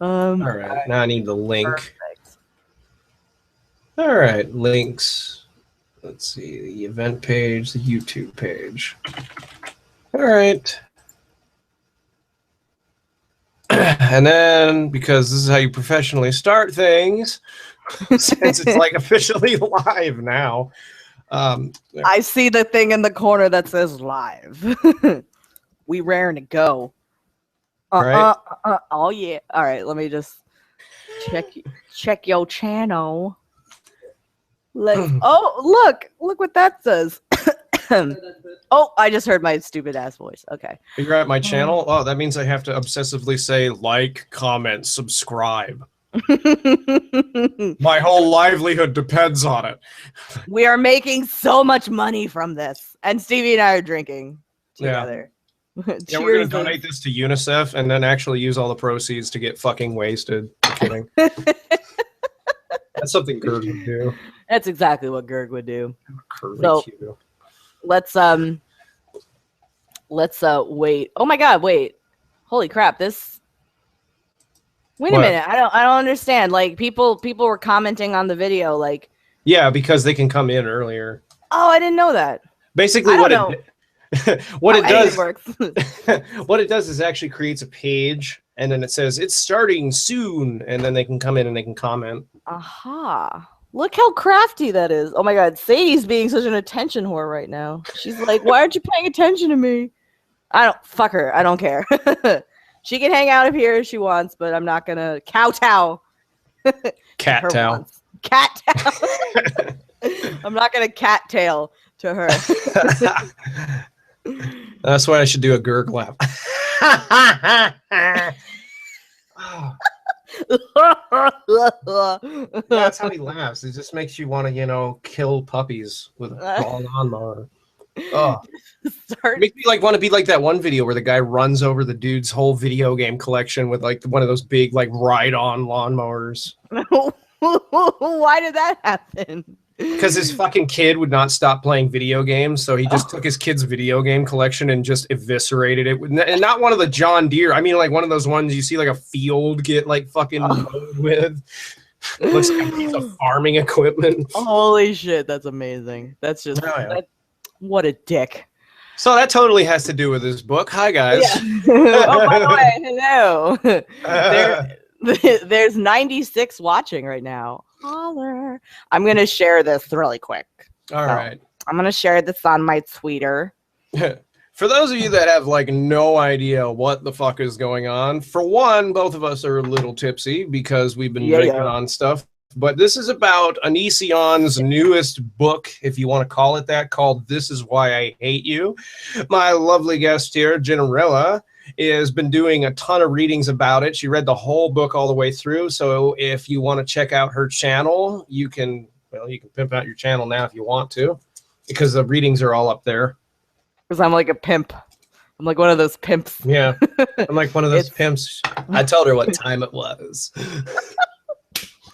All right, now I need the link. Perfect. All right, links. Let's see, the event page, the YouTube page. All right. And then, because this is how you professionally start things, since it's like officially live now. I see the thing in the corner that says live. We raring to go. Right? Oh yeah. All right, let me just check your channel. Oh, look what that says. Oh, I just heard my stupid ass voice. Okay. You're at my channel? Oh, that means I have to obsessively say like, comment, subscribe. My whole livelihood depends on it. We are making so much money from this. And Stevie and I are drinking together. Yeah, we're going to donate this to UNICEF and then actually use all the proceeds to get fucking wasted. I'm kidding. That's something Gerg would do. That's exactly what Gerg would do. Curly-Q. Let's wait. Oh my god, wait. Holy crap, this Wait a minute. I don't understand. Like people were commenting on the video like yeah, because they can come in earlier. Oh, I didn't know that. Basically what it does works. what it does is actually creates a page and then it says it's starting soon and then they can come in and they can comment. Aha. Look how crafty that is. Oh my god, Sadie's being such an attention whore right now. She's like, why aren't you paying attention to me? Fuck her. I don't care. She can hang out up here if she wants, but I'm not gonna kowtow. Cat-tow. Cat-tow. I'm not gonna cat-tail to her. That's why I should do a Gerg laugh. That's how he laughs. It just makes you want to, you know, kill puppies with a lawnmower. Oh, makes me like want to be like that one video where the guy runs over the dude's whole video game collection with like one of those big like ride-on lawnmowers. Why did that happen? Because his fucking kid would not stop playing video games, so he just took his kid's video game collection and just eviscerated it. And not one of the John Deere. I mean, like one of those ones you see like a field get like fucking mowed with. It looks like a piece of farming equipment. Holy shit, that's amazing. That's just what a dick. So that totally has to do with this book. Hi guys. Yeah. Oh, by the way, hello. There's 96 watching right now. Holler. I'm gonna share this really quick. All right. I'm gonna share this on my Twitter. For those of you that have like no idea what the fuck is going on, for one, both of us are a little tipsy because we've been drinking on stuff. But this is about Onision's newest book, if you want to call it that, called This Is Why I Hate You. My lovely guest here, Generella, has been doing a ton of readings about it. She read the whole book all the way through. So if you want to check out her channel, you can pimp out your channel now if you want to, because the readings are all up there. Because I'm like a pimp. I'm like one of those pimps. Yeah, I'm like one of those pimps. I told her what time it was.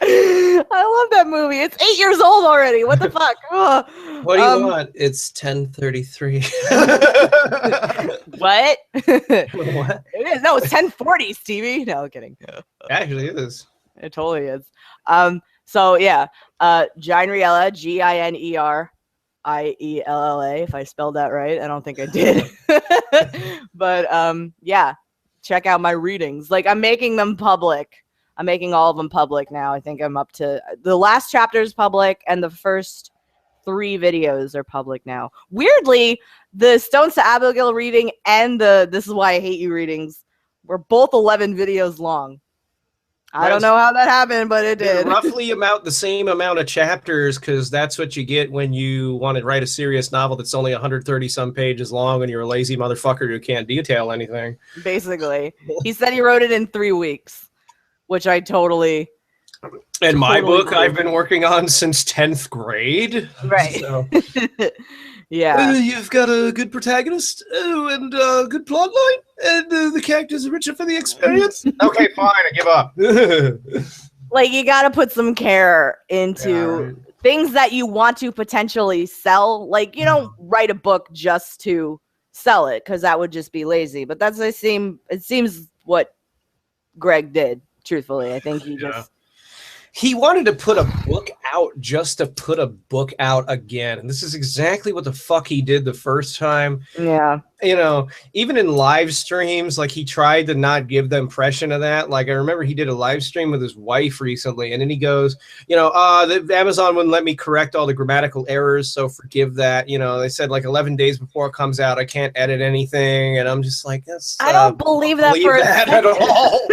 I love that movie. It's 8 years old already. What the fuck? Oh. What do you want? It's 10:33. What? What? It is. No, it's 10:40, Stevie. No, I'm kidding. Actually, it is. It totally is. So yeah, Gineella, Gineria, if I spelled that right. I don't think I did. But yeah, check out my readings. Like I'm making them public. I'm making all of them public now. I think I'm up to the last chapter is public and the first 3 videos are public now. Weirdly, the Stones to Abigail reading and the This Is Why I Hate You readings were both 11 videos long. I don't know how that happened, but it did. Roughly the same amount of chapters, because that's what you get when you want to write a serious novel that's only 130 some pages long and you're a lazy motherfucker who can't detail anything. Basically. He said he wrote it in 3 weeks. Which I totally... And my book I've been working on since 10th grade. Right. So. Yeah. You've got a good protagonist and a good plot line, and the characters are richer for the experience. Okay, fine, I give up. Like, you got to put some care into things that you want to potentially sell. Like, you don't write a book just to sell it, because that would just be lazy. But it seems what Greg did. Truthfully, I think he wanted to put a book out just to put a book out again. And this is exactly what the fuck he did the first time. Yeah. You know, even in live streams, like he tried to not give the impression of that. Like I remember he did a live stream with his wife recently, and then he goes, you know, the Amazon wouldn't let me correct all the grammatical errors, so forgive that. You know, they said like 11 days before it comes out, I can't edit anything, and I'm just like, that's I don't believe that for that at all.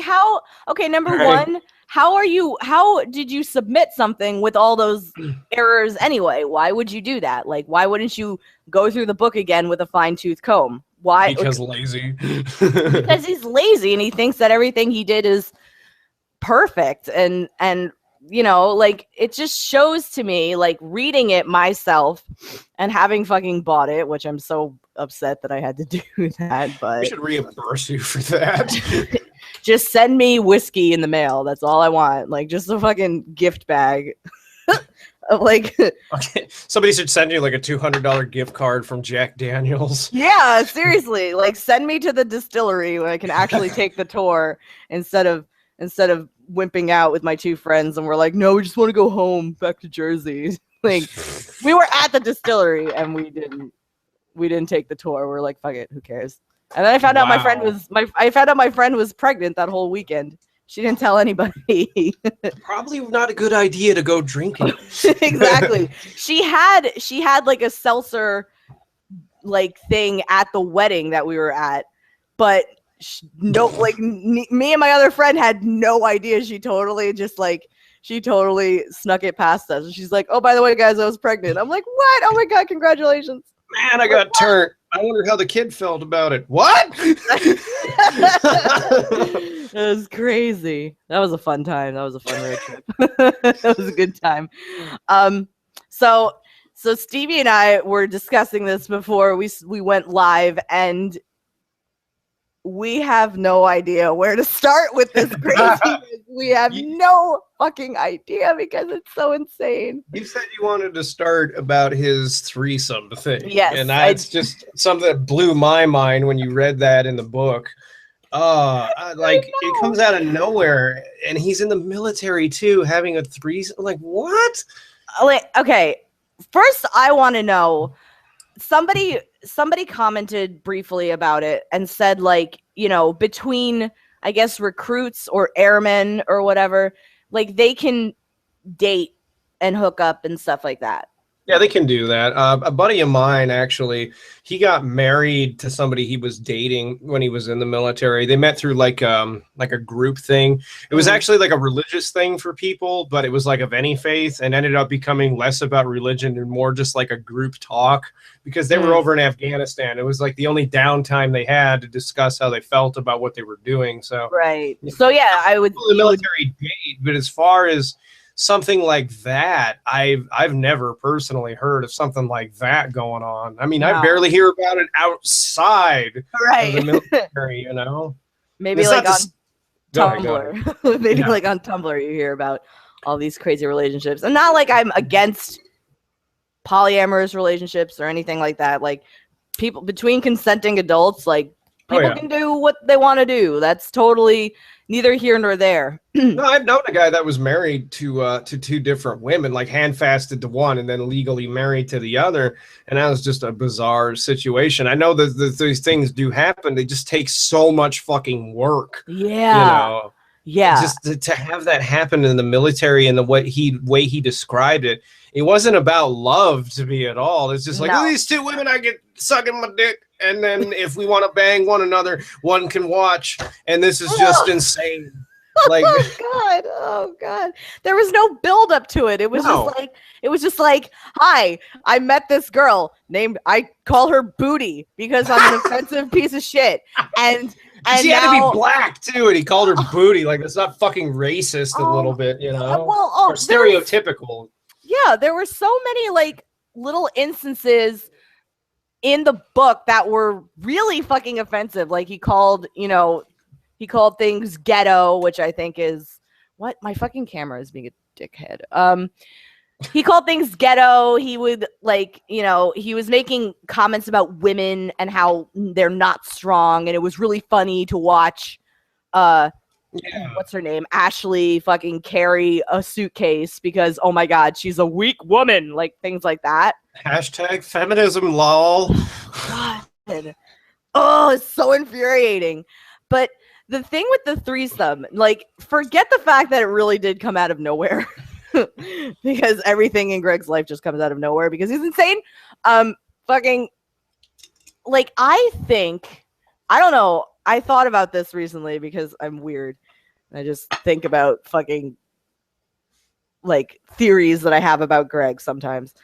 how okay, number one, how did you submit something with all those errors anyway? Why would you do that? Like, why wouldn't you go through the book again with a fine-tooth comb? Why? Because lazy. Because he's lazy and he thinks that everything he did is perfect. And you know, like, it just shows to me, like, reading it myself and having fucking bought it, which I'm so upset that I had to do that, but we should reimburse you for that. Just send me whiskey in the mail. That's all I want. Like, just a fucking gift bag. Of like, okay. Somebody should send you like a $200 gift card from Jack Daniels. Yeah, seriously. Like, send me to the distillery where I can actually take the tour instead of wimping out with my two friends and we're like, no, we just want to go home back to Jersey. Like, we were at the distillery and we didn't take the tour. We're like, fuck it, who cares? And then I found out my friend was pregnant that whole weekend. She didn't tell anybody. Probably not a good idea to go drinking. Exactly. She had like a seltzer like thing at the wedding that we were at, but me and my other friend had no idea. She totally snuck it past us. And she's like, oh, by the way, guys, I was pregnant. I'm like, what? Oh my God, congratulations. Man, I got turned. I wonder how the kid felt about it. What? It was crazy. That was a fun time. That was a fun road trip. That was a good time. So Stevie and I were discussing this before we went live, and we have no idea where to start with this crazy. We have no fucking idea because it's so insane. You said you wanted to start about his threesome thing. Yes. And that's just something that blew my mind when you read that in the book. It comes out of nowhere, and he's in the military too, having a threesome. Like, what? Okay. First, I want to know, somebody commented briefly about it and said, like, you know, between, I guess, recruits or airmen or whatever, like, they can date and hook up and stuff like that. Yeah, they can do that. A buddy of mine, actually, he got married to somebody he was dating when he was in the military. They met through like a group thing. It was actually like a religious thing for people, but it was like of any faith, and ended up becoming less about religion and more just like a group talk, because they were over in Afghanistan. It was like the only downtime they had to discuss how they felt about what they were doing. So right. So yeah, I would the military date, but as far as something like that, I've never personally heard of something like that going on. I mean, no. I barely hear about it outside of the military, you know? Maybe like on Tumblr. Maybe like on Tumblr you hear about all these crazy relationships. And not like I'm against polyamorous relationships or anything like that. Like, people between consenting adults, like, people can do what they want to do. That's totally neither here nor there. No, I've known a guy that was married to two different women, like hand-fasted to one and then legally married to the other, and that was just a bizarre situation. I know that these things do happen. They just take so much fucking work. Yeah. You know? Yeah. Just to have that happen in the military and the way he described it, it wasn't about love to me at all. It's just like, oh, these two women, I get sucking my dick, and then if we want to bang one another, one can watch, and this is just insane. Like, oh god, there was no build up to it. It was just like, hi, I met this girl named, I call her Booty because I'm an offensive piece of shit, and she had to be black too, and he called her Booty. Like, that's not fucking racist a little bit, you know? Or stereotypical. Yeah, there were so many like little instances in the book that were really fucking offensive. Like, he called things ghetto, which I think is what, my fucking camera is being a dickhead. he called things ghetto. He would like, you know, he was making comments about women and how they're not strong, and it was really funny to watch what's her name? Ashley fucking carry a suitcase because oh my god, she's a weak woman, like things like that. Hashtag feminism lol. God. Oh, it's so infuriating. But the thing with the threesome, like, forget the fact that it really did come out of nowhere. Because everything in Greg's life just comes out of nowhere because he's insane. Fucking, like, I don't know. I thought about this recently because I'm weird. I just think about fucking, like, theories that I have about Greg sometimes.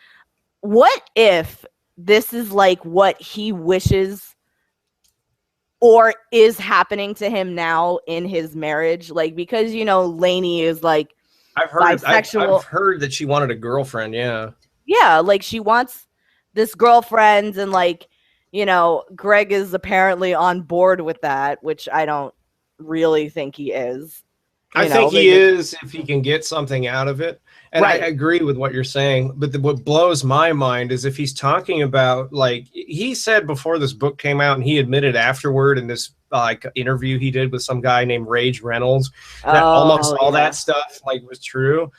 What if this is, like, what he wishes or is happening to him now in his marriage? Like, because, you know, Lainey is, like, bisexual. I've heard that she wanted a girlfriend, yeah. Yeah, like, she wants this girlfriend, and, like, you know, Greg is apparently on board with that, which I don't really think he is. I think he is if he can get something out of it. And right. I agree with what you're saying. But what blows my mind is if he's talking about, like, he said before this book came out, and he admitted afterward in this like interview he did with some guy named Rage Reynolds, that almost all that stuff like was true.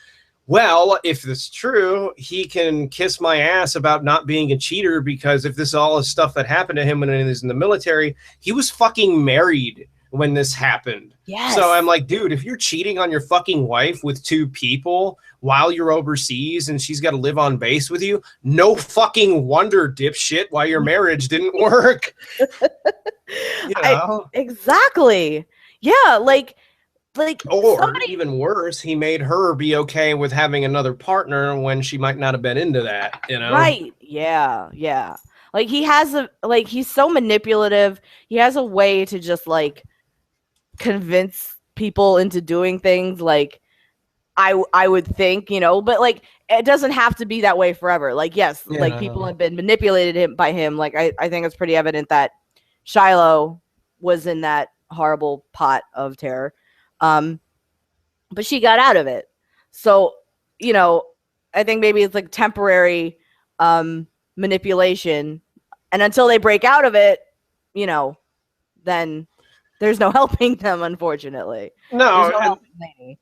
Well, if it's true, he can kiss my ass about not being a cheater, because if this all is stuff that happened to him when he was in the military, he was fucking married when this happened. Yes. So I'm like, dude, if you're cheating on your fucking wife with 2 people while you're overseas and she's got to live on base with you, no fucking wonder, dipshit, why your marriage didn't work. You know? Exactly. Yeah, like, or even worse, he made her be okay with having another partner when she might not have been into that, you know? Right. Yeah. Like, he's so manipulative. He has a way to just, like, convince people into doing things, like, I would think, you know, but, like, it doesn't have to be that way forever. Like, yes, like, people have been manipulated by him. Like, I think it's pretty evident that Shiloh was in that horrible pot of terror. But she got out of it. So, you know, I think maybe it's like temporary manipulation. And until they break out of it, you know, then there's no helping them, unfortunately. No,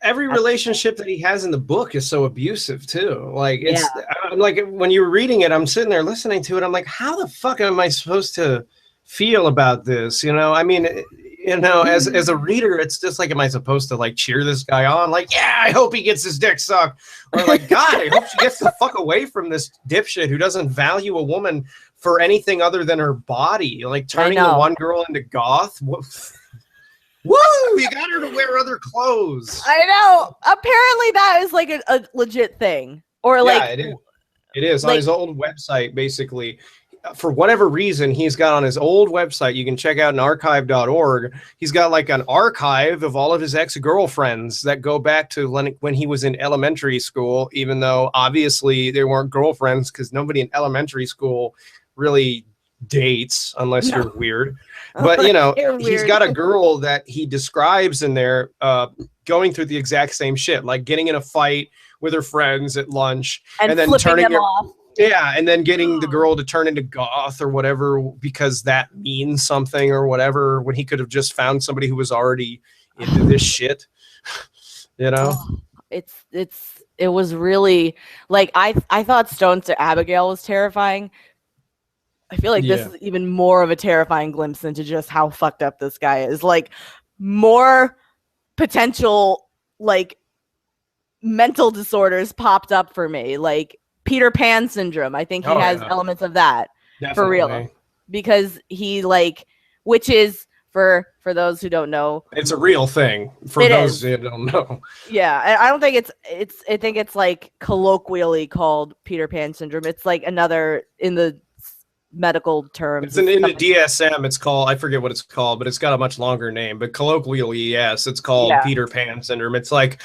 every relationship that he has in the book is so abusive too. Like, it's like when you're reading it, I'm sitting there listening to it. I'm like, how the fuck am I supposed to feel about this? You know, I mean, you know, as a reader, it's just like, am I supposed to like cheer this guy on? Like, yeah, I hope he gets his dick sucked. Or like, God, I hope she gets the fuck away from this dipshit who doesn't value a woman for anything other than her body. Like turning the one girl into goth. Woo! You got her to wear other clothes. I know. Apparently that is like a legit thing. Or like, yeah, it is. It is. Like, on his old website, basically. For whatever reason, he's got on his old website, you can check out an archive.org. He's got like an archive of all of his ex-girlfriends that go back to when he was in elementary school, even though obviously they weren't girlfriends because nobody in elementary school really dates unless you're weird. But, you know, he's got a girl that he describes in there going through the exact same shit, like getting in a fight with her friends at lunch and then turning them off. Yeah, and then getting the girl to turn into goth or whatever because that means something or whatever, when he could have just found somebody who was already into this shit. You know? It was really like I thought Stone to Abigail was terrifying. I feel like this is even more of a terrifying glimpse into just how fucked up this guy is. Like, more potential like mental disorders popped up for me. Like Peter Pan syndrome. I think he has elements of that. Definitely. For real. Because he like, which is for those who don't know, it's a real thing for those who don't know. Yeah. I don't think I think it's like colloquially called Peter Pan syndrome. It's like another in the medical terms. It's in the DSM. It's called, I forget what it's called, but it's got a much longer name, but colloquially, yes, it's called Peter Pan syndrome. It's like,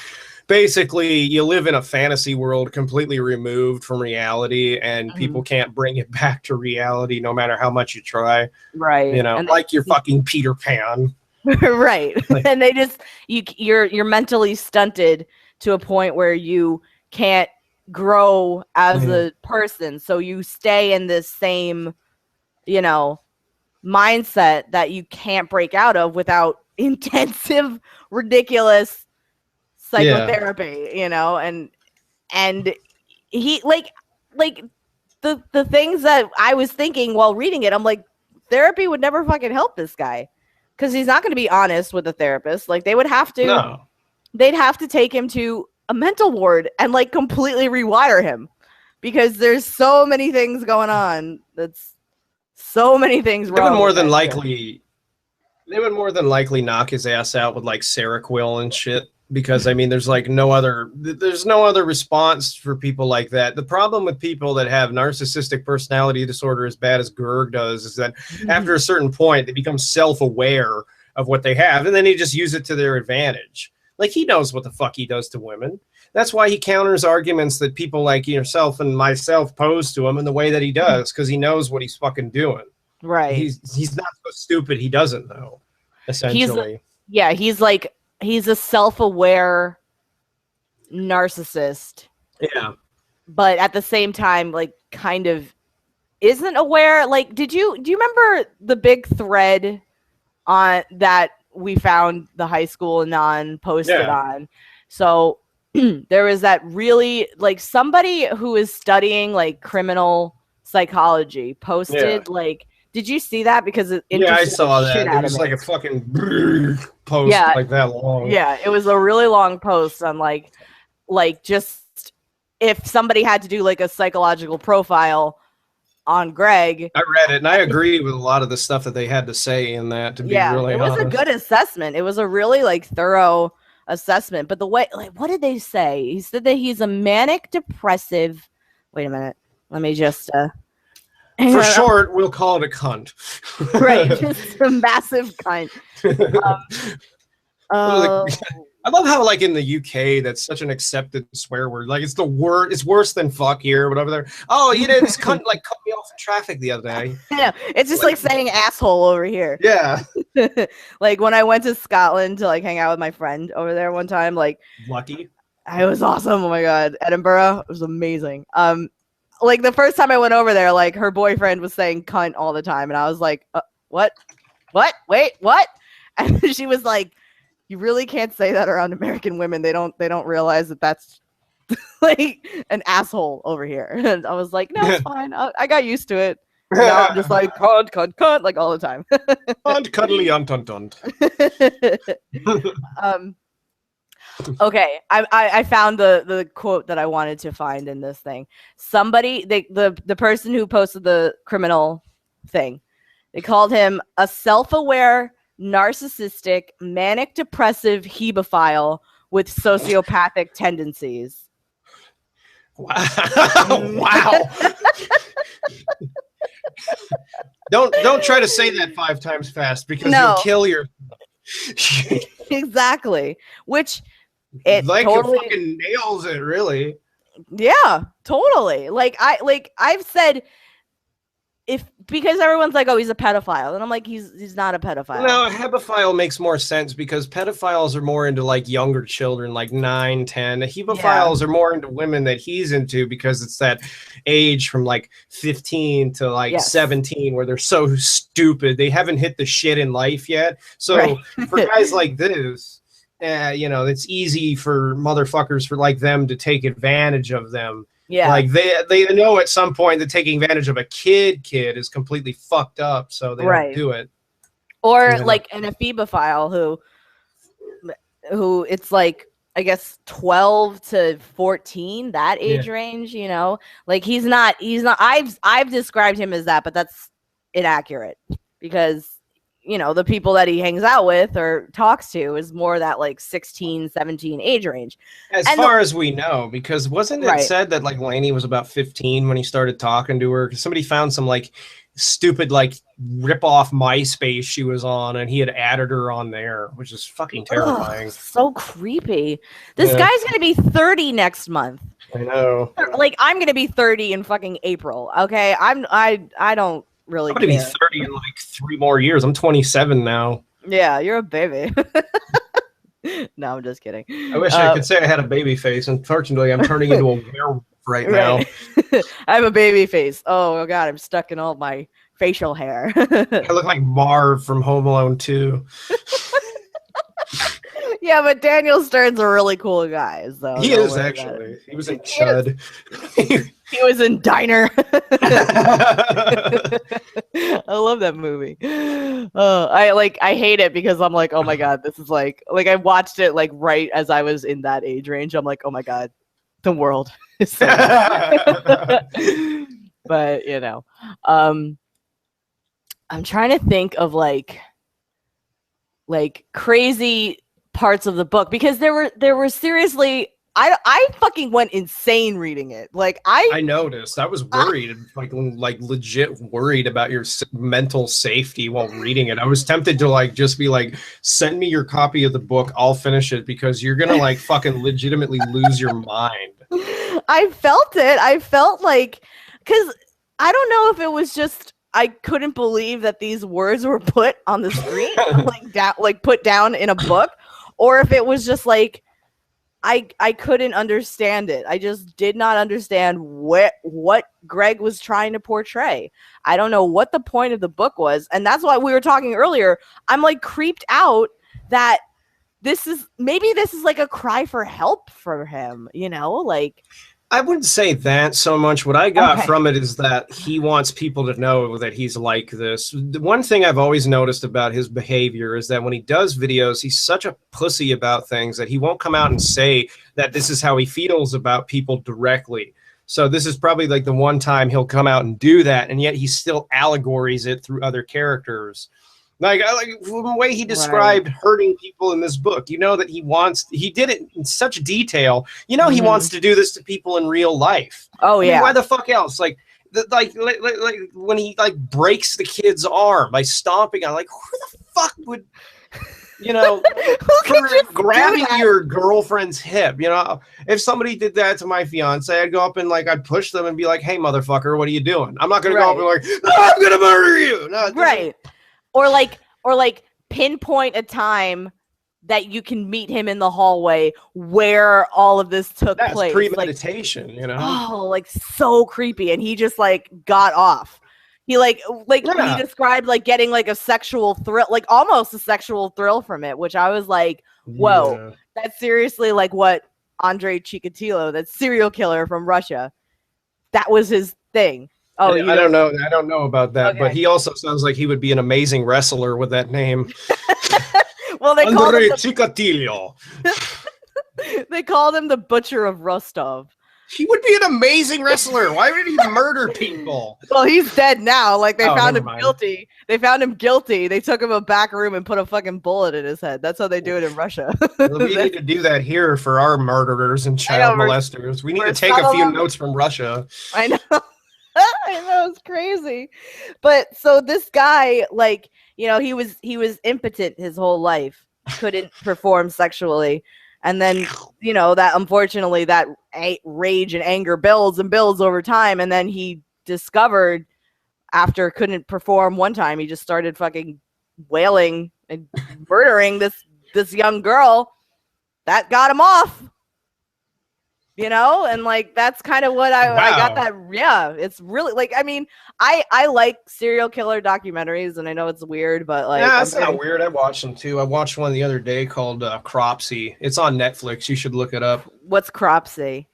basically, you live in a fantasy world completely removed from reality, and people can't bring it back to reality no matter how much you try. Right. You know, and like you're fucking Peter Pan. Right. Like, and they just you're mentally stunted to a point where you can't grow as a person. So you stay in this same, you know, mindset that you can't break out of without intensive, ridiculous psychotherapy, you know, and he like the things that I was thinking while reading it, I'm like, therapy would never fucking help this guy because he's not going to be honest with a therapist. Like they would have to, they'd have to take him to a mental ward and like completely rewire him because there's so many things going on. That's so many things wrong. They would more than likely knock his ass out with like Seroquel and shit. Because I mean, there's no other response for people like that. The problem with people that have narcissistic personality disorder as bad as Gerg does is that after a certain point, they become self-aware of what they have, and then they just use it to their advantage. Like he knows what the fuck he does to women. That's why he counters arguments that people like yourself and myself pose to him in the way that he does, because he knows what he's fucking doing. Right. He's not so stupid he doesn't know, essentially. He's a self-aware narcissist. Yeah. But at the same time, like, kind of isn't aware. Like, do you remember the big thread on that we found the high school anon posted on? So there was that really, like, somebody who is studying, like, criminal psychology posted, like, did you see that? Because I saw that. It was like a fucking post like that long. Yeah, it was a really long post on like just if somebody had to do like a psychological profile on Greg. I read it and I agree with a lot of the stuff that they had to say in that, to be really honest. It was a good assessment. It was a really like thorough assessment. But the way, like, what did they say? He said that he's a manic depressive. Wait a minute. Let me just for short, we'll call it a cunt. Right, just a massive cunt. I love how, like, in the UK, that's such an accepted swear word. Like, it's the word. It's worse than fuck here, but over there, oh, you know, this cunt like cut me off in traffic the other day. Yeah, it's just like saying asshole over here. Yeah. Like when I went to Scotland to like hang out with my friend over there one time, like, lucky. It was awesome. Oh my god, Edinburgh, it was amazing. Like the first time I went over there, like her boyfriend was saying cunt all the time. And I was like, what? Wait, what? And she was like, you really can't say that around American women. They don't realize that that's like an asshole over here. And I was like, no, it's fine. I got used to it. Now I'm just like, cunt, like all the time. Cunt, cuddly, unt. Okay, I found the quote that I wanted to find in this thing. Somebody, the person who posted the criminal thing, they called him a self-aware, narcissistic, manic depressive hebephile with sociopathic tendencies. Wow. Don't try to say that 5 times fast because you'll kill your exactly. Which it like totally it fucking nails it, really. Yeah, totally. Like I've said, because everyone's like, oh, he's a pedophile, and I'm like, he's not a pedophile. No, a hebephile makes more sense because pedophiles are more into like younger children, like 9, 10. Hebephiles are more into women that he's into because it's that age from like 15 to like 17 where they're so stupid they haven't hit the shit in life yet. So for guys like this, you know, it's easy for motherfuckers for like them to take advantage of them. Yeah, like they know at some point that taking advantage of a kid is completely fucked up, so they don't do it. Or like an ephebophile who it's like, I guess 12 to 14, that age range, you know, like he's not. I've described him as that, but that's inaccurate because, you know, the people that he hangs out with or talks to is more that like 16, 17 age range. As far as we know, because wasn't it said that like Lainey was about 15 when he started talking to her? Because somebody found some like stupid like rip-off MySpace she was on and he had added her on there, which is fucking terrifying. Ugh, so creepy. This guy's going to be 30 next month. I know. Like I'm going to be 30 in fucking April. Okay. I don't really I'm gonna be 30 in like 3 more years. I'm 27 now. Yeah, you're a baby. No, I'm just kidding. I wish I could say I had a baby face. Unfortunately, I'm turning into a werewolf right now. I have a baby face. Oh god, I'm stuck in all my facial hair. I look like Marv from Home Alone 2. Yeah, but Daniel Stern's a really cool guy. So he is actually. He was in Chud. He was in Diner. I love that movie. I hate it because I'm like, oh my god, this is like I watched it like right as I was in that age range. I'm like, oh my god, the world is so but you know, I'm trying to think of like crazy parts of the book because there were seriously I fucking went insane reading it. Like I noticed. I was worried, like legit worried about your mental safety while reading it. I was tempted to like just be like, send me your copy of the book. I'll finish it because you're gonna like fucking legitimately lose your mind. I felt it. I felt like because I don't know if it was just I couldn't believe that these words were put on the screen, like put down in a book, or if it was just like. I couldn't understand it. I just did not understand what Greg was trying to portray. I don't know what the point of the book was. And that's why we were talking earlier. I'm like creeped out that this is like a cry for help for him, you know, like. I wouldn't say that so much. What I got from it is that he wants people to know that he's like this. The one thing I've always noticed about his behavior is that when he does videos, he's such a pussy about things that he won't come out and say that this is how he feels about people directly. So this is probably like the one time he'll come out and do that, and yet he still allegories it through other characters. Like from the way he described hurting people in this book, you know that he did it in such detail. You know he wants to do this to people in real life. Oh yeah. Why the fuck else? Like when he like breaks the kid's arm by stomping on, like who the fuck would, you know, for grabbing your girlfriend's hip? You know, if somebody did that to my fiance, I'd go up and like I'd push them and be like, "Hey, motherfucker, what are you doing?" I'm not gonna go up and like, "No, I'm gonna murder you." No, right. Or like pinpoint a time that you can meet him in the hallway where all of this took place. That's premeditation, you know. Oh, like so creepy. And he just like got off. He he described like getting like a sexual thrill, like almost a sexual thrill from it, which I was like, whoa, that's seriously like what Andrei Chikatilo, that serial killer from Russia, that was his thing. Oh, I don't know. I don't know about that, but he also sounds like he would be an amazing wrestler with that name. Well, they called him Chikatilo. They called him the Butcher of Rostov. He would be an amazing wrestler. Why would he murder people? Well, he's dead now. Like they found him guilty. They found him guilty. They took him a back room and put a fucking bullet in his head. That's how they do it in Russia. Well, we need to do that here for our murderers and child molesters. We need to take a few notes from Russia. I know. I know, it's crazy. But so this guy, like, you know, he was impotent his whole life, couldn't perform sexually, and then, you know, that unfortunately that rage and anger builds over time, and then he discovered after couldn't perform one time, he just started fucking wailing and murdering this young girl. That got him off. You know, and like that's kind of what I got that. Yeah, it's really like, I mean, I like serial killer documentaries, and I know it's weird, but like, yeah, it's not weird. I watched them too. I watched one the other day called Cropsey. It's on Netflix. You should look it up. What's Cropsey?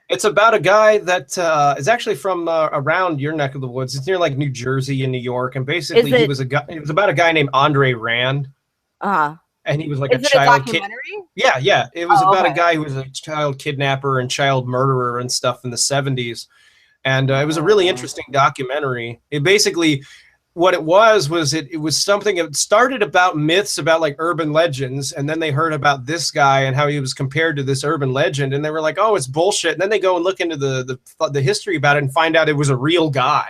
It's about a guy that is actually from around your neck of the woods. It's near like New Jersey and New York, and basically it was about a guy named Andre Rand. And he was like a child kid. Yeah. It was about a guy who was a child kidnapper and child murderer and stuff in the 70s. And it was a really interesting documentary. It basically, what it was it was something that started about myths about like urban legends. And then they heard about this guy and how he was compared to this urban legend. And they were like, oh, it's bullshit. And then they go and look into the history about it and find out it was a real guy,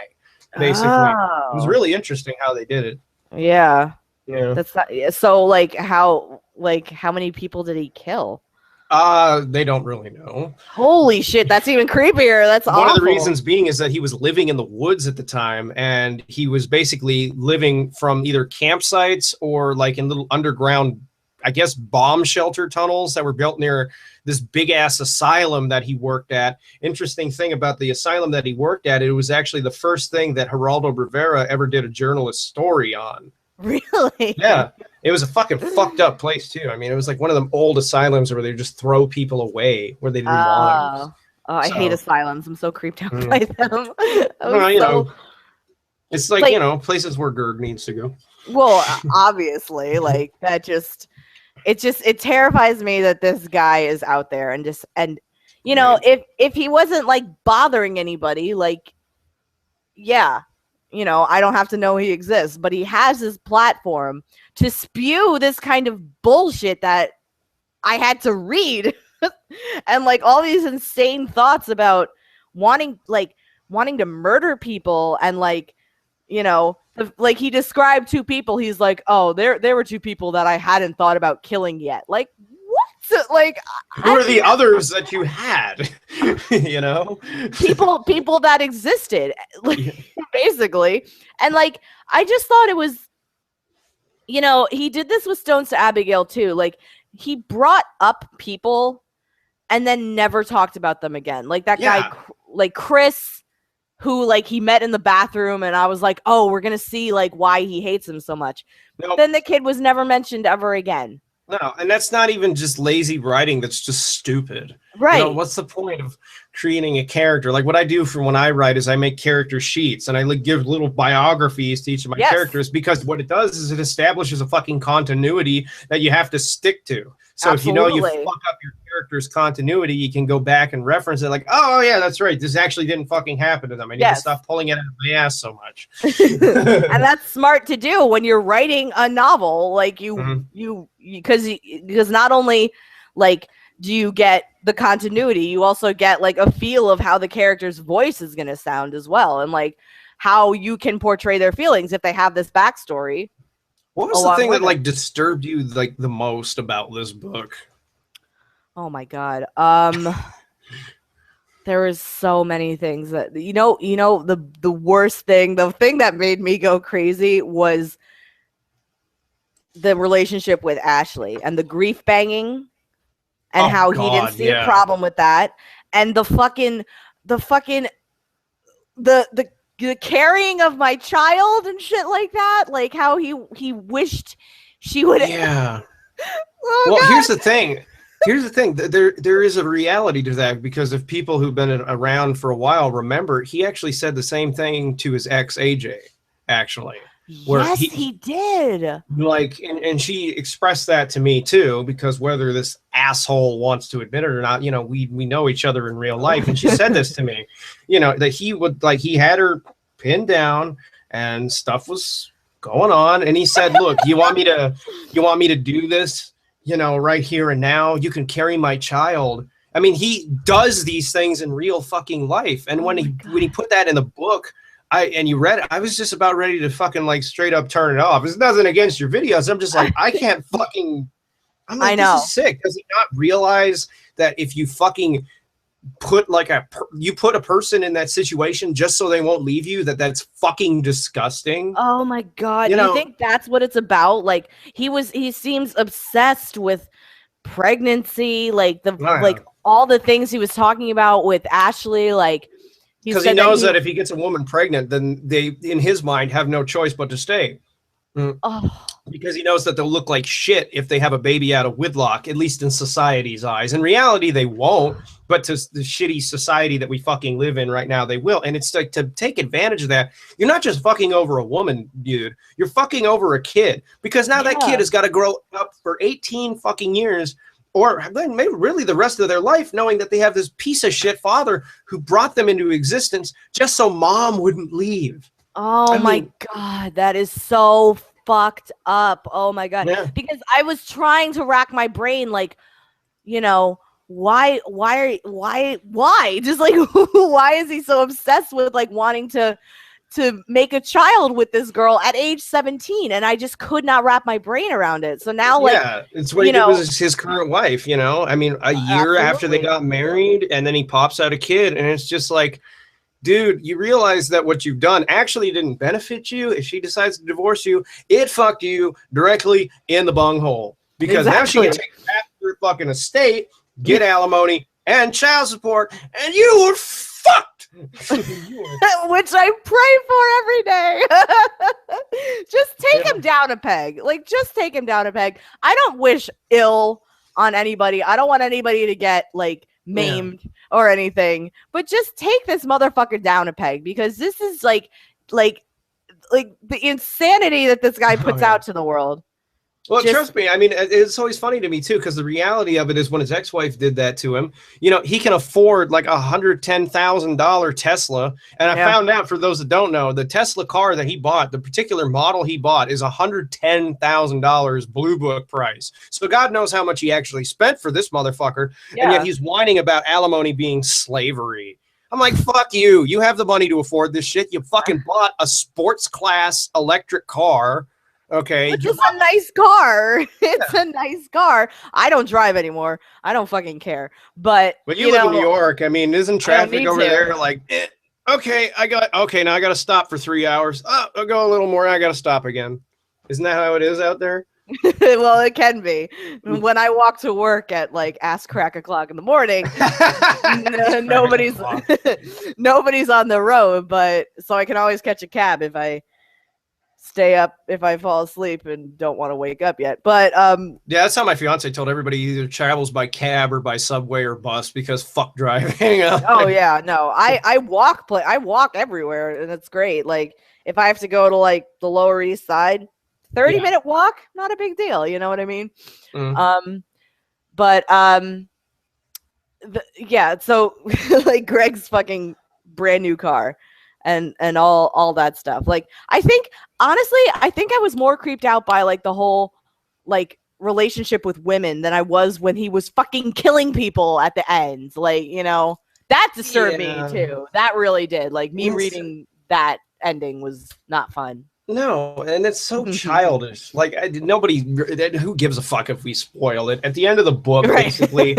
basically. It was really interesting how they did it. Yeah. Yeah. That's not, so like how many people did he kill? They don't really know. Holy shit, that's even creepier. That's awful. One of the reasons being is that he was living in the woods at the time, and he was basically living from either campsites or like in little underground I guess, bomb shelter tunnels that were built near this big-ass asylum that he worked at. Interesting thing about the asylum that he worked at, it was actually the first thing that Geraldo Rivera ever did a journalist story on. Really? Yeah. It was a fucking fucked up place, too. I mean, it was like one of them old asylums where they just throw people away where they didn't want them. Oh, I hate asylums. I'm so creeped out by them. Well, you know, it's like, you know, places where Gerg needs to go. Well, obviously, like that it terrifies me that this guy is out there and you know, if he wasn't like bothering anybody, like, yeah, you know, I don't have to know he exists, but he has his platform to spew this kind of bullshit that I had to read and like all these insane thoughts about wanting to murder people and like, you know, like he described two people. He's like, oh, there were two people that I hadn't thought about killing yet. Like, what? Like, who are the others that you had? You know, people that existed, like, basically. And like, I just thought it was, you know, he did this with Stones to Abigail too. Like, he brought up people and then never talked about them again. Like that guy, like Chris, who like he met in the bathroom, and I was like, oh, we're gonna see like why he hates him so much. Nope. Then the kid was never mentioned ever again. No, and that's not even just lazy writing. That's just stupid. Right. You know, what's the point of creating a character? Like what I do for when I write is I make character sheets and I like give little biographies to each of my characters, because what it does is it establishes a fucking continuity that you have to stick to. So Absolutely. If you know you fuck up your character's continuity, you can go back and reference it like, oh yeah, that's right. This actually didn't fucking happen to them. I need to stop pulling it out of my ass so much. And that's smart to do when you're writing a novel. Like because not only like do you get the continuity, you also get like a feel of how the character's voice is going to sound as well, and like how you can portray their feelings if they have this backstory. What was the thing that like disturbed you like the most about this book? Oh my god. There was so many things that you know the worst thing, the thing that made me go crazy was the relationship with Ashley and the grief banging and how he didn't see a problem with that, and the carrying of my child and shit like that, like how he wished she would. Yeah. Well, God. Here's the thing. There is a reality to that, because if people who've been around for a while remember, he actually said the same thing to his ex AJ. Actually, where yes, he did. Like, and she expressed that to me too, because whether this asshole wants to admit it or not, you know, we know each other in real life, and she said this to me, you know, that he would like he had her pinned down and stuff was going on, and he said, "Look, you want me to do this, you know, right here and now? You can carry my child." I mean, he does these things in real fucking life, and when he put that in the book. And you read it, I was just about ready to fucking like straight up turn it off. It's nothing against your videos. I'm just like, I can't fucking, I'm like, this is sick. Does he not realize that if you fucking put like you put a person in that situation just so they won't leave you, that's fucking disgusting? Oh my God. You think that's what it's about? Like he seems obsessed with pregnancy, like like all the things he was talking about with Ashley, like, because he knows that if he gets a woman pregnant, then they, in his mind, have no choice but to stay. Oh. Because he knows that they'll look like shit if they have a baby out of wedlock, at least in society's eyes. In reality, they won't, but to the shitty society that we fucking live in right now, they will. And it's like, to take advantage of that, you're not just fucking over a woman, dude. You're fucking over a kid. Because now that kid has got to grow up for 18 fucking years, or maybe really the rest of their life, knowing that they have this piece of shit father who brought them into existence just so mom wouldn't leave. Oh my God, that is so fucked up. Oh my God. Yeah. Because I was trying to rack my brain, like, you know, why? Just like, why is he so obsessed with like wanting to make a child with this girl at age 17, and I just could not wrap my brain around it. So now, like, it's what he did with his current wife, you know? I mean, a year after they got married, and then he pops out a kid, and it's just like, dude, you realize that what you've done actually didn't benefit you. If she decides to divorce you, it fucked you directly in the bunghole. because now she can take half your fucking estate, get alimony and child support, and you were fucked. Which I pray for every day. Just take him down a peg. Like, just take him down a peg. I don't wish ill on anybody. I don't want anybody to get like maimed or anything, but just take this motherfucker down a peg, because this is like the insanity that this guy puts out to the world. Well, trust me. I mean, it's always funny to me too, because the reality of it is when his ex-wife did that to him, you know, he can afford like $110,000 Tesla. And I found out, for those that don't know, the Tesla car that he bought, the particular model he bought, is $110,000 Blue Book price. So God knows how much he actually spent for this motherfucker. And yet he's whining about alimony being slavery. I'm like, fuck you. You have the money to afford this shit. You fucking bought a sports class electric car. Okay. Which is a nice car. It's a nice car. I don't drive anymore. I don't fucking care. But you live in New York. I mean, isn't traffic over there like, okay, now I got to stop for 3 hours. Oh, I'll go a little more. I got to stop again. Isn't that how it is out there? Well, it can be. When I walk to work at like ass crack o'clock in the morning, nobody's on the road, but so I can always catch a cab if I stay up, if I fall asleep and don't want to wake up yet. But yeah, that's how my fiance told everybody either travels by cab or by subway or bus, because fuck driving. Oh yeah, no, I walk everywhere, and it's great. Like if I have to go to like the Lower East Side, 30-minute walk, not a big deal. You know what I mean? So like Greg's fucking brand new car and all that stuff. Like, honestly, I think I was more creeped out by like the whole like relationship with women than I was when he was fucking killing people at the end. Like, you know, that disturbed me too. That really did. Like, me reading that ending was not fun. No, and it's so childish. Like, nobody, who gives a fuck if we spoil it? At the end of the book, basically,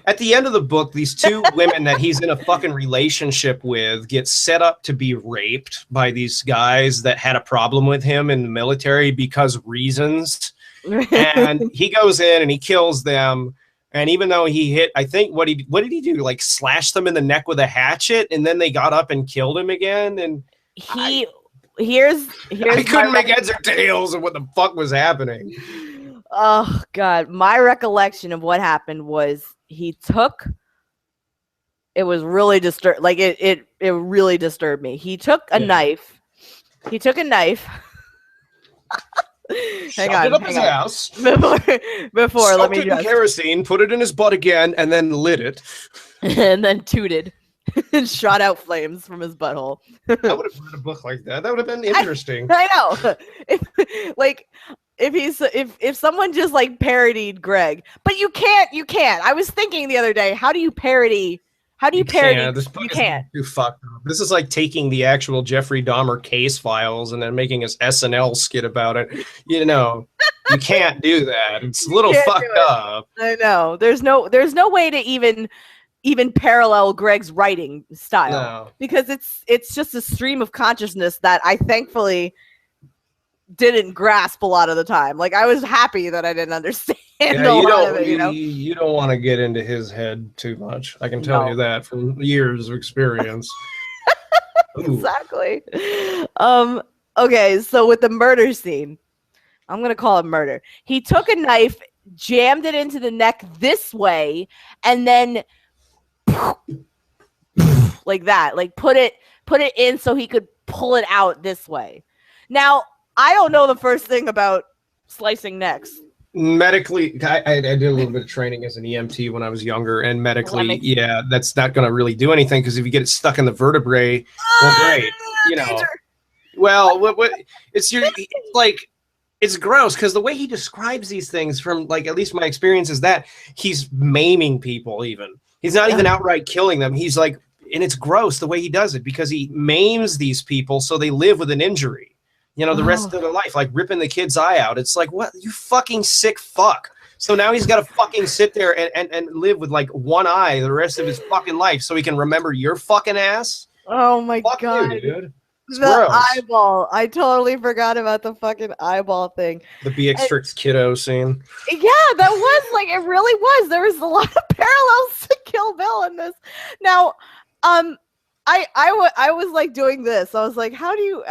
at the end of the book, these two women that he's in a fucking relationship with get set up to be raped by these guys that had a problem with him in the military because reasons. And he goes in and he kills them. And even though he hit, I think, what did he do? Like, slash them in the neck with a hatchet, and then they got up and killed him again. And Here's I couldn't make heads or tails of what the fuck was happening. Oh God, my recollection of what happened was it was really disturbed. Like it really disturbed me. He took a knife. Hang on, it up his house. Before let me just kerosene, put it in his butt again, and then lit it, and then tooted. And shot out flames from his butthole. I would have read a book like that. That would have been interesting. I know. If someone just like parodied Greg, but you can't. I was thinking the other day, how do you parody? You can't. Too fucked up. This is like taking the actual Jeffrey Dahmer case files and then making an SNL skit about it. You know, you can't do that. It's a little fucked up. I know. There's no way to even parallel Greg's writing style, because it's just a stream of consciousness that I thankfully didn't grasp a lot of the time. Like, I was happy that I didn't understand a lot of it, you know? You don't want to get into his head too much. I can tell you that from years of experience. Exactly. Okay, so with the murder scene, I'm going to call it murder. He took a knife, jammed it into the neck this way, and then like that, like put it in so he could pull it out this way. Now, I don't know the first thing about slicing necks. Medically, I did a little bit of training as an EMT when I was younger, and medically, that's not going to really do anything, because if you get it stuck in the vertebrae, well, great, you know. Well, it's gross, because the way he describes these things, from like at least my experience, is that he's maiming people. Even he's not even outright killing them. He's like, and it's gross the way he does it, because he maims these people so they live with an injury, you know, the rest of their life, like ripping the kid's eye out. It's like, what, you fucking sick fuck. So now he's got to fucking sit there and live with like one eye the rest of his fucking life so he can remember your fucking ass. Oh my God. You, dude. The eyeball. I totally forgot about the fucking eyeball thing. The Beatrix Kiddo scene. Yeah, that was like, it really was. There was a lot of parallels to Kill Bill in this. Now, I was like doing this. I was like, how do you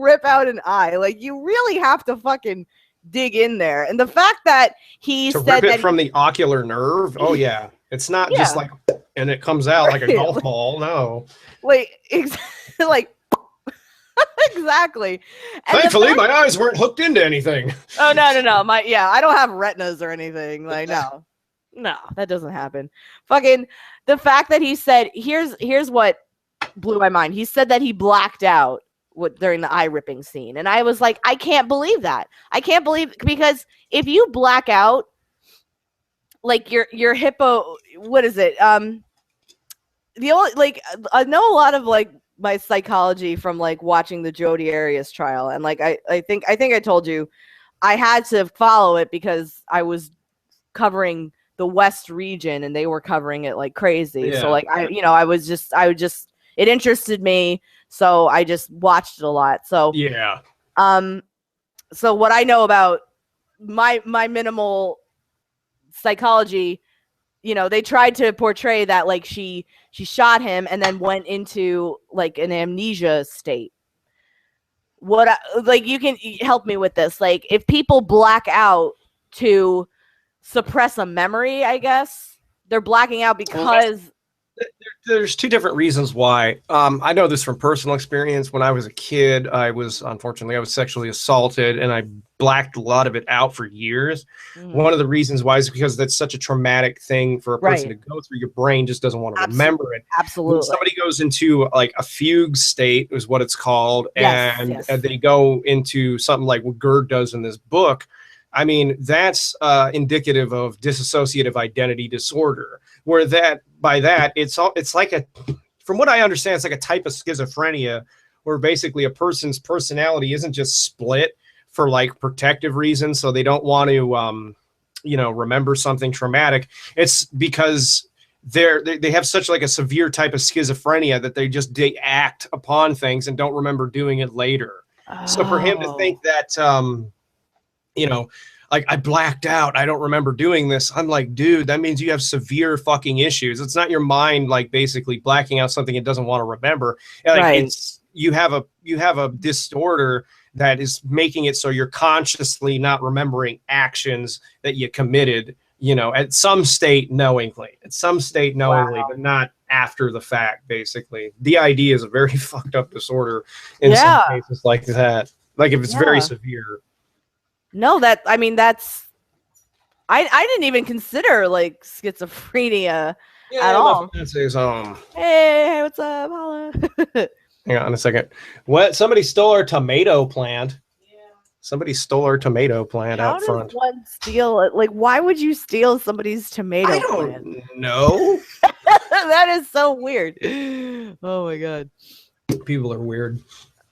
rip out an eye? Like, you really have to fucking dig in there. And the fact that he to said rip it that from the ocular nerve. Oh yeah, it's not just like and it comes out like a golf ball. No, like like exactly. And thankfully, my eyes weren't hooked into anything. Oh no. I don't have retinas or anything. Like no, that doesn't happen. Fucking the fact that he said here's what blew my mind. He said that he blacked out during the eye ripping scene, and I was like, I can't believe that. I can't believe, because if you black out, like your hippo, what is it? The only, like, I know a lot of like my psychology from like watching the Jodi Arias trial, and like I think I told you I had to follow it because I was covering the West region and they were covering it like crazy. Yeah. So like I would just it interested me, so I just watched it a lot. So yeah. So what I know about my minimal psychology, they tried to portray that like she shot him and then went into like an amnesia state. Like, you can help me with this. Like, if people black out to suppress a memory, I guess they're blacking out because there's two different reasons why. I know this from personal experience. When I was a kid, I was sexually assaulted, and I blacked a lot of it out for years. Mm-hmm. One of the reasons why is because that's such a traumatic thing for a person to go through. Your brain just doesn't want to remember it. Absolutely. When somebody goes into like a fugue state is what it's called, and they go into something like what Gerd does in this book. I mean, that's indicative of dissociative identity disorder, where it's like from what I understand, it's like a type of schizophrenia where basically a person's personality isn't just split for like protective reasons, so they don't want to, remember something traumatic. It's because they have such like a severe type of schizophrenia that they act upon things and don't remember doing it later. Oh. So for him to think that, like, I blacked out, I don't remember doing this. I'm like, dude, that means you have severe fucking issues. It's not your mind like basically blacking out something it doesn't want to remember. Like, you have a disorder that is making it so you're consciously not remembering actions that you committed, at some state knowingly, but not after the fact. Basically, DID is a very fucked up disorder in some cases like that. Like if it's very severe. No, that's I didn't even consider like schizophrenia at all. Hey, what's up? Holla. Hang on a second. What? Somebody stole our tomato plant. Yeah. Somebody stole our tomato plant out front. How does one steal it? Like, why would you steal somebody's tomato plant? I don't know. That is so weird. Oh my god. People are weird.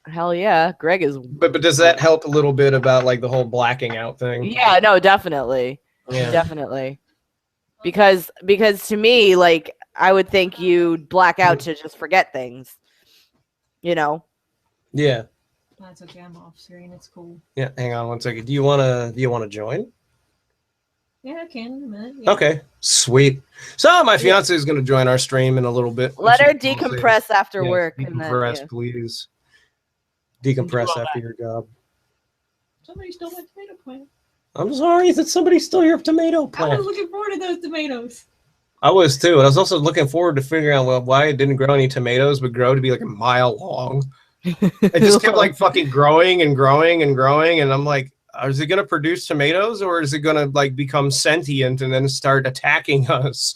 Hell yeah, Greg is. But does that help a little bit about like the whole blacking out thing? Yeah, no, definitely, definitely. Because to me, like, I would think you'd black out to just forget things. Yeah. That's okay. I'm off screen. It's cool. Yeah. Hang on one second. Do you wanna join? Yeah, I can in a minute. Yeah. Okay. Sweet. So my fiance is gonna join our stream in a little bit. Let her decompress after work. Decompress, please. Decompress after your job. Somebody stole my tomato plant. I'm sorry that somebody stole your tomato plant. I was looking forward to those tomatoes. I was too, and I was also looking forward to figuring out why it didn't grow any tomatoes, but grow to be like a mile long. It just kept like fucking growing and growing and growing, and I'm like, is it gonna produce tomatoes, or is it gonna like become sentient and then start attacking us?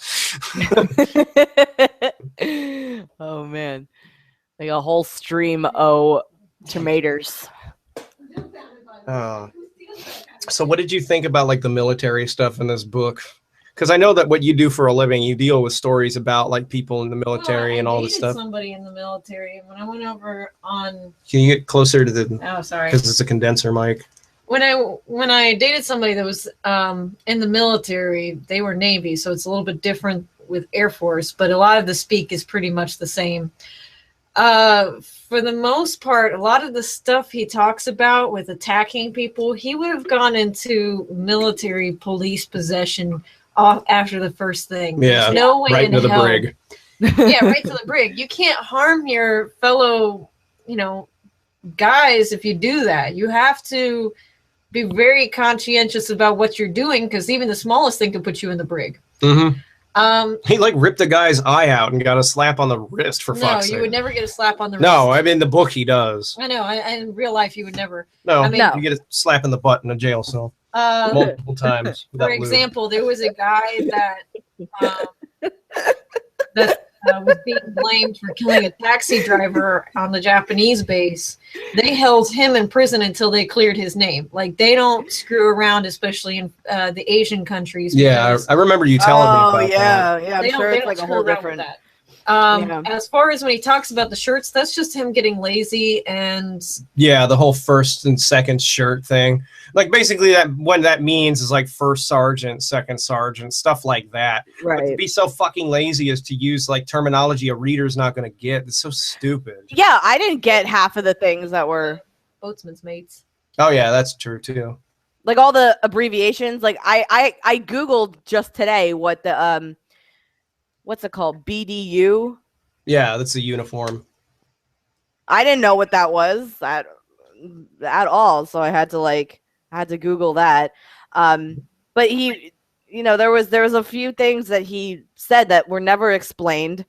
Oh man, like a whole stream of tomatoes. So what did you think about like the military stuff in this book? Because I know that what you do for a living, you deal with stories about like people in the military and all this stuff. Somebody in the military. When I went over on. Can you get closer to the? Oh, sorry. Because it's a condenser mic. When I dated somebody that was in the military, they were Navy, so it's a little bit different with Air Force, but a lot of the speak is pretty much the same. For the most part, a lot of the stuff he talks about with attacking people, he would have gone into military police possession off after the first thing. Yeah, There's no way right in into the hell. brig. Yeah, right to the brig. You can't harm your fellow, guys if you do that. You have to be very conscientious about what you're doing, because even the smallest thing can put you in the brig. Mm-hmm. He like ripped a guy's eye out and got a slap on the wrist for fuck's sake. No, you would never get a slap on the wrist. No, I mean in the book he does. I know. In real life, you would never. No, I mean, you get a slap in the butt in a jail cell multiple times. For example, there was a guy that was being blamed for killing a taxi driver on the Japanese base. They held him in prison until they cleared his name. Like, they don't screw around, especially in the Asian countries. Yeah, I remember you telling me about that. Yeah, I'm sure it's like a whole different. As far as when he talks about the shirts, that's just him getting lazy and the whole first and second shirt thing. Like basically that what that means is like first sergeant, second sergeant, stuff like that. Right. But to be so fucking lazy as to use like terminology a reader's not going to get. It's so stupid. Yeah, I didn't get half of the things that were boatsman's mates. Oh yeah, that's true too. Like all the abbreviations. Like I Googled just today what the what's it called? BDU? Yeah, that's a uniform. I didn't know what that was at all, so I had to Google that. But he, there was a few things that he said that were never explained.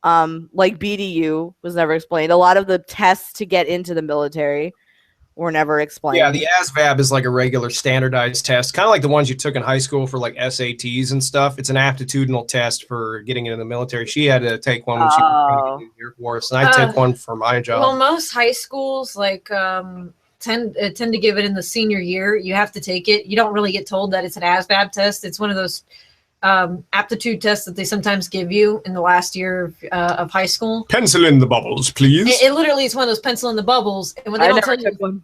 Like BDU was never explained. A lot of the tests to get into the military were never explained. Yeah, the ASVAB is like a regular standardized test, kind of like the ones you took in high school for like SATs and stuff. It's an aptitudinal test for getting into the military. She had to take one when she was in the Air Force, and I took one for my job. Well, most high schools tend to give it in the senior year. You have to take it. You don't really get told that it's an ASVAB test. It's one of those aptitude tests that they sometimes give you in the last year of high school. Pencil in the bubbles, please. It literally is one of those pencil in the bubbles. And when they don't tell you one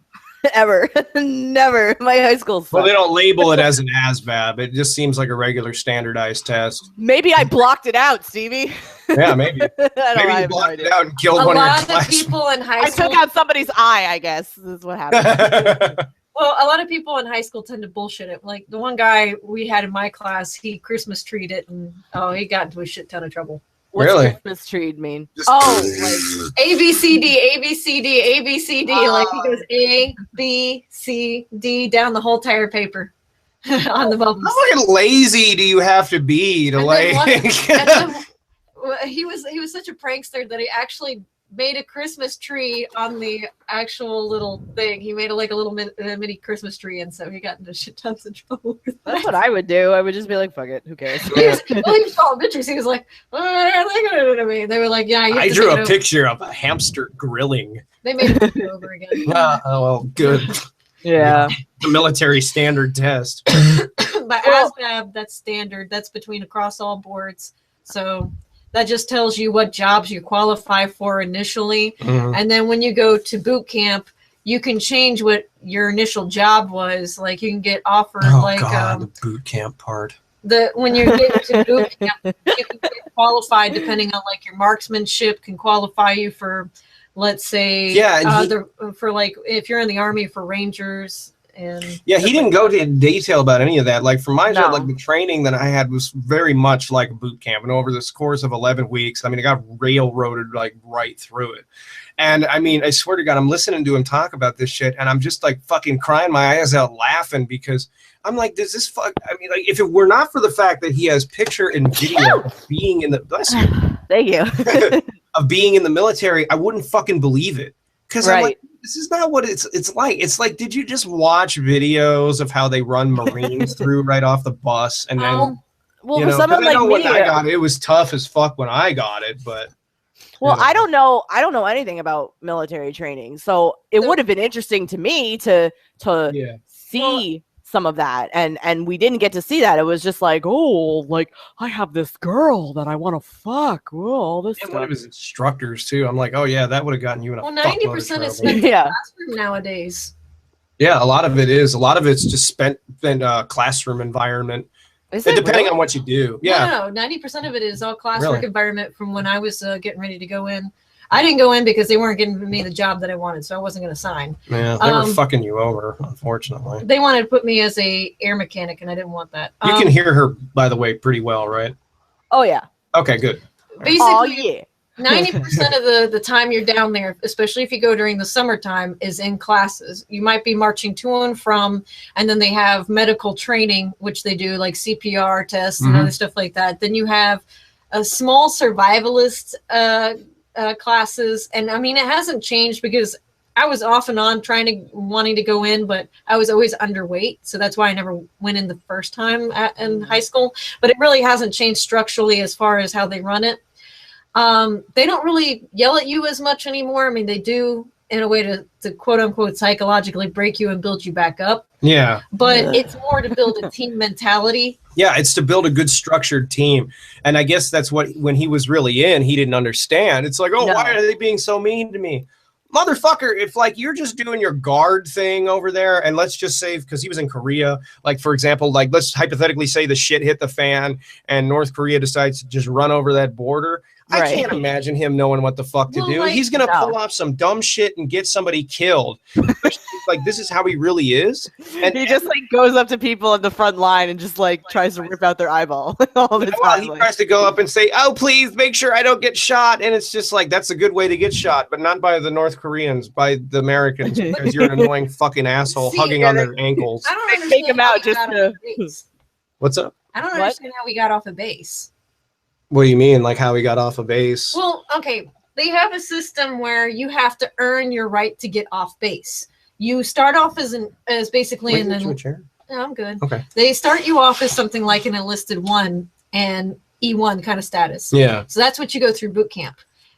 ever, never. My high school sucked. Well, they don't label it as an ASVAB. It just seems like a regular standardized test. Maybe I blocked it out, Stevie. Yeah, maybe. Maybe you blocked it out and killed one of your classmates. A lot of people in high school. I took out somebody's eye, I guess. This is what happened. Well, a lot of people in high school tend to bullshit it. Like the one guy we had in my class, he Christmas treed it, and he got into a shit ton of trouble. What's really? Christmas treed mean? Just like A B C D A B C D A B C D. Like he goes A B C D down the whole entire paper on the bubbles. How fucking lazy do you have to be to he was such a prankster that he actually made a Christmas tree on the actual little thing. He made a little mini Christmas tree, and so he got into shit tons of trouble. That's what I would do. I would just be like, "Fuck it, who cares?" He was following pictures. He was like, "What are they gonna do to me?" They were like, "Yeah." I drew a picture of a hamster grilling. They made it over again. Oh well, good. Yeah, the military standard test. But ASVAB, that's standard. That's between across all boards. So that just tells you what jobs you qualify for initially. Mm-hmm. And then when you go to boot camp, you can change what your initial job was. Like you can get offered the boot camp part. When you get to boot camp, you can get qualified depending on like your marksmanship can qualify you for, let's say, for like if you're in the Army for Rangers. And he didn't go into detail about any of that. Like for my job, like the training that I had was very much like boot camp, and over this course of 11 weeks, I mean, I got railroaded like right through it. And I mean, I swear to God, I'm listening to him talk about this shit, and I'm just like fucking crying my eyes out laughing because I'm like, does this fuck? I mean, like, if it were not for the fact that he has picture and video of being in the thank you of being in the military, I wouldn't fucking believe it. Because I'm like, this is not what it's like. It's like, did you just watch videos of how they run Marines through right off the bus? And then, for someone like me, when I got it, it was tough as fuck when I got it. But I don't know anything about military training, so it would have been interesting to me to see some of that, and we didn't get to see that. It was just like, I have this girl that I want to fuck. All this stuff. One of his instructors too. I'm like, oh yeah, that would have gotten you in a 90% is spent in the classroom nowadays. Yeah, a lot of it is. A lot of it's just spent in a classroom environment. Depending on what you do. Yeah. No, 90% of it is all classwork environment from when I was getting ready to go in. I didn't go in because they weren't giving me the job that I wanted, so I wasn't going to sign. Yeah, they were fucking you over, unfortunately. They wanted to put me as a air mechanic, and I didn't want that. You can hear her, by the way, pretty well, right? Oh yeah. Okay, good. Basically, oh, yeah. 90% of the time you're down there, especially if you go during the summertime, is in classes. You might be marching to and from, and then they have medical training, which they do, like CPR tests and other stuff like that. Then you have a small survivalist classes. And I mean, it hasn't changed because I was off and on wanting to go in, but I was always underweight. So that's why I never went in the first time in high school. But it really hasn't changed structurally as far as how they run it. They don't really yell at you as much anymore. I mean, they do in a way to quote unquote psychologically break you and build you back up. Yeah. But it's more to build a team mentality. Yeah, it's to build a good structured team. And I guess that's what, when he was really in, he didn't understand. It's like, oh, why are they being so mean to me? Motherfucker, if like you're just doing your guard thing over there, and let's just say, because he was in Korea, like for example, like let's hypothetically say the shit hit the fan and North Korea decides to just run over that border. I can't imagine him knowing what the fuck to do. Like, he's going to pull off some dumb shit and get somebody killed. Like, this is how he really is. And he just like goes up to people in the front line and just like tries to rip out their eyeball all the time. He tries to go up and say, oh, please make sure I don't get shot. And it's just like, that's a good way to get shot, but not by the North Koreans, by the Americans, because you're an annoying fucking asshole hugging on their ankles. I don't understand take him out just to... What's up? I don't understand how we got off a base. What do you mean? Like how we got off a base? Well, okay. They have a system where you have to earn your right to get off base. You start off as basically an I'm good. Okay. They start you off as something like an enlisted 1 and E1 kind of status. Yeah. So that's what you go through boot camp.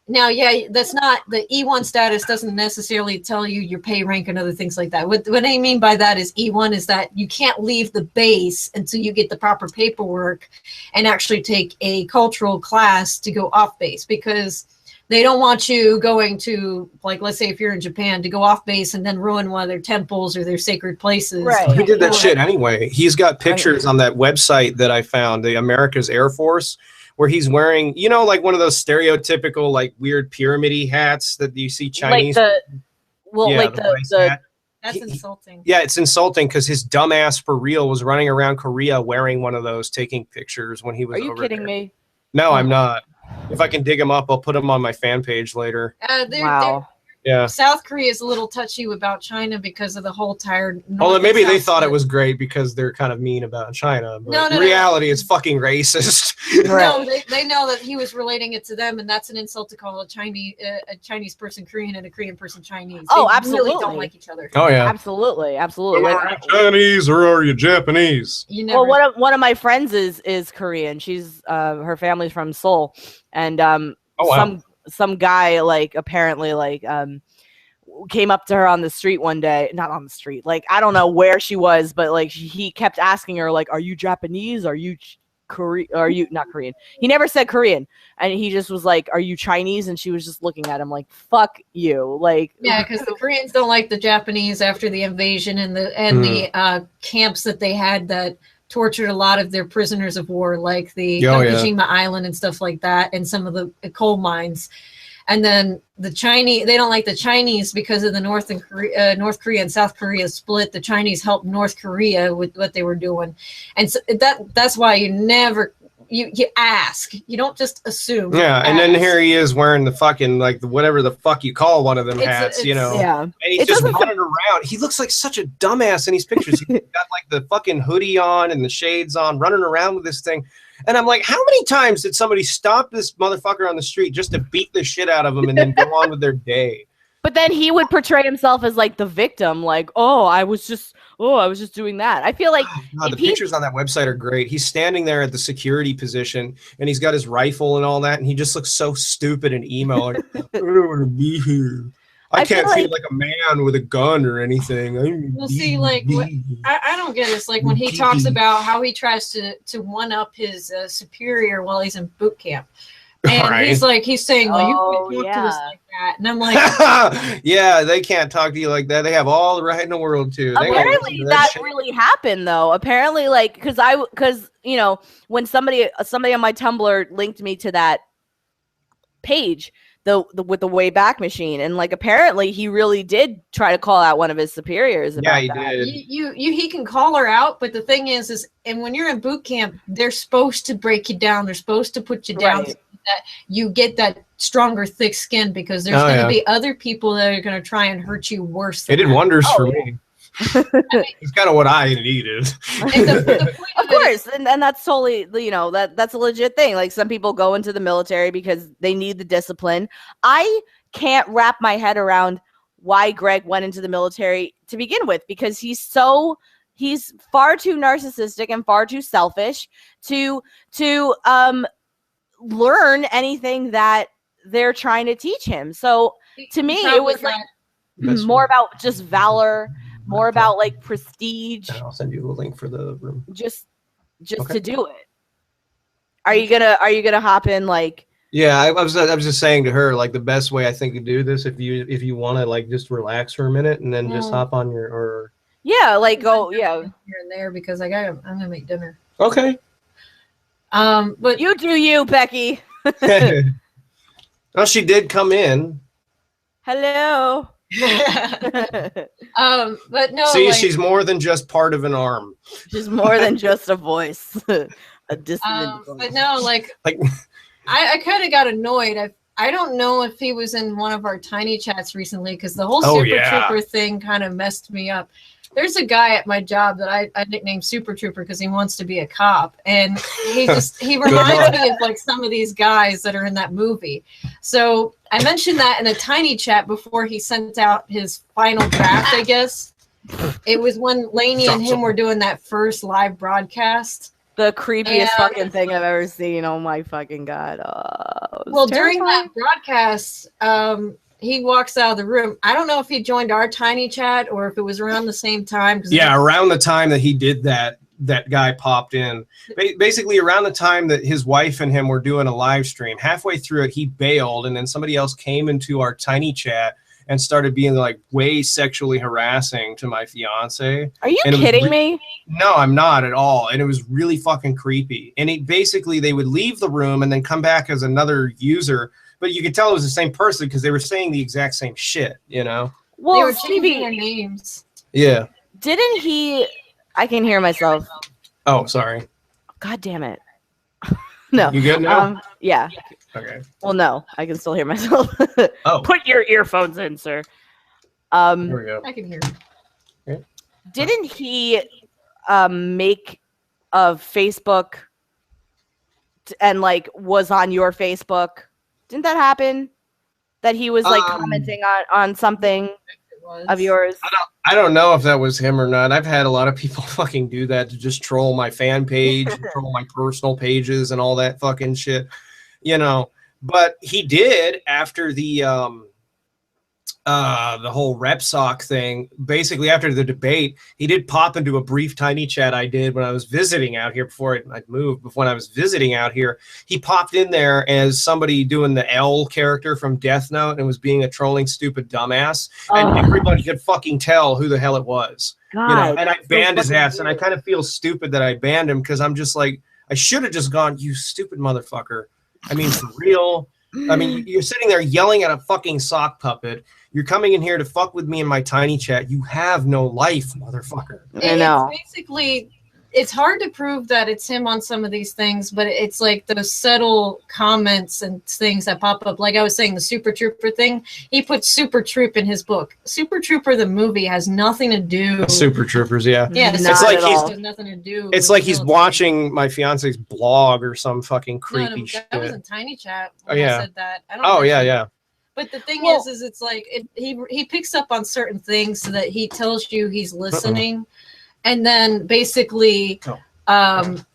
Now, yeah, that's not the E1 status doesn't necessarily tell you your pay rank and other things like that. What I mean by that is E1 is that you can't leave the base until you get the proper paperwork and actually take a cultural class to go off base, because they don't want you going to, like, let's say if you're in Japan, to go off base and then ruin one of their temples or their sacred places. Right. He did that shit anyway. He's got pictures on that website that I found, the America's Air Force, where he's wearing, you know, like one of those stereotypical, like weird pyramid-y hats that you see Chinese. That's insulting. Yeah, it's insulting because his dumbass for real was running around Korea wearing one of those, taking pictures when he was. Are you kidding me? No, I'm not. If I can dig him up, I'll put him on my fan page later. Wow. Yeah. South Korea is a little touchy about China because of the whole tired. Well, maybe they thought it was great because they're kind of mean about China. But in reality, it's fucking racist. No, they know that he was relating it to them, and that's an insult to call a Chinese person Korean and a Korean person Chinese. Oh, they absolutely. Really don't like each other. Oh yeah, absolutely. Are you Chinese or are you Japanese? You never. Well, one of my friends is Korean. She's her family's from Seoul, and some guy like apparently like came up to her on the street one day, not on the street, like I don't know where she was, but like he kept asking her like, are you Japanese, are you Korean, are you not Korean? He never said Korean, and he just was like, are you Chinese? And she was just looking at him like, fuck you. Like, yeah, because the Koreans don't like the Japanese after the invasion and the camps that they had that tortured a lot of their prisoners of war, like the Nakajima Island and stuff like that, and some of the coal mines. And then the Chinese, they don't like the Chinese because of the North Korea and South Korea split. The Chinese helped North Korea with what they were doing, and so that's why you never you ask. You don't just assume. Yeah, and then here he is wearing the fucking like whatever the fuck you call one of them hats, you know. Yeah, and he's just running around. He looks like such a dumbass in these pictures. He's got like the fucking hoodie on and the shades on, running around with this thing. And I'm like, how many times did somebody stop this motherfucker on the street just to beat the shit out of him and then go on with their day? But then he would portray himself as like the victim, like, I was just doing that. I feel like the pictures on that website are great. He's standing there at the security position and he's got his rifle and all that, and he just looks so stupid and emo. Like, I don't want to be here. I can't feel like a man with a gun or anything. We'll see, like, I don't get this. Like, when he talks about how he tries to one-up his superior while he's in boot camp. And he's saying, well, you can't talk to us like that. And I'm like, yeah, they can't talk to you like that. They have all the right in the world, too. Apparently that really happened, though. Apparently, like, because, you know, when somebody on my Tumblr linked me to that page, with the way back machine, and like apparently he really did try to call out one of his superiors about he that. did. He can call her out, but the thing is and when you're in boot camp, they're supposed to break you down. They're supposed to put you down so that you get that stronger, thick skin, because there's going to be other people that are going to try and hurt you worse. It did wonders for me. It's kind of what I needed. Of course, and that's totally, that's a legit thing. Like, some people go into the military because they need the discipline. I can't wrap my head around why Greg went into the military to begin with, because he's far too narcissistic and far too selfish to learn anything that they're trying to teach him. So to me, it was like more about just valor, more about like prestige. And I'll send you the link for the room. Just to do it. Are you gonna hop in like? Yeah, I was just saying to her, like, the best way I think to do this, if you want to like just relax for a minute and then just hop on your go here and there, because I'm gonna make dinner. Okay. But you do you, Becky. Well, she did come in. Hello. But no. See, she's more than just part of an arm. She's more than just a voice. A dissonant voice. But no, like I kind of got annoyed. I don't know if he was in one of our tiny chats recently, because the whole Super Trooper thing kind of messed me up. There's a guy at my job that I nicknamed Super Trooper because he wants to be a cop, and he reminds me of like some of these guys that are in that movie. So I mentioned that in a tiny chat before he sent out his final draft, I guess. It was when Lainey and him were doing that first live broadcast. The creepiest fucking thing I've ever seen. Oh my fucking God. Well, during that broadcast, he walks out of the room. I don't know if he joined our tiny chat or if it was around the same time. Yeah, around the time that he did that guy popped in. Basically, around the time that his wife and him were doing a live stream, halfway through it, he bailed, and then somebody else came into our tiny chat and started being like way sexually harassing to my fiance. Are you kidding me? No, I'm not at all. And it was really fucking creepy. And they would leave the room and then come back as another user. But you could tell it was the same person because they were saying the exact same shit, Well, they were changing their names. Yeah. Didn't he? I can hear myself. Oh, sorry. God damn it. No. You good now? Yeah. Okay. Well, no, I can still hear myself. Oh. Put your earphones in, sir. There we go. I can hear. Okay. Didn't he make a Facebook and like was on your Facebook? Didn't that happen? That he was like commenting on something of yours? I don't know if that was him or not. I've had a lot of people fucking do that to just troll my fan page, troll my personal pages and all that fucking shit, But he did after the whole RepSoc thing. Basically, after the debate, he did pop into a brief tiny chat I did when I was visiting out here before I'd moved. But when I was visiting out here, he popped in there as somebody doing the L character from Death Note and was being a trolling stupid dumbass, and everybody could fucking tell who the hell it was. God, and I banned his ass, and I kind of feel stupid that I banned him because I'm just like, I should have just gone, you stupid motherfucker. I mean, for real. I mean, you're sitting there yelling at a fucking sock puppet. You're coming in here to fuck with me in my tiny chat. You have no life, motherfucker. I know. Basically, it's hard to prove that it's him on some of these things, but it's like those subtle comments and things that pop up. Like I was saying, the Super Trooper thing, he put Super Troop in his book. Super Trooper, the movie, has nothing to do. Super Troopers, yeah. Yeah, it's like has nothing to do. It's like he's watching my fiance's blog or some fucking creepy shit. That was in Tiny Chat. Oh yeah. I said that. I don't yeah. But the thing is it's like he picks up on certain things so that he tells you he's listening, and then basically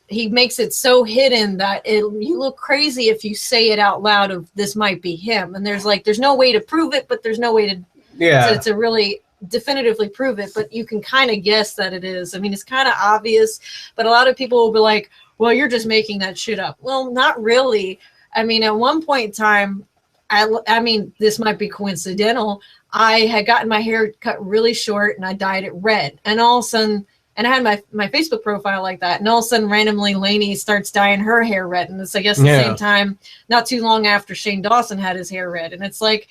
he makes it so hidden that you look crazy if you say it out loud of this might be him. And there's no way to prove it, but there's no way to really definitively prove it. But you can kind of guess that it is. I mean, it's kind of obvious, but a lot of people will be like, "Well, you're just making that shit up." Well, not really. I mean, at one point in time. I mean, this might be coincidental. I had gotten my hair cut really short and I dyed it red. And all of a sudden, And I had my Facebook profile like that. And all of a sudden, randomly, Lainey starts dyeing her hair red. And it's, I guess, the same time, not too long after Shane Dawson had his hair red. And it's like,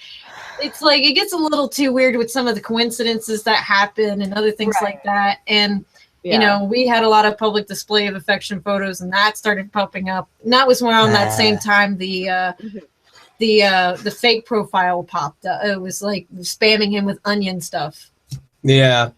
it gets a little too weird with some of the coincidences that happen and other things like that. And, you know, we had a lot of public display of affection photos, and that started popping up. And that was around that same time the fake profile popped up. It was like spamming him with onion stuff. Yeah.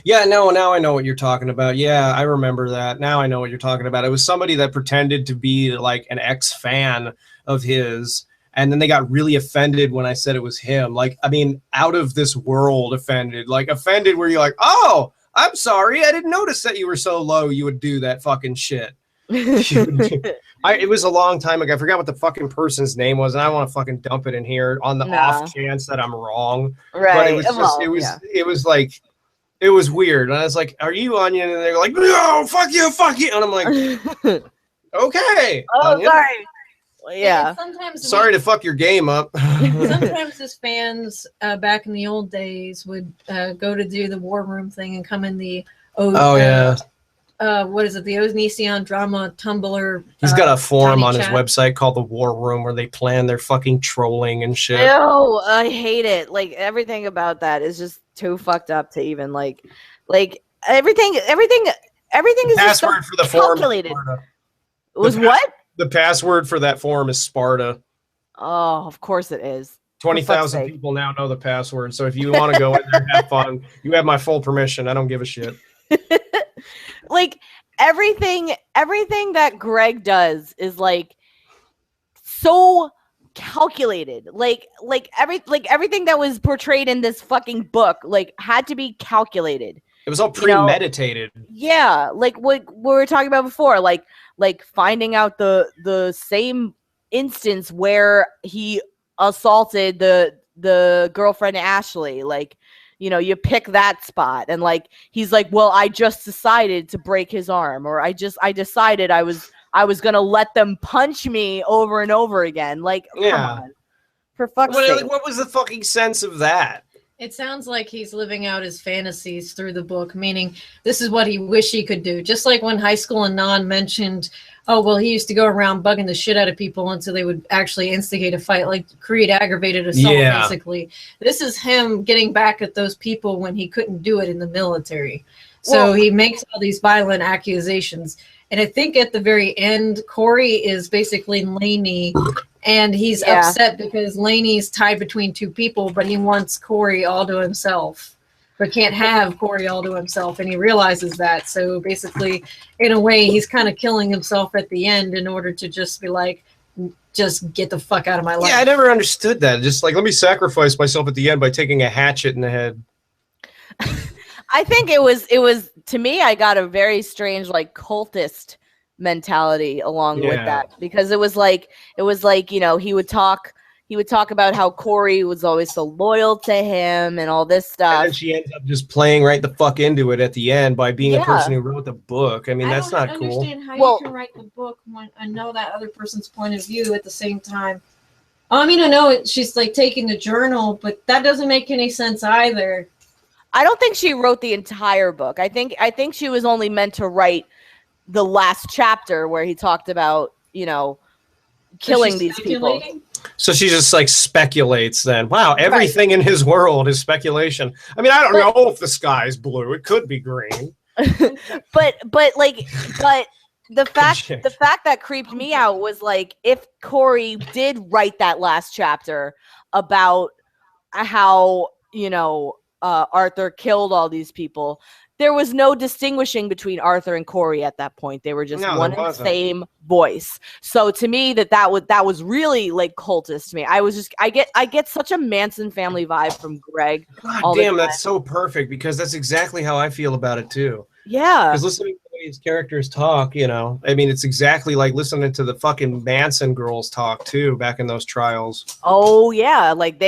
Yeah, no, now I know what you're talking about. Yeah, I remember that. Now I know what you're talking about. It was somebody that pretended to be like an ex-fan of his, and then they got really offended when I said it was him. Like, I mean, out of this world offended. Like, offended where you're like, oh, I'm sorry. I didn't notice that you were so low you would do that fucking shit. It was a long time ago. I forgot what the fucking person's name was, and I want to fucking dump it in here on the off chance that I'm wrong. Right. But it was just, it was like, it was weird. And I was like, are you Onion? And they're like, no, fuck you. And I'm like, okay. Oh, Onion. sorry. Well, yeah. Sometimes sorry to fuck your game up. Sometimes his fans back in the old days would go to do the War Room thing and come in the what is it? The Onision Drama Tumblr. He's got a forum on his website called the War Room where they plan their fucking trolling and shit. Ew, I hate it. Like, everything about that is just too fucked up to even like everything is password just for the calculated. Forum It was what? The password for that forum is Sparta. Oh, of course it is. 20,000 people now know the password. So if you want to go in there and have fun, you have my full permission. I don't give a shit. Like, everything that Greg does is like so calculated. Like everything that was portrayed in this fucking book like had to be calculated. It was all premeditated. Yeah, like what we were talking about before, like finding out the same instance where he assaulted the girlfriend Ashley, like, you know, you pick that spot, and like he's like, well, I just decided to break his arm, or I decided I was gonna let them punch me over and over again. Like, come on, for fuck's sake. Like, what was the fucking sense of that? It sounds like he's living out his fantasies through the book, meaning this is what he wished he could do. Just like when High School and Non mentioned, oh, well, he used to go around bugging the shit out of people until they would actually instigate a fight, like create aggravated assault, basically. This is him getting back at those people when he couldn't do it in the military. So he makes all these violent accusations. And I think at the very end, Corey is basically Lainey, and he's upset because Lainey's tied between two people, but he wants Corey all to himself, but can't have Corey all to himself, and he realizes that. So basically, in a way, he's kind of killing himself at the end in order to just be like, just get the fuck out of my life. Yeah, I never understood that. Just like, let me sacrifice myself at the end by taking a hatchet in the head. I think it was to me, I got a very strange like cultist mentality along with that, because it was like, you know, he would talk about how Corey was always so loyal to him and all this stuff. And then she ends up just playing right the fuck into it at the end by being a person who wrote the book. I mean, that's not cool. I don't understand how you can write the book and know that other person's point of view at the same time. I mean, I know she's like taking a journal, but that doesn't make any sense either. I don't think she wrote the entire book. I think she was only meant to write the last chapter where he talked about, you know, killing these people. So she just like speculates then. Wow, everything in his world is speculation. I mean, I don't know if the sky is blue. It could be green. but the fact that creeped me out was like, if Corey did write that last chapter about how, you know, Arthur killed all these people, there was no distinguishing between Arthur and Corey at that point. They were just one and the same voice. So to me, that was really like cultist to me. I get such a Manson family vibe from Greg. God damn, that's so perfect, because that's exactly how I feel about it too. Yeah. Because listening to these characters talk, you know, I mean, it's exactly like listening to the fucking Manson girls talk too back in those trials. Oh yeah, like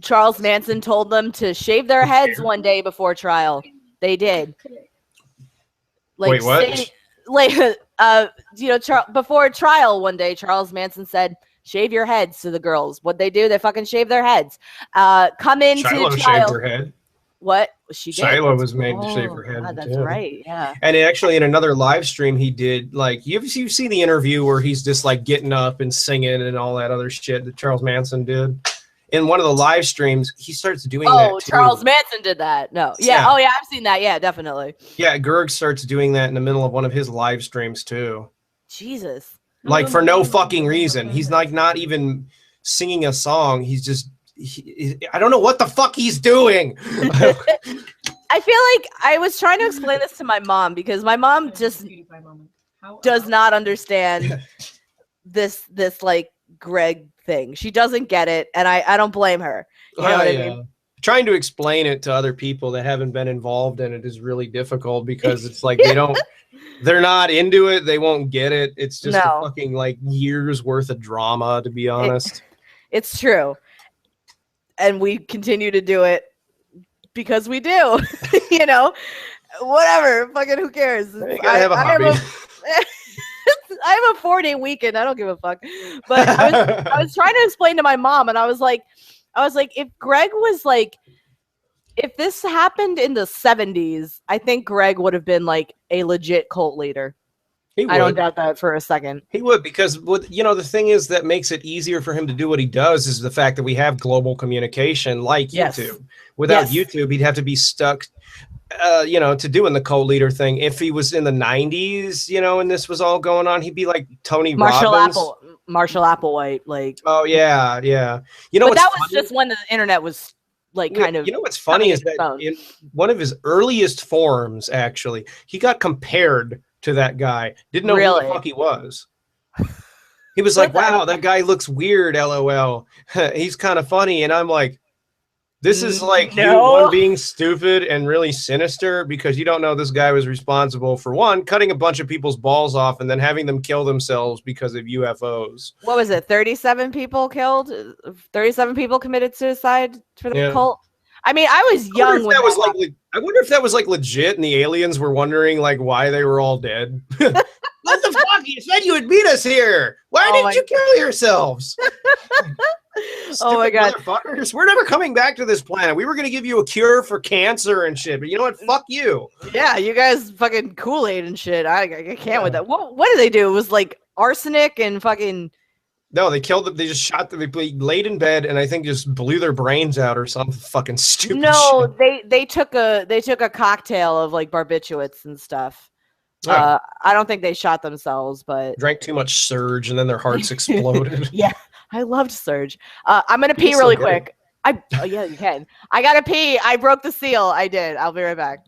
Charles Manson told them to shave their heads one day before trial. They did. Like, wait, what? You know, before trial one day, Charles Manson said, "Shave your heads" to the girls. What'd they do? They fucking shave their heads. Come into trial. Shaved her head. What? She did. Shayla was made to shave her head. God, that's too. right. Yeah. And actually, in another live stream, he did like you've seen the interview where he's just like getting up and singing and all that other shit that Charles Manson did. In one of the live streams, he starts doing that. Oh, Charles Manson did that. No. Yeah. Oh, yeah. I've seen that. Yeah, definitely. Yeah, Gerg starts doing that in the middle of one of his live streams too. Jesus. Like for no fucking reason. He's like not even singing a song. He's just. I don't know what the fuck he's doing. I feel like I was trying to explain this to my mom because my mom just does not understand this like Greg thing. She doesn't get it, and I don't blame her. You know what I mean? Trying to explain it to other people that haven't been involved in it is really difficult because it's like they're not into it. They won't get it. It's just a fucking like years worth of drama, to be honest. It's true. And we continue to do it because we do, you know, whatever. Fucking who cares? You gotta have a hobby. I have a 4-day weekend. I don't give a fuck. But I was trying to explain to my mom, and I was like, if Greg was like, if this happened in the 70s, I think Greg would have been like a legit cult leader. I don't doubt that for a second. He would, because the thing is that makes it easier for him to do what he does is the fact that we have global communication like YouTube. Without YouTube, he'd have to be stuck, to doing the co-leader thing. If he was in the 90s, and this was all going on, he'd be like Tony Robbins. Marshall Applewhite, like. Oh yeah. But that was just when the internet was like kind of. What's funny is that in one of his earliest forums, actually, he got compared to that guy. Didn't know who the fuck he was. He was like, wow, that guy looks weird, LOL. He's kind of funny. And I'm like, this is like you being stupid and really sinister because you don't know this guy was responsible for one, cutting a bunch of people's balls off and then having them kill themselves because of UFOs. What was it? 37 people killed? 37 people committed suicide for the cult? I mean, I was young when I wonder if that was like legit and the aliens were wondering like why they were all dead. What the fuck? You said you would meet us here. Why didn't you kill yourselves? Oh my god. Motherfuckers. We're never coming back to this planet. We were going to give you a cure for cancer and shit, but you know what? Fuck you. Yeah, you guys fucking Kool-Aid and shit. I can't with that. What did they do? It was like arsenic and fucking... No, they killed them. They just shot them. They laid in bed and I think just blew their brains out or something fucking stupid. No, shit. they took a cocktail of like barbiturates and stuff. I don't think they shot themselves, but drank too much Surge and then their hearts exploded. Yeah, I loved Surge. I'm gonna pee really quick. Yeah, you can. I gotta pee. I broke the seal. I did. I'll be right back.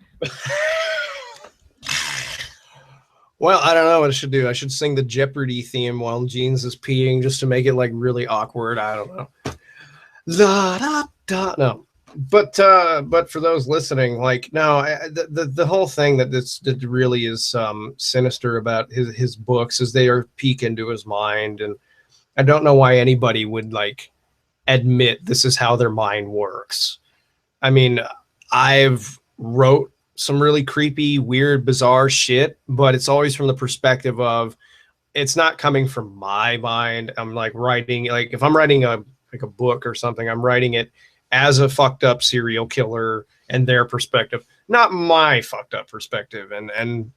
Well, I don't know what I should do. I should sing the Jeopardy theme while Jeans is peeing just to make it like really awkward. I don't know. Da, da, da. No. But for those listening, like, no, the whole thing that really is sinister about his books is they are peek into his mind. And I don't know why anybody would like admit this is how their mind works. I mean, I've wrote some really creepy, weird, bizarre shit, but it's always from the perspective of it's not coming from my mind. I'm like writing, like if I'm writing a book or something, I'm writing it as a fucked up serial killer and their perspective, not my fucked up perspective. And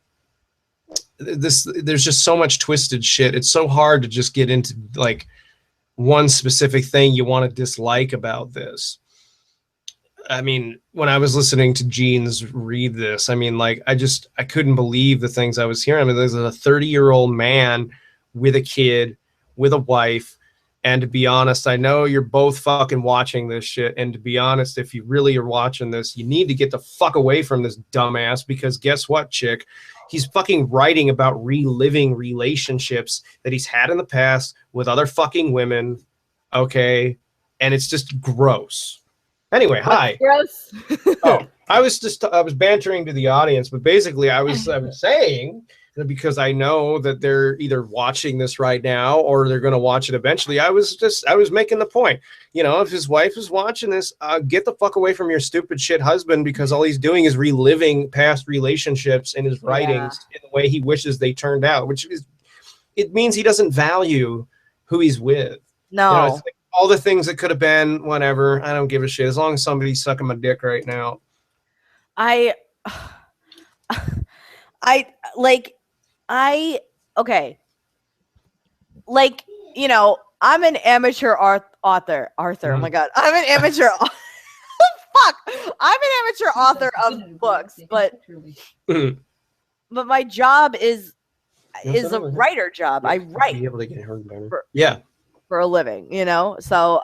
there's just so much twisted shit. It's so hard to just get into like one specific thing you want to dislike about this. I mean, when I was listening to Jeans read this, I mean, like, I couldn't believe the things I was hearing. I mean, there's a 30-year-old man with a kid, with a wife. And to be honest, I know you're both fucking watching this shit. And to be honest, if you really are watching this, you need to get the fuck away from this dumbass because guess what, chick? He's fucking writing about reliving relationships that he's had in the past with other fucking women. Okay. And it's just gross. Anyway, hi. Gross. I was bantering to the audience, but basically I was saying that because I know that they're either watching this right now or they're going to watch it eventually. I was making the point, if his wife is watching this, get the fuck away from your stupid shit husband because all he's doing is reliving past relationships in his writings in the way he wishes they turned out, it means he doesn't value who he's with. No. It's like, all the things that could have been, whatever. I don't give a shit. As long as somebody's sucking my dick right now. Okay. Like, you know, I'm an amateur author. Oh my God. I'm an amateur. Fuck. I'm an amateur author of books, but my job is a writer job. I write. Be able to get her for a living, you know? So,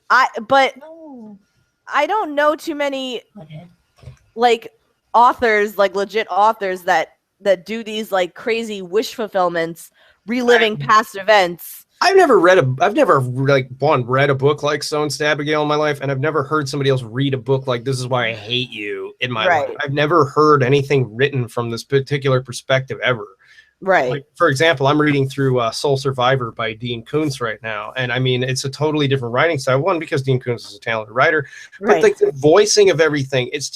I don't know too many like authors, like legit authors that do these like crazy wish fulfillments, reliving past events. I've never read a book like Stones to Abigail in my life, and I've never heard somebody else read a book like This Is Why I Hate You in my life. I've never heard anything written from this particular perspective ever. Right. Like, for example, I'm reading through Soul Survivor by Dean Koontz right now, and I mean, it's a totally different writing style. One, because Dean Koontz is a talented writer, but like the voicing of everything, it's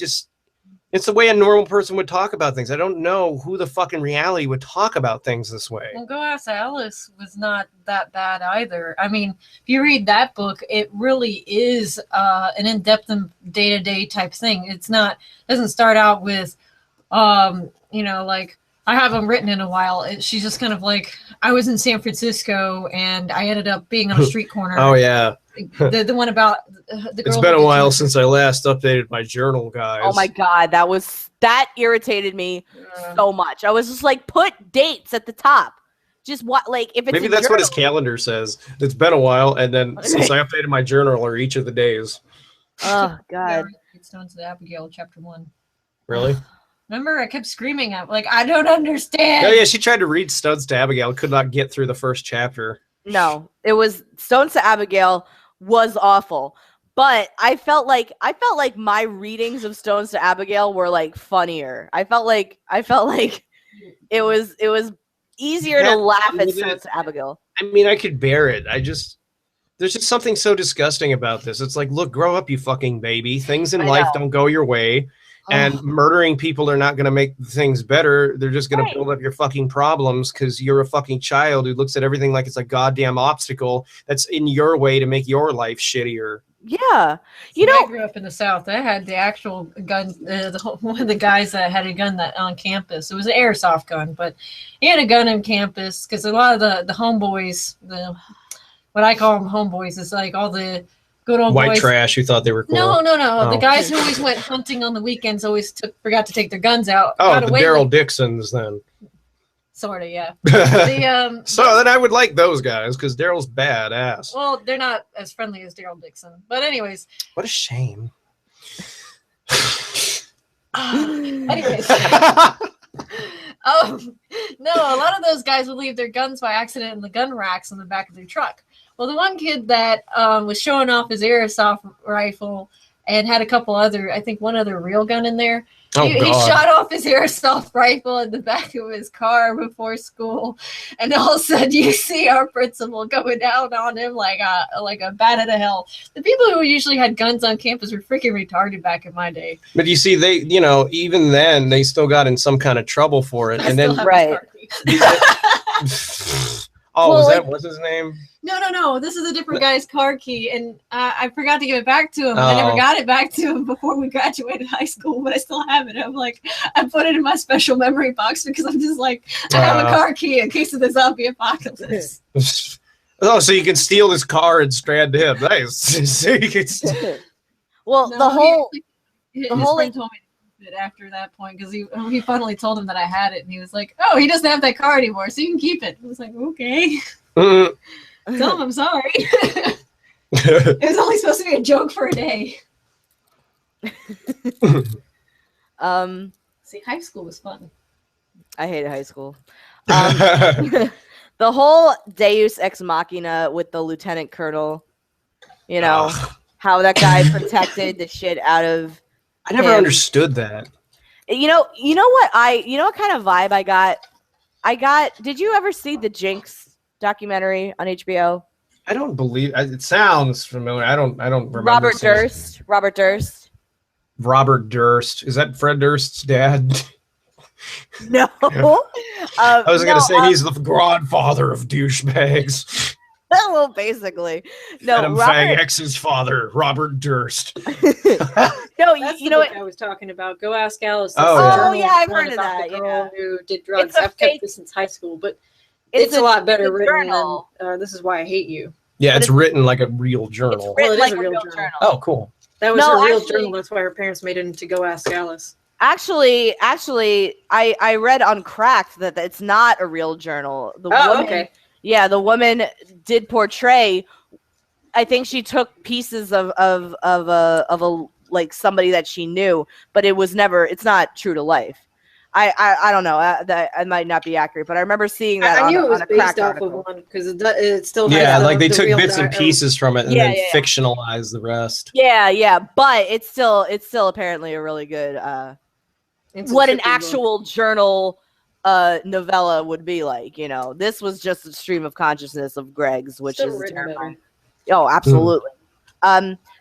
the way a normal person would talk about things. I don't know who the fuck in reality would talk about things this way. Well, Go Ask Alice was not that bad either. I mean, if you read that book, it really is an in-depth and day-to-day type thing. Doesn't start out with, you know, like, I haven't written in a while. She's just kind of like, I was in San Francisco and I ended up being on a street corner. Oh, yeah. The one about the girl. It's been a while since I last updated my journal, guys. Oh my God, that irritated me so much. I was just like, put dates at the top. Just what, like, if it's maybe that's what his calendar says. It's been a while, and then since I updated my journal, or each of the days. Oh God. Stones to Abigail, chapter 1. Really? Remember, I kept screaming at, like, I don't understand. Oh yeah, she tried to read Stones to Abigail, could not get through the first chapter. No, it was Stones to Abigail was awful, but I felt like my readings of Stones to Abigail were like funnier. I felt like it was easier to laugh at Stones to Abigail. I mean, I could bear it. There's just something so disgusting about this. It's like, look, grow up, you fucking baby. Things in life don't go your way. And murdering people are not going to make things better. They're just going to build up your fucking problems because you're a fucking child who looks at everything like it's a goddamn obstacle that's in your way to make your life shittier. Yeah. I grew up in the South. I had the actual gun. One of the guys that had a gun that on campus. It was an airsoft gun, but he had a gun on campus because a lot of the homeboys, what I call them homeboys, is like all the good old white boys. Trash who thought they were cool. No. The guys who always went hunting on the weekends forgot to take their guns out. Oh, the Daryl Dixons then. Sort of, yeah. So then I would like those guys because Daryl's badass. Well, they're not as friendly as Daryl Dixon. But anyways. What a shame. Anyways. No, a lot of those guys would leave their guns by accident in the gun racks in the back of their truck. Well, the one kid that was showing off his airsoft rifle and had a couple other, I think one other real gun in there. He shot off his airsoft rifle in the back of his car before school, and all of a sudden you see our principal going down on him like a bat out of hell. The people who usually had guns on campus were freaking retarded back in my day. But you see, they, even then they still got in some kind of trouble for it, and then what's his name? No. This is a different guy's car key, and I forgot to give it back to him. I never got it back to him before we graduated high school, but I still have it. I'm like, I put it in my special memory box because I'm just like, I have a car key in case of the zombie apocalypse. Oh, so you can steal his car and strand him. Nice. So you can well, no, the whole friend told me after that point because he finally told him that I had it, and he was like, oh, he doesn't have that car anymore, so you can keep it. I was like, okay. Tell him I'm sorry. It was only supposed to be a joke for a day. See, high school was fun. I hated high school. The whole Deus Ex Machina with the lieutenant colonel, how that guy protected the shit out of I never understood that. You know what kind of vibe I got? Did you ever see the Jinx documentary on HBO? I don't believe it. Sounds familiar. I don't remember. Robert Durst. Robert Durst. Is that Fred Durst's dad? No. I was going to say he's the godfather of douchebags. Well, basically. No, Adam Fang X's father, Robert Durst. No, That's you the know book what? I was talking about. Go Ask Alice. Oh, That's the yeah. journal Yeah, I've one heard of about that, the girl who did drugs. It's a I've fake- kept this since high school, but It's it's a lot better it's a written journal. than This Is Why I Hate You. Yeah, But it's written like a real journal. It's written Well, it like is a a real real journal. journal. Oh, cool. That was No, a real actually- journal. That's why her parents made it into Go Ask Alice. Actually, I read on Cracked that it's not a real journal. The woman, Okay. yeah, the woman did portray. I think she took pieces of a like somebody that she knew, but it was never. It's not true to life. I don't know. That might not be accurate, but I remember seeing that. I knew on it was a based Cracked off article. of one because it still has Yeah, the, like they the took real bits and pieces from it and Yeah, then yeah. fictionalized the rest. Yeah, but it's still apparently a really good It's a what an trippy book. actual journal novella would be like. You know, this was just a stream of consciousness of Greg's, which Still is written terrifying. better. Oh, absolutely.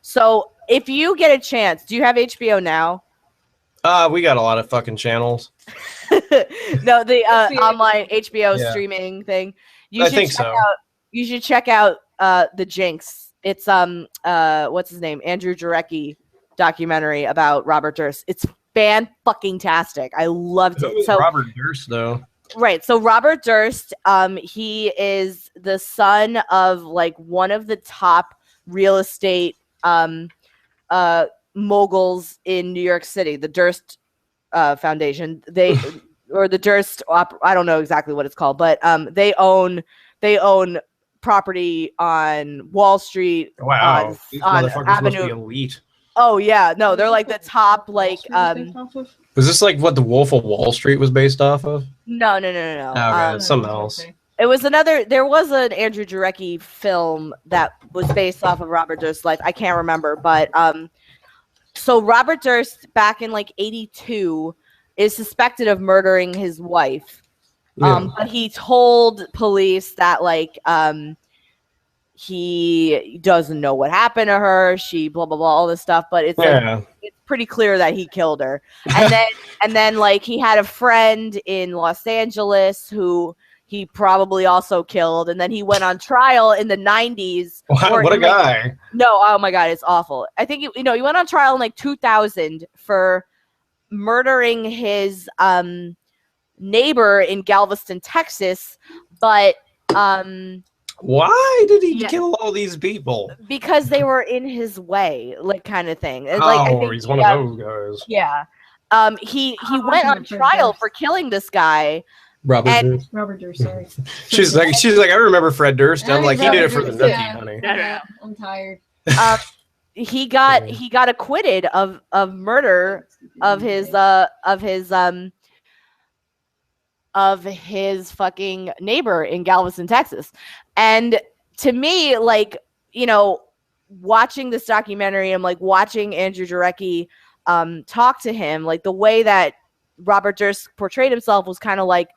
So if you get a chance, do you have HBO now? We got a lot of fucking channels. No, the That's the online HBO Yeah. streaming thing. I think so. You should check out The Jinx. It's what's his name? Andrew Jarecki documentary about Robert Durst. It's fan-fucking-tastic. I loved it. So Robert Durst, though. right. So Robert Durst, he is the son of like one of the top real estate moguls in New York City, the Durst Foundation. They or the Durst I don't know exactly what it's called, but they own property on Wall Street. Wow. These on motherfuckers must Avenue. be elite. Oh yeah, no, they're like the top like Was this like what the Wolf of Wall Street was based off of? no. Okay, something else. It was there was an Andrew Jarecki film that was based off of Robert Durst's life. I can't remember, but so Robert Durst back in like 1982 is suspected of murdering his wife. Yeah. But he told police that like he doesn't know what happened to her. She blah blah blah all this stuff, but it's like it's pretty clear that he killed her. And then like he had a friend in Los Angeles who he probably also killed, and then he went on trial in the 90s. Wow, what a guy. No, oh my god, it's awful. I think he went on trial in like 2000 for murdering his neighbor in Galveston, Texas, but why did he kill all these people? Because they were in his way, like kind of thing. Like, I think he's one of those guys. Yeah. He went on trial for killing this guy. Robert Durst. Robert Durst, sorry. She's like, I remember Fred Durst. I'm like, he did it for the nookie, honey. Yeah, I'm tired. He got acquitted of murder of his fucking neighbor in Galveston, Texas. And to me, like, watching this documentary, I'm like watching Andrew Jarecki talk to him, like the way that Robert Durst portrayed himself was kind of like,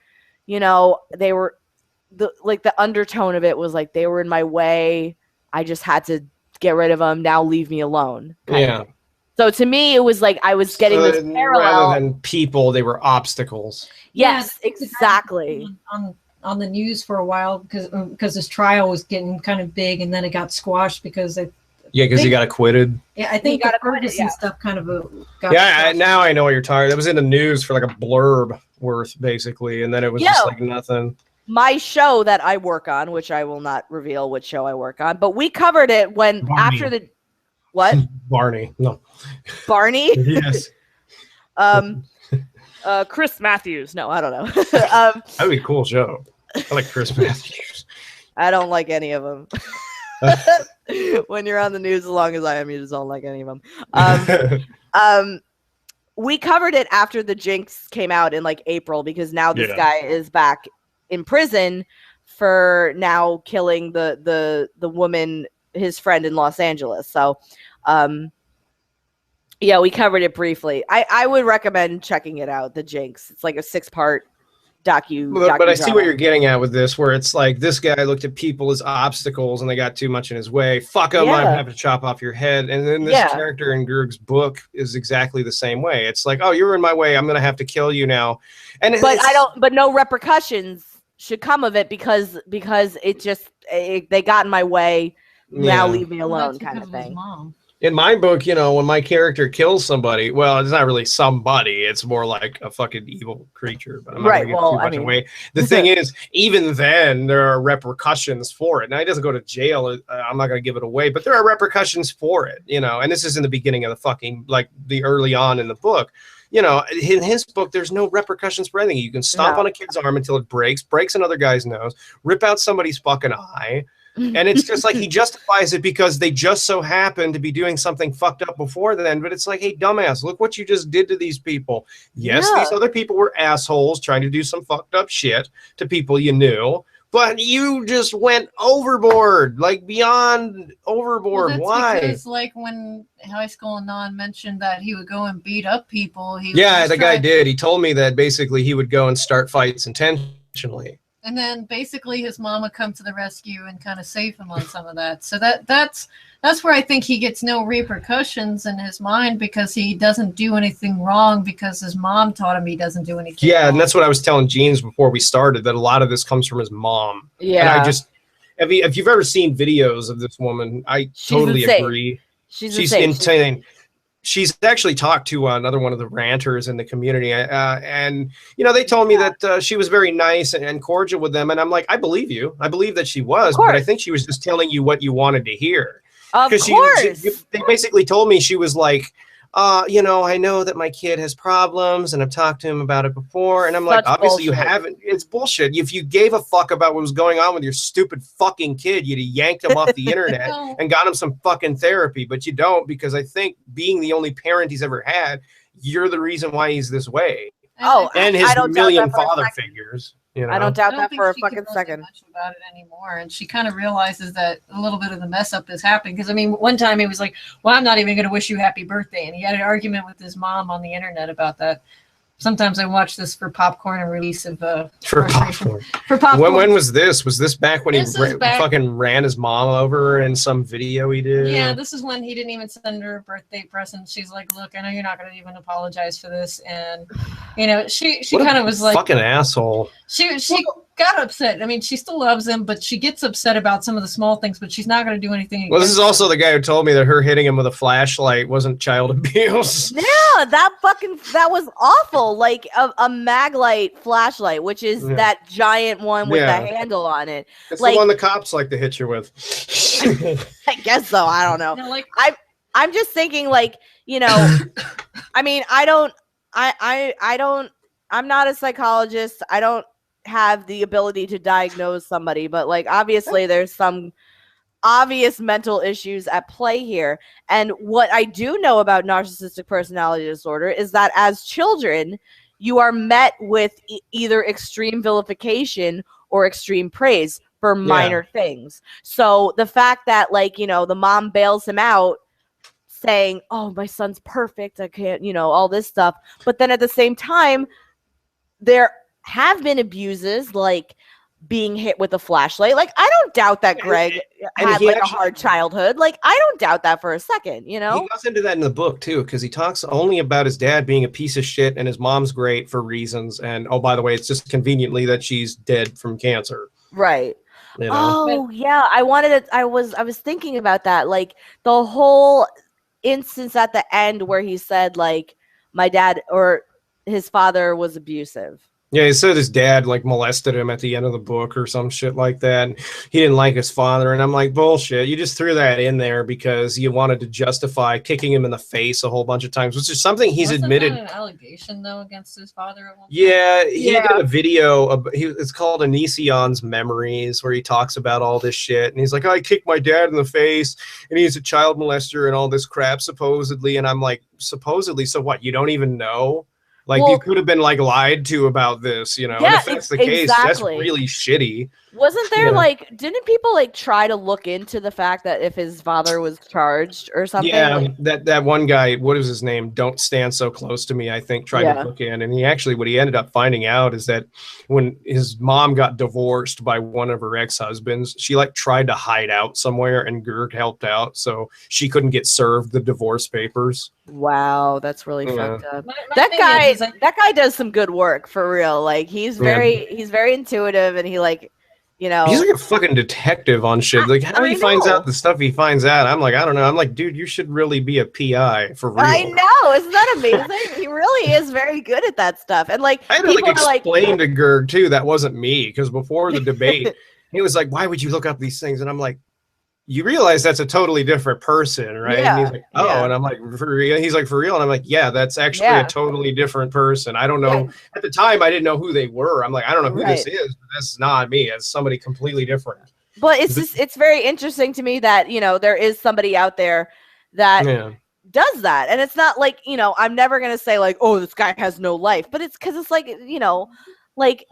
they were the undertone of it was like they were in my way. I just had to get rid of them. Now leave me alone. Yeah. So to me, it was like I was getting this parallel. Rather than people, they were obstacles. Yes, exactly. On the news for a while because his trial was getting kind of big, and then it got squashed because because he got acquitted. Yeah, I think the Ferguson stuff kind of got squashed. Now I know what you're talking. That was in the news for like a blurb worth, basically, and then it was just like nothing. My show that I work on, which I will not reveal which show I work on, but we covered it when Barney. After the what? Barney. No. Barney? Yes. Chris Matthews. No, I don't know. That'd be a cool show. I like Chris Matthews. I don't like any of them. When you're on the news, as long as I am, you just don't like any of them. We covered it after The Jinx came out in like April because now this guy is back in prison for now killing the woman, his friend in Los Angeles. So, we covered it briefly. I would recommend checking it out. The Jinx. It's like a 6-part docu. But I see what you're getting at with this, where it's like this guy looked at people as obstacles and they got too much in his way. Fuck him, I have to chop off your head. And then this character in Gerg's book is exactly the same way. It's like, oh, you're in my way, I'm gonna have to kill you now. But no repercussions should come of it because it just they got in my way. Now leave me alone, kind of thing. In my book, you know, when my character kills somebody, well, it's not really somebody. It's more like a fucking evil creature. But I'm not going to give too much away. The thing is, even then, there are repercussions for it. Now, he doesn't go to jail. I'm not going to give it away. But there are repercussions for it, you know. And this is in the beginning of the fucking, like, the early on in the book. You know, in his book, there's no repercussions for anything. You can stomp on a kid's arm until it breaks another guy's nose, rip out somebody's fucking eye. And it's just like he justifies it because they just so happen to be doing something fucked up before then. But it's like, hey, dumbass, look what you just did to these people. Yes, these other people were assholes trying to do some fucked up shit to people you knew. But you just went overboard, like beyond overboard. Well, that's why? Because like when High School Non mentioned that he would go and beat up people. The guy did. He told me that basically he would go and start fights intentionally. And then basically his mom would come to the rescue and kind of save him on some of that. So that's where I think he gets no repercussions in his mind because he doesn't do anything wrong because his mom taught him he doesn't do anything wrong. And that's what I was telling Jeans before we started, that a lot of this comes from his mom. Yeah. And I just, if you've ever seen videos of this woman, I totally agree. She's insane. She's actually talked to another one of the ranters in the community. And, you know, they told me that she was very nice and cordial with them. And I'm like, I believe you. I believe that she was. But I think she was just telling you what you wanted to hear. Of course. They basically told me, she was like, you know, I know that my kid has problems and I've talked to him about it before. And I'm like, obviously you haven't. It's bullshit. If you gave a fuck about what was going on with your stupid fucking kid, you'd have yanked him off the internet and got him some fucking therapy. But you don't, because I think being the only parent he's ever had, you're the reason why he's this way. And his million father figures. You know? I don't doubt that for a fucking second. Much about it anymore, and she kind of realizes that a little bit of the mess up is happening. Because I mean, one time he was like, "Well, I'm not even going to wish you happy birthday," and he had an argument with his mom on the internet about that. Sometimes I watch this for popcorn and release of for popcorn. For popcorn. When was this? Was this back when fucking ran his mom over in some video he did? Yeah, this is when he didn't even send her a birthday present. She's like, "Look, I know you're not going to even apologize for this," and you know, she kind of was like, "Fucking asshole." She got upset. I mean, she still loves him, but she gets upset about some of the small things, but she's not going to do anything. Well, this is also the guy who told me that her hitting him with a flashlight wasn't child abuse. Yeah, that was awful. Like a Maglite flashlight, which is that giant one with the handle on it. It's like the one the cops like to hit you with. I guess so. I don't know. No, I'm just thinking, like, you know, I mean, I'm not a psychologist. I don't have the ability to diagnose somebody, but like obviously there's some obvious mental issues at play here. And what I do know about narcissistic personality disorder is that as children, you are met with either extreme vilification or extreme praise for minor things. So the fact that, like, you know, the mom bails him out saying, "Oh, my son's perfect, I can't," you know, all this stuff. But then at the same time, there have been abuses, like being hit with a flashlight. Like, I don't doubt that Greg had like a hard childhood. Like, I don't doubt that for a second, you know? He goes into that in the book too, because he talks only about his dad being a piece of shit and his mom's great for reasons. And oh, by the way, it's just conveniently that she's dead from cancer. Right. You know? Oh yeah. I was thinking about that. Like the whole instance at the end where he said like my dad or his father was abusive. Yeah, he said his dad like molested him at the end of the book or some shit like that. And he didn't like his father. And I'm like, bullshit. You just threw that in there because you wanted to justify kicking him in the face a whole bunch of times, which is something he's admitted. Wasn't that an allegation though against his father at one point? Yeah, he did a video. It's called Onision's Memories, where he talks about all this shit. And he's like, I kicked my dad in the face and he's a child molester and all this crap, supposedly. And I'm like, supposedly? So what? You don't even know? Like, you could have been, like, lied to about this, you know? Yeah, and if that's the case, that's really shitty. Wasn't there, like, didn't people, like, try to look into the fact that if his father was charged or something? Yeah, like, that one guy, what is his name? Don't Stand So Close to Me, I think, tried to look in. And he actually, what he ended up finding out is that when his mom got divorced by one of her ex-husbands, she, like, tried to hide out somewhere, and Gert helped out, so she couldn't get served the divorce papers. Wow, that's really fucked up. That guy does some good work for real. Like he's very intuitive, and he like You know, he's like a fucking detective on shit. Like how he finds out the stuff he finds out. I'm like, I don't know. I'm like, dude, you should really be a PI for real. I know. Isn't that amazing? He really is very good at that stuff. And like, I had to like explain to Gerg too that wasn't me, because before the debate, he was like, "Why would you look up these things?" And I'm like, "You realize that's a totally different person, right?" Yeah. And he's like, "Oh," and I'm like, "For real?" He's like, "For real?" And I'm like, "Yeah, that's actually a totally different person." I don't know. At the time, I didn't know who they were. I'm like, I don't know who this is, but this is not me. It's somebody completely different. But it's just, it's very interesting to me that, you know, there is somebody out there that does that. And it's not like, you know, I'm never going to say like, oh, this guy has no life, but it's because it's like, you know, like,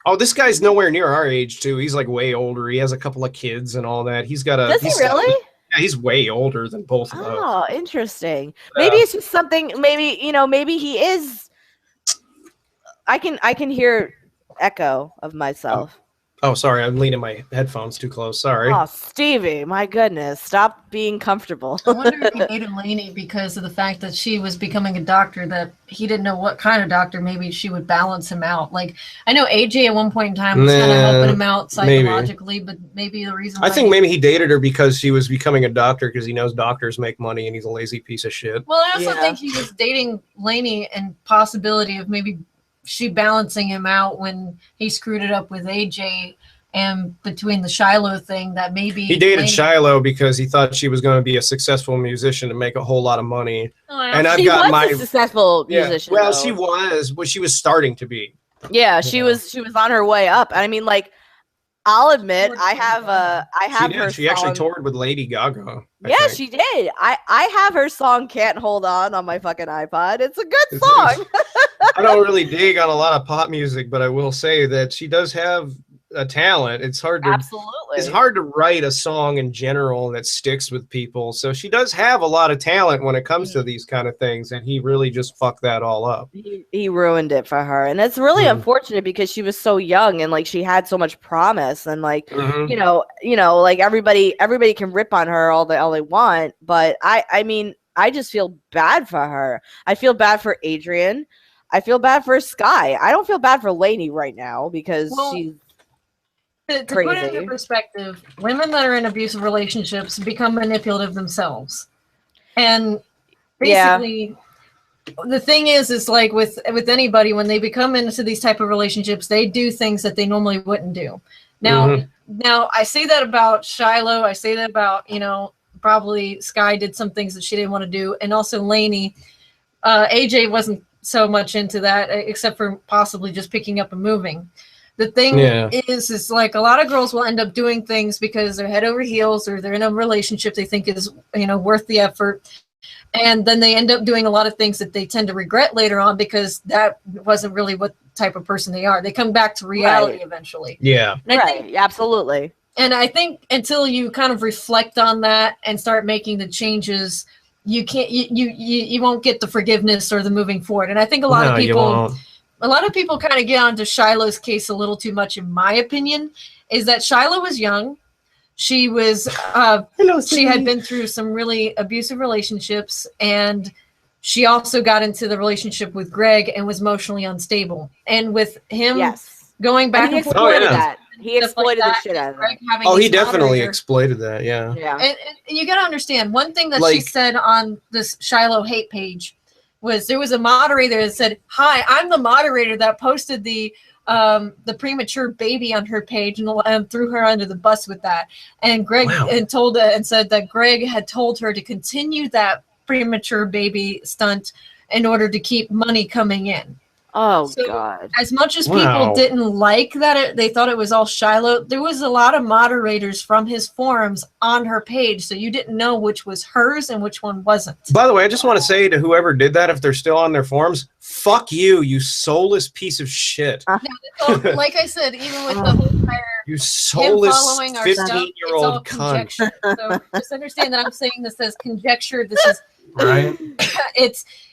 oh, this guy's nowhere near our age too. He's like way older. He has a couple of kids and all that. He's got a. Does he really? Yeah, he's way older than both of us. Oh, interesting. Maybe it's just something. Maybe, you know, maybe he is. I can hear echo of myself. Oh, sorry, I'm leaning my headphones too close. Sorry. Oh, Stevie, my goodness, stop being comfortable. I wonder if he dated Lainey because of the fact that she was becoming a doctor, that he didn't know what kind of doctor. Maybe she would balance him out. Like, I know AJ at one point in time was kind of helping him out psychologically, but maybe the reason why I think maybe he dated her because she was becoming a doctor, because he knows doctors make money and he's a lazy piece of shit. Well, I also think he was dating Lainey and possibility of maybe she balancing him out when he screwed it up with AJ, and between the Shiloh thing that maybe he dated Shiloh because he thought she was going to be a successful musician and make a whole lot of money. Oh, and she was a successful musician. Well, though. she was starting to be. Yeah, she was on her way up. I mean, like, I'll admit, I have her. She actually toured with Lady Gaga. Yeah, she did. I have her song "Can't Hold On" my fucking iPod. It's a good song. I don't really dig on a lot of pop music, but I will say that she does have a talent. It's hard to write a song in general that sticks with people. So she does have a lot of talent when it comes to these kind of things, and he really just fucked that all up. He ruined it for her, and it's really unfortunate because she was so young and like she had so much promise, and like you know, like everybody can rip on her all they want, but I mean, I just feel bad for her. I feel bad for Adrian. I feel bad for Sky. I don't feel bad for Lainey right now because she's to put it into perspective, women that are in abusive relationships become manipulative themselves. And basically the thing is like with anybody, when they become into these type of relationships, they do things that they normally wouldn't do. Now, now I say that about Shiloh. I say that about, you know, probably Sky did some things that she didn't want to do. And also Lainey. AJ wasn't so much into that, except for possibly just picking up and moving. The thing is like a lot of girls will end up doing things because they're head over heels or they're in a relationship they think is, you know, worth the effort. And then they end up doing a lot of things that they tend to regret later on because that wasn't really what type of person they are. They come back to reality eventually. Yeah. Absolutely. And I think until you kind of reflect on that and start making the changes, you can't, you won't get the forgiveness or the moving forward. And I think a lot of people kind of get onto Shiloh's case a little too much, in my opinion, is that Shiloh was young. She was, she had been through some really abusive relationships, and she also got into the relationship with Greg and was emotionally unstable. And with him going back and forth, he exploited the shit out of her. Oh, he definitely exploited that. Yeah. And you got to understand one thing that she said on this Shiloh hate page was there was a moderator that said, "Hi, I'm the moderator that posted the premature baby on her page and threw her under the bus with that." And Greg and said that Greg had told her to continue that premature baby stunt in order to keep money coming in. Oh, God. As much as people didn't like that, they thought it was all Shiloh, there was a lot of moderators from his forums on her page, so you didn't know which was hers and which one wasn't. By the way, I just want to say to whoever did that, if they're still on their forums, fuck you, you soulless piece of shit. So, like I said, even with the whole entire you soulless 15-year-old cunt. So just understand that I'm saying this as conjecture. This is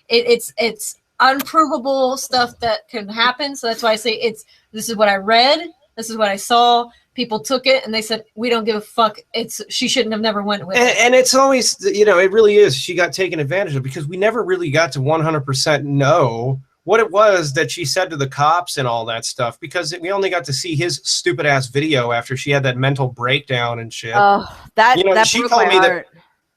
it's unprovable stuff that can happen. So that's why I say this is what I read, this is what I saw. People took it and they said, we don't give a fuck. She shouldn't have never went with it. And it's always, you know, it really is. She got taken advantage of because we never really got to 100% know what it was that she said to the cops and all that stuff, because we only got to see his stupid ass video after she had that mental breakdown and shit. Oh, that she broke told my me heart.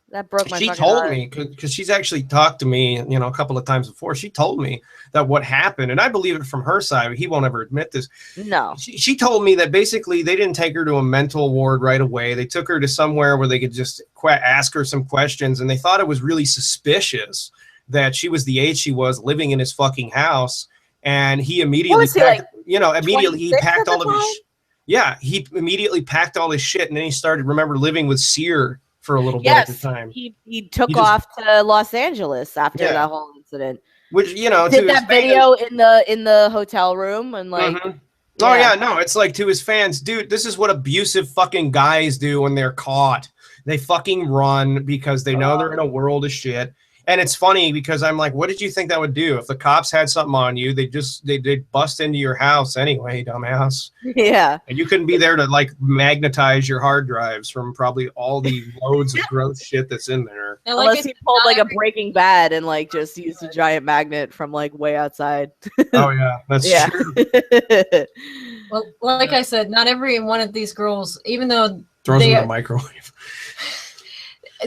That broke my she fucking told heart. me, because she's actually talked to me, a couple of times before. She told me that what happened, and I believe it from her side. He won't ever admit this. No. She told me that basically they didn't take her to a mental ward right away. They took her to somewhere where they could just ask her some questions, and they thought it was really suspicious that she was the age she was, living in his fucking house. And he immediately packed, he packed all of his. Yeah, he immediately packed all his shit, and then he started, living with Sear for a little bit at the time. He took off to Los Angeles after that whole incident. Which, did that video in the hotel room and like Oh yeah, no, it's like to his fans, dude, this is what abusive fucking guys do when they're caught. They fucking run because they know they're in a world of shit. And it's funny because I'm like, what did you think that would do? If the cops had something on you, they'd bust into your house anyway, dumbass. Yeah. And you couldn't be there to like magnetize your hard drives from probably all the loads of gross shit that's in there. Unless he pulled like a Breaking Bad and like just used a giant magnet from like way outside. Oh yeah, that's true. Well, like I said, not every one of these girls, even though throws in the microwave.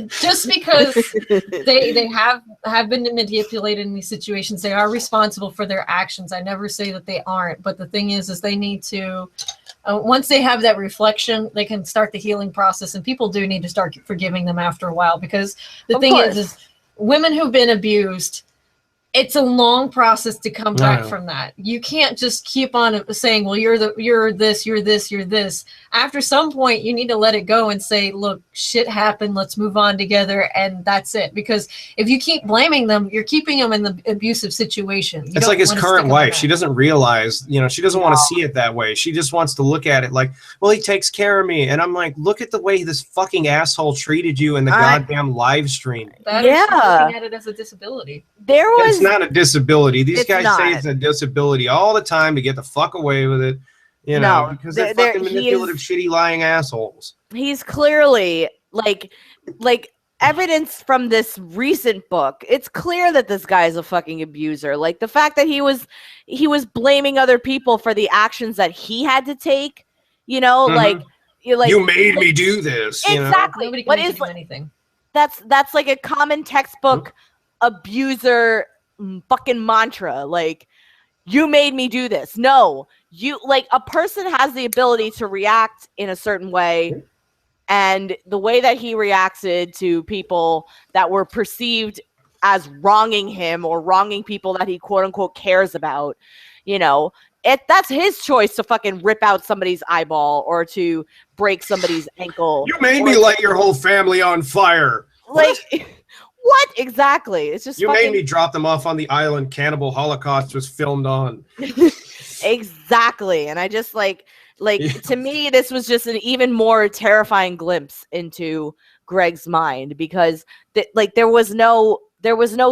Just because they have been manipulated in these situations, they are responsible for their actions. I never say that they aren't, but the thing is they need to, once they have that reflection, they can start the healing process, and people do need to start forgiving them after a while, because the thing is women who've been abused, it's a long process to come back from that. You can't just keep on saying, well, you're this. After some point, you need to let it go and say, look, shit happened. Let's move on together. And that's it. Because if you keep blaming them, you're keeping them in the abusive situation. It's like his current wife. She doesn't realize, she doesn't want to see it that way. She just wants to look at it like, well, he takes care of me. And I'm like, look at the way this fucking asshole treated you in the goddamn live stream. That is looking at it as a disability. It's not a disability. These guys say it's a disability all the time to get the fuck away with it. Because they're fucking manipulative, shitty, lying assholes. He's clearly like evidence from this recent book. It's clear that this guy's a fucking abuser. Like the fact that he was blaming other people for the actions that he had to take. Like you made me do this. Exactly. Nobody can do anything. That's like a common textbook abuser fucking mantra. Like, you made me do this. No, a person has the ability to react in a certain way, and the way that he reacted to people that were perceived as wronging him or wronging people that he quote unquote cares about, that's his choice to fucking rip out somebody's eyeball or to break somebody's ankle. You made me light your whole family on fire. Like what exactly? It's just you made me drop them off on the island Cannibal Holocaust was filmed on. Exactly. And I just to me, this was just an even more terrifying glimpse into Greg's mind, because there was no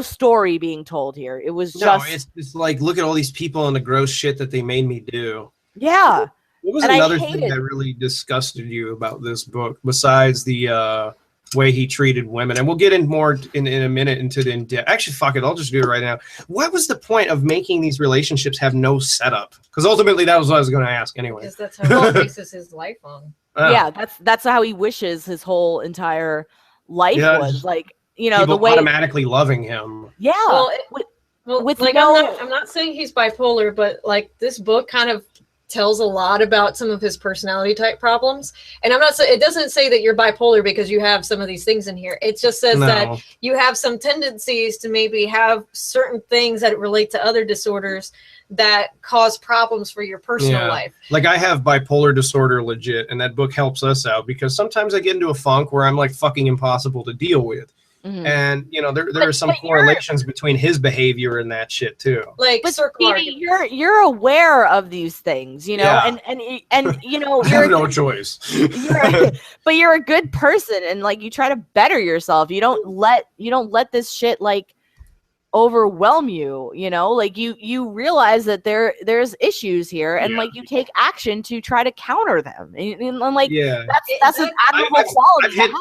story being told here. It was it's like, look at all these people and the gross shit that they made me do. Yeah. What was another thing that really disgusted you about this book besides the way he treated women? And we'll get in more in a minute into the in-depth. Actually, fuck it, I'll just do it right now. What was the point of making these relationships have no setup? Because ultimately that was what I was going to ask anyway. Because that's how he bases his life on. Yeah, that's how he wishes his whole entire life was. Like, the way automatically loving him. Yeah. I'm not saying he's bipolar, but like this book kind of tells a lot about some of his personality type problems. And I'm not saying, it doesn't say that you're bipolar because you have some of these things in here. It just says that you have some tendencies to maybe have certain things that relate to other disorders that cause problems for your personal life. Like I have bipolar disorder legit, and that book helps us out because sometimes I get into a funk where I'm like fucking impossible to deal with. Mm-hmm. And there are some correlations between his behavior and that shit too. Like, but Stevie, you're aware of these things, and you have no choice. But you're a good person, and like you try to better yourself. You don't let this shit like overwhelm you. Like you realize that there's issues here, and like you take action to try to counter them. And like that's an admirable quality to have.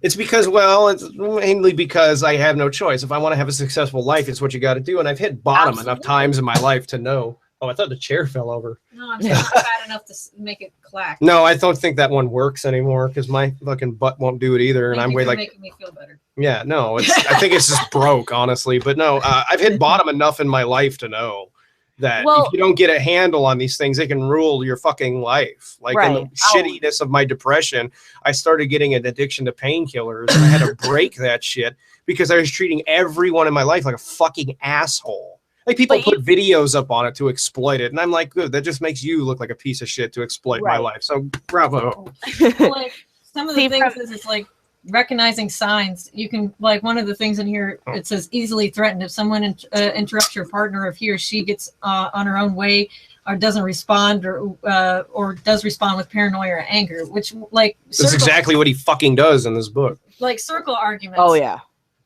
It's because, well, it's mainly because I have no choice. If I want to have a successful life, it's what you got to do. And I've hit bottom enough times in my life to know. Oh, I thought the chair fell over. No, I'm not fat enough to make it clack. No, I don't think that one works anymore because my fucking butt won't do it either. And I'm way like making me feel better. Yeah, no, I think it's just broke, honestly. But no, I've hit bottom enough in my life to know that if you don't get a handle on these things, they can rule your fucking life. Like in the shittiness of my depression, I started getting an addiction to painkillers. And I had to break that shit because I was treating everyone in my life like a fucking asshole. Like people put videos up on it to exploit it. And I'm like, good, that just makes you look like a piece of shit to exploit my life. So bravo. Like some of the things is it's like recognizing signs. You can, like, one of the things in here, it says easily threatened. If someone interrupts your partner, if he or she gets on her own way or doesn't respond or does respond with paranoia or anger, which like that's exactly what he fucking does in this book. Like circle arguments. Oh yeah.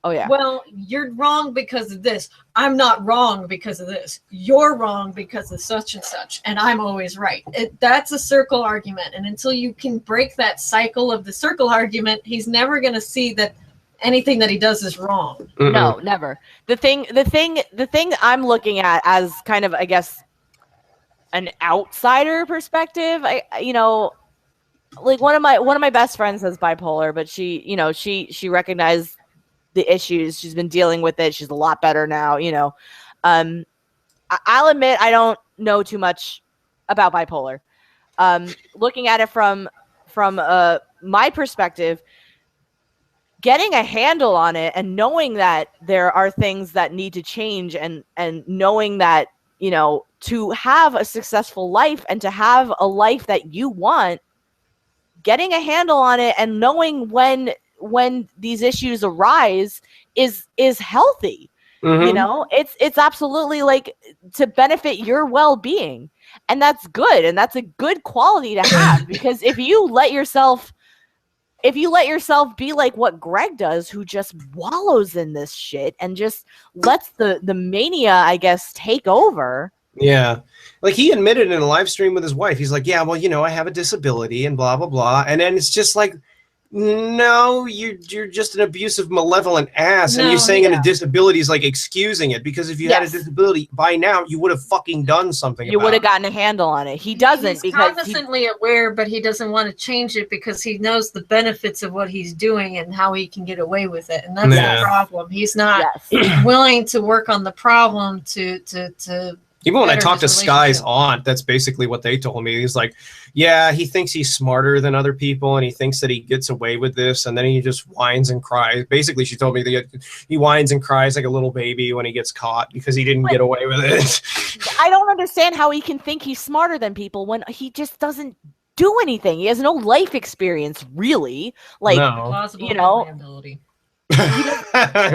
Oh yeah. Well, you're wrong because of this. I'm not wrong because of this. You're wrong because of such and such, and I'm always right. That's a circle argument, and until you can break that cycle of the circle argument, he's never going to see that anything that he does is wrong. No, never. The thing I'm looking at as kind of, I guess, an outsider perspective. You know, like one of my best friends has bipolar, but she recognized the issues. She's been dealing with it. She's a lot better now. You know, I'll admit I don't know too much about bipolar. Looking at it from my perspective, getting a handle on it and knowing that there are things that need to change and knowing that, you know, to have a successful life and to have a life that you want, getting a handle on it and knowing when these issues arise is healthy. You know, it's absolutely like to benefit your well-being, and that's good, and that's a good quality to have. Because if you let yourself be like what Greg does, who just wallows in this shit and just lets the mania, I guess, take over. Yeah. Like he admitted in a live stream with his wife, he's like, yeah, well, you know, I have a disability and blah, blah, blah. And then it's just like, no, you're just an abusive, malevolent ass. And you're saying a disability is like excusing it, because if you had a disability by now, you would have fucking done something. You would have gotten a handle on it. He doesn't. He's cognizantly aware, but he doesn't want to change it because he knows the benefits of what he's doing and how he can get away with it. And that's the problem. He's not willing to work on the problem to even when I talked to Sky's aunt, that's basically what they told me. He's like, yeah, he thinks he's smarter than other people, and he thinks that he gets away with this, and then he just whines and cries. Basically, she told me that he whines and cries like a little baby when he gets caught because he didn't get away with it. I don't understand how he can think he's smarter than people when he just doesn't do anything. He has no life experience, really. Like, plausible, you know. deniability.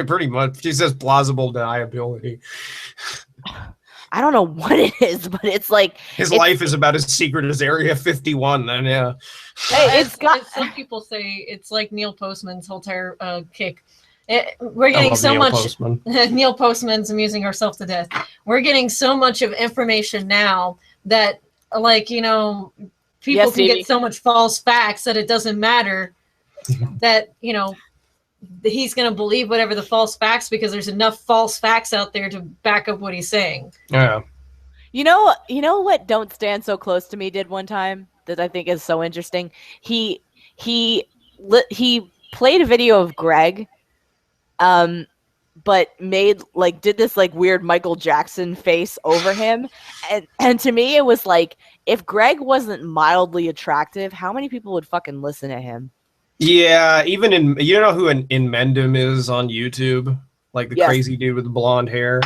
Pretty much. She says plausible deniability. I don't know what it is, but it's like his life is about as secret as Area 51. Then, yeah. Hey, some people say it's like Neil Postman's whole entire kick. We're getting so much. Neil Postman's amusing herself to death. We're getting so much of information now that, like, you know, people can get so much false facts that it doesn't matter. That, you know, he's going to believe whatever the false facts, because there's enough false facts out there to back up what he's saying. Yeah. You know what Don't Stand So Close to Me did one time that I think is so interesting? He played a video of Greg, but did this like weird Michael Jackson face over him. And to me, it was like, if Greg wasn't mildly attractive, how many people would fucking listen to him? Yeah, even you know who in Mendham is on YouTube? Like the crazy dude with the blonde hair.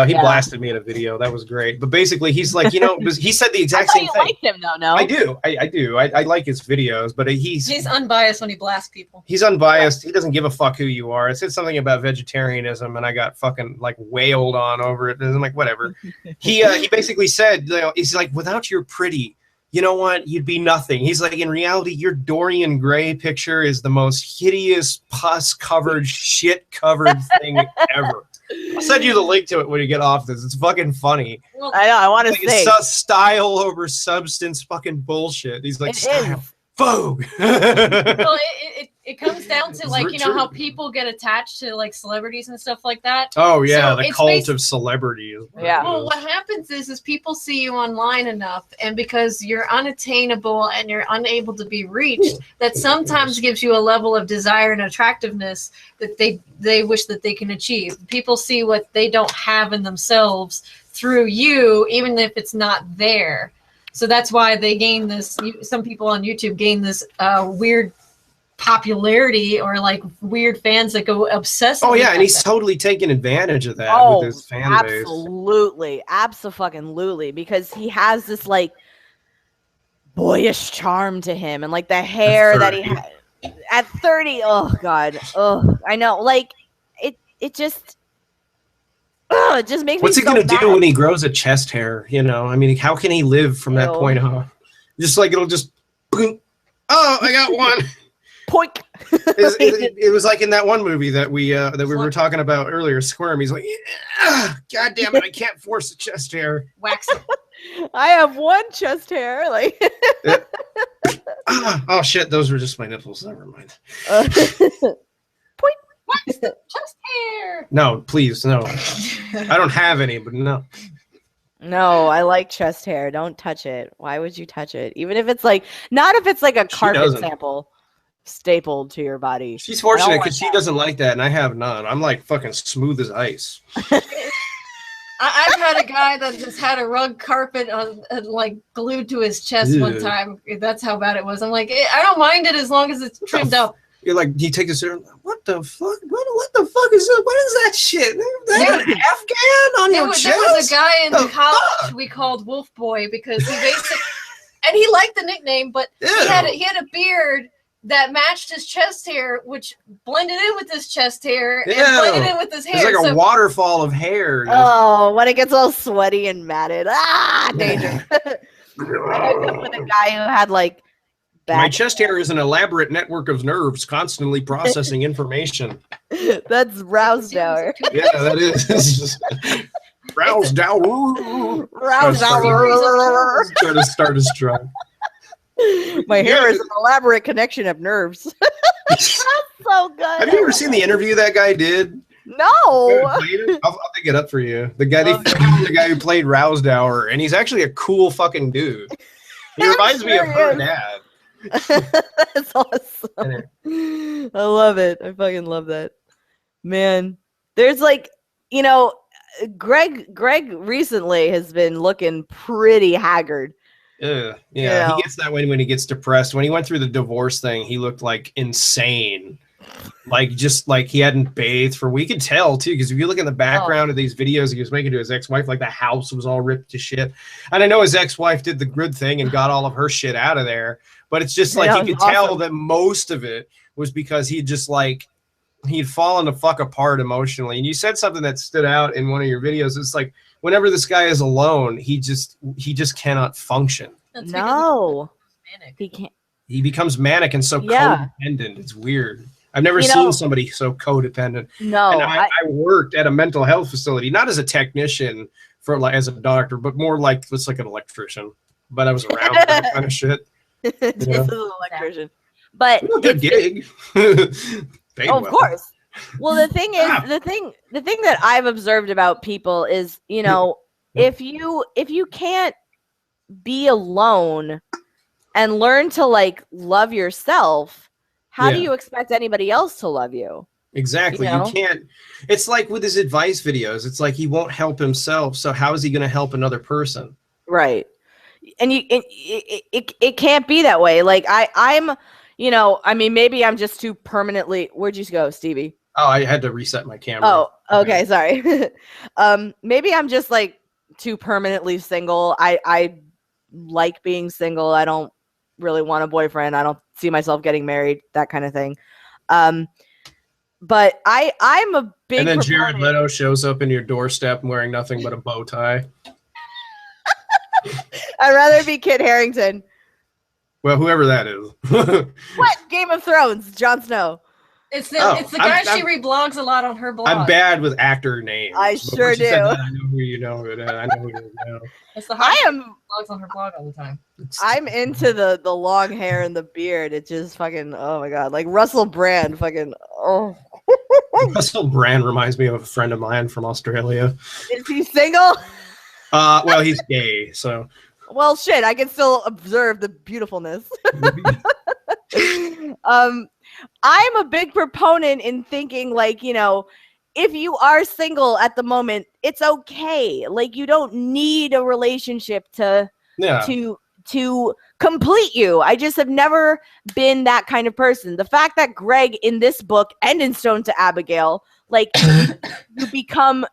He blasted me in a video. That was great. But basically, he's like, you know, he said the exact same thing. Liked him, though, no? I do. I do. I like his videos, but he's unbiased when he blasts people. He's unbiased. He doesn't give a fuck who you are. I said something about vegetarianism, and I got fucking like wailed on over it. And I'm like, whatever. He basically said, you know, he's like, without your pretty, you know what? You'd be nothing. He's like, in reality, your Dorian Gray picture is the most hideous, pus-covered, shit-covered thing ever. I'll send you the link to it when you get off this. It's fucking funny. Well, I know. I want to say it's style over substance, fucking bullshit. He's like, style, Vogue. Well, it comes down to like, you know, how people get attached to like celebrities and stuff like that. Oh yeah, so the cult of celebrity. Yeah. Well, what happens is people see you online enough, and because you're unattainable and you're unable to be reached, that sometimes gives you a level of desire and attractiveness that they wish that they can achieve. People see what they don't have in themselves through you, even if it's not there. So that's why they gain this. Some people on YouTube gain this weird popularity, or like weird fans that go obsessive. Oh yeah, and he's totally taking advantage of that with his fan base. Absolutely, because he has this like boyish charm to him, and like the hair that he had at 30. Oh god, I know. Like it just makes me. What's he gonna do when he grows a chest hair? You know, I mean, how can he live from that point on? Just like it'll just. Oh, I got one. Poink. It was like in that one movie that we were talking about earlier, Squirm. He's like, God damn it, I can't force the chest hair. Wax it. I have one chest hair. Like, oh shit, those were just my nipples. Never mind. Poink. Wax the chest hair. No, please, no. I don't have any, but no. No, I like chest hair. Don't touch it. Why would you touch it? Even if it's like, not if it's like a carpet sample stapled to your body. She's fortunate because she doesn't like that, and I have none. I'm like fucking smooth as ice. I've had a guy that just had a rug carpet like glued to his chest one time. That's how bad it was. I'm like, I don't mind it as long as it's trimmed up. You're like, you take this, what the fuck? What the fuck is it? What is that shit? That an Afghan on your chest? There was a guy in the college we called Wolf Boy because he basically, and he liked the nickname, but he had a beard that matched his chest hair, which blended in with his chest hair and blended in with his hair. It's like a waterfall of hair. Oh, when it gets all sweaty and matted. Danger. I hooked up with a guy who had like my chest hair is an elaborate network of nerves constantly processing information. That's Rousdower. Yeah, that is. Rousdower. Rousdower. Try to start his truck. My hair is an elaborate connection of nerves. That's so good. Have you ever seen the interview that guy did? No. I'll dig it up for you. The guy, the guy who played Rousdower, and he's actually a cool fucking dude. He reminds me of her dad. That's awesome. I love it. I fucking love that. Man, there's like, you know, Greg recently has been looking pretty haggard. Yeah, you know? He gets that way when he gets depressed. When he went through the divorce thing, he looked like insane. Like just like he hadn't bathed for. We could tell too, because if you look in the background of these videos he was making to his ex-wife, like the house was all ripped to shit. And I know his ex-wife did the good thing and got all of her shit out of there, but it's just like you could tell that most of it was because he just like he'd fallen the fuck apart emotionally. And you said something that stood out in one of your videos. It's like whenever this guy is alone, he just cannot function. No, he can't. He becomes manic and so codependent. It's weird. I've never seen somebody so codependent. No, and I worked at a mental health facility, not as a technician for like as a doctor, but more like it's like an electrician. But I was around that kind of shit. Just an electrician, but good gig. Of course. Well, the thing is, the thing that I've observed about people is, you know, if you can't be alone and learn to like love yourself, how do you expect anybody else to love you? Exactly. You can't. It's like with his advice videos. It's like he won't help himself. So how is he going to help another person? Right. And it can't be that way. Like I'm, you know, I mean, maybe I'm just too permanently. Where'd you go, Stevie? Oh, I had to reset my camera. Oh, okay. Sorry. Maybe I'm just like too permanently single. I like being single. I don't really want a boyfriend. I don't see myself getting married, that kind of thing. But I'm a big And then proponent. Jared Leto shows up in your doorstep wearing nothing but a bow tie. I'd rather be Kit Harington. Well, whoever that is. What? Game of Thrones, Jon Snow. It's the guy she reblogs a lot on her blog. I'm bad with actor names. I sure do. I know who you know. I know who you know. It's the blogs on her blog all the time. I'm into the long hair and the beard. It just fucking, oh my god, like Russell Brand, fucking, oh. Russell Brand reminds me of a friend of mine from Australia. Is he single? Well, he's gay, so. Well, shit, I can still observe the beautifulness. I'm a big proponent in thinking, like, you know, if you are single at the moment, it's okay. Like, you don't need a relationship to complete you. I just have never been that kind of person. The fact that Greg in this book and in Stone to Abigail, like, you become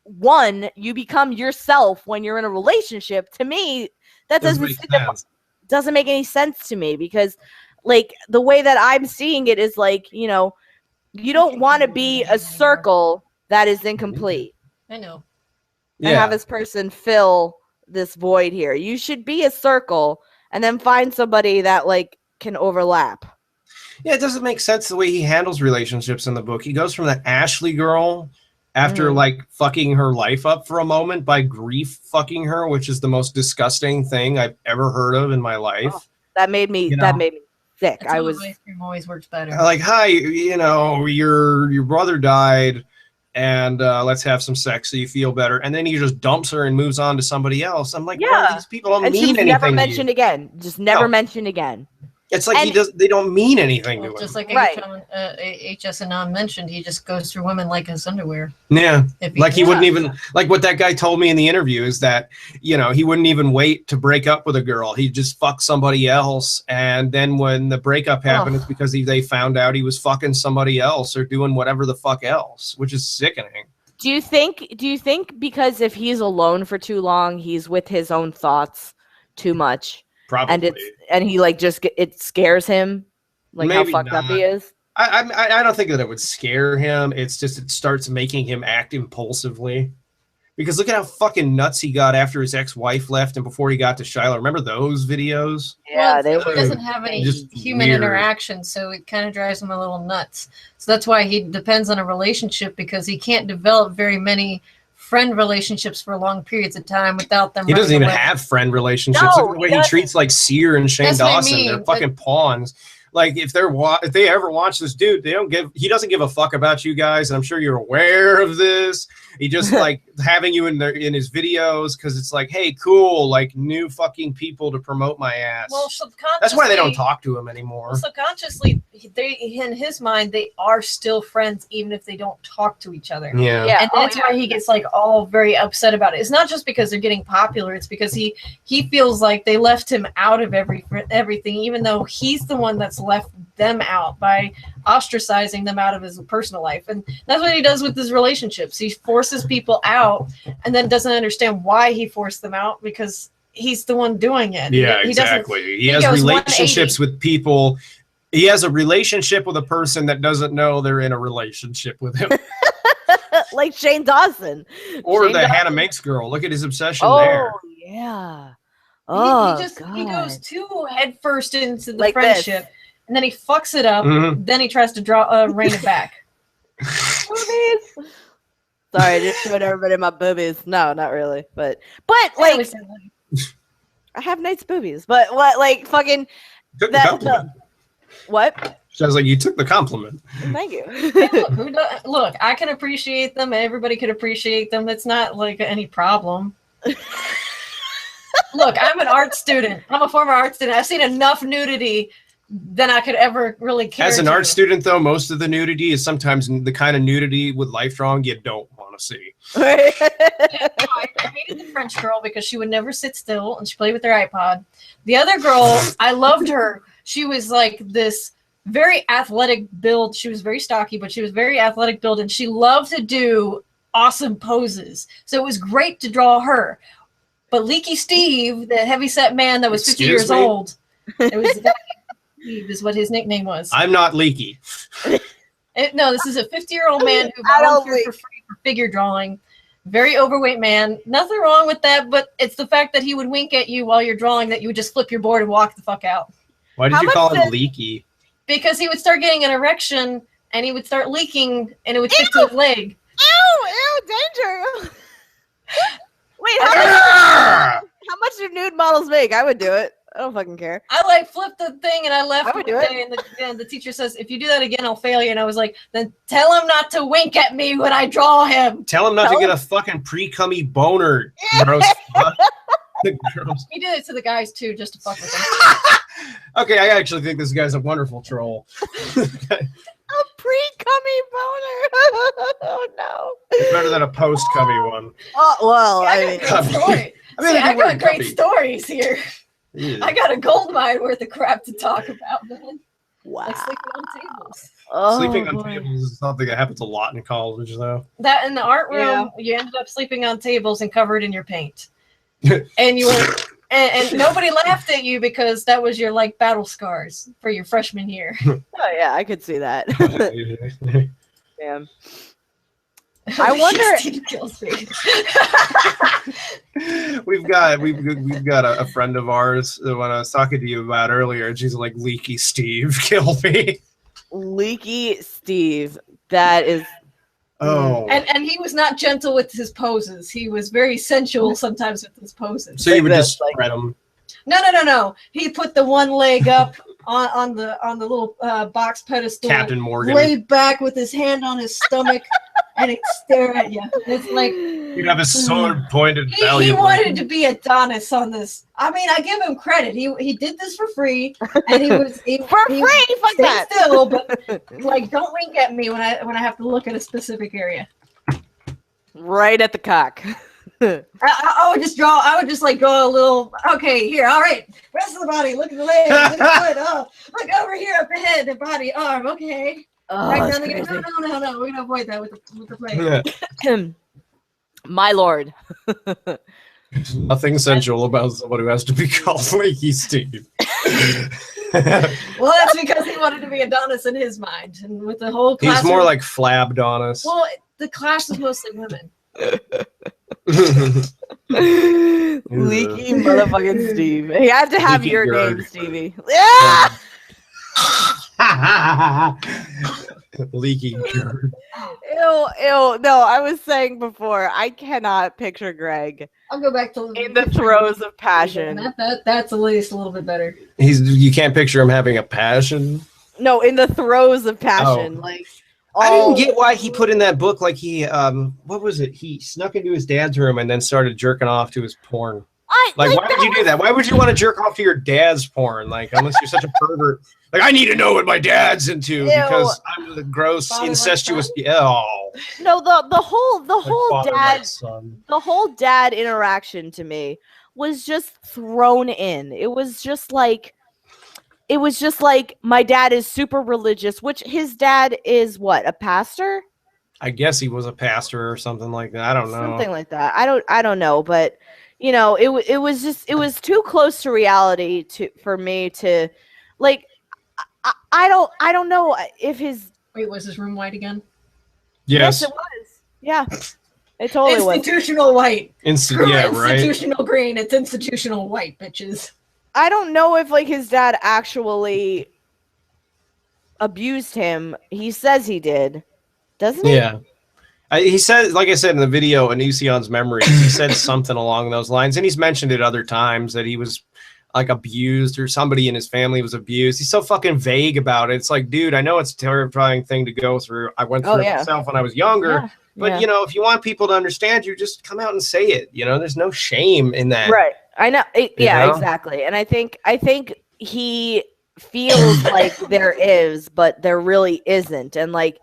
one, you become yourself when you're in a relationship. To me, that doesn't make any sense to me, because like the way that I'm seeing it is like, you know, you don't want to be a circle that is incomplete. I know. And have this person fill this void here. You should be a circle and then find somebody that like can overlap. Yeah, it doesn't make sense the way he handles relationships in the book. He goes from the Ashley girl after like fucking her life up for a moment by grief fucking her, which is the most disgusting thing I've ever heard of in my life. Oh, that made me sick. That's ice cream always works better. Like, hi, you know, your brother died, and let's have some sex so you feel better. And then he just dumps her and moves on to somebody else. I'm like, yeah, these people don't mean anything. Never mentioned again. Just never mentioned again. It's like they don't mean anything to him. Just like HS Anon mentioned, he just goes through women like his underwear. Yeah, like he wouldn't even, like what that guy told me in the interview is that, you know, he wouldn't even wait to break up with a girl. He'd just fuck somebody else. And then when the breakup happened, it's because they found out he was fucking somebody else or doing whatever the fuck else, which is sickening. Do you think because if he's alone for too long, he's with his own thoughts too much? Probably. And he like it scares him, like maybe how fucked up he is. I don't think that it would scare him. It's just it starts making him act impulsively, because look at how fucking nuts he got after his ex-wife left and before he got to Shiloh. Remember those videos? Yeah, he doesn't have any human interaction, so it kind of drives him a little nuts. So that's why he depends on a relationship, because he can't develop very many friend relationships for long periods of time without them. He doesn't even have friend relationships. Look at the way he treats like Sear and Shane Dawson. They're fucking pawns. Like if they ever watch this dude, he doesn't give a fuck about you guys, and I'm sure you're aware of this. He just like having you in his videos because it's like, hey, cool, like new fucking people to promote my ass. Well, that's why they don't talk to him anymore. Well, subconsciously, in his mind, they are still friends, even if they don't talk to each other. Yeah. And that's why he gets like all very upset about it. It's not just because they're getting popular; it's because he feels like they left him out of everything, even though he's the one that's left them out by ostracizing them out of his personal life. And that's what he does with his relationships. He forces people out and then doesn't understand why he forced them out, because he's the one doing it. Yeah, exactly. He has relationships with people. He has a relationship with a person that doesn't know they're in a relationship with him. Like Shane Dawson. Or the Hannah Minx girl. Look at his obsession there. Oh, yeah. He goes too headfirst into the friendship. And then he fucks it up. Then he tries to rein it back. Boobies. Sorry, I just showed everybody my boobies. No, not really. But like, I have nice boobies. But what, like, fucking took the compliment. What? Sounds like you took the compliment. Thank you. Hey, look, I can appreciate them. Everybody can appreciate them. It's not like any problem. Look, I'm an art student. I'm a former art student. I've seen enough nudity than I could ever really care. As an art student, though, most of the nudity is sometimes the kind of nudity with life drawing you don't want to see. I hated the French girl because she would never sit still and she played with her iPod. The other girl, I loved her. She was like this very athletic build. She was very stocky, but she was very athletic build, and she loved to do awesome poses. So it was great to draw her. But Leaky Steve, the heavyset man that was 50 years old, it was is what his nickname was. I'm not leaky. No, this is a 50-year-old man who volunteered for free for figure drawing. Very overweight man. Nothing wrong with that, but it's the fact that he would wink at you while you're drawing that you would just flip your board and walk the fuck out. Why did you call him leaky? because he would start getting an erection and he would start leaking and it would stick to his leg. Ew, danger. Wait, how much do nude models make? I would do it. I don't fucking care. I like flipped the thing and I left I would do it. And the teacher says, if you do that again, I'll fail you. And I was like, then tell him not to wink at me when I draw him. Tell him not to get a fucking pre-cummy boner. Gross. Gross. He did it to the guys too, just to fuck with them. Okay, I actually think this guy's a wonderful troll. A pre-cummy boner. Oh no. It's better than a post-cummy one. Oh well, I got great stories here. Yeah. I got a gold mine worth of crap to talk about, man. Wow. Like sleeping on tables. Sleeping on tables is something that happens a lot in college, though. That in the art room, you ended up sleeping on tables and covered in your paint. And you were and nobody laughed at you because that was your like battle scars for your freshman year. Oh yeah, I could see that. Damn. I wonder. Steve kills me. we've got a friend of ours that when I was talking to you about earlier, and she's like, "Leaky Steve killed me." Leaky Steve. That is. Oh. And he was not gentle with his poses. He was very sensual sometimes with his poses. So you would just spread them. No. He put the one leg up on the little box pedestal. Captain Morgan. Laid back with his hand on his stomach. And he'd stare at you. It's like you'd have a sword pointed valiantly. He wanted to be Adonis on this. I mean, I give him credit. He did this for free, and he was free. Fuck that. Still, but like, don't wink at me when I have to look at a specific area. Right at the cock. I would just draw. I would just like draw a little. Okay, here. All right. Rest of the body. Look at the legs. Look at the foot. Oh, look over here at the head, the body, arm. Okay. Oh, right down again. No. We're gonna avoid that with the plate. My lord. There's nothing sensual about someone who has to be called Leaky Steve. Well, that's because he wanted to be Adonis in his mind, and with the whole class. He's more like Flab Adonis. Well, the class was mostly women. Leaky motherfucking Steve. He had to have Leaky your Gerd. name, Stevie. Yeah. Leaky Gerd. Ew. No, I was saying before, I cannot picture Greg I'll go back to in the throes of passion. That's at least a little bit better. You can't picture him having a passion. No, in the throes of passion, like. I didn't get why he put in that book like he what was it? He snuck into his dad's room and then started jerking off to his porn. Why would you do that? Why would you want to jerk off to your dad's porn? Like, unless you're such a pervert. Like, I need to know what my dad's into because I'm the gross, incestuous. No, the whole dad interaction to me was just thrown in. It was just like my dad is super religious, which his dad is what, a pastor? I guess he was a pastor or something like that. I don't know. Something like that. I don't know, but you know, it was too close to reality for me to like. I don't know if his. Wait, was his room white again? Yes, it was. Yeah, it totally was. Institutional white. Yeah, right. Institutional green. It's institutional white, bitches. I don't know if like his dad actually abused him. He says he did, doesn't he? Yeah. He said, like I said in the video, Onision's Memories, he said something along those lines, and he's mentioned it other times that he was like abused or somebody in his family was abused. He's so fucking vague about it. It's like, dude, I know it's a terrifying thing to go through. I went through it myself when I was younger. But, you know, if you want people to understand you, just come out and say it. You know, there's no shame in that. Right. I know. Yeah, know? Exactly. And I think he feels like there is, but there really isn't. And like,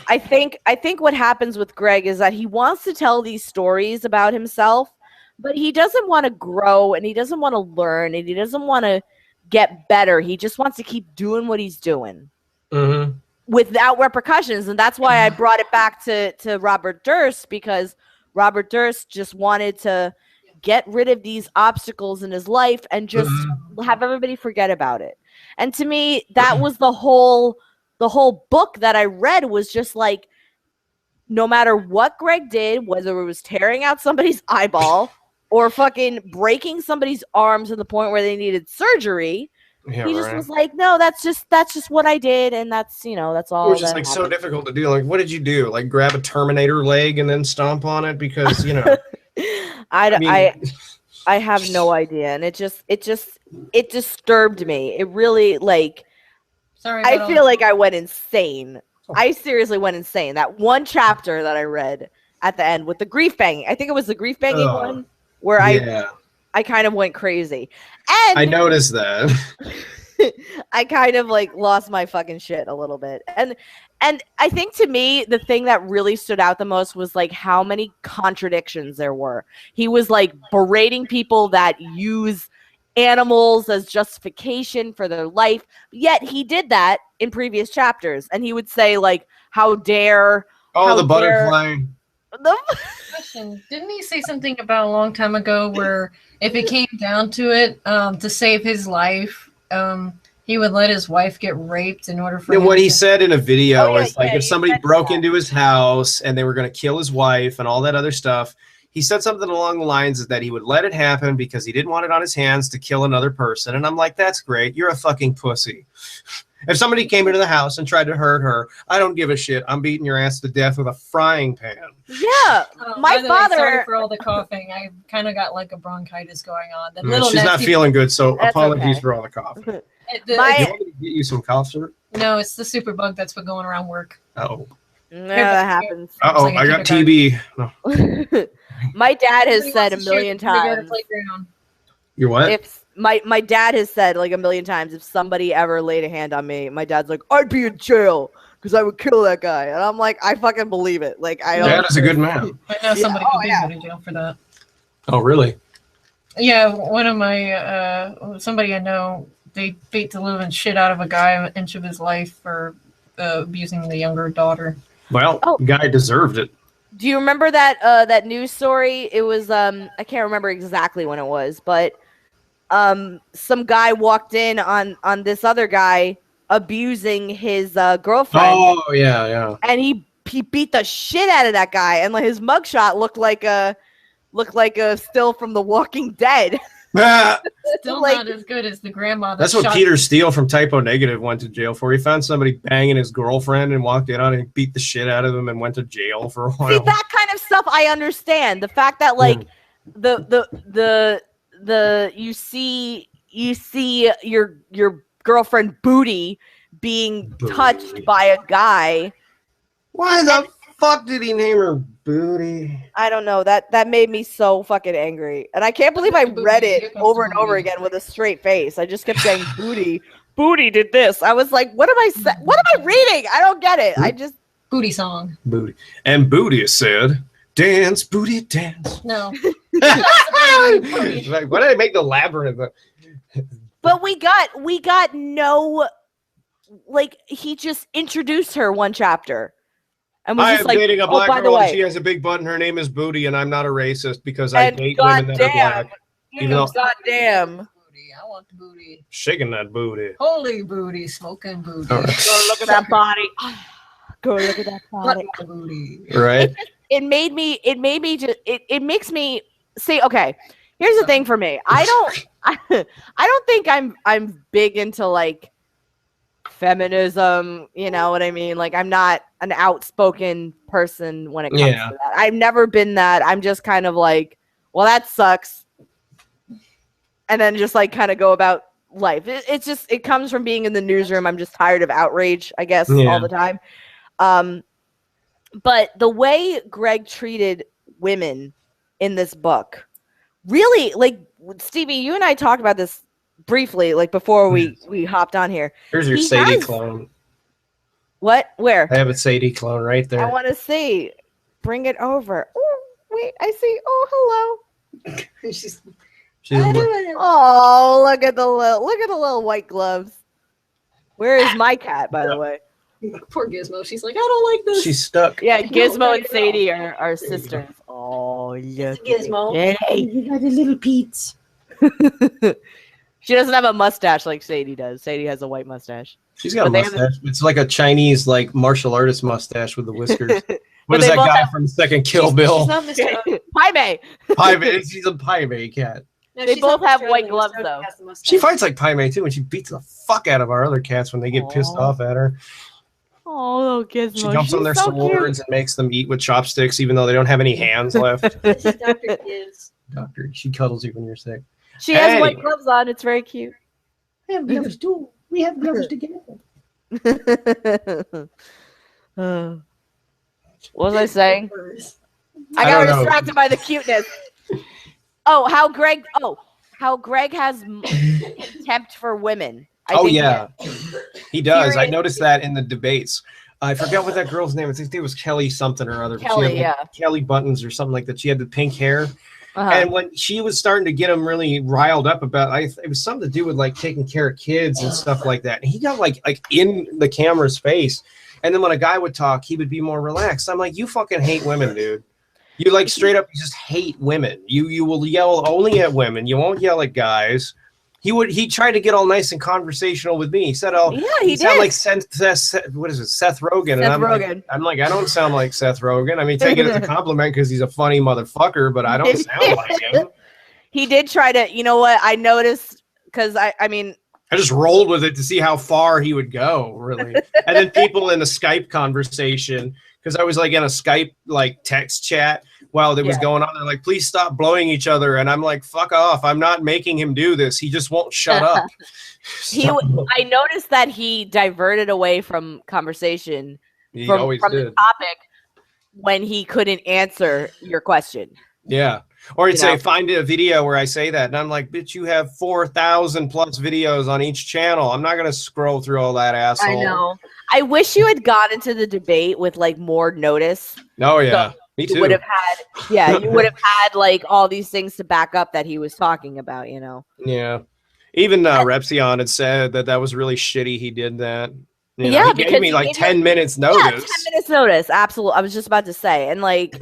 I think what happens with Greg is that he wants to tell these stories about himself, but he doesn't want to grow and he doesn't want to learn and he doesn't want to get better. He just wants to keep doing what he's doing without repercussions. And that's why I brought it back to Robert Durst, because Robert Durst just wanted to get rid of these obstacles in his life and just have everybody forget about it. And to me, that was the whole book that I read was just like, no matter what Greg did, whether it was tearing out somebody's eyeball or fucking breaking somebody's arm to the point where they needed surgery, Yeah, he just was like, no, that's just what I did, and that's that's all. It was just like so difficult to do. Like, what did you do? Like, grab a Terminator leg and then stomp on it because I have no idea, and it disturbed me. It really Sorry, I feel like I went insane. I seriously went insane. That one chapter that I read at the end with the grief banging. I think it was the grief banging one where I kind of went crazy. And I noticed that. I kind of lost my fucking shit a little bit. And I think to me, the thing that really stood out the most was how many contradictions there were. He was berating people that use animals as justification for their life. Yet he did that in previous chapters. And he would say how dare. Oh, how the dare, butterfly. Question. Didn't he say something about a long time ago where if it came down to it, to save his life, he would let his wife get raped in order for what he said in a video is if somebody broke that. into his house and they were going to kill his wife and all that other stuff, he said something along the lines of that he would let it happen because he didn't want it on his hands to kill another person. And I'm like, that's great. You're a fucking pussy. If somebody came into the house and tried to hurt her, I don't give a shit. I'm beating your ass to death with a frying pan. Yeah, my father. Sorry for all the coughing. I kind of got a bronchitis going on. She's not feeling good, so apologies for all the coughing. Do you want me to get you some cough syrup? No, it's the superbug that's been going around work. Oh. No, that happens. Uh-oh, I got TB. No. My dad has said a million times. You're what? If my dad has said a million times, if somebody ever laid a hand on me, my dad's like, I'd be in jail because I would kill that guy. And I'm like, I fucking believe it. I don't. Dad is a good man. I know somebody could be put in jail for that. Oh, really? Yeah, one of my somebody I know, they beat the living shit out of a guy an inch of his life for abusing the younger daughter. Well, the guy deserved it. Do you remember that that news story? It was I can't remember exactly when it was, but some guy walked in on this other guy abusing his girlfriend. Oh yeah. And he beat the shit out of that guy, and his mugshot looked like a still from The Walking Dead. Still not as good as the grandma. That's what Peter Steele from Typo Negative went to jail for. He found somebody banging his girlfriend and walked in on it and beat the shit out of him and went to jail for a while. See, that kind of stuff I understand. The fact that the you see your girlfriend booty being touched by a guy. Why the fuck did he name her Booty? I don't know. That made me so fucking angry. And I can't believe I read it over and over again with a straight face. I just kept saying booty. Booty did this. I was like, what am I reading? I don't get it. I just booty song. Booty. And Booty said, dance, booty, dance. No. Why did I make the labyrinth? But we got no, he just introduced her one chapter. And was I just am dating a black girl and she way, has a big butt and her name is Booty and I'm not a racist because I date women that are black. Goddamn. I want the booty. Shaking that booty. Holy booty, smoking booty. Right. Go look at that body. Go look at that body. Booty. Right. It makes me say, okay, here's the thing for me. I don't think I'm big into feminism, you know what I mean? I'm not an outspoken person when it comes to that. I've never been that. I'm just kind of well, that sucks. And then just kind of go about life. It comes from being in the newsroom. I'm just tired of outrage, I guess, all the time. But the way Greg treated women in this book, really, Stevie, you and I talked about this briefly, before we hopped on here. Here's your Sadie clone. What? Where? I have a Sadie clone right there. I want to see. Bring it over. Oh, wait, I see. Oh, hello. She's oh, look at the little white gloves. Where is my cat, by the way? Poor Gizmo. She's like, I don't like this. She's stuck. Yeah, Gizmo and Sadie are sisters. Oh, yeah. Gizmo. Hey. You got a little Pete. She doesn't have a mustache like Sadie does. Sadie has a white mustache. She's got a mustache. It's like a Chinese martial artist mustache with the whiskers. What is that guy from Second Kill Bill? She's not Mr. Pai Mei. Pai Mei. She's a Pai Mei cat. No, They she's both not have white Australian, gloves, so though. has the mustache. She fights like Pai Mei too, and she beats the fuck out of our other cats when they get pissed off at her. Oh, little Gizmo. She jumps on their so swords and makes them eat with chopsticks, even though they don't have any hands left. This is Dr. Giz. Doctor, she cuddles you when you're sick. She has white Anyway. gloves on. It's very cute. I have gloves too. We have gloves together. What was I saying? I I got don't know. distracted by the cuteness. Oh, how Greg has contempt for women. I think Yeah, he does. I Serious. noticed that in the debates. I forgot what that girl's name is. I think it was Kelly something or other. Kelly, She had, like, Kelly Buttons or something like that. She had the pink hair. And when she was starting to get him really riled up about, it was something to do with like taking care of kids and stuff like that. And he got like in the camera's face. And then when a guy would talk, he would be more relaxed. I'm like, you fucking hate women, dude. You like straight up, you just hate women. You will yell only at women. You won't yell at guys. He tried to get all nice and conversational with me. He said, "Oh, yeah, he sound did. like Seth, what is it, Seth Rogen?" And I'm like, I don't sound like Seth Rogen. I mean, take it as a compliment because he's a funny motherfucker, but I don't sound like him. He did try to. You know what? I noticed because I mean, I just rolled with it to see how far he would go, really. And then people in the Skype conversation, because I was like in a Skype like text chat while it was going on. They're like, please stop blowing each other. And I'm like, fuck off. I'm not making him do this. He just won't shut up. I noticed that he diverted away from conversation from the topic when he couldn't answer your question. Yeah. Or he'd say, find a video where I say that. And I'm like, bitch, you have 4,000 plus videos on each channel. I'm not going to scroll through all that asshole. I know. I wish you had got into the debate with like more notice. Oh, yeah. So me too. You would have had like all these things to back up that he was talking about, you know? Yeah. Even Repsion had said that was really shitty. He did that. You know, he gave me like 10 minutes notice. Yeah, 10 minutes notice. Absolutely. I was just about to say. And like,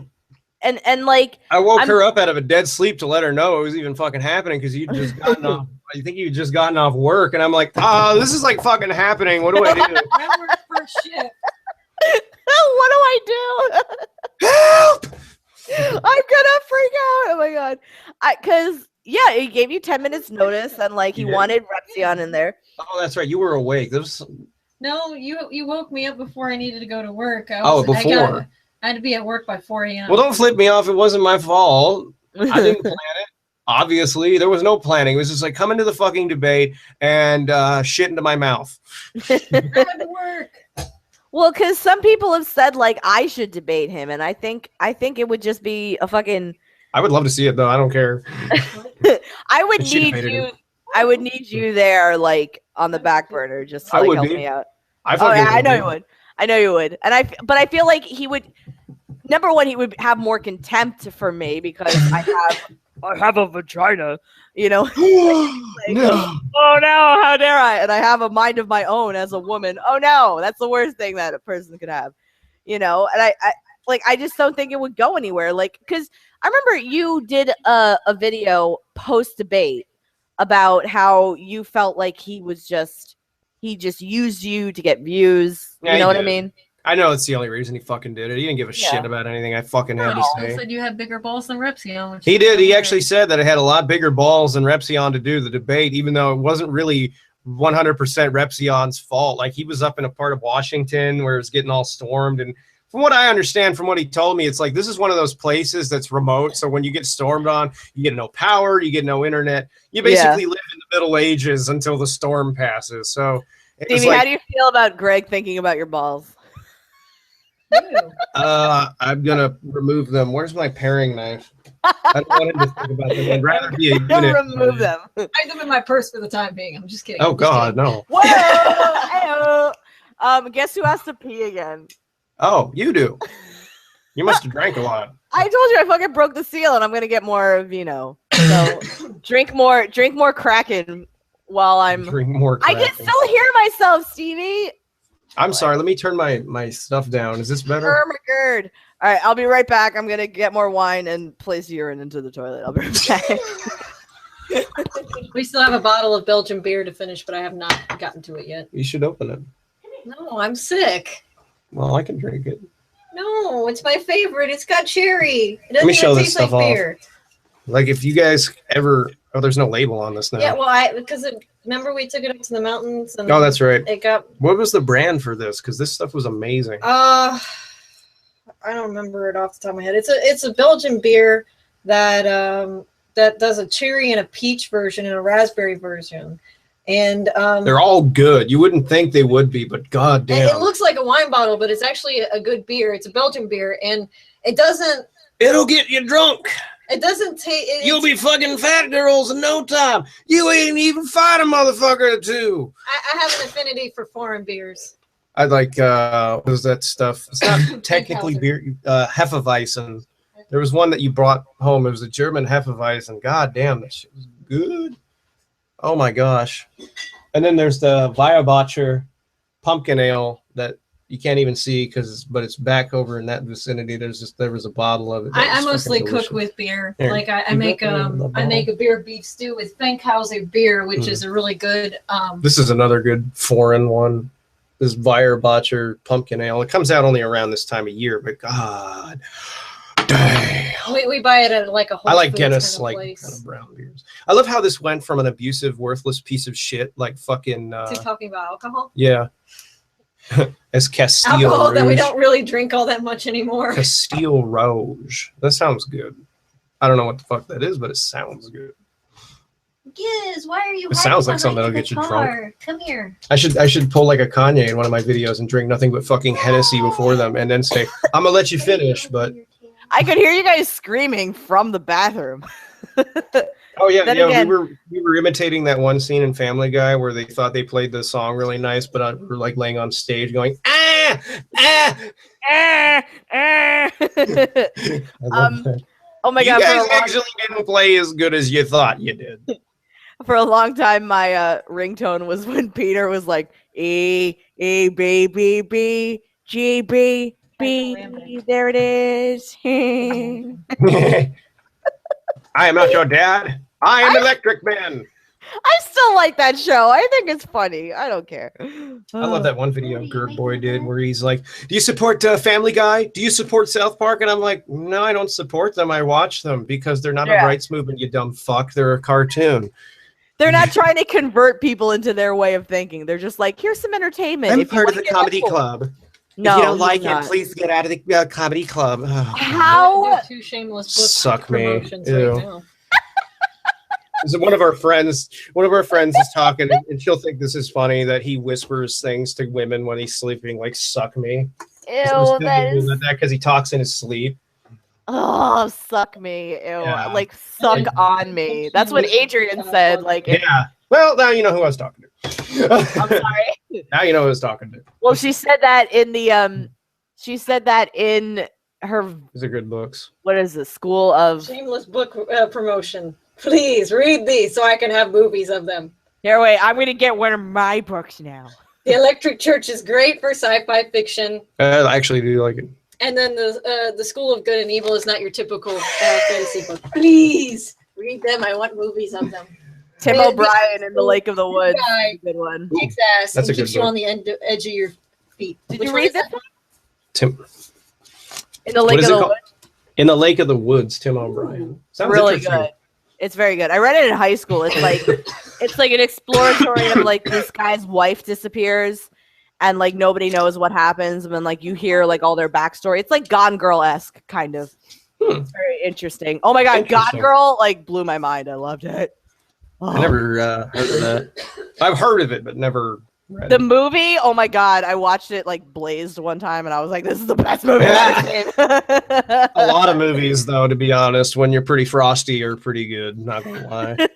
and like I woke her up out of a dead sleep to let her know it was even fucking happening because you'd just gotten off. I think you'd just gotten off work, and I'm like, this is like fucking happening. What do I do? I work for shit. What do I do? Help! I'm gonna freak out. Oh my god. Because he gave you 10 minutes notice, and like he wanted Repsion in there. Oh, that's right. You were awake. No, you woke me up before I needed to go to work. Before. I had to be at work by 4 a.m. Well, don't flip me off. It wasn't my fault. I didn't plan it. Obviously, there was no planning. It was just like come into the fucking debate and shit into my mouth. I had to work. Well, because some people have said like I should debate him, and I think it would just be a fucking. I would love to see it though. I don't care. I would need you. I would need you there, like on the back burner, just to like help me out. I know you would. I know you would, but I feel like he would. Number one, he would have more contempt for me because I have a vagina, you know. Like, no. Oh no, how dare I? And I have a mind of my own as a woman. Oh no, that's the worst thing that a person could have, you know. And I just don't think it would go anywhere. Like, because I remember you did a video post debate about how you felt like he just used you to get views. Yeah, you know what I mean? I know it's the only reason he fucking did it. He didn't give a shit about anything I fucking had to say. He said you had bigger balls than Repsion. He did. He actually said that it had a lot bigger balls than Repsion to do the debate, even though it wasn't really 100% Repsion's fault. Like he was up in a part of Washington where it was getting all stormed. And from what I understand, from what he told me, it's like this is one of those places that's remote. So when you get stormed on, you get no power, you get no internet. You basically live in the Middle Ages until the storm passes. So, Stevie, how do you feel about Greg thinking about your balls? I'm gonna remove them. Where's my paring knife? I don't want him to think about them. I'd rather be a unit. Remove them. I have them in my purse for the time being. I'm just kidding. Oh God, no. Whoa! Guess who has to pee again? Oh, you do. You must have drank a lot. I told you I fucking broke the seal, and I'm gonna get more vino. So drink more Kraken while I'm. Drink more Kraken. I can still hear myself, Stevie. I'm sorry. Let me turn my stuff down. Is this better? Oh my God. All right, I'll be right back. I'm gonna get more wine and place urine into the toilet. I'll be right back. We still have a bottle of Belgian beer to finish, but I have not gotten to it yet. You should open it. No, I'm sick. Well, I can drink it. No, it's my favorite. It's got cherry. It Let me doesn't show even this taste like stuff off. beer. Like if you guys ever Oh, there's no label on this now. Yeah, well, because remember we took it up to the mountains. And oh, that's right. It got. What was the brand for this? Because this stuff was amazing. I don't remember it off the top of my head. It's a Belgian beer that that does a cherry and a peach version and a raspberry version. And they're all good. You wouldn't think they would be, but god damn. It looks like a wine bottle, but it's actually a good beer. It's a Belgian beer, and it doesn't. It'll get you drunk. It doesn't take. You'll be fucking fat girls in no time. You ain't even fight a motherfucker or two. I have an affinity for foreign beers. I like what was that stuff? It's not technically beer. Hefeweizen. There was one that you brought home. It was a German Hefeweizen. God damn, that shit was good. Oh my gosh. And then there's the Weierbacher pumpkin ale that you can't even see but it's back over in that vicinity. There was a bottle of it. I mostly cook with beer. Here. Like I make a beer beef stew with Fankhauser beer, which is a really good. This is another good foreign one. This Weierbacher pumpkin ale. It comes out only around this time of year, but god dang. We buy it at like a Whole I like Foods Guinness, kind of like kind of brown beers. I love how this went from an abusive, worthless piece of shit, like fucking. To talking about alcohol. Yeah. As Castile alcohol Rouge. That we don't really drink all that much anymore. Castile Rouge. That sounds good. I don't know what the fuck that is, but it sounds good. Giz, why are you? It sounds like something that'll get you drunk. Come here. I should pull like a Kanye in one of my videos and drink nothing but fucking Hennessy before them, and then say, "I'm gonna let you finish," but. I could hear you guys screaming from the bathroom. Oh yeah, then yeah. Again, we were imitating that one scene in Family Guy where they thought they played the song really nice, but we're like laying on stage going ah ah ah ah. Oh my god! You guys actually didn't play as good as you thought you did. For a long time, my ringtone was when Peter was like E B B B G B. There it is. I am not your dad. I am Electric Man. I still like that show. I think it's funny. I don't care. I love that one video Gert Boy did where he's like, do you support Family Guy? Do you support South Park? And I'm like, no, I don't support them. I watch them because they're not a rights movement, you dumb fuck. They're a cartoon. They're not trying to convert people into their way of thinking. They're just like, here's some entertainment. I'm part of the comedy club. No, if you don't like it, please get out of the comedy club. Oh, how? Two shameless book suck me. Promotions right now. So one of our friends is talking, and she'll think this is funny that he whispers things to women when he's sleeping, like "suck me." Ew, that is that because he talks in his sleep. Oh, suck me! Ew, like suck on me. That's what Adrian said. Like, yeah. Well, now you know who I was talking to. I'm sorry. Now you know who I was talking to. Well, she said that in the She said that in her. These are good books. What is it? School of Shameless book promotion. Please read these so I can have movies of them. Here, wait. I'm gonna get one of my books now. The Electric Church is great for sci-fi fiction. I actually do like it. And then the School of Good and Evil is not your typical fantasy book. Please read them. I want movies of them. Tim O'Brien in the Lake of the Woods. Good one. Kicks ass. That's and a good keeps you book. on the edge of your feet. Did you read this one? Tim. In the Lake of the Woods. In the Lake of the Woods, Tim O'Brien. Sounds really good. It's very good. I read it in high school. It's like it's like an exploratory of like this guy's wife disappears and like nobody knows what happens, and then like you hear like all their backstory. It's like Gone Girl-esque kind of. It's very interesting. Oh my god, Gone Girl like blew my mind. I loved it. Oh. I never heard of that. I've heard of it, but never read the it. movie. Oh my god, I watched it like Blazed one time, and I was like, "This is the best movie I've ever seen." A lot of movies, though, to be honest, when you're pretty frosty, are pretty good. Not gonna lie.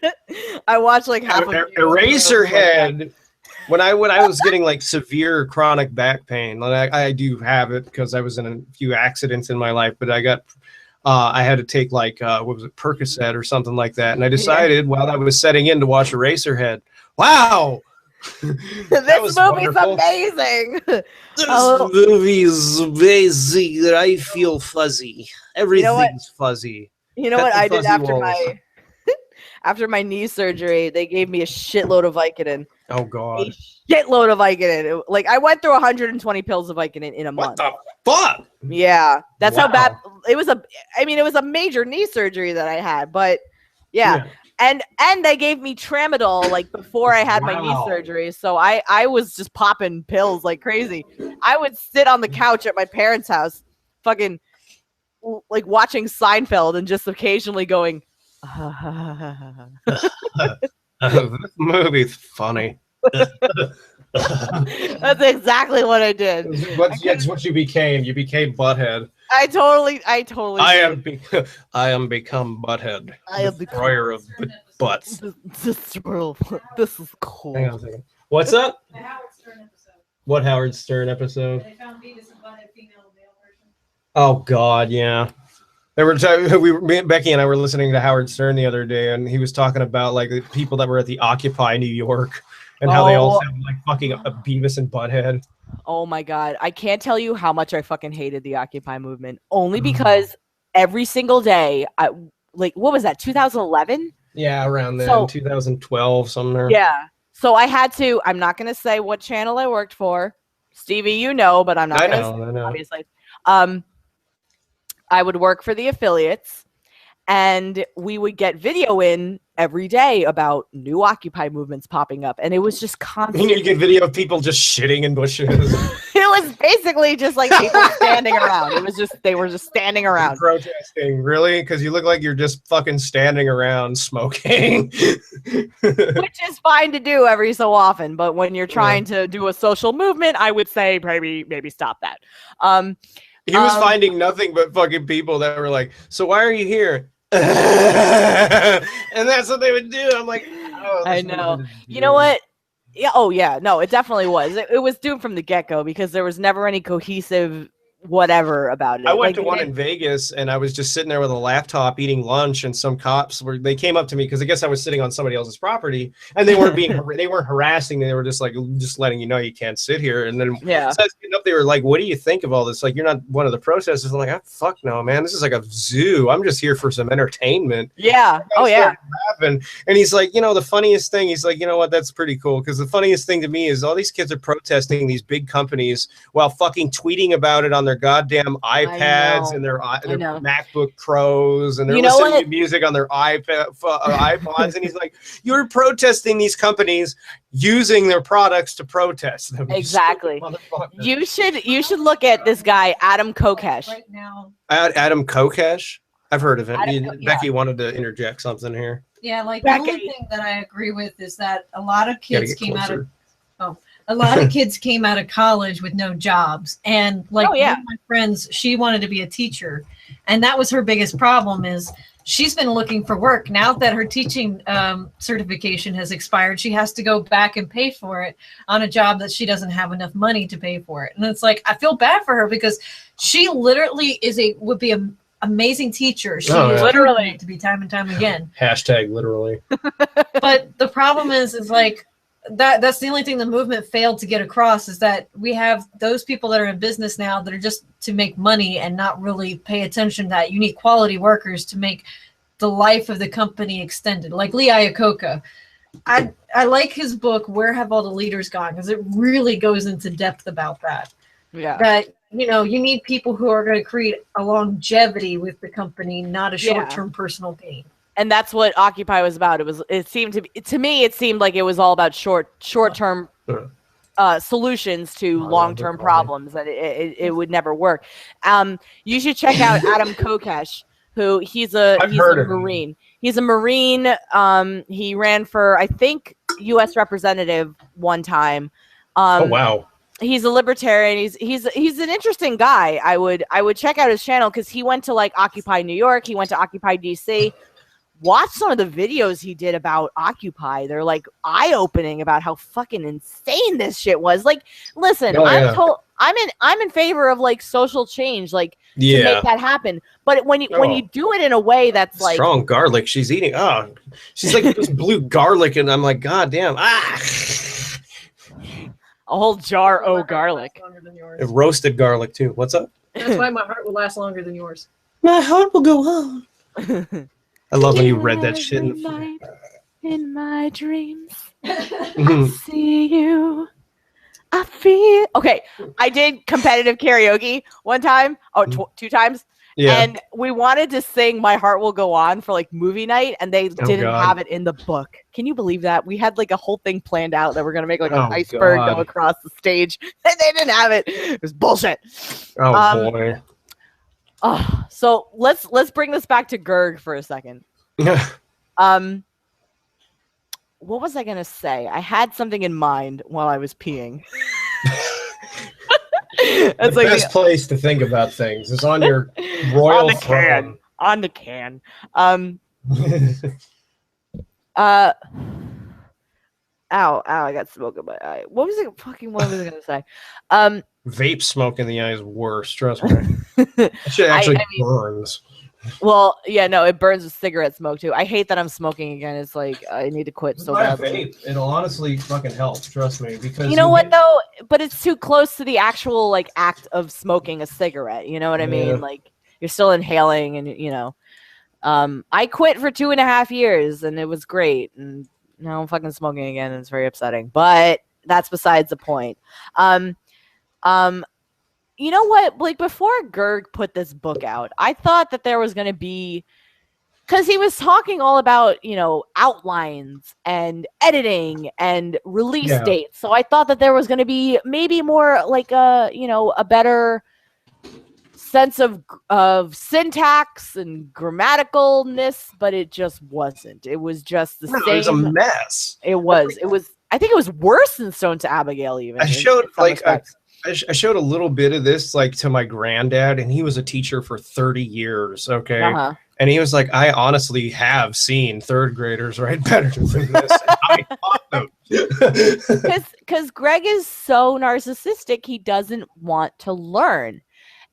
I watched like half of Eraserhead. When I was getting like severe chronic back pain, and I do have it because I was in a few accidents in my life, but I had to take like what was it, Percocet or something like that, and I decided while I was setting in to watch Eraserhead. Wow, this movie's amazing. This movie is amazing. I feel fuzzy. Everything's fuzzy. You know what I did after my knee surgery? They gave me a shitload of Vicodin. Oh god, a shitload of Vicodin. Like I went through 120 pills of Vicodin in a month. What the fuck? Yeah, that's how bad it was. It was a major knee surgery that I had, but yeah. And they gave me tramadol like before I had my knee surgery. So I was just popping pills like crazy. I would sit on the couch at my parents' house, fucking like watching Seinfeld and just occasionally going, this movie's funny. That's exactly what I did. That's what you became. You became Butthead. I totally. I am become Butthead. I am destroyer of butts. This is cool. Hang on a second. What's up? The Howard Stern episode. What Howard Stern episode? They found Beavis and Butthead female and male version. Oh God, yeah. Becky and I were listening to Howard Stern the other day, and he was talking about like the people that were at the Occupy New York and how they all sound like fucking a Beavis and Butthead. Oh my God. I can't tell you how much I fucking hated the Occupy movement. Only because every single day, what was that, 2011? Yeah, around then, 2012, somewhere. Yeah. So I had to, I'm not going to say what channel I worked for. Stevie, you know, but I'm not going to say, obviously. I would work for the affiliates, and we would get video in every day about new Occupy movements popping up, and it was just constant. You get video of people just shitting in bushes. It was basically just like people standing around. It was just, they were just standing around. Protesting, really? Because you look like you're just fucking standing around smoking. Which is fine to do every so often, but when you're trying to do a social movement, I would say maybe stop that. He was finding nothing but fucking people that were like, so why are you here? And that's what they would do. I'm like, oh, I know. You know what? Yeah. Oh, yeah. No, it definitely was. It was doomed from the get-go because there was never any cohesive whatever about it. I went to one in Vegas, and I was just sitting there with a laptop eating lunch, and some cops they came up to me because I guess I was sitting on somebody else's property, and they weren't harassing me. They were just letting you know you can't sit here. And then so I was getting up, they were like, "What do you think of all this? Like, you're not one of the protesters." I'm like, fuck no, man. This is like a zoo. I'm just here for some entertainment. Yeah. Oh yeah. Laughing. And he's like, the funniest thing. He's like, you know what? That's pretty cool. Because the funniest thing to me is all these kids are protesting these big companies while fucking tweeting about it on their goddamn iPads and their MacBook Pros, and they're listening to music on their iPods. And he's like, you're protesting these companies using their products to protest them. Exactly. You should look at this guy, Adam Kokesh. Right now. Adam Kokesh? I've heard of him. Becky wanted to interject something here. Yeah, like the only thing that I agree with is that a lot of kids came out of college with no jobs. And like one of my friends, she wanted to be a teacher. And that was her biggest problem is she's been looking for work. Now that her teaching certification has expired, she has to go back and pay for it on a job that she doesn't have enough money to pay for it. And it's like, I feel bad for her because she literally would be an amazing teacher. She is literally to be time and time again. Hashtag literally. But the problem is like, that's the only thing the movement failed to get across is that we have those people that are in business now that are just to make money and not really pay attention that you need quality workers to make the life of the company extended. Like Lee Iacocca. I like his book, Where Have All the Leaders Gone? Because it really goes into depth about that. Yeah. That, you need people who are going to create a longevity with the company, not a short-term personal gain. And that's what Occupy was about. It seemed like it was all about short-term solutions to long-term problems, and it would never work. You should check out Adam Kokesh, who he's a Marine. He's a Marine. He ran for, I think, U.S. representative one time. Oh wow. He's a libertarian. He's an interesting guy. I would check out his channel because he went to like Occupy New York. He went to Occupy DC. Watch some of the videos he did about Occupy. They're like eye-opening about how fucking insane this shit was. Like, listen, I'm in favor of like social change, like to make that happen. But when you do it in a way that's like strong garlic, she's eating. Oh, she's like this blue garlic, and I'm like, God damn, a whole jar of garlic. Roasted garlic too. What's up? That's why my heart will last longer than yours. My heart will go on. I love when you read that shit in my dreams. I see you. I feel okay. I did competitive karaoke one time, two times, Yeah. And we wanted to sing My Heart Will Go On for like movie night, and they didn't have it in the book. Can you believe that? We had like a whole thing planned out that we're going to make like an iceberg go across the stage, and they didn't have it. It was bullshit. Oh, boy. So let's bring this back to Gerg for a second. What was I going to say? I had something in mind while I was peeing. That's the best place to think about things is on your royal throne. On the can. Ow, I got smoke in my eye. What was I gonna say? Vape smoke in the eye is worse, trust me. That shit actually burns. Well, yeah, no, it burns with cigarette smoke too. I hate that I'm smoking again. It's like I need to quit so badly. Vape. It'll honestly fucking help, trust me. Because you know what though? But it's too close to the actual like act of smoking a cigarette. You know what I mean? Like you're still inhaling, and you know. I quit for 2.5 years, and it was great. And now I'm fucking smoking again, and it's very upsetting. But that's besides the point. You know what? Like before Gerg put this book out, I thought that there was going to be, because he was talking all about, you know, outlines and editing and release dates. So I thought that there was going to be maybe more like a, you know, a better sense of syntax and grammaticalness, but it just wasn't. It was just the same. It was a mess. It was. I think it was worse than Stone to Abigail. Even I showed I showed a little bit of this like to my granddad, and he was a teacher for 30 years. Okay. And he was like, I honestly have seen third graders write better than this. I taught them. Because Greg is so narcissistic, he doesn't want to learn.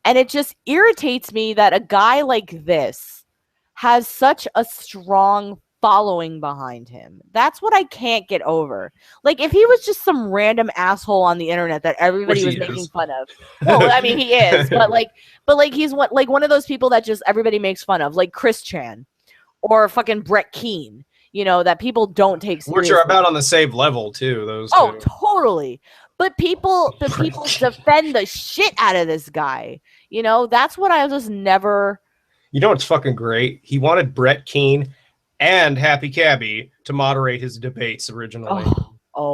And it just irritates me that a guy like this has such a strong following behind him. That's what I can't get over. Like, if he was just some random asshole on the internet that everybody was making fun of. Well, I mean, he is, but he's one of those people that just everybody makes fun of, like Chris Chan or fucking Brett Keane, you know, that people don't take seriously. Which are about on the same level too, those two. Oh, totally. But people defend the shit out of this guy. You know, that's what I just never. You know what's fucking great? He wanted Brett Keane and Happy Cabby to moderate his debates originally.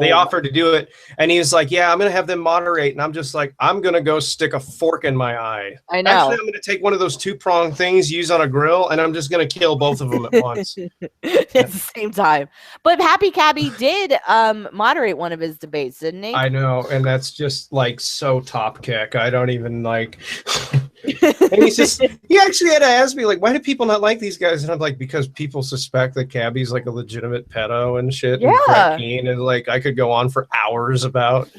They offered to do it, and he was like, yeah, I'm going to have them moderate. And I'm just like, I'm going to go stick a fork in my eye. I know. Actually, I'm going to take one of those two-pronged things used on a grill, and I'm just going to kill both of them at once. At the same time. But Happy Cabby did moderate one of his debates, didn't he? I know, and that's just, like, so top kick. I don't even, like... And he actually had to ask me, like, why do people not like these guys? And I'm like, because people suspect that Cabby's like a legitimate pedo and shit. Yeah. And like, I could go on for hours about,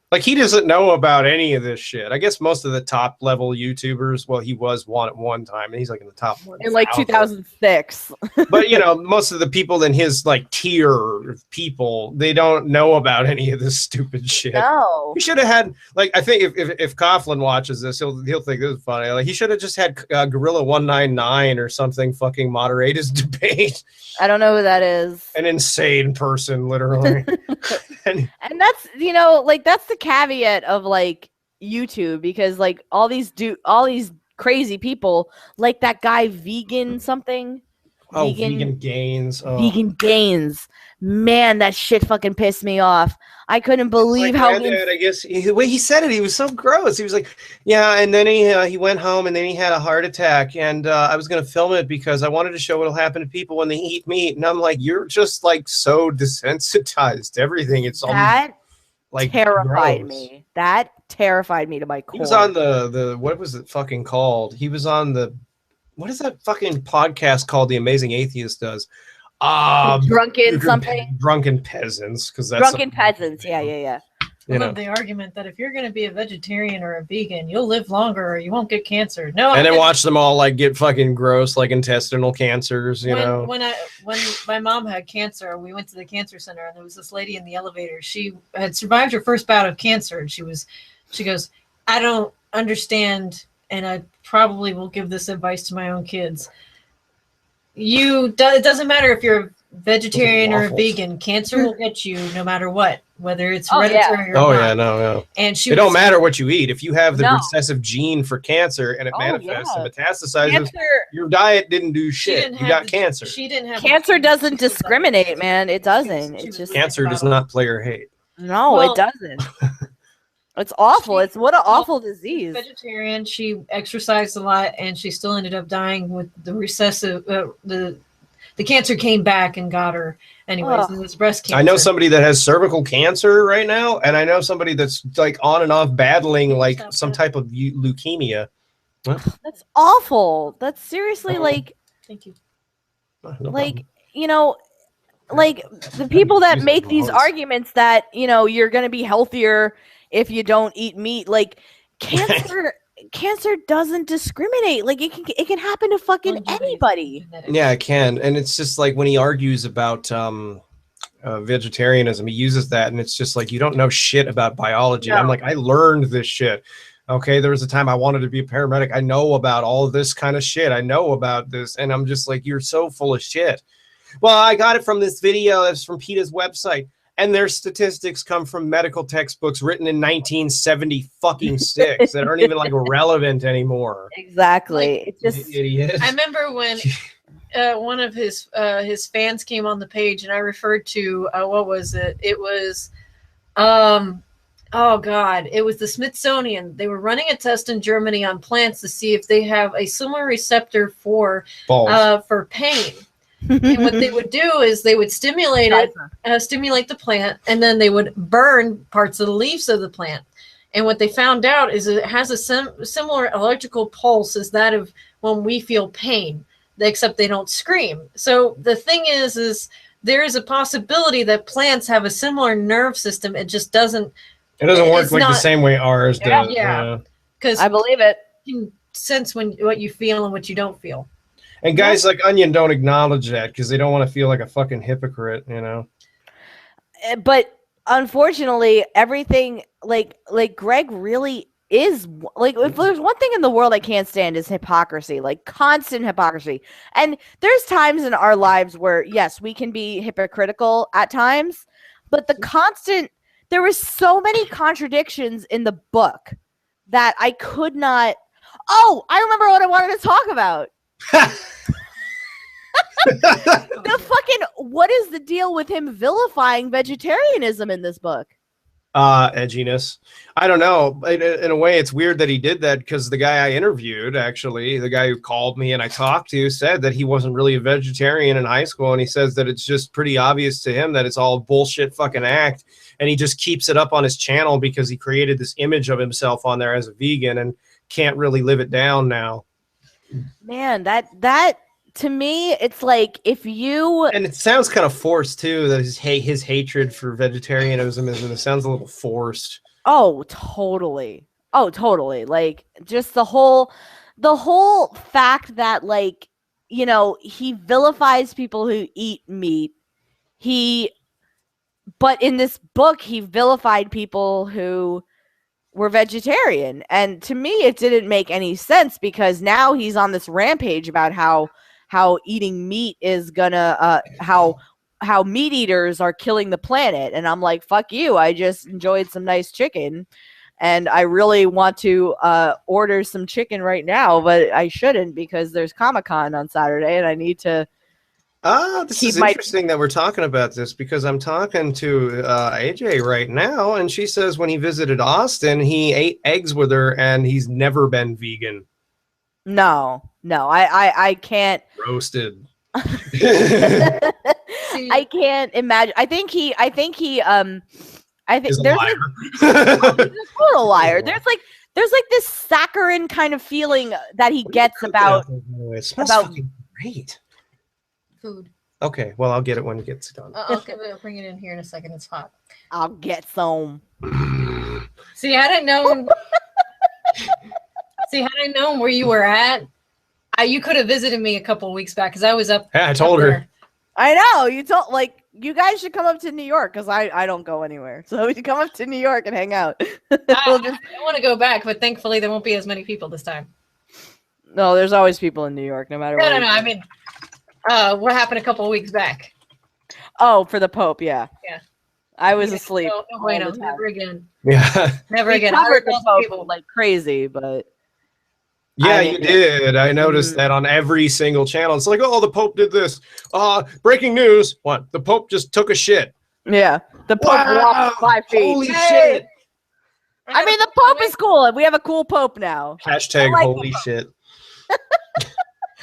like, he doesn't know about any of this shit. I guess most of the top level YouTubers, well, he was one at one time, and he's like in the top one in like 2006. But you know, most of the people in his like tier of people, they don't know about any of this stupid shit. No, he should have had, like, I think if Coughlin watches this, he'll think this is funny. Like, he should have just had Gorilla 199 or something fucking moderate his debate. I don't know who that is. An insane person, literally. and that's, you know, like, that's the caveat of like YouTube, because like all these crazy people, like that guy Vegan something. Vegan Gains. Vegan Gains. Man, that shit fucking pissed me off. I couldn't believe how. I guess the way he said it, he was so gross. He was like, "Yeah," and then he went home, and then he had a heart attack, and I was gonna film it because I wanted to show what'll happen to people when they eat meat. And I'm like, "You're just like so desensitized to everything." It's all like terrified gross. Me. That terrified me to my core. He was on the what was it fucking called? He was on the, what is that fucking podcast called? The Amazing Atheist does. Drunken something. Drunken Peasants, because that's Drunken Peasants. Yeah. I love the argument that if you're going to be a vegetarian or a vegan, you'll live longer or you won't get cancer. No, and then watch them all like get fucking gross, like intestinal cancers. You know, when my mom had cancer, we went to the cancer center, and there was this lady in the elevator. She had survived her first bout of cancer, and she goes, I don't understand, and I probably will give this advice to my own kids. It doesn't matter if you're vegetarian or vegan, cancer will get you no matter what, whether it's hereditary or not. Yeah, no. And it don't matter what you eat. If you have the recessive gene for cancer and it manifests and metastasizes, your diet didn't do shit. You got cancer. She didn't have cancer doesn't discriminate, man. It doesn't. It's just cancer does not play or hate. No, it doesn't. It's awful. It's what an awful disease. Vegetarian. She exercised a lot, and she still ended up dying with the recessive. The cancer came back and got her. Anyways, it was breast cancer. I know somebody that has cervical cancer right now, and I know somebody that's like on and off battling like some type of leukemia. That's awful. That's seriously like. Thank you. Like you know. Like the people that make these arguments that you're gonna be healthier if you don't eat meat, like cancer doesn't discriminate. Like it can happen to fucking anybody. Yeah, it can. And it's just like when he argues about vegetarianism, he uses that, and it's just like you don't know shit about biology. No. I'm like, I learned this shit. Okay, there was a time I wanted to be a paramedic. I know about all of this kind of shit. I know about this, and I'm just like, you're so full of shit. Well, I got it from this video that's from PETA's website, and their statistics come from medical textbooks written in 1970 fucking 6 that aren't even like relevant anymore. Exactly. Like, it's just idiot. I remember when one of his fans came on the page, and I referred to what was it? It was oh God, it was the Smithsonian. They were running a test in Germany on plants to see if they have a similar receptor for pain. And what they would do is they would stimulate the plant, and then they would burn parts of the leaves of the plant. And what they found out is it has a similar electrical pulse as that of when we feel pain, except they don't scream. So the thing is there is a possibility that plants have a similar nerve system. It just doesn't. It doesn't work like the same way ours does. Yeah, because I believe it. You can sense what you feel and what you don't feel. And guys like Onion don't acknowledge that because they don't want to feel like a fucking hypocrite, But unfortunately, everything like Greg really is like, if there's one thing in the world I can't stand is hypocrisy, like constant hypocrisy. And there's times in our lives where yes, we can be hypocritical at times, but there were so many contradictions in the book that I could not. Oh, I remember what I wanted to talk about. The fucking what is the deal with him vilifying vegetarianism in this book? Edginess. I don't know. In a way, it's weird that he did that because the guy I interviewed, actually, the guy who called me and I talked to, said that he wasn't really a vegetarian in high school, and he says that it's just pretty obvious to him that it's all a bullshit fucking act, and he just keeps it up on his channel because he created this image of himself on there as a vegan and can't really live it down now. Man, that to me, it's like if you... And it sounds kind of forced, too, that his hatred for vegetarianism it sounds a little forced. Oh, totally. Oh, totally. Like, just the whole fact that, like, he vilifies people who eat meat. But in this book, he vilified people who were vegetarian. And to me, it didn't make any sense because now he's on this rampage about how eating meat is gonna how meat eaters are killing the planet. And I'm like, fuck you. I just enjoyed some nice chicken and I really want to order some chicken right now, but I shouldn't because there's Comic-Con on Saturday and I need to this is interesting that we're talking about this because I'm talking to AJ right now, and she says when he visited Austin, he ate eggs with her, and he's never been vegan. No, I can't. Roasted. I can't imagine. I think he's a liar. He's a total liar. There's like this saccharine kind of feeling that he gets about. It smells fucking great. Food. Okay, well, I'll get it when it gets done. Okay, I'll bring it in here in a second. It's hot. I'll get some. See, I didn't know. Had I known where you were at, you could have visited me a couple of weeks back because I was up. Yeah, I told her. I know you told you guys should come up to New York because I don't go anywhere. So we should come up to New York and hang out. I want to go back, but thankfully there won't be as many people this time. No, there's always people in New York, no matter what. No. I mean. What happened a couple of weeks back? Oh, for the Pope, yeah. Yeah. I was asleep. No, wait, no, never again. Yeah. Never We again. covered the Pope like crazy, but yeah, you did. I noticed that on every single channel. It's like, oh, the Pope did this. Breaking news. What? The Pope just took a shit. Yeah. The Pope walked 5 feet. Holy shit. I mean, the Pope is cool. We have a cool Pope now. Hashtag holy shit.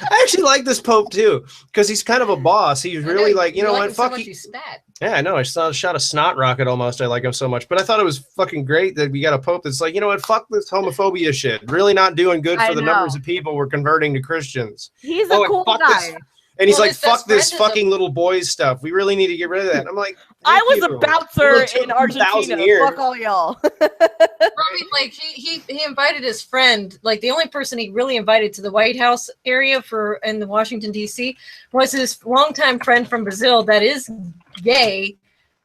I actually like this Pope too, because he's kind of a boss. He's really like, you know what? Fuck you. Yeah, I know. I shot a snot rocket almost. I like him so much, but I thought it was fucking great that we got a Pope that's like, you know what? Fuck this homophobia shit. Really not doing good for the numbers of people we're converting to Christians. He's a cool guy. And he's like, fuck this fucking little boys stuff. We really need to get rid of that. I'm like, I was a bouncer in Argentina. Fuck all y'all. Probably like he invited his friend, like the only person he really invited to the White House area in the Washington D.C. was his longtime friend from Brazil that is gay,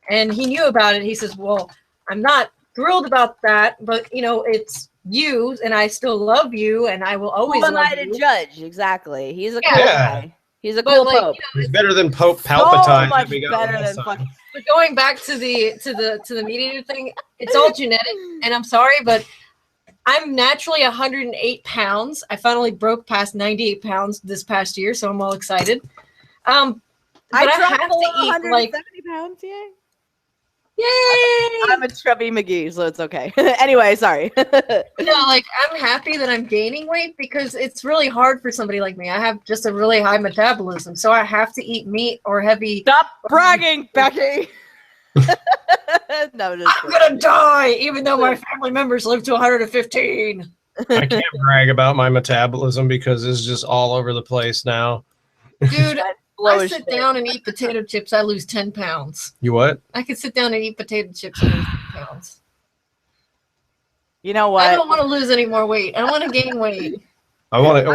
and he knew about it. He says, "Well, I'm not thrilled about that, but you know, it's you, and I still love you, and I will always love you." Who am I to judge? Exactly. He's a cool guy. He's a cool Pope. He's better than Pope Palpatine. So much better than fucking. But going back to the meat eater thing, it's all genetic, and I'm sorry, but I'm naturally 108 pounds. I finally broke past 98 pounds this past year, so I'm all excited. But I have to eat like 170 pounds. Yay! Yay! I'm a chubby McGee, so it's okay. Anyway, sorry. No, like I'm happy that I'm gaining weight because it's really hard for somebody like me. I have just a really high metabolism, so I have to eat meat or heavy. Stop bragging, Becky. No, I'm gonna die, even though my family members live to 115. I can't brag about my metabolism because it's just all over the place now. Dude, I sit down and eat potato chips, I lose 10 pounds. You what? I could sit down and eat potato chips and lose 10 pounds. You know what? I don't want to lose any more weight. I want to gain weight. I wanted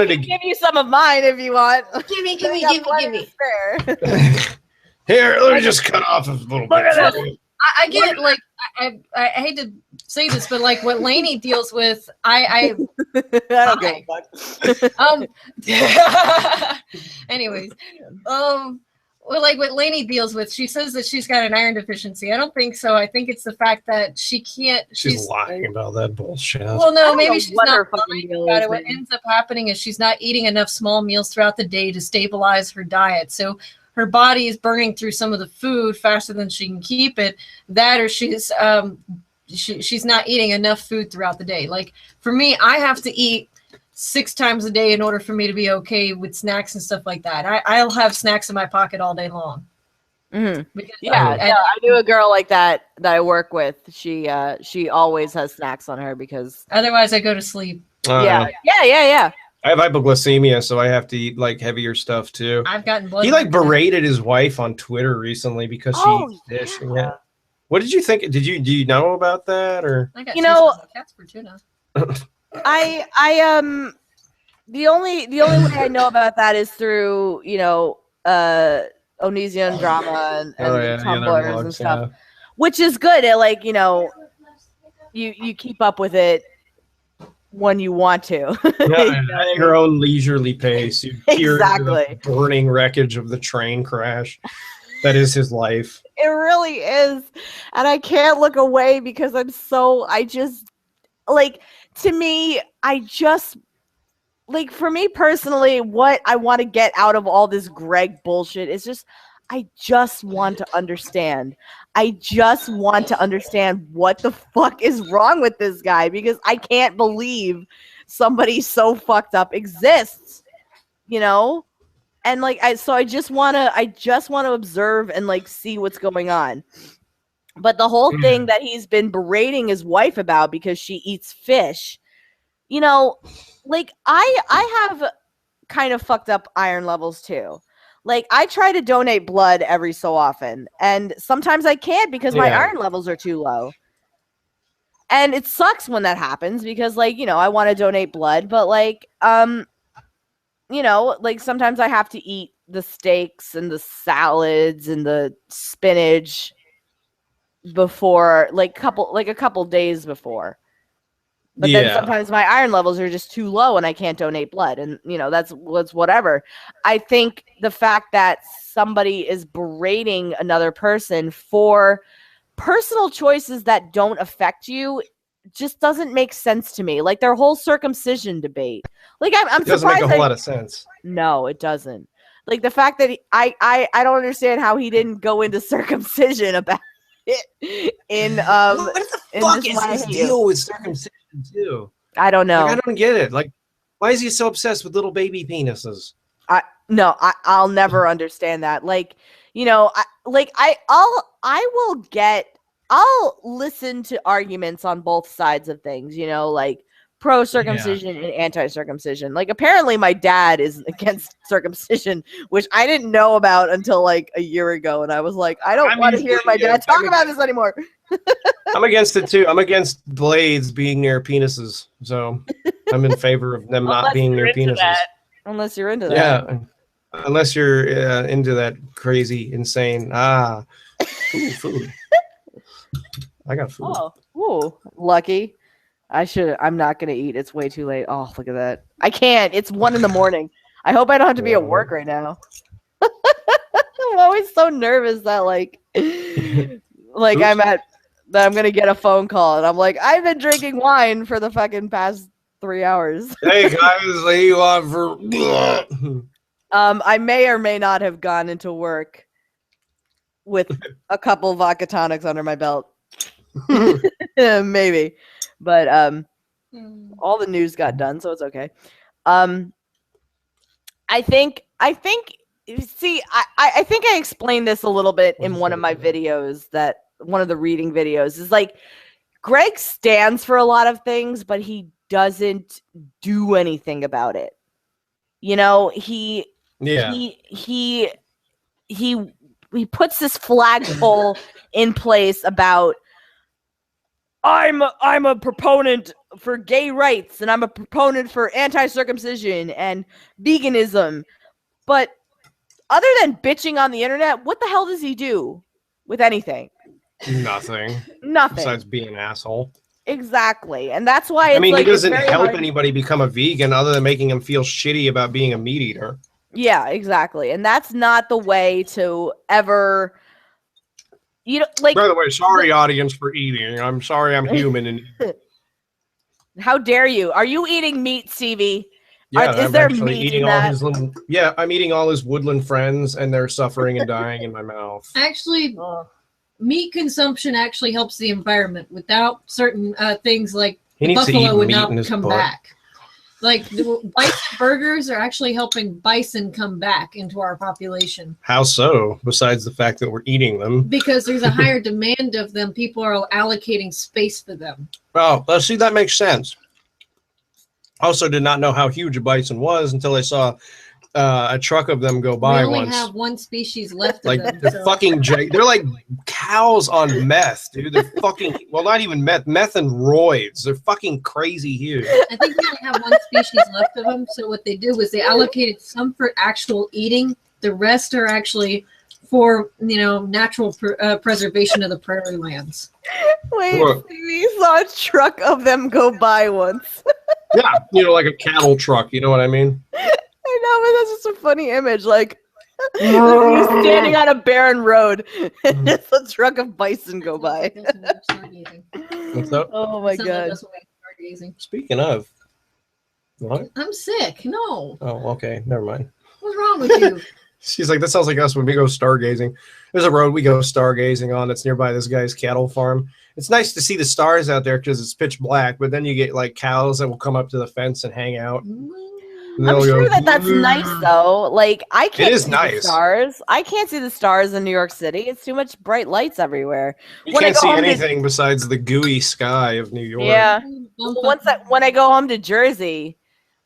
to give you some of mine if you want. Give me. Here, let me just cut off a little bit. I get like I hate to say this, but like what Lainey deals with, I don't give a fuck. Anyways, well, like what Lainey deals with, she says that she's got an iron deficiency. I don't think so. I think it's the fact that she can't. She's lying about that bullshit. Well, no, maybe she's not lying about it. What ends up happening is she's not eating enough small meals throughout the day to stabilize her diet. So her body is burning through some of the food faster than she can keep it. That, or she's not eating enough food throughout the day. Like for me, I have to eat 6 times a day in order for me to be okay with snacks and stuff like that. I'll have snacks in my pocket all day long. Mm-hmm. Yeah, I knew a girl like that I work with. She always has snacks on her because otherwise I go to sleep. Yeah. I have hypoglycemia, so I have to eat like heavier stuff too. I've gotten blood. He like berated his wife on Twitter recently because she eats fish. Yeah. What did you think? Do you know about that or? You know, cats for tuna. The only way I know about that is through Onision drama and Tumblrs and stuff, which is good. Like you keep up with it when you want to. At your own leisurely pace. You hear the burning wreckage of the train crash. That is his life. It really is. And I can't look away because for me personally, what I want to get out of all this Greg bullshit is just, I just want to understand. I just want to understand what the fuck is wrong with this guy because I can't believe somebody so fucked up exists, And I just want to observe and see what's going on. But the whole thing that he's been berating his wife about because she eats fish, I have kind of fucked up iron levels too. I try to donate blood every so often, and sometimes I can't because my iron levels are too low. And it sucks when that happens because I want to donate blood, but sometimes I have to eat the steaks and the salads and the spinach before a couple days before. But then sometimes my iron levels are just too low and I can't donate blood. And, you know, that's whatever. I think the fact that somebody is berating another person for personal choices that don't affect you just doesn't make sense to me. Like their whole circumcision debate. Like I'm surprised. It doesn't make a whole lot of sense. No, it doesn't. Like the fact that I don't understand how he didn't go into circumcision about it in what the fuck is his deal with circumcision too? I don't know. Like, I don't get it. Like, why is he so obsessed with little baby penises? I'll never understand that. Like, you know, I'll listen to arguments on both sides of things, you know, like pro circumcision and anti-circumcision. Like apparently my dad is against circumcision, which I didn't know about until like a year ago. And I was like, I don't want to hear my dad talk about this anymore. I'm against it too. I'm against blades being near penises. So I'm in favor of them not being near penises. Unless you're into that. Yeah. Unless you're into that crazy, insane, food. I got food. Oh, lucky. I'm not going to eat. It's way too late. Oh, look at that. I can't. It's 1 a.m. I hope I don't have to be at work right now. I'm always so nervous that I'm going to get a phone call and I'm like, I've been drinking wine for the fucking past 3 hours. Hey guys, you want for I may or may not have gone into work with a couple vodka tonics under my belt. Maybe. But all the news got done, so it's okay. I think I explained this a little bit in one of my videos, that one of the reading videos is like Greg stands for a lot of things, but he doesn't do anything about it. You know, he puts this flagpole in place about I'm a proponent for gay rights and I'm a proponent for anti-circumcision and veganism. But other than bitching on the internet, what the hell does he do with anything? Nothing. Besides being an asshole. Exactly. And that's why he doesn't help anybody become a vegan other than making them feel shitty about being a meat eater. Yeah, exactly. And that's not the way to ever, you know, like. By the way, sorry, audience, for eating. I'm sorry, I'm human. And how dare you? Are you eating meat, Stevie? Yeah, is there meat eating in all that? his little. Yeah, I'm eating all his woodland friends, and they're suffering and dying in my mouth. Actually, meat consumption actually helps the environment. Without certain things like the buffalo would not come back. Like the bison burgers are actually helping bison come back into our population. How so? Besides the fact that we're eating them. Because there's a higher demand of them. People are allocating space for them. Oh, let's see, that makes sense. Also did not know how huge a bison was until I saw a truck of them go by once. We only have one species left like, of them. They're fucking they're like cows on meth, dude. They're fucking, well, not even meth and roids. They're fucking crazy huge. I think we only have one species left of them. So what they do is they allocated some for actual eating. The rest are actually for, you know, natural preservation of the prairie lands. Wait, we saw a truck of them go by once. Yeah, you know, like a cattle truck. You know what I mean? I know, but that's just a funny image. Like, you're standing on a barren road, and just a truck of bison go by. What's up? Oh my god! Speaking of, what? I'm sick. No. Oh, okay. Never mind. What's wrong with you? She's like, that sounds like us when we go stargazing. There's a road we go stargazing on that's nearby this guy's cattle farm. It's nice to see the stars out there because it's pitch black, but then you get like cows that will come up to the fence and hang out. I'm sure that's nice though. Like I can't see the stars. I can't see the stars in New York City. It's too much bright lights everywhere. You can't see anything besides the gooey sky of New York. Yeah. When I go home to Jersey,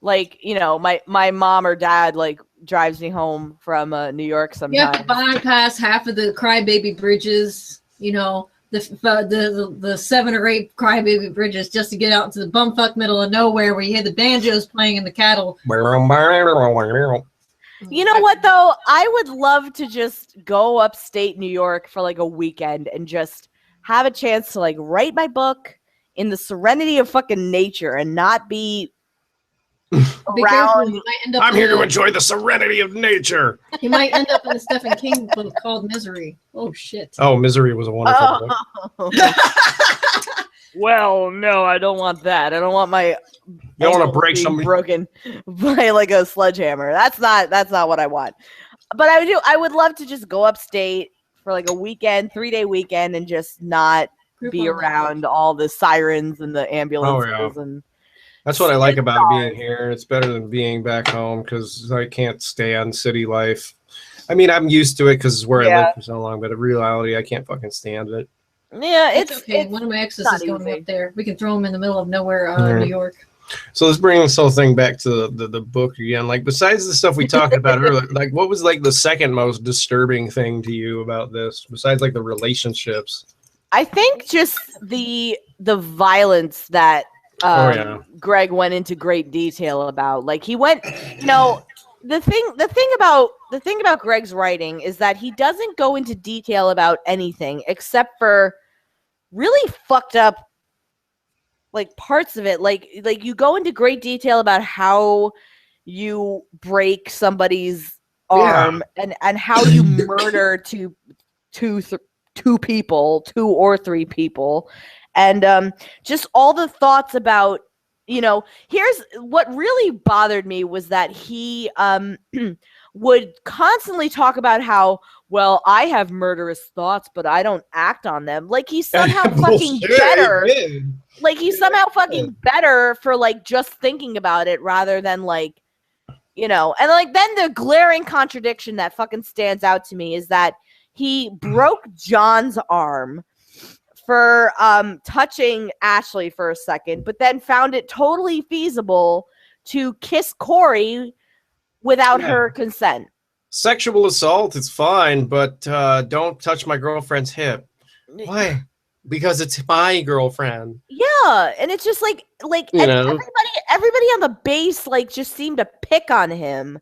like, you know, my mom or dad like drives me home from New York sometimes. You have to bypass half of the crybaby bridges, you know, the 7 or 8 crybaby bridges just to get out into the bumfuck middle of nowhere where you hear the banjos playing in the cattle. You know what though? I would love to just go upstate New York for like a weekend and just have a chance to like write my book in the serenity of fucking nature and not be around. I'm here to enjoy the serenity of nature. You might end up in a Stephen King book called Misery. Oh shit. Oh, Misery was a wonderful book. Well, no, I don't want that. I don't want my you don't want to break something broken by like a sledgehammer. That's not what I want. But I would love to just go upstate for like a weekend, 3-day weekend, and just not be around all the sirens and the ambulances and that's what I like about being here. It's better than being back home because I can't stand city life. I mean, I'm used to it because it's where I live for so long, but in reality, I can't fucking stand it. Yeah, it's okay. One of my exes is going up there. We can throw him in the middle of nowhere, New York. So let's bring this whole thing back to the book again. Like, besides the stuff we talked about earlier, like, what was like the second most disturbing thing to you about this, besides like the relationships? I think just the violence that Greg went into great detail about. Like he went, the thing about Greg's writing is that he doesn't go into detail about anything except for really fucked up like parts of it. Like you go into great detail about how you break somebody's arm and how you murder two or three people. And just all the thoughts about, here's what really bothered me was that he would constantly talk about how, well, I have murderous thoughts, but I don't act on them. Like he's somehow fucking better. Like he's somehow fucking better for like just thinking about it rather than like, and like then the glaring contradiction that fucking stands out to me is that he broke John's arm for touching Ashley for a second, but then found it totally feasible to kiss Corey without her consent. Sexual assault is fine, but don't touch my girlfriend's hip. Why? Because it's my girlfriend. Yeah, and it's just like everybody on the base like just seemed to pick on him.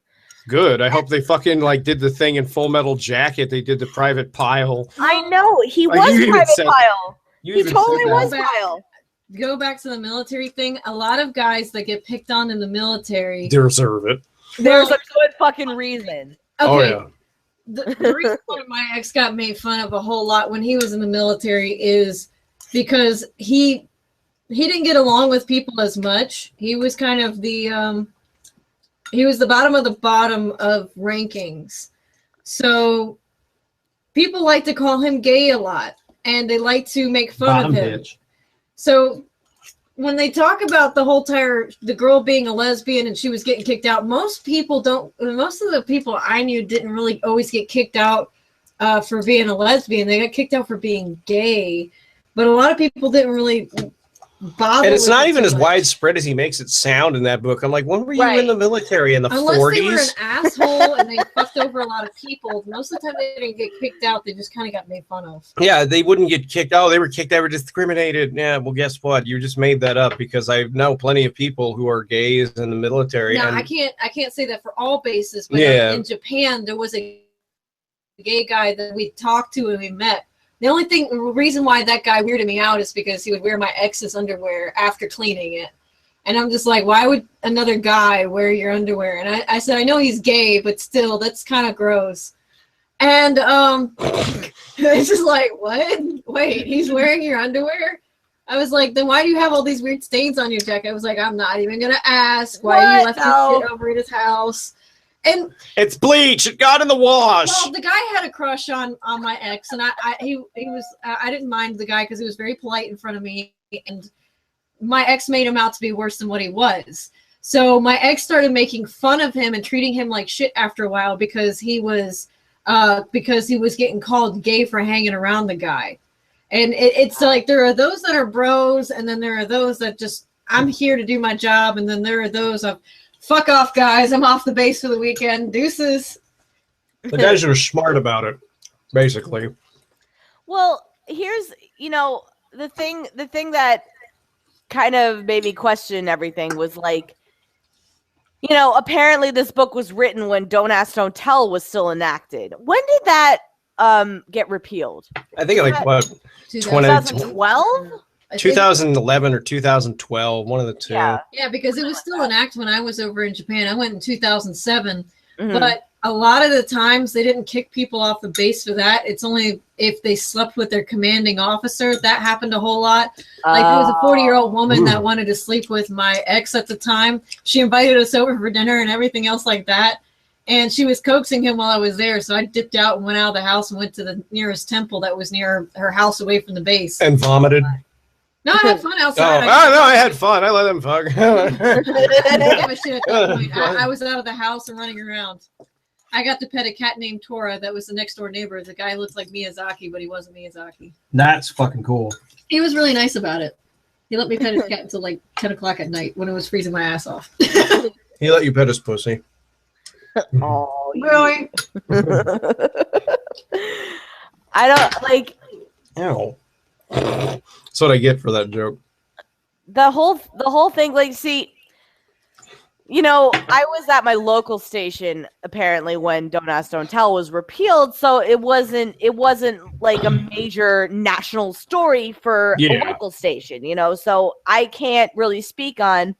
Good. I hope they fucking like did the thing in Full Metal Jacket. They did the Private Pile. I know he was Private Pile. He totally was Pile. Go back to the military thing. A lot of guys that get picked on in the military deserve it. There's a good fucking reason. Okay. Oh yeah. The reason why my ex got made fun of a whole lot when he was in the military is because he didn't get along with people as much. He was kind of the he was the bottom of the bottom of rankings. So people like to call him gay a lot, and they like to make fun of him. Bitch. So when they talk about the girl being a lesbian and she was getting kicked out, most of the people I knew didn't really always get kicked out for being a lesbian. They got kicked out for being gay, but a lot of people didn't really bother. And it's not even as widespread as he makes it sound in that book. I'm like, when were you in the military? In the 40s? Unless they were an asshole and they fucked over a lot of people, most of the time they didn't get kicked out. They just kind of got made fun of. Yeah, they wouldn't get kicked out. They were kicked. They were discriminated. Yeah, well, guess what? You just made that up because I know plenty of people who are gays in the military. No, I can't say that for all bases, but in Japan, there was a gay guy that we talked to and we met. The only reason why that guy weirded me out is because he would wear my ex's underwear after cleaning it. And I'm just like, why would another guy wear your underwear? And I said, I know he's gay, but still, that's kind of gross. And it's just like, what? Wait, he's wearing your underwear? I was like, then why do you have all these weird stains on your jacket? I was like, I'm not even going to ask why you left your shit over at his house. And it's bleach. It got in the wash. Well, the guy had a crush on my ex, and I didn't mind the guy because he was very polite in front of me, and my ex made him out to be worse than what he was. So my ex started making fun of him and treating him like shit after a while because he was getting called gay for hanging around the guy. And it's like there are those that are bros, and then there are those that just I'm here to do my job, and then there are those of fuck off, guys. I'm off the base for the weekend. Deuces. The guys are smart about it, basically. Well, here's, the thing that kind of made me question everything was like, apparently this book was written when Don't Ask, Don't Tell was still enacted. When did that get repealed? I think like what? 2012? 2011 or 2012, one of the two. Yeah, because it was still an act when I was over in Japan. I went in 2007, but a lot of the times they didn't kick people off the base for that. It's only if they slept with their commanding officer. That happened a whole lot. Like there was a 40-year-old woman that wanted to sleep with my ex at the time. She invited us over for dinner and everything else like that. And she was coaxing him while I was there. So I dipped out and went out of the house and went to the nearest temple that was near her house away from the base. And vomited. No, I had fun outside. I had fun. I let them fuck. I didn't give a shit at that point. I was out of the house and running around. I got to pet a cat named Tora that was the next door neighbor. The guy looked like Miyazaki, but he wasn't Miyazaki. That's fucking cool. He was really nice about it. He let me pet his cat until like 10 o'clock at night when it was freezing my ass off. He let you pet his pussy. Oh, really? I don't like. Ow. That's what I get for that joke. The whole thing. Like, see, you know, I was at my local station apparently when Don't Ask, Don't Tell was repealed, so it wasn't like a major national story for a local station, you know. So I can't really speak on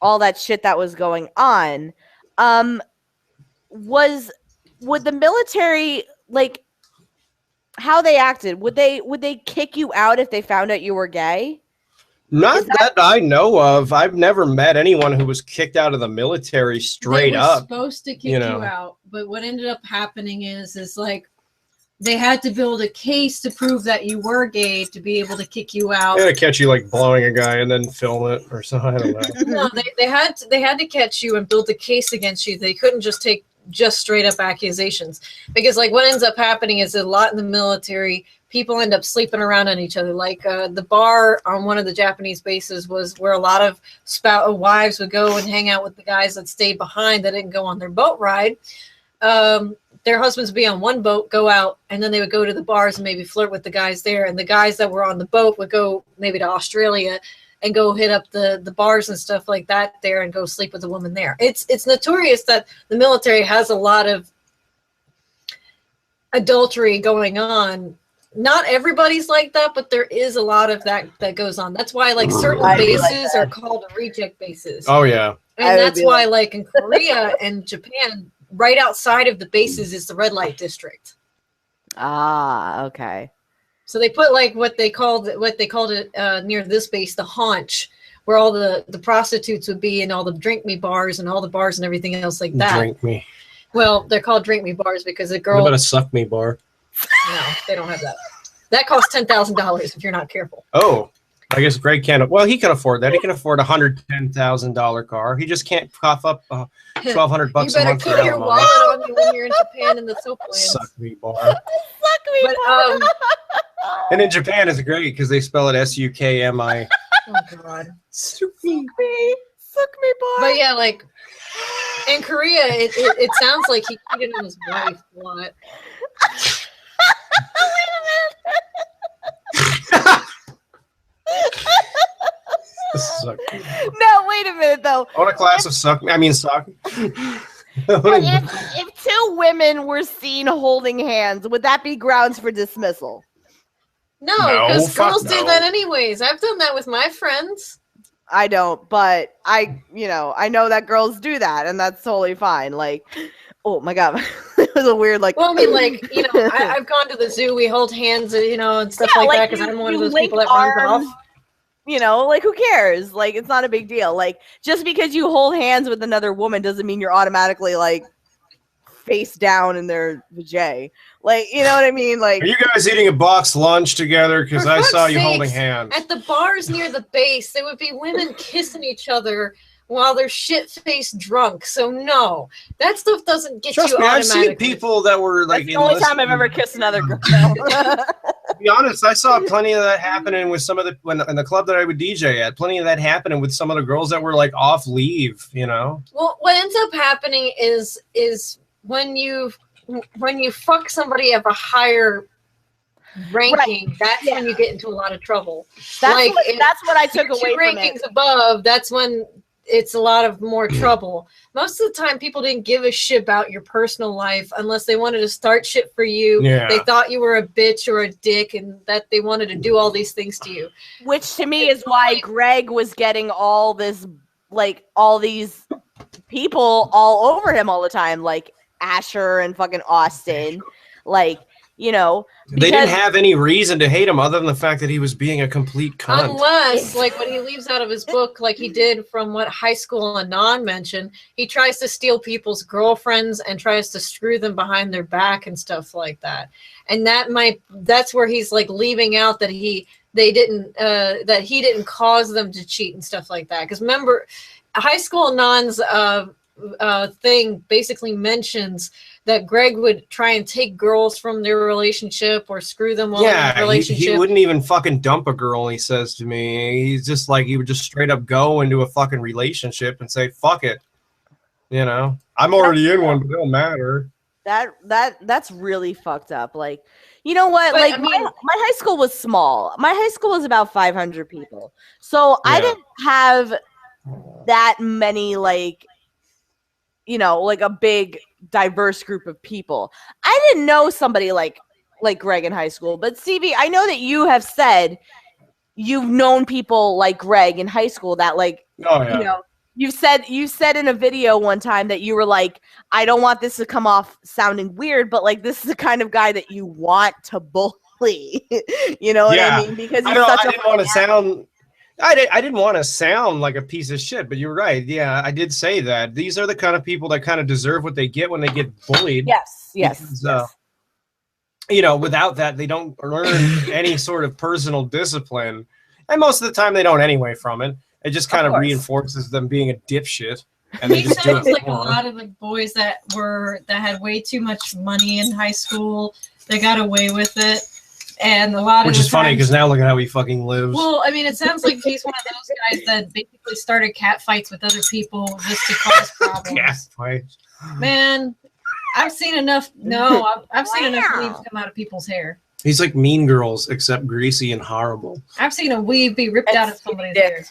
all that shit that was going on. Would the military, like, how they acted? Would they kick you out if they found out you were gay? Not that I know of. I've never met anyone who was kicked out of the military straight up. They were supposed to kick you out, but what ended up happening is like they had to build a case to prove that you were gay to be able to kick you out. They had to catch you like blowing a guy and then film it or something. I don't know. No, they had to catch you and build a case against you. They couldn't just take straight up accusations, because like what ends up happening is a lot in the military, people end up sleeping around on each other. Like the bar on one of the Japanese bases was where a lot of wives would go and hang out with the guys that stayed behind that didn't go on their boat ride. Their husbands would be on one boat, go out, and then they would go to the bars and maybe flirt with the guys there. And the guys that were on the boat would go maybe to Australia and go hit up the bars and stuff like that there and go sleep with a woman there. It's notorious that the military has a lot of adultery going on. Not everybody's like that, but there is a lot of that goes on. That's why like certain bases are called reject bases. Oh yeah. And that's why like in Korea and Japan, right outside of the bases is the red light district. Ah, okay. So they put like what they called it near this base, the haunch, where all the prostitutes would be and all the drink me bars and all the bars and everything else like that. Drink me. Well, they're called drink me bars because a girl. What about a suck me bar? No, they don't have that. That costs $10,000 if you're not careful. Oh, I guess Greg can't. Well, he can afford that. He can afford $110,000 car. He just can't cough up $1,200 a month. You better keep your wallet on you when you're in Japan in the soap land. Suck me bar. Suck me bar. And in Japan, it's great because they spell it SUKMI. Oh God. Suck me bar. But yeah, like in Korea, it sounds like he cheated on his wife a lot. No, wait a minute though. I want a class of suck. I mean, suck. If two women were seen holding hands, would that be grounds for dismissal? No, because girls do that anyways. I've done that with my friends. I don't, but I know that girls do that, and that's totally fine. Like, oh my God, it was a weird like. Well, I mean, like I've gone to the zoo. We hold hands, and stuff like that because I'm one of those people that runs off. Like who cares? Like it's not a big deal. Like just because you hold hands with another woman doesn't mean you're automatically like face down in their vajay. Like, you know what I mean? Like, are you guys eating a boxed lunch together? Because I saw you holding hands. At the bars near the base, there would be women kissing each other while they're shit-faced drunk. So no, that stuff doesn't get Trust you me, automatically. I've seen people that were like. That's the only time I've ever kissed another girl. To be honest, I saw plenty of that happening with some of the in the club that I would DJ at. Plenty of that happening with some of the girls that were like off leave. Well, what ends up happening is when you fuck somebody of a higher ranking, right. That's when you get into a lot of trouble. That's what I took away from it. Rankings above, that's when it's a lot of more trouble. Most of the time, people didn't give a shit about your personal life unless they wanted to start shit for you. Yeah. They thought you were a bitch or a dick and that they wanted to do all these things to you. Which to me is why Greg was getting all this, like, all these people all over him all the time, like Asher and fucking Austin. Like, you know, they didn't have any reason to hate him other than the fact that he was being a complete cunt. Unless, like, when he leaves out of his book, like he did from what High School Anon mentioned, he tries to steal people's girlfriends and tries to screw them behind their back and stuff like that. And that's where he's like leaving out that he didn't cause them to cheat and stuff like that. Because remember, High School Anon's thing basically mentions that Greg would try and take girls from their relationship or screw them while in a relationship. He wouldn't even fucking dump a girl, he says to me. He's just like, he would just straight up go into a fucking relationship and say, fuck it. You know, I'm already in one, but it don't matter. That's really fucked up. Like, you know what? But, like, I mean, my high school was small. My high school was about 500 people. So I didn't have that many, like, you know, like a big diverse group of people. I didn't know somebody like Greg in high school, but Stevie, I know that you have said you've known people like Greg in high school that, like, you know, you said in a video one time that you were like, I don't want this to come off sounding weird, but like, this is the kind of guy that you want to bully. You know what I mean? Because I didn't want to sound like a piece of shit, but you're right. Yeah, I did say that. These are the kind of people that kind of deserve what they get when they get bullied. Yes. Because, you know, without that, they don't learn any sort of personal discipline. And most of the time, they don't anyway from it. It just kind of reinforces them being a dipshit. And they just do it like a lot of the boys that had way too much money in high school, they got away with it. And a lot of which is funny because now look at how he fucking lives. Well, I mean, it sounds like he's one of those guys that basically started cat fights with other people just to cause problems. Cat fights. Man, I've seen enough. No, I've seen enough weaves come out of people's hair. He's like Mean Girls, except greasy and horrible. I've seen a weave be ripped out of somebody's hair.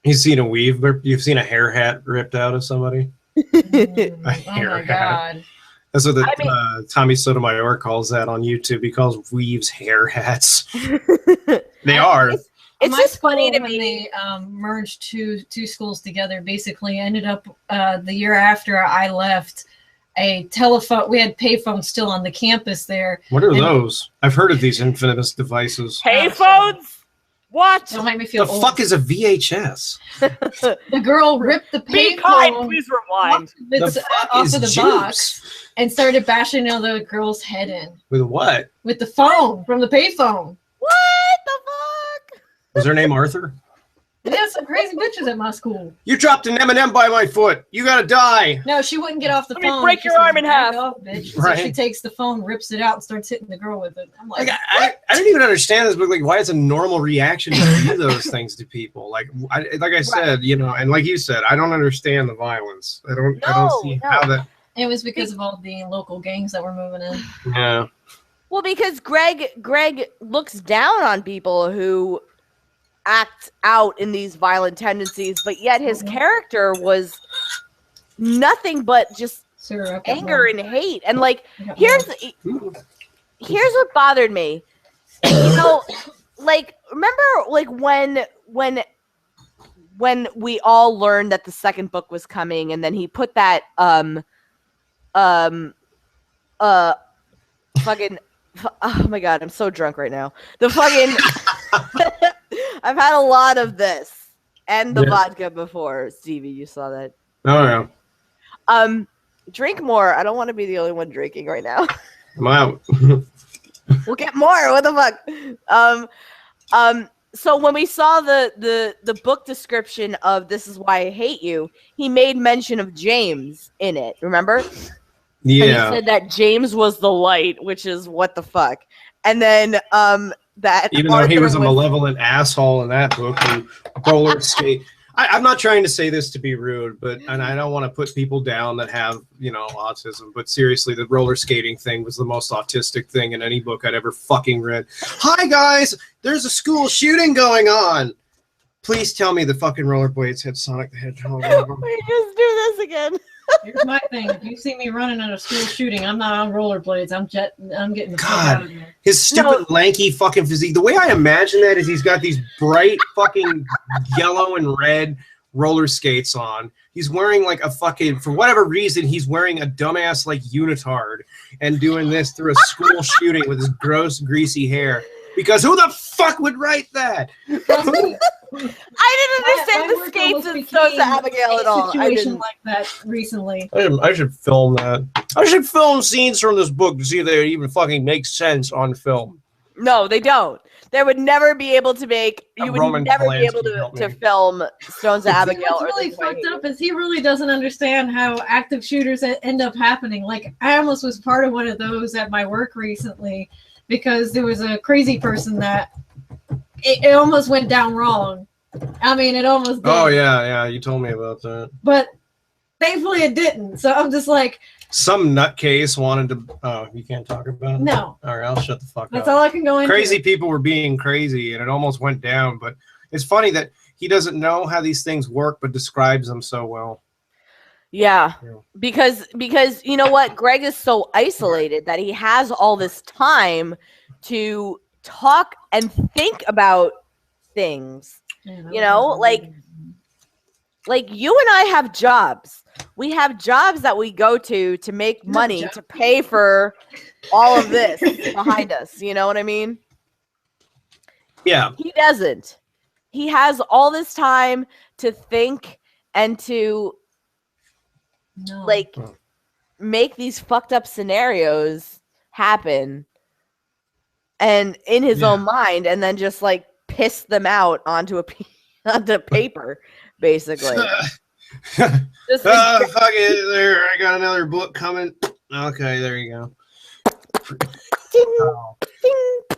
You've seen a weave, but you've seen a hair hat ripped out of somebody. A hair hat. God. That's what Tommy Sotomayor calls that on YouTube. He calls weaves hair hats. They are. It's just funny to me. They merged two schools together. Basically, ended up the year after I left. A telephone. We had payphones still on the campus there. What are those? I've heard of these infamous devices. Payphones. What? Don't make me feel old. Fuck is a VHS? The girl ripped the payphone. Please rewind. Off of the box and started bashing the girl's head in. With what? With the phone from the payphone. What the fuck? Was her name Arthur? Yeah, some crazy bitches at my school. You dropped an M&M by my foot. You gotta die. No, she wouldn't get off the phone. Let me break your arm in half. Off, bitch. So she takes the phone, rips it out, and starts hitting the girl with it. I'm like I don't even understand this, but like, why it's a normal reaction to do those things to people. Like I said, you know, and like you said, I don't understand the violence. I don't see how that. It was because of all the local gangs that were moving in. Yeah. Well, because Greg looks down on people who act out in these violent tendencies, but yet his character was nothing but just anger and hate. And like, here's what bothered me. You know, like, remember, like when we all learned that the second book was coming, and then he put that fucking. Oh my god, I'm so drunk right now. The fucking. I've had a lot of this and the vodka before, Stevie. You saw that. Oh yeah. Drink more. I don't want to be the only one drinking right now. I'm out. We'll get more. What the fuck? So when we saw the book description of This Is Why I Hate You, he made mention of James in it. Remember? Yeah. And he said that James was the light, which is what the fuck. And then that even though he was a malevolent asshole in that book who roller skate. I'm not trying to say this to be rude, and I don't want to put people down that have, you know, autism, but seriously, the roller skating thing was the most autistic thing in any book I'd ever fucking read. Hi guys, there's a school shooting going on. Please tell me the fucking rollerblades had Sonic the Hedgehog. We just do this again. Here's my thing. If you see me running at a school shooting, I'm not on rollerblades. I'm getting the fuck out of here. His stupid lanky fucking physique. The way I imagine that is he's got these bright fucking yellow and red roller skates on. He's wearing like a fucking, for whatever reason, he's wearing a dumbass like unitard and doing this through a school shooting with his gross greasy hair. Because who the fuck would write that? I didn't understand the skates and Sosa Abigail at all. I didn't like that recently. I should film that. I should film scenes from this book to see if they even fucking make sense on film. No, they don't. There would never be able to make. You would never be able to film Stones of Abigail. What's really fucked up is he really doesn't understand how active shooters end up happening. Like I almost was part of one of those at my work recently because there was a crazy person that it almost went down wrong. I mean, it almost did. Oh yeah, you told me about that. But thankfully it didn't. So I'm just like. Some nutcase wanted to. Oh, you can't talk about it? No. All right, I'll shut the fuck up. That's all I can go into. Crazy people were being crazy, and it almost went down. But it's funny that he doesn't know how these things work, but describes them so well. Yeah, because you know what? Greg is so isolated that he has all this time to talk and think about things. You know, like you and I have jobs. We have jobs that we go to make money to pay for all of this behind us. You know what I mean? Yeah. He doesn't. He has all this time to think and to make these fucked up scenarios happen and in his own mind and then just like piss them out onto paper, basically. Fuck it, there. I got another book coming. Okay, there you go. Ding,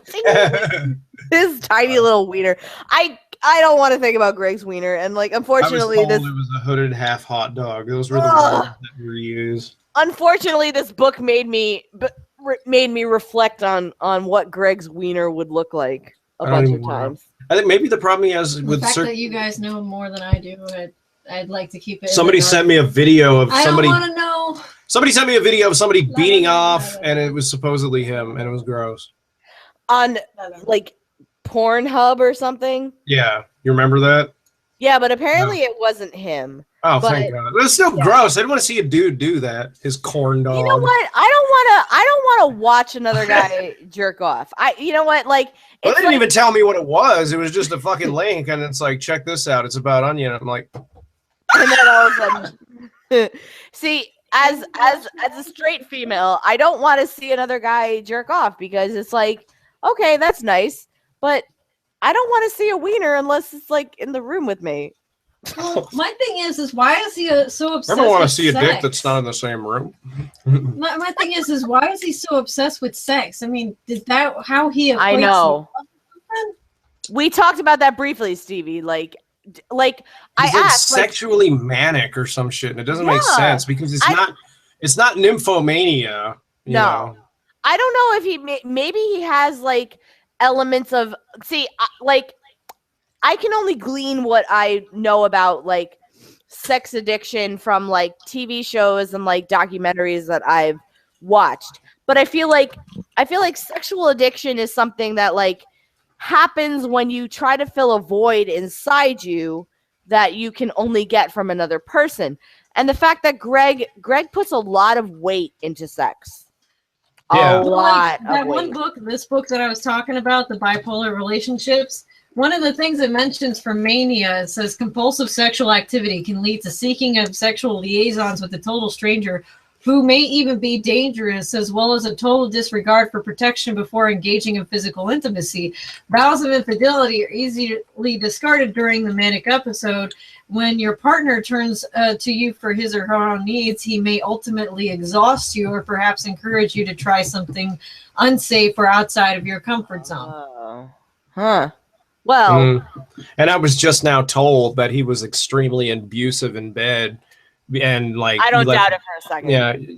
ding. His tiny little wiener. I don't want to think about Greg's wiener, and like unfortunately, I was told it was a hooded half hot dog. Those were the words that were used. Unfortunately, this book made me reflect on what Greg's wiener would look like a bunch of times. I think maybe the problem he has with the fact that you guys know more than I do. I'd like to keep it. Somebody sent me a video of somebody. I don't want to know. Somebody sent me a video of somebody beating off, and it was supposedly him, and it was gross. On like Pornhub or something. Yeah, you remember that? Yeah, but apparently it wasn't him. Oh, thank God! But it's still gross. I didn't want to see a dude do that. His corn dog. You know what? I don't want to watch another guy jerk off. You know what? Like, well, they didn't even tell me what it was. It was just a fucking link, and it's like, check this out. It's about onion. I'm like. And then all of a sudden, see, as a straight female, I don't want to see another guy jerk off because it's like, okay, that's nice, but I don't want to see a wiener unless it's like in the room with me. Well, my thing is why is he so obsessed? I don't want to with see sex? a dick that's not in the same room. my thing is why is he so obsessed with sex? I mean, is that how he? I know. We talked about that briefly, Stevie. Like I asked, sexually manic or some shit, and it doesn't make sense because it's not nymphomania. You know? I don't know if maybe he has like elements of like I can only glean what I know about like sex addiction from like TV shows and like documentaries that I've watched, but I feel like sexual addiction is something that like happens when you try to fill a void inside you that you can only get from another person. And the fact that Greg puts a lot of weight into sex. Yeah. A lot that of one weight. this book that I was talking about, the bipolar relationships, one of the things it mentions for mania, it says compulsive sexual activity can lead to seeking of sexual liaisons with a total stranger who may even be dangerous, as well as a total disregard for protection before engaging in physical intimacy. Vows of infidelity are easily discarded during the manic episode. When your partner turns to you for his or her own needs, he may ultimately exhaust you or perhaps encourage you to try something unsafe or outside of your comfort zone. Well, and I was just now told that he was extremely abusive in bed and like I don't doubt it for a second.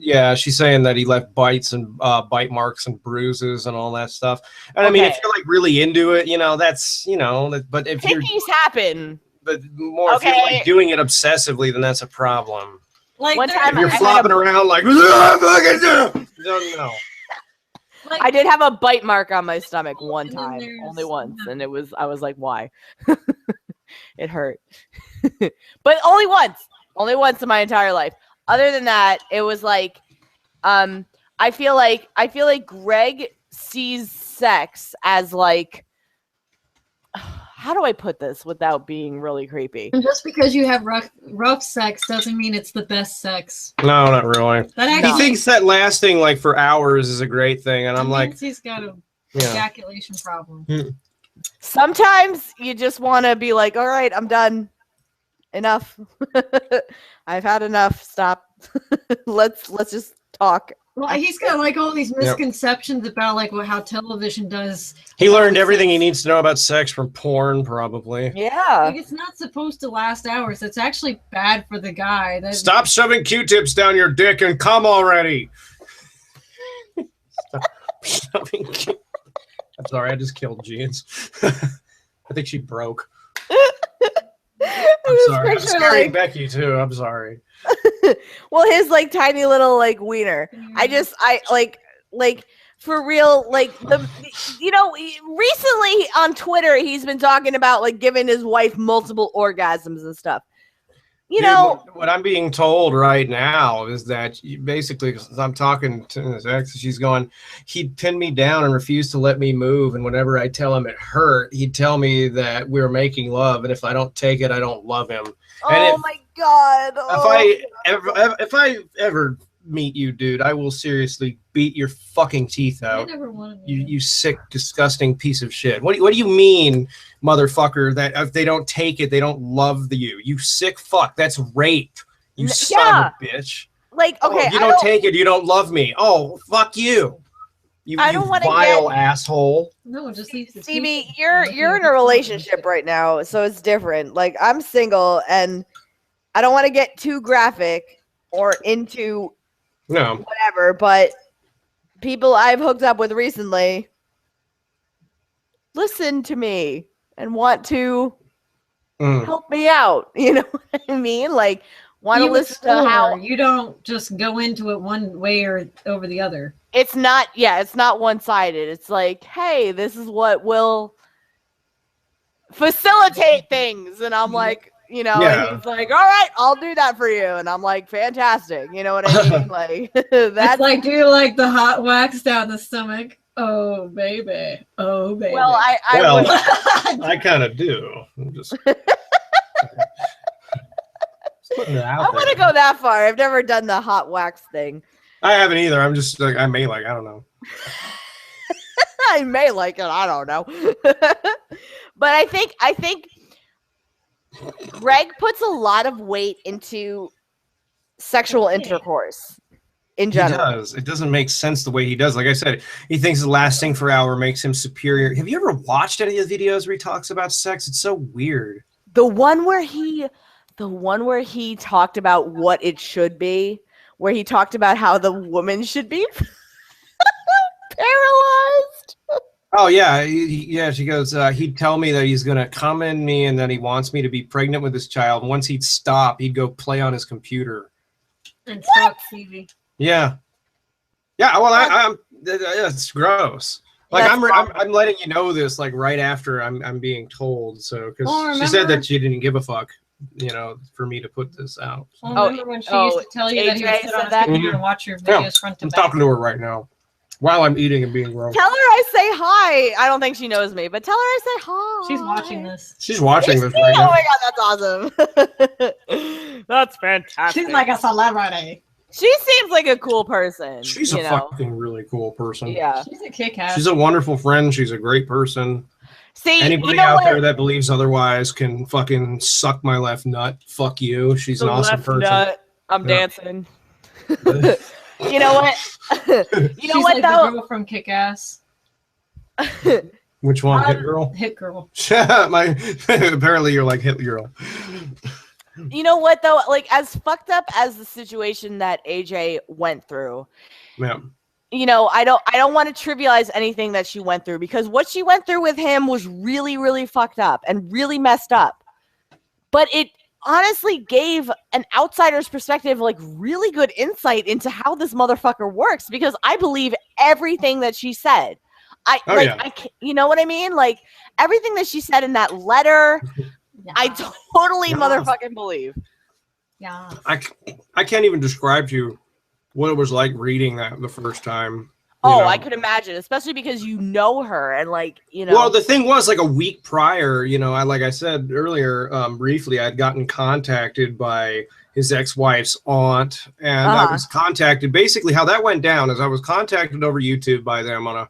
Yeah. She's saying that he left bites and bite marks and bruises and all that stuff. And I mean, if you're like really into it, that's but if Pickies happen. But more if you're like doing it obsessively, then that's a problem. Like one time if you're flopping around like no. I did have a bite mark on my stomach one time, only once, and I was like, why? It hurt. But only once in my entire life. Other than that, it was like I feel like Greg sees sex as like, how do I put this without being really creepy? And just because you have rough sex doesn't mean it's the best sex. No, not really. He thinks that lasting like for hours is a great thing, and I'm like, he's got a ejaculation problem. Sometimes you just want to be like, all right, I'm done. Enough. I've had enough. Stop. let's just talk. Well, he's got like all these misconceptions about like how television does. He learned everything he needs to know about sex from porn, probably. Yeah. Like, it's not supposed to last hours. It's actually bad for the guy. Stop shoving Q-tips down your dick and come already. Stop shoving Q-tips. I'm sorry, I just killed Jeans. I think she broke. I'm sorry. I'm scaring Becky too. I'm sorry. Well, his like tiny little like wiener. I like for real, like recently on Twitter he's been talking about like giving his wife multiple orgasms and stuff. Dude, what I'm being told right now is that basically, because I'm talking to his ex, she's going, he'd pin me down and refuse to let me move. And whenever I tell him it hurt, he'd tell me that we're making love. And if I don't take it, I don't love him. Oh my God. If I ever meet you, dude, I will seriously beat your fucking teeth out. I never wanted you sick, disgusting piece of shit. What do you mean, motherfucker, that if they don't take it, they don't love you? You sick fuck. That's rape. You son of a bitch. Like, okay, you don't take it, you don't love me. Oh, fuck you. You vile asshole. No, just Stevie, you're in a relationship right now, so it's different. Like, I'm single, and I don't want to get too graphic or into whatever, but people I've hooked up with recently listen to me and want to help me out. You know what I mean? Like, want to listen to how you don't just go into it one way or over the other. It's not one-sided. It's like, hey, this is what will facilitate things. And I'm like, and he's like, all right, I'll do that for you. And I'm like, fantastic. You know what I mean? Like, that's like, do you like the hot wax down the stomach? Oh, baby. Oh, baby. Well, I kind of do. I'm just putting it out I want to go that far. I've never done the hot wax thing. I haven't either. I'm just like, I don't know. I may like it. I don't know. But I think Greg puts a lot of weight into sexual intercourse in general. He does. It doesn't make sense the way he does. Like I said, he thinks lasting for an hour makes him superior. Have you ever watched any of the videos where he talks about sex? It's so weird. The one where he talked about what it should be, where he talked about how the woman should be paralyzed. Oh, yeah. She goes, he'd tell me that he's going to come in me and that he wants me to be pregnant with his child. Once he'd stop, he'd go play on his computer. And stop TV. Yeah. Yeah, well, it's gross. Like, I'm letting you know this, like, right after I'm being told. So, because she said that she didn't give a fuck, for me to put this out. So. Well, remember when she used to tell you that he would sit on his computer and watch your videos front to back? I'm talking to her right now. While I'm eating and being gross. Tell her I say hi. I don't think she knows me, but tell her I say hi. She's watching this. She's watching this right now. Oh my God, that's awesome. That's fantastic. She's like a celebrity. She seems like a cool person. She's a fucking really cool person. Yeah. She's a kick-ass. She's a wonderful friend. She's a great person. See, anybody out there that believes otherwise can fucking suck my left nut. Fuck you. She's an awesome person. Nut. I'm dancing. You know what? She's like though? The girl from Kick-Ass. Which one? Hit Girl? Hit Girl. Apparently you're like Hit Girl. You know what though? Like, as fucked up as the situation that AJ went through, Yeah. you know, I don't want to trivialize anything that she went through, because what she went through with him was really, really fucked up and really messed up. But it honestly gave an outsider's perspective, like, really good insight into how this motherfucker works, because I believe everything that she said. You know what I mean? Like, everything that she said in that letter, Yeah. I totally motherfucking believe. Yeah. I can't even describe to you what it was like reading that the first time. I could imagine, especially because you know her and, like, you know. Well, the thing was, like, a week prior, you know, like I said earlier, briefly, I'd gotten contacted by his ex-wife's aunt, and I was contacted. Basically, how that went down is I was contacted over YouTube by them on a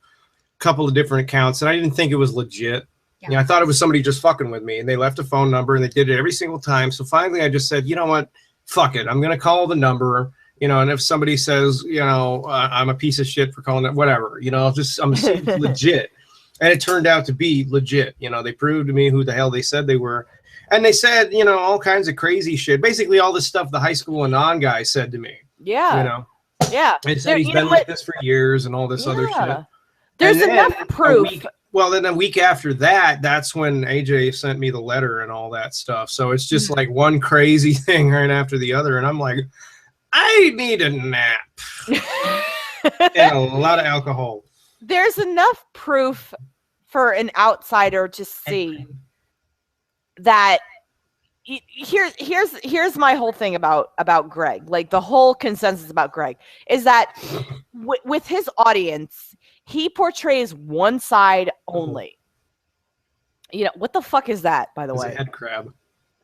couple of different accounts, and I didn't think it was legit. Yeah. You know, I thought it was somebody just fucking with me, and they left a phone number, and they did it every single time. So finally, I just said, you know what, fuck it, I'm gonna call the number. You know, and if somebody says, you know, I'm a piece of shit for calling it, whatever, you know, I'm legit. And it turned out to be legit. You know, they proved to me who the hell they said they were. And they said, you know, all kinds of crazy shit. Basically, all this stuff the high school anon guy said to me. Yeah. You know? Yeah. They said he's been like this for years and all this other shit. There's enough proof. Then a week after that, that's when AJ sent me the letter and all that stuff. So it's just like one crazy thing right after the other. And I'm like, I need a nap and a lot of alcohol. There's enough proof for an outsider to see that. Here's my whole thing about Greg. Like, the whole consensus about Greg is that with his audience, he portrays one side only. You know, what the fuck is that, by the way? It's a head crab.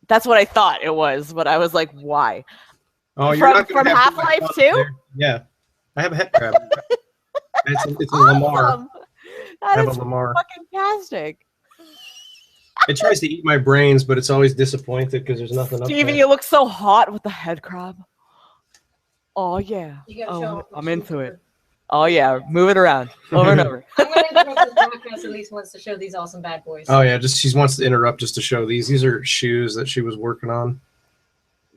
That's what I thought it was, but I was like, why? Oh, you're not from Half-Life 2? Yeah, I have a head crab. It's a Lamar. That is fucking fantastic. It tries to eat my brains, but it's always disappointed because there's nothing up there. Stevie, you look so hot with the head crab. Oh yeah. I'm into it. Oh yeah, move it around over and over. I'm going to interrupt the podcast at least once to show these awesome bad boys. Oh yeah, she wants to interrupt just to show these. These are shoes that she was working on.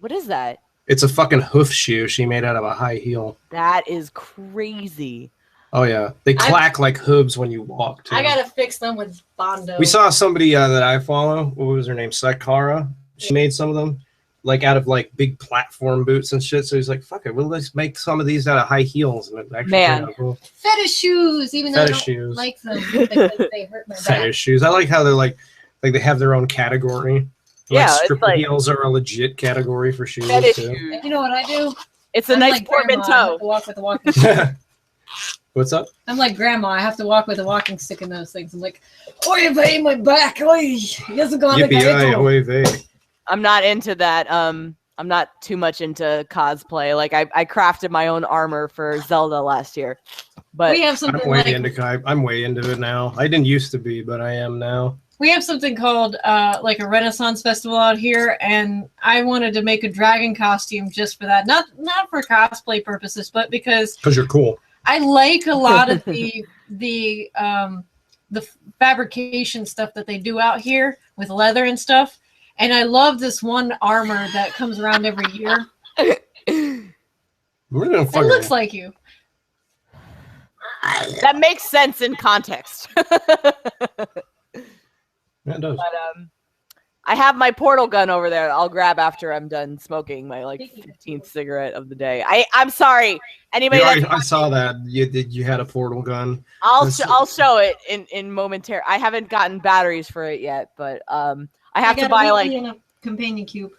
What is that? It's a fucking hoof shoe she made out of a high heel. That is crazy. Oh yeah, they clack like hooves when you walk too. I gotta fix them with Bondo. We saw somebody that I follow. What was her name? Sakara. She made some of them, like out of like big platform boots and shit. So he's like, "Fuck it, we'll just make some of these out of high heels." And it actually turned out cool. Fetish shoes, even though I don't like them because they hurt my back. Fetish shoes. I like how they're like they have their own category. Yeah, like stripper heels are a legit category for shoes fetish too. shoes. You know what I do? It's a nice portmanteau. Walk with a walking stick. What's up? I'm like grandma. I have to walk with a walking stick in those things. I'm like, oy vey, my back. Oy. I'm not into that. I'm not too much into cosplay. Like I crafted my own armor for Zelda last year. But we have something I'm way into it now. I didn't used to be, but I am now. We have something called like a Renaissance festival out here, and I wanted to make a dragon costume just for that. Not for cosplay purposes, but because you're cool. I like a lot of the fabrication stuff that they do out here with leather and stuff, and I love this one armor that comes around every year. It looks like you. That makes sense in context. Yeah, it does. But I have my portal gun over there. I'll grab after I'm done smoking my 15th cigarette of the day. I'm sorry. Anybody? I saw that you had a portal gun. I'll show it in momentary. I haven't gotten batteries for it yet, but I have to buy a companion cube.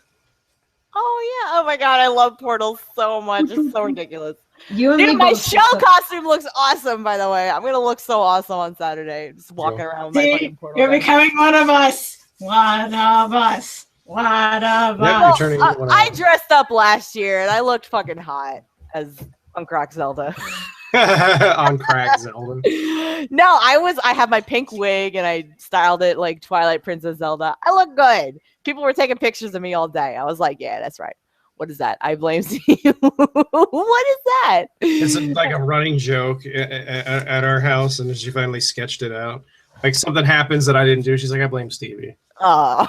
Oh yeah! Oh my god, I love portals so much. It's so ridiculous. Dude, my shell costume looks awesome, by the way. I'm gonna look so awesome on Saturday. Just walking around with my fucking portal. You're becoming one of us. One of us. One of us. I dressed up last year and I looked fucking hot as on Crack Zelda. On Crack Zelda. No, I have my pink wig and I styled it like Twilight Princess Zelda. I look good. People were taking pictures of me all day. I was like, yeah, that's right. What is that? I blame you. What is that? It's like a running joke at our house, and she finally sketched it out. Like something happens that I didn't do. She's like, I blame Stevie. Oh,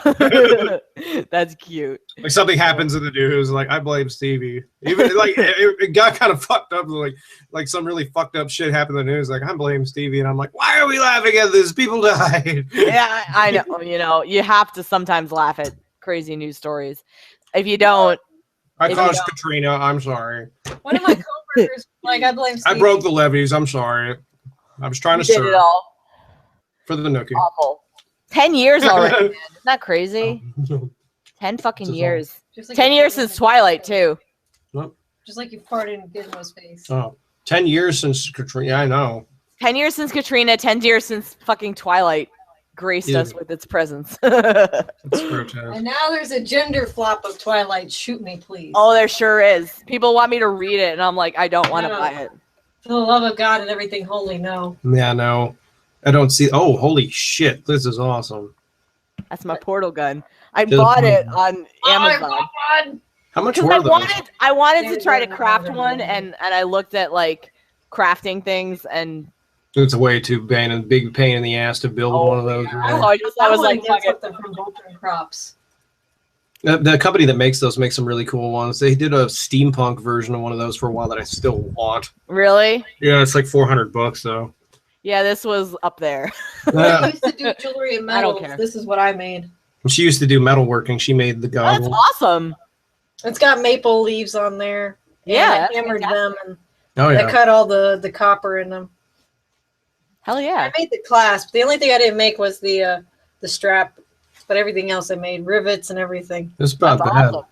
that's cute. Like something happens to the dude who's like, I blame Stevie. Even like it got kind of fucked up. Like some really fucked up shit happened in the news. Like I blame Stevie, and I'm like, why are we laughing at this? People died. Yeah, I know. You know, you have to sometimes laugh at crazy news stories. If you don't, I caused Katrina. I'm sorry. One of my coworkers, like, I blame Stevie. I broke the levees. I'm sorry. I was trying to serve it all for the nookie. Awful. 10 years already, man. Isn't that crazy? 10 fucking years. Like 10 years since Twilight, too. Just like you farted in Gizmo's face. Oh, 10 years since Katrina. Yeah, I know. 10 years since Katrina, 10 years since fucking Twilight graced us with its presence. And now there's a gender flop of Twilight. Shoot me, please. Oh, there sure is. People want me to read it, and I'm like, I don't want to buy it. For the love of God and everything holy, no. Yeah, no. I don't see. Oh, holy shit! This is awesome. That's my portal gun. I bought it on Amazon. How much were those? I wanted to try to craft one, and I looked at like crafting things, and it's a way too big pain in the ass to build one of those. I was like, get them from Bolton Crops. The company that makes those makes some really cool ones. They did a steampunk version of one of those for a while that I still want. Really? Yeah, it's like $400 though. Yeah, this was up there. I used to do jewelry and metals. I don't care. This is what I made. She used to do metalworking. She made the goggles. That's awesome. It's got maple leaves on there. Yeah, I hammered them and I cut all the copper in them. Hell yeah! I made the clasp. The only thing I didn't make was the strap, but everything else I made, rivets and everything. It's about bad. Awesome.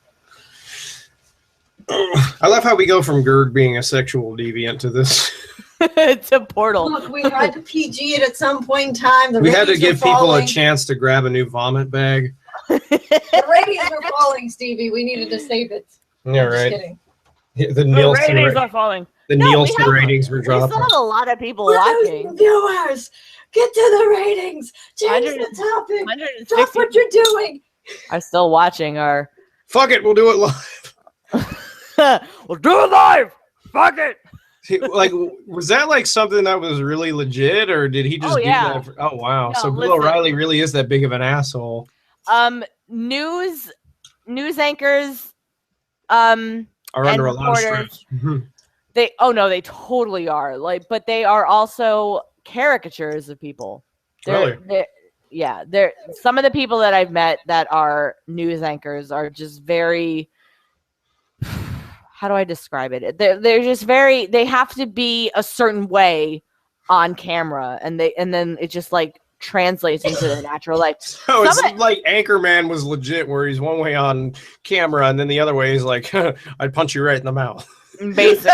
I love how we go from Gerd being a sexual deviant to this. It's a portal. Look, we had to PG it at some point in time. We had to give people a chance to grab a new vomit bag. The ratings were falling, Stevie. We needed to save it. Yeah, right. The Nielsen ratings are falling. The Nielsen ratings were dropping. We still have a lot of people watching. Viewers, get to the ratings. Change the topic. Stop what you're doing. Are still watching our. Fuck it, we'll do it live. We'll do it live. Fuck it. Like, was that like something that was really legit, or did he just do that? Oh wow! No, so Bill O'Reilly really is that big of an asshole. News anchors, are under a lot of stress. They totally are. Like, but they are also caricatures of people. They're some of the people that I've met that are news anchors are just very. How do I describe it? They're just very. They have to be a certain way on camera, and then it just like translates into their natural life. So it's like Anchorman was legit, where he's one way on camera, and then the other way is like, I'd punch you right in the mouth. Basically.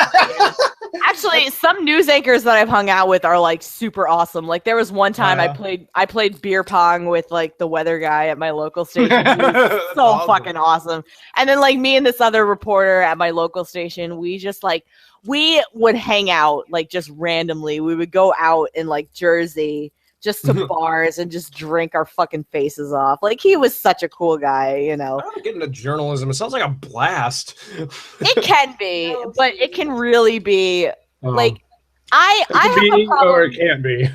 Actually, some news anchors that I've hung out with are like super awesome. Like there was one time I played beer pong with like the weather guy at my local station. So awesome. Fucking awesome. And then like me and this other reporter at my local station, we just like we would hang out like just randomly. We would go out in like Jersey just to bars and just drink our fucking faces off. Like he was such a cool guy, you know. I don't get into journalism. It sounds like a blast. It can be, but it can really be like I have a problem. Or it can't be.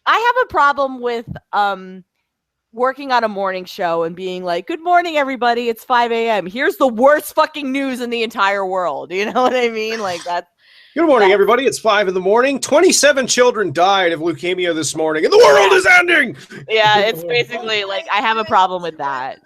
I have a problem with working on a morning show and being like, "Good morning, everybody. It's 5 a.m. Here's the worst fucking news in the entire world." You know what I mean? Like that. Good morning, everybody. It's 5 in the morning. 27 children died of leukemia this morning, and the world is ending. Yeah, it's basically like I have a problem with that.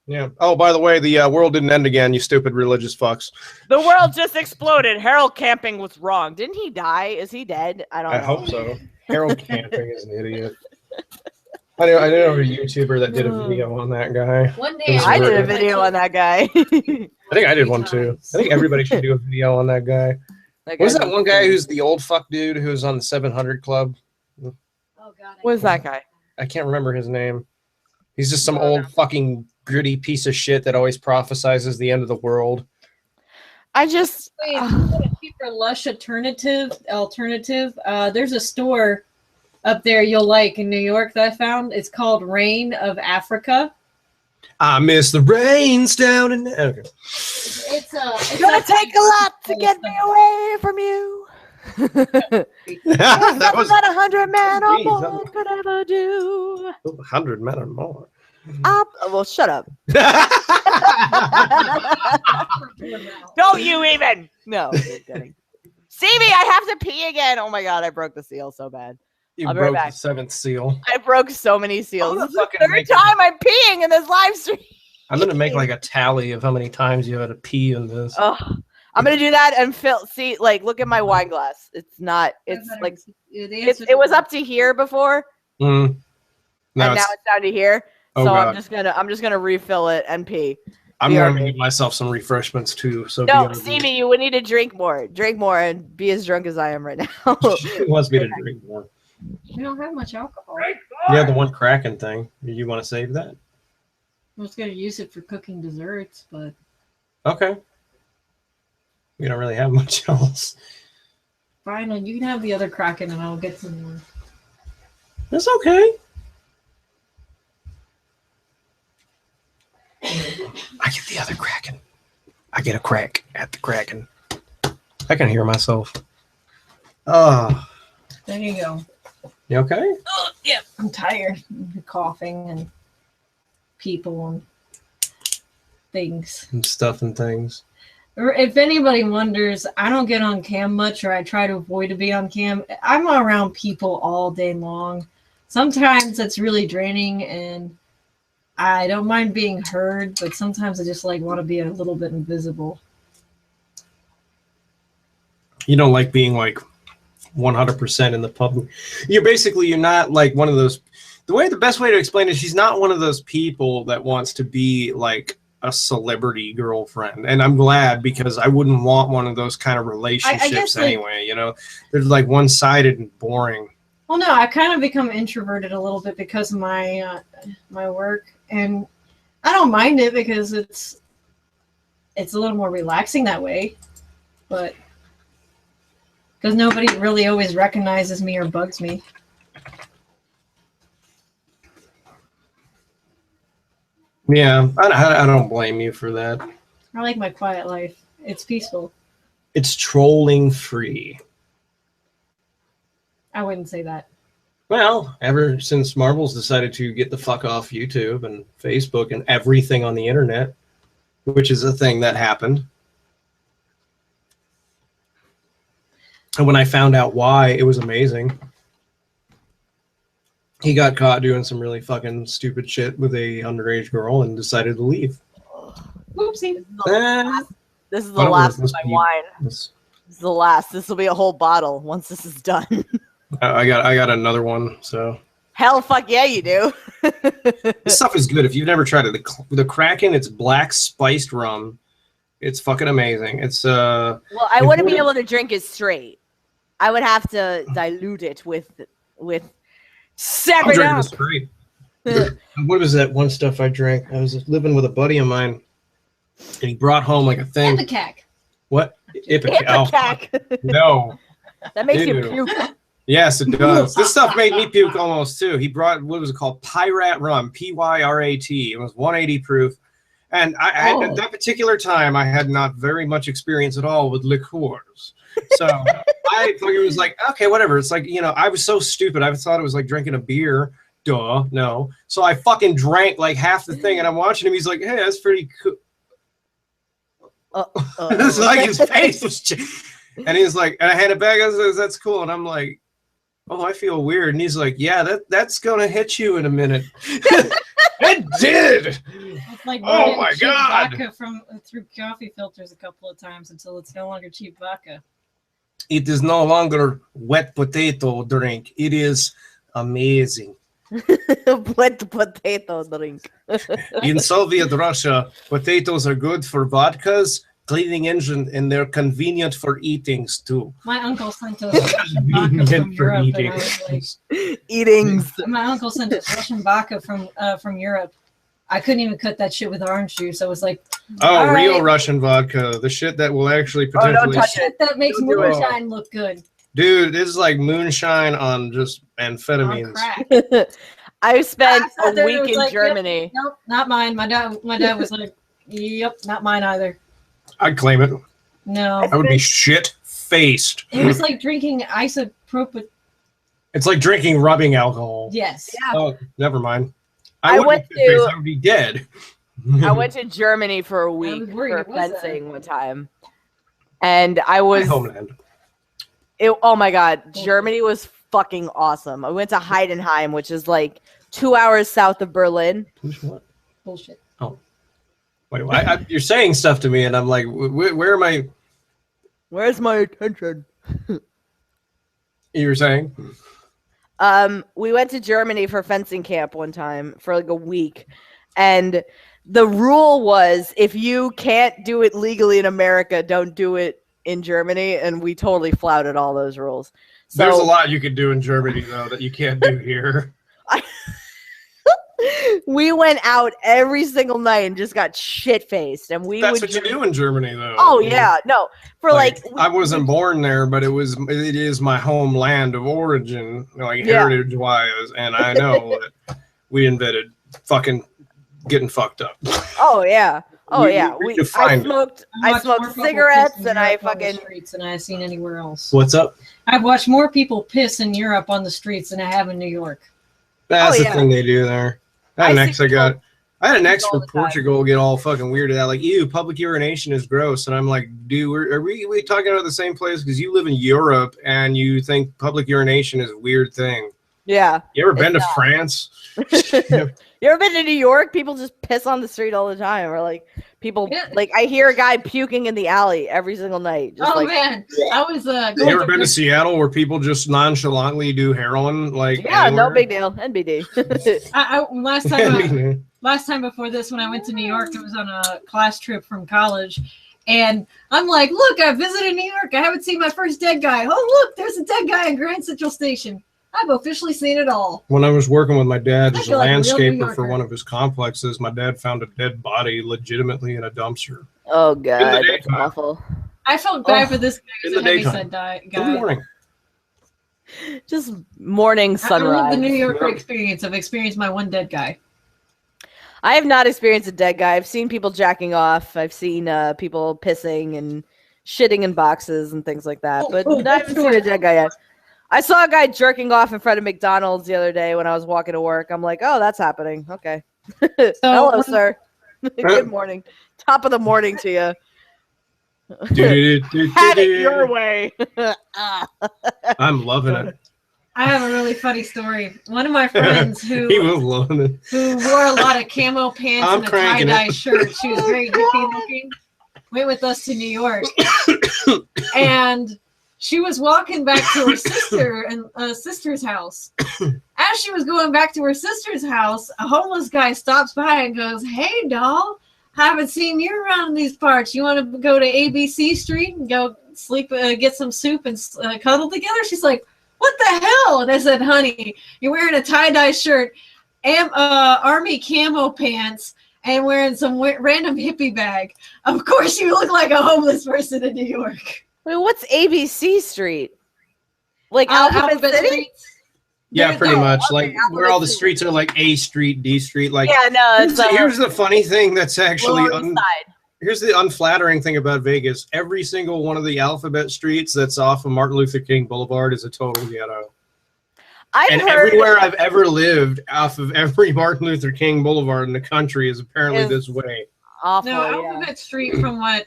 Yeah. Oh, by the way, the world didn't end again, you stupid religious fucks. The world just exploded. Harold Camping was wrong. Didn't he die? Is he dead? I don't know. I hope so. Harold Camping is an idiot. I know a YouTuber that did a video on that guy. One day I did a video on that guy. I think I did one too. I think everybody should do a video on that guy. What's that one guy who's the old fuck dude who's on the 700 Club? Oh God. What's that guy? I can't remember his name. He's just some old fucking gritty piece of shit that always prophesizes the end of the world. I just wait, a cheaper, lush alternative. There's a store up there you'll like in New York that I found. It's called Rain of Africa. I miss the rains down in there. Okay. It's gonna take a lot to get me away from you. That was that 100 men or more could ever do. 100 men or more. Well, shut up. Don't you even? No. Just kidding. Stevie, I have to pee again. Oh my god, I broke the seal so bad. You I'll be broke right the back. 7th seal. I broke so many seals. I'm This is the third time I'm peeing in this live stream. I'm gonna make like a tally of how many times you had to pee in this. Oh, I'm gonna do that and see, like, look at my wine glass. It's not. It's like it was up to here before, and now it's down to here. Oh, so God. I'm just gonna refill it and pee. I'm gonna give myself some refreshments too. So no, Stevie, you would need to drink more, and be as drunk as I am right now. She wants me to drink more. We don't have much alcohol. Yeah, the one Kraken thing. You want to save that? I was gonna use it for cooking desserts, but okay. We don't really have much else. fine. You can have the other Kraken, and I'll get some more. That's okay. I get the other Kraken. I get a crack at the Kraken. I can hear myself. Oh. There you go. You okay? Oh, yeah. I'm tired. I'm coughing and people and things. And stuff and things. If anybody wonders, I don't get on cam much, or I try to avoid to be on cam. I'm around people all day long. Sometimes it's really draining, and I don't mind being heard, but sometimes I just like want to be a little bit invisible. You don't like being like 100% in the public. You're not like one of those. The best way to explain it, she's not one of those people that wants to be like a celebrity girlfriend. And I'm glad, because I wouldn't want one of those kind of relationships. I guess, anyway. You know, they're like one-sided and boring. Well, no, I've kind of become introverted a little bit because of my my work, and I don't mind it because it's a little more relaxing that way, but because nobody really always recognizes me or bugs me. Yeah, I don't blame you for that. I like my quiet life. It's peaceful. It's trolling free. I wouldn't say that. Well, ever since Marvel's decided to get the fuck off YouTube and Facebook and everything on the internet, which is a thing that happened. And when I found out why, it was amazing. He got caught doing some really fucking stupid shit with a underage girl and decided to leave. Whoopsie. This is the last of my wine. This is the last. This will be a whole bottle once this is done. I got another one, so. Hell, fuck yeah, you do. This stuff is good. If you've never tried it, the Kraken, it's black spiced rum. It's fucking amazing. It's Well, I wouldn't be able to drink it straight. I would have to dilute it with 7 Up. Straight. What was that one stuff I drank? I was living with a buddy of mine, and he brought home like a thing. Ipecac. What? Ipecac. Oh, no. That makes you puke. Yes, it does. This stuff made me puke almost too. He brought, what was it called? Pyrat rum, Pyrat. It was 180 proof. And at that particular time, I had not very much experience at all with liqueurs. So I was like, okay, whatever. It's like, you know, I was so stupid. I thought it was like drinking a beer. Duh, no. So I fucking drank like half the thing, and I'm watching him. He's like, hey, that's pretty cool. It's like his face was and he's like, and I hand it back. I said, that's cool. And I'm like, oh, I feel weird. And he's like, yeah, that's going to hit you in a minute. It did. It's like oh my god! Vodka through coffee filters a couple of times until it's no longer cheap vodka. It is no longer wet potato drink. It is amazing. Wet potato drink. In Soviet Russia, potatoes are good for vodkas, cleaning engine, and they're convenient for eatings too. My uncle sent us vodka from Europe, and I was like, eatings. My uncle sent us Russian vodka from Europe. I couldn't even cut that shit with orange juice. I was like, oh, real Russian vodka, the shit that will actually potentially. Oh, don't touch it. That makes moonshine look good. Dude, this is like moonshine on just amphetamines. On crack. I spent a week in Germany. Yep, nope, not mine. My dad was like, yep, not mine either. I'd claim it. No. That would be shit faced. It was like drinking isopropyl. It's like drinking rubbing alcohol. Yes. Yeah. Oh, never mind. I wouldn't be shit-faced, I would be dead. I went to Germany for a week for fencing one time, and I was homeland. Oh my god, Germany was fucking awesome. I went to Heidenheim, which is like 2 hours south of Berlin. What? Bullshit. Oh, wait, you're saying stuff to me, and I'm like, where am I? Where's my attention? You were saying? We went to Germany for fencing camp one time for like a week, and the rule was if you can't do it legally in America, don't do it in Germany, and we totally flouted all those rules. So, there's a lot you could do in Germany though that you can't do here. We went out every single night and just got shit-faced, and That's what you do in Germany though. Oh yeah, no, for like I wasn't born there, but it is my homeland of origin, like heritage wise, and I know that we invented fucking getting fucked up. Oh yeah. Oh yeah. I smoked cigarettes and I fucking streets than I've seen anywhere else. What's up? I've watched more people piss in Europe on the streets than I have in New York. That's the thing they do there. I had an ex from Portugal get all fucking weirded out, like, ew, public urination is gross. And I'm like, dude, are we talking about the same place? Because you live in Europe and you think public urination is a weird thing. Yeah. You ever been to France? You ever been to New York? People just piss on the street all the time. Or like like I hear a guy puking in the alley every single night. Just man. I was you ever been to Seattle where people just nonchalantly do heroin? Like no big deal. NBD. Last time before this, when I went to New York, it was on a class trip from college. And I'm like, look, I visited New York. I haven't seen my first dead guy. Oh, look, there's a dead guy in Grand Central Station. I've officially seen it all. When I was working with my dad as a landscaper for one of his complexes, my dad found a dead body legitimately in a dumpster. Oh, God. That's awful. I felt bad for this guy as a heavyset guy. Good morning. Just morning sunrise. I love the New York experience. I've experienced my one dead guy. I have not experienced a dead guy. I've seen people jacking off. I've seen people pissing and shitting in boxes and things like that. But I haven't seen a dead guy yet. I saw a guy jerking off in front of McDonald's the other day when I was walking to work. I'm like, oh, that's happening. Okay. Hello, sir. Good morning. Top of the morning to you. Had it your way. I'm loving it. I have a really funny story. One of my friends who was loving it. Who wore a lot of camo pants and a tie-dye shirt. She was very hippie looking. Went with us to New York. And she was walking back to her sister's house. As she was going back to her sister's house, a homeless guy stops by and goes, "Hey, doll, haven't seen you around these parts. You want to go to ABC Street and go sleep, get some soup and cuddle together?" She's like, "What the hell?" And I said, "Honey, you're wearing a tie-dye shirt, army camo pants, and wearing some random hippie bag. Of course you look like a homeless person in New York." Wait, what's ABC Street? Like Alphabet City? Yeah, pretty much. Like where all the streets are like A Street, D Street. Like here's the funny thing that's actually here's the unflattering thing about Vegas. Every single one of the alphabet streets that's off of Martin Luther King Boulevard is a total ghetto. Everywhere I've ever lived off of every Martin Luther King Boulevard in the country is apparently this way. Awful, no, Alphabet Street, from what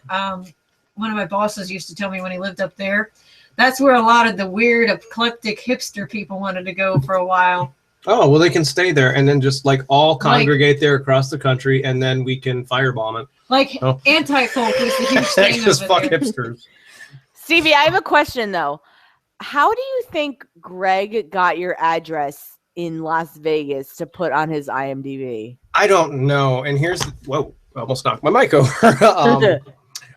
one of my bosses used to tell me when he lived up there, that's where a lot of the weird, eclectic hipster people wanted to go for a while. Oh, well, they can stay there and then just like all congregate there across the country, and then we can firebomb it. Like anti-folk is the huge thing. Just fuck hipsters. Stevie, I have a question though. How do you think Greg got your address in Las Vegas to put on his IMDb? I don't know. And here's whoa, almost knocked my mic over.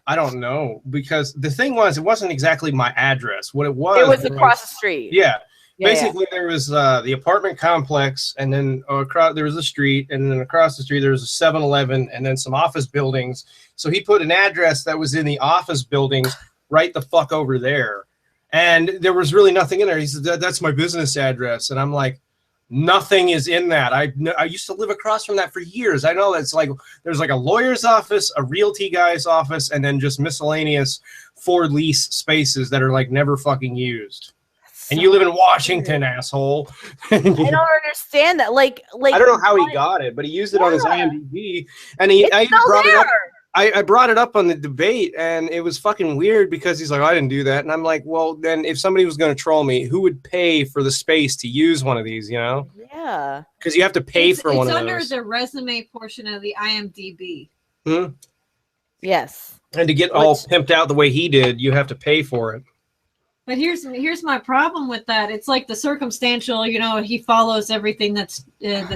I don't know, because the thing was, it wasn't exactly my address. What it was across the street. Yeah. Basically, there was the apartment complex, and then across there was a street, and then across the street there was a 7-Eleven, and then some office buildings. So he put an address that was in the office buildings right the fuck over there. And there was really nothing in there. He said, "That's my business address." And I'm like, Nothing is in that. I used to live across from that for years. I know it's like there's like a lawyer's office, a realty guy's office, and then just miscellaneous for lease spaces that are like never fucking used. And you live in Washington, asshole. I don't understand that. Like I don't know how he got it, but he used it on his IMDb, and I brought it up. I brought it up on the debate, and it was fucking weird because he's like, I didn't do that. And I'm like, well, then if somebody was going to troll me, who would pay for the space to use one of these, you know? Yeah. Because you have to pay for one of those. It's under the resume portion of the IMDb. Hmm? Yes. And to get all pimped out the way he did, you have to pay for it. But here's my problem with that. It's like the circumstantial, you know, he follows everything that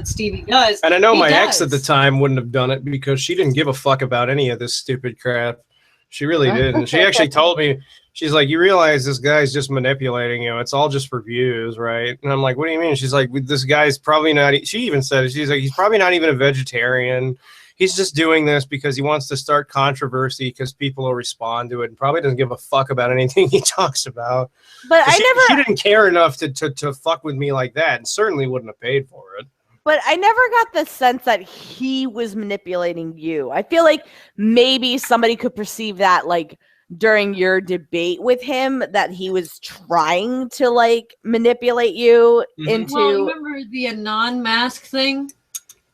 Stevie does. And I know my ex at the time wouldn't have done it because she didn't give a fuck about any of this stupid crap. She really didn't. She actually told me, she's like, you realize this guy's just manipulating you. It's all just for views, right? And I'm like, what do you mean? She's like, this guy's probably not, she even said it. She's like, he's probably not even a vegetarian. He's just doing this because he wants to start controversy because people will respond to it and probably doesn't give a fuck about anything he talks about. But she didn't care enough to fuck with me like that and certainly wouldn't have paid for it. But I never got the sense that he was manipulating you. I feel like maybe somebody could perceive that like during your debate with him that he was trying to like manipulate you into. Well, remember the Anon mask thing?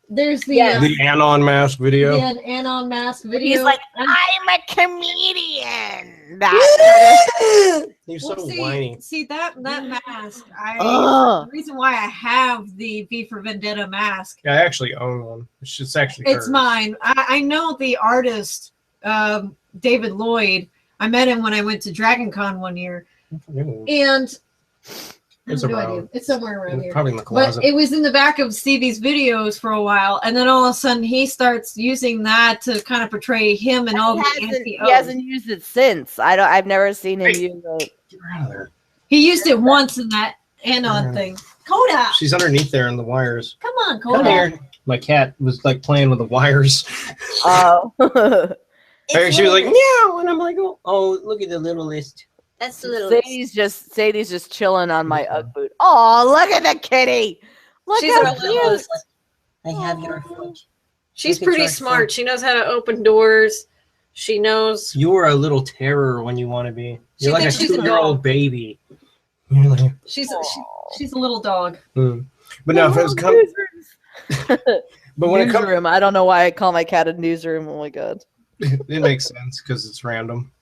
There's the the Anon mask video. Yeah, an Anon mask video. He's like, I'm a comedian. He's so whiny. See that mask. The reason why I have the V for Vendetta mask. Yeah, I actually own one. It's actually hers. Mine. I know the artist, David Lloyd. I met him when I went to Dragon Con one year, and. It's It's somewhere around here. Probably in the closet. But it was in the back of Stevie's videos for a while, and then all of a sudden he starts using that to kind of portray him and all the anti-O's. He hasn't used it since. I've never seen him use it. Get her out of there. He used it once in that Anon thing. Coda! She's underneath there in the wires. Come on, Coda. Come here. My cat was like playing with the wires. Oh. She was like, meow, and I'm like, oh, look at the little list. That's the little. Sadie's just chilling on my Ugg boot. Oh, look at the kitty! Look how cute! I have your foot. She's pretty smart. She knows how to open doors. She knows. You are a little terror when you want to be. You're like a 2-year-old baby. She's a little dog. But now, if it was coming. But when it comes, I don't know why I call my cat a newsroom. Oh my god! It makes sense because it's random.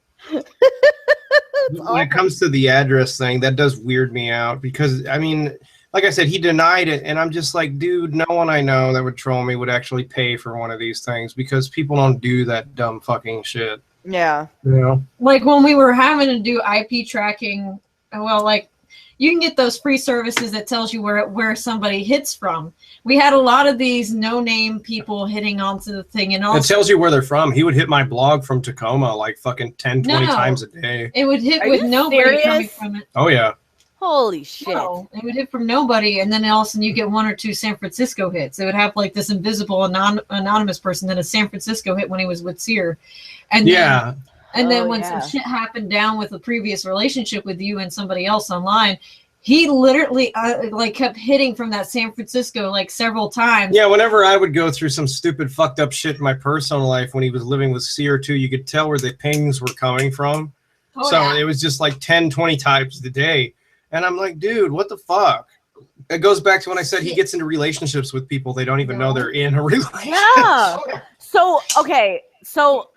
When it comes to the address thing, that does weird me out because, I mean, like I said, he denied it, and I'm just like, dude, no one I know that would troll me would actually pay for one of these things because people don't do that dumb fucking shit. Yeah. You know? Like when we were having to do IP tracking, well, like you can get those free services that tells you where somebody hits from. We had a lot of these no-name people hitting onto the thing, and also it tells you where they're from. He would hit my blog from Tacoma like fucking 10, 20 times a day. It would hit with nobody coming from it. Oh yeah. Holy shit. No, it would hit from nobody, and then all of a sudden you get 1 or 2 San Francisco hits. It would have like this invisible anonymous person, then a San Francisco hit when he was with Sear. And then when some shit happened down with a previous relationship with you and somebody else online, he literally like kept hitting from that San Francisco like several times. Yeah, whenever I would go through some stupid fucked up shit in my personal life when he was living with Sear too, you could tell where the pings were coming from. It was just like 10, 20 times a day. And I'm like, dude, what the fuck? It goes back to when I said he gets into relationships with people they don't even know they're in a relationship. Yeah. So, okay. So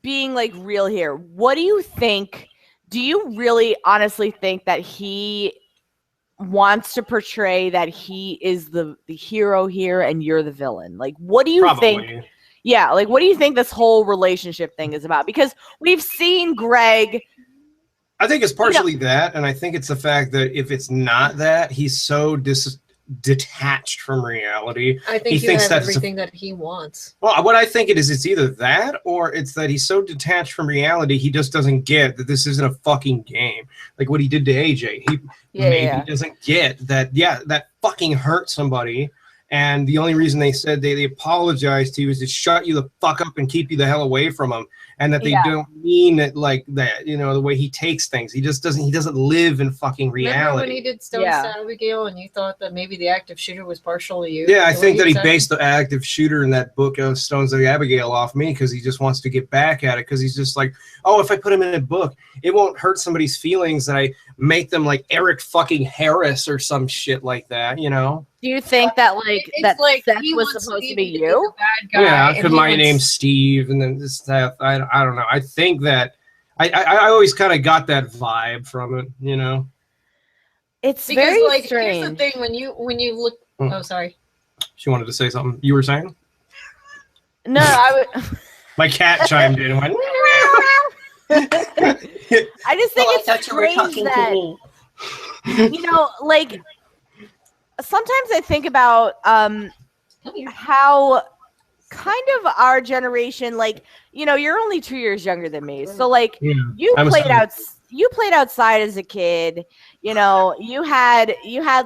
being like real here, what do you think? Do you really honestly think that he wants to portray that he is the hero here and you're the villain? Like, what do you think? Yeah, like, what do you think this whole relationship thing is about? Because we've seen Greg. I think it's partially that, and I think it's the fact that if it's not that, he's so detached from reality. I think he thinks that's everything that he wants. Well, what I think it is, it's either that or it's that he's so detached from reality, he just doesn't get that this isn't a fucking game. Like what he did to AJ. He doesn't get that, that fucking hurt somebody. And the only reason they said they apologized to you is to shut you the fuck up and keep you the hell away from them. And that they don't mean it like that, you know, the way he takes things. He just doesn't, he doesn't live in fucking reality. Remember when he did Stone's Abigail and you thought that maybe the active shooter was partially you? Yeah, I think that he based the active shooter in that book of Stones of Abigail off me because he just wants to get back at it because he's just like, oh, if I put him in a book, it won't hurt somebody's feelings that I make them like Eric fucking Harris or some shit like that, you know? Do you think that like that Seth was supposed to be you? Yeah, because my name's Steve, and then this Seth. I don't know. I think that I always kind of got that vibe from it, you know. It's because, very like, strange. Here's the thing: when you look. Oh, sorry. She wanted to say something. You were saying? No, I would. My cat chimed in and went. I just think it's strange that you know, like. Sometimes I think about how kind of our generation, like, you know, you're only 2 years younger than me, so like you played outside as a kid, you know, you had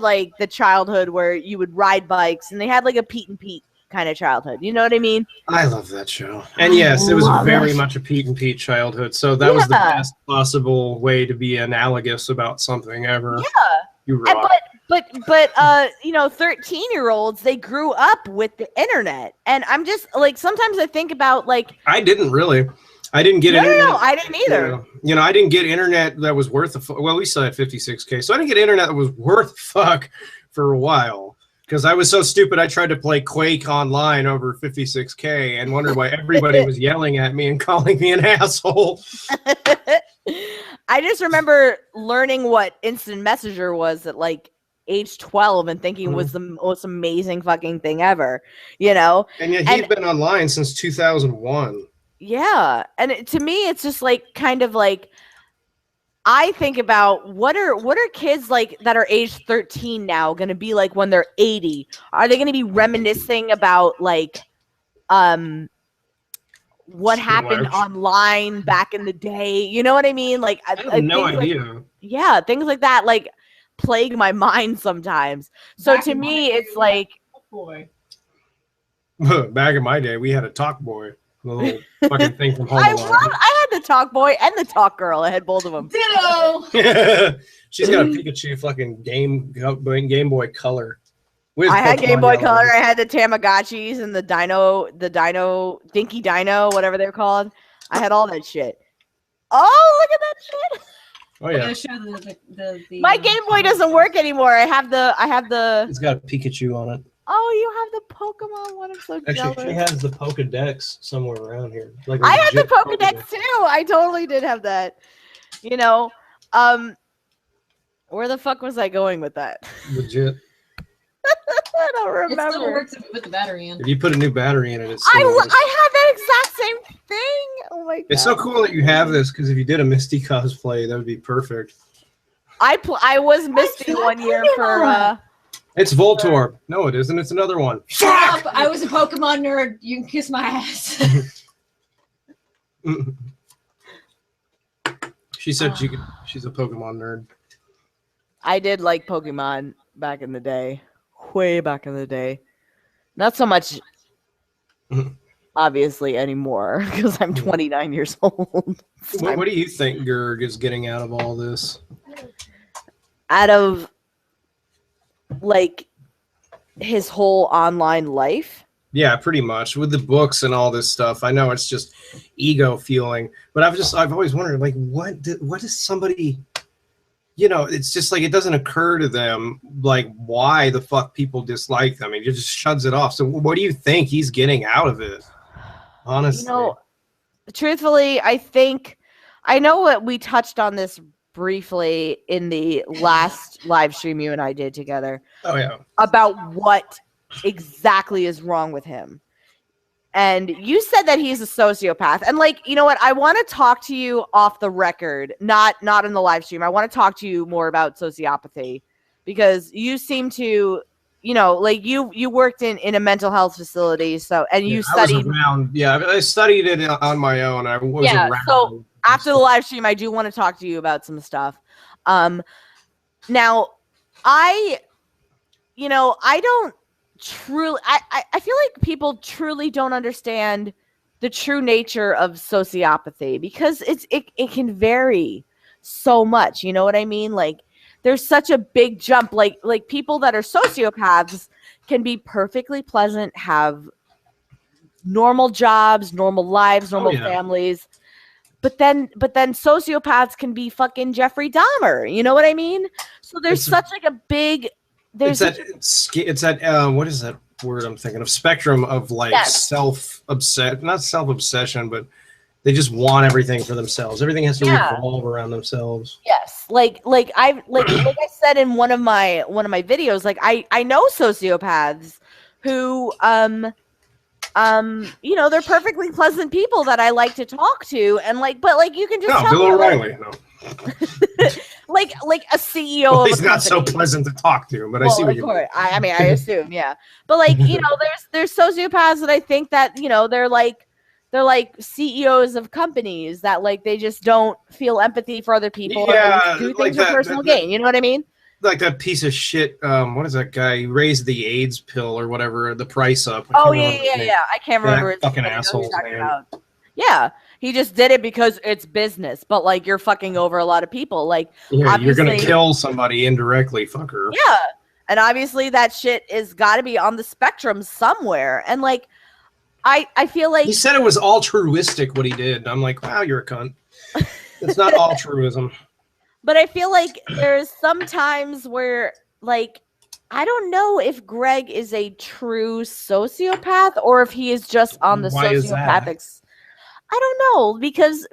like the childhood where you would ride bikes, and they had like a Pete and Pete kind of childhood, you know what I mean? I love that show, and yes, it was very much a Pete and Pete childhood, so that was the best possible way to be analogous about something ever. You rock. But you know, 13-year-olds, they grew up with the internet. And I'm just like, sometimes I think about like, I didn't get internet. No, I didn't either. You know, I didn't get internet that was worth well, we still had 56K. So I didn't get internet that was worth fuck for a while. Because I was so stupid, I tried to play Quake online over 56K and wondered why everybody was yelling at me and calling me an asshole. I just remember learning what Instant Messenger was at like age 12 and thinking it was the most amazing fucking thing ever, you know? And yet he'd been online since 2001. Yeah. And to me, it's just like kind of like, I think about what are kids like that are age 13 now going to be like when they're 80? Are they going to be reminiscing about like what happened online back in the day? You know what I mean? Like I have no idea. Like, yeah, things like that like plague my mind sometimes. So back to me, it's like boy. Back in my day, we had a talk boy. The little fucking thing from Home Alone. I had the talk boy and the talk girl. I had both of them. Ditto. She's got a Pikachu fucking Game Boy Color. I had Game Boy Color. I had the Tamagotchis and the Dino, Dinky Dino, whatever they're called. I had all that shit. Oh, look at that shit. Oh yeah. The my Game Boy doesn't work anymore. I have the. It's got a Pikachu on it. Oh, you have the Pokemon one. I'm so jealous. Actually, she has the Pokedex somewhere around here. Like I had the Pokedex too. I totally did have that. You know, where the fuck was I going with that? Legit. I don't remember. It still works if you put the battery in. If you put a new battery in it, it's I had that exact same thing. Oh my god! It's so cool that you have this because if you did a Misty cosplay, that would be perfect. I was Misty one year for. It's Voltorb. No, it isn't. It's another one. Shut up! I was a Pokemon nerd. You can kiss my ass. She said she's a Pokemon nerd. I did like Pokemon back in the day. Way back in the day. Not so much, obviously, anymore, because I'm 29 years old. What do you think Gerg is getting out of all this? Out of, like, his whole online life? Yeah, pretty much. With the books and all this stuff. I know it's just ego feeling, but I've always wondered, like, what is somebody... You know, it's just like it doesn't occur to them, like, why the fuck people dislike them. He just shuts it off. So what do you think he's getting out of it? Honestly. You know, truthfully, I know what we touched on this briefly in the last live stream you and I did together. Oh, yeah. About what exactly is wrong with him. And you said that he's a sociopath. And, like, you know what? I want to talk to you off the record, not in the live stream. I want to talk to you more about sociopathy because you seem to, you know, like you worked in a mental health facility. So, and you studied. I studied it on my own. I was around. So after the live stream, I do want to talk to you about some stuff. Now, I don't truly, I feel like people truly don't understand the true nature of sociopathy, because it can vary so much. You know what I mean? Like, there's such a big jump. Like people that are sociopaths can be perfectly pleasant, have normal jobs, normal lives, normal families. But then sociopaths can be fucking Jeffrey Dahmer. You know what I mean? So there's such like a big. It's that what is that word I'm thinking of? Spectrum of like not self-obsession, but they just want everything for themselves. Everything has to revolve around themselves. Yes, like I said in one of my videos, like I know sociopaths who you know, they're perfectly pleasant people that I like to talk to, and but you can just tell Bill O'Reilly, no. like a CEO of a he's not so pleasant to talk to, but I see what you mean. I mean, I assume, yeah. But like, you know, there's sociopaths that I think that, you know, they're like CEOs of companies that like they just don't feel empathy for other people. Yeah, do things for personal gain. You know what I mean? Like that piece of shit. What is that guy? He raised the AIDS pill or whatever, the price up. Oh yeah. I can't remember. That fucking asshole, man. Yeah, he just did it because it's business. But like, you're fucking over a lot of people. Like, you're gonna kill somebody indirectly, fucker. Yeah, and obviously that shit is got to be on the spectrum somewhere. And like, I feel like he said it was altruistic what he did. I'm like, wow, you're a cunt. It's not altruism. But I feel like there's some times where, like, I don't know if Greg is a true sociopath or if he is just on the sociopathic. I don't know, because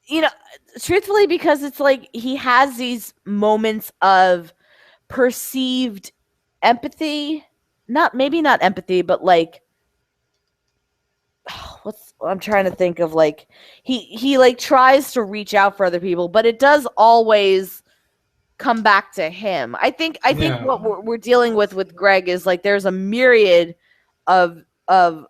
you know, truthfully, because it's like he has these moments of perceived empathy, maybe not empathy, but like, I'm trying to think of, like, he like tries to reach out for other people, but it does always come back to him. I think what we're dealing with Greg is like there's a myriad of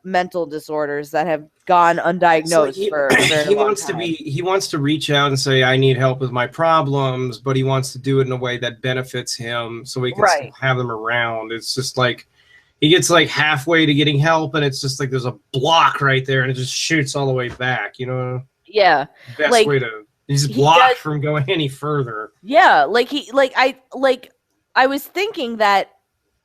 mental disorders that have gone undiagnosed for a very long time. He wants to reach out and say, I need help with my problems, but he wants to do it in a way that benefits him so he can still have them around. It's just like he gets like halfway to getting help, and it's just like there's a block right there, and it just shoots all the way back. You know? Yeah. Best way to. He's blocked from going any further. Yeah, I was thinking that,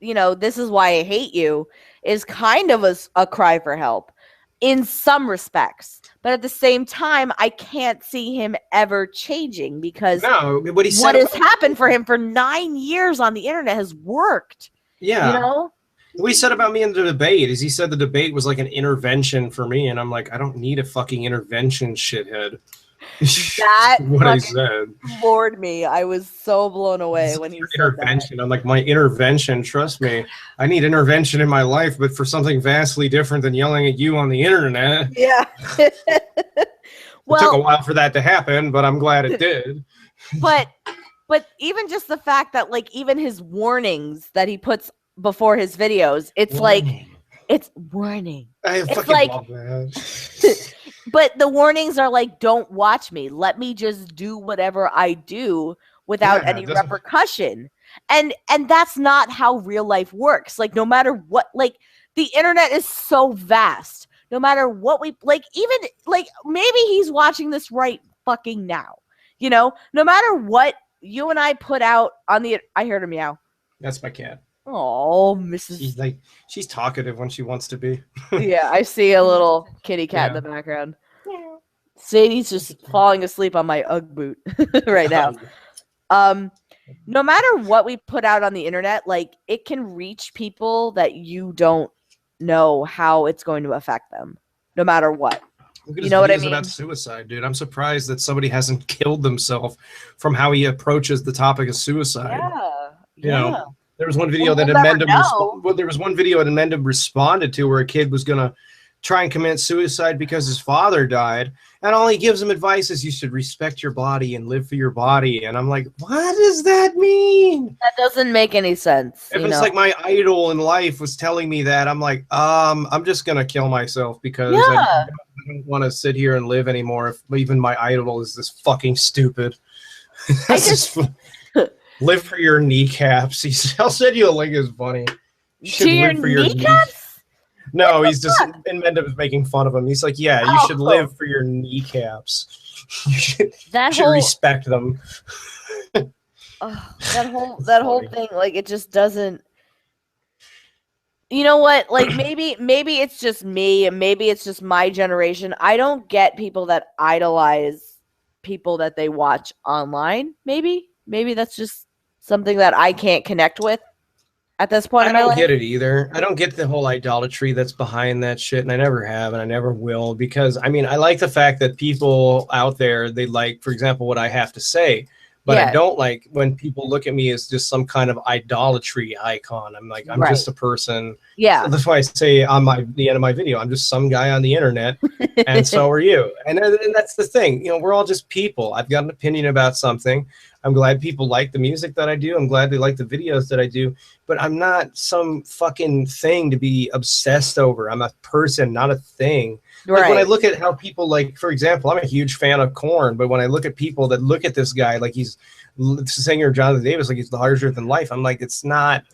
you know, This Is Why I Hate You is kind of a cry for help in some respects, but at the same time, I can't see him ever changing because what has happened for him for 9 years on the internet has worked. Yeah, you know. What he said about me in the debate is he said the debate was like an intervention for me, and I'm like, I don't need a fucking intervention, shithead. That what I said floored me. I was so blown away when he said intervention. I'm like, my intervention, trust me, I need intervention in my life, but for something vastly different than yelling at you on the internet. Yeah. Well, it took a while for that to happen, but I'm glad it did. But even just the fact that, like, even his warnings that he puts before his videos, it's warning. Like, it's warning. I fucking love that. But the warnings are like, don't watch me. Let me just do whatever I do without any repercussion. And that's not how real life works. Like, no matter what, like, the internet is so vast. No matter what we, like, even, like, maybe he's watching this right fucking now. You know, no matter what you and I put out on the, I heard a meow. That's my cat. Oh, Mrs. She's talkative when she wants to be. Yeah, I see a little kitty cat in the background. Yeah. Sadie's just falling asleep on my Ugg boot right now. No matter what we put out on the internet, like, it can reach people that you don't know how it's going to affect them, no matter what. You know what I mean? About suicide, dude. I'm surprised that somebody hasn't killed themselves from how he approaches the topic of suicide. Yeah. You know? There was one video that Amendum responded to where a kid was going to try and commit suicide because his father died. And all he gives him advice is you should respect your body and live for your body. And I'm like, what does that mean? That doesn't make any sense. If it's like my idol in life was telling me that, I'm like, I'm just going to kill myself because I don't want to sit here and live anymore if even my idol is this fucking stupid. Live for your kneecaps. I'll send you a link. It's funny. You should To your live for your kneecaps? No, he's just Mendez making fun of him. He's like, yeah, you should live for your kneecaps. You should respect them. That whole thing, like, it just doesn't. You know what? Like, maybe it's just me, and maybe it's just my generation. I don't get people that idolize people that they watch online. Maybe that's just something that I can't connect with at this point in my life. I don't get it either. I don't get the whole idolatry that's behind that shit, and I never have, and I never will, because, I mean, I like the fact that people out there, they like, for example, what I have to say, but I don't like when people look at me as just some kind of idolatry icon. I'm like, I'm just a person. Yeah. So that's why I say on the end of my video, I'm just some guy on the internet, and so are you. And that's the thing. You know, we're all just people. I've got an opinion about something. I'm glad people like the music that I do. I'm glad they like the videos that I do. But I'm not some fucking thing to be obsessed over. I'm a person, not a thing. Right. Like when I look at how people, like, for example, I'm a huge fan of Korn, but when I look at people that look at this guy like he's singer Jonathan Davis, like he's larger than life, I'm like, it's not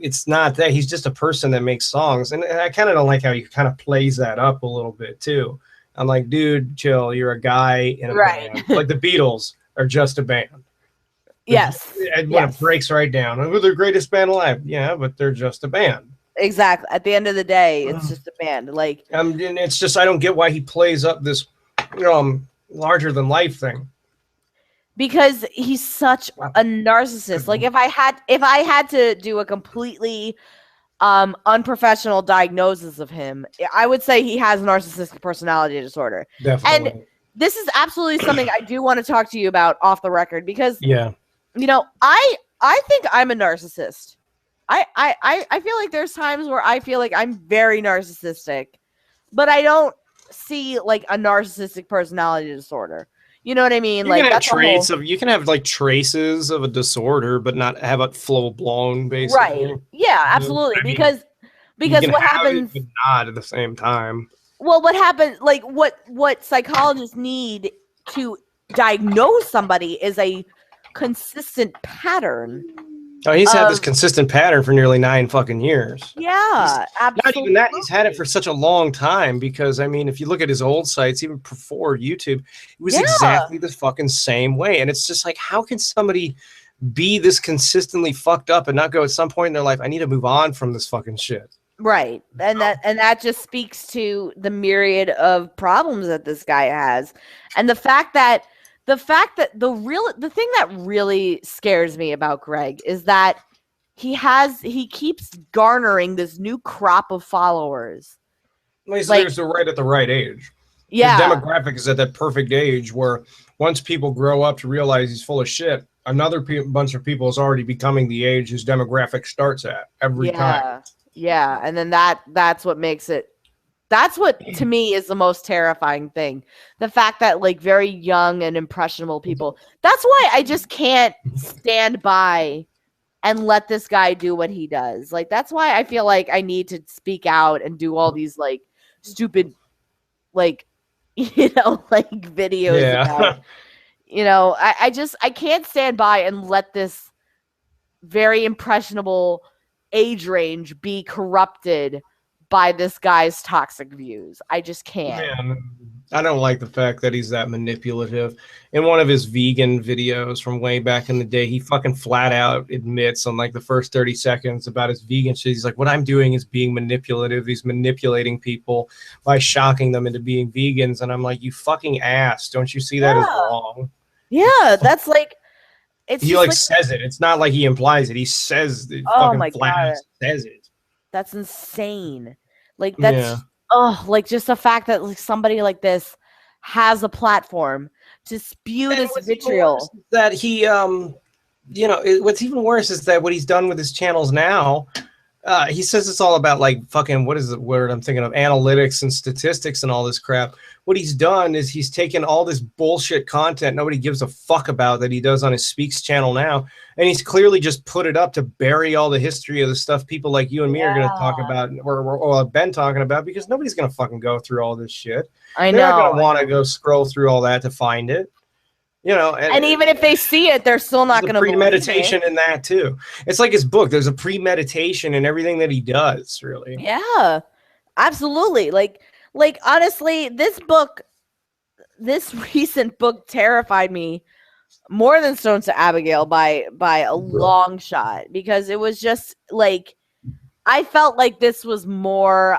that. He's just a person that makes songs. And I kind of don't like how he kind of plays that up a little bit too. I'm like, dude, chill. You're a guy in a band. Like the Beatles are just a band. Yes. And when it breaks right down, they're the greatest band alive. Yeah, but they're just a band. Exactly. At the end of the day, it's just a band. Like, and it's just, I don't get why he plays up this larger than life thing. Because he's such a narcissist. Like, if I had to do a completely unprofessional diagnosis of him, I would say he has narcissistic personality disorder. Definitely. And this is absolutely something I do want to talk to you about off the record, because you know, I think I'm a narcissist. I feel like there's times where I feel like I'm very narcissistic, but I don't see like a narcissistic personality disorder. You know what I mean? You like, can have traits of, you can have like traces of a disorder, but not have it full blown, basically. Right? Yeah, absolutely. I mean, because what happens? But not at the same time. Well, what happens? Like, what psychologists need to diagnose somebody is a consistent pattern. Oh, he's had this consistent pattern for nearly 9 fucking years. Yeah, absolutely. Not even that, he's had it for such a long time, because, I mean, if you look at his old sites, even before YouTube, it was exactly the fucking same way. And it's just like, how can somebody be this consistently fucked up and not go at some point in their life, I need to move on from this fucking shit? Right. And that just speaks to the myriad of problems that this guy has. And the fact that the thing that really scares me about Greg is that he keeps garnering this new crop of followers. Well, he's like, right at the right age. Yeah. His demographic is at that perfect age where once people grow up to realize he's full of shit, another bunch of people is already becoming the age his demographic starts at every time. Yeah, and then that's what makes it. That's what, to me, is the most terrifying thing. The fact that, like, very young and impressionable people. That's why I just can't stand by and let this guy do what he does. Like, that's why I feel like I need to speak out and do all these, like, stupid, like, you know, like, videos about, you know, I can't stand by and let this very impressionable age range be corrupted by this guy's toxic views. I just can't. Man, I don't like the fact that he's that manipulative. In one of his vegan videos from way back in the day, he fucking flat out admits on like the first 30 seconds about his vegan shit. He's like, what I'm doing is being manipulative. He's manipulating people by shocking them into being vegans. And I'm like, you fucking ass. Don't you see that as wrong? Yeah, that's like, he like says it. It's not like he implies it. He says it. Oh my God. Says it. That's insane. Like, that's like, just the fact that, like, somebody like this has a platform to spew this vitriol. That he you know, what's even worse is that what he's done with his channels now, he says it's all about, like, fucking, what is the word I'm thinking of, analytics and statistics and all this crap. What he's done is he's taken all this bullshit content nobody gives a fuck about that he does on his Speaks channel now, and he's clearly just put it up to bury all the history of the stuff people like you and me are going to talk about, or have been talking about, because nobody's going to fucking go through all this shit. I know. They're not going to want to go scroll through all that to find it. You know, and even if they see it, they're still not going to premeditation in that too. It's like his book. There's a premeditation in everything that he does, really. Yeah, absolutely. Like honestly, this recent book terrified me more than Stones to Abigail by a long shot, because it was just like, I felt like this was more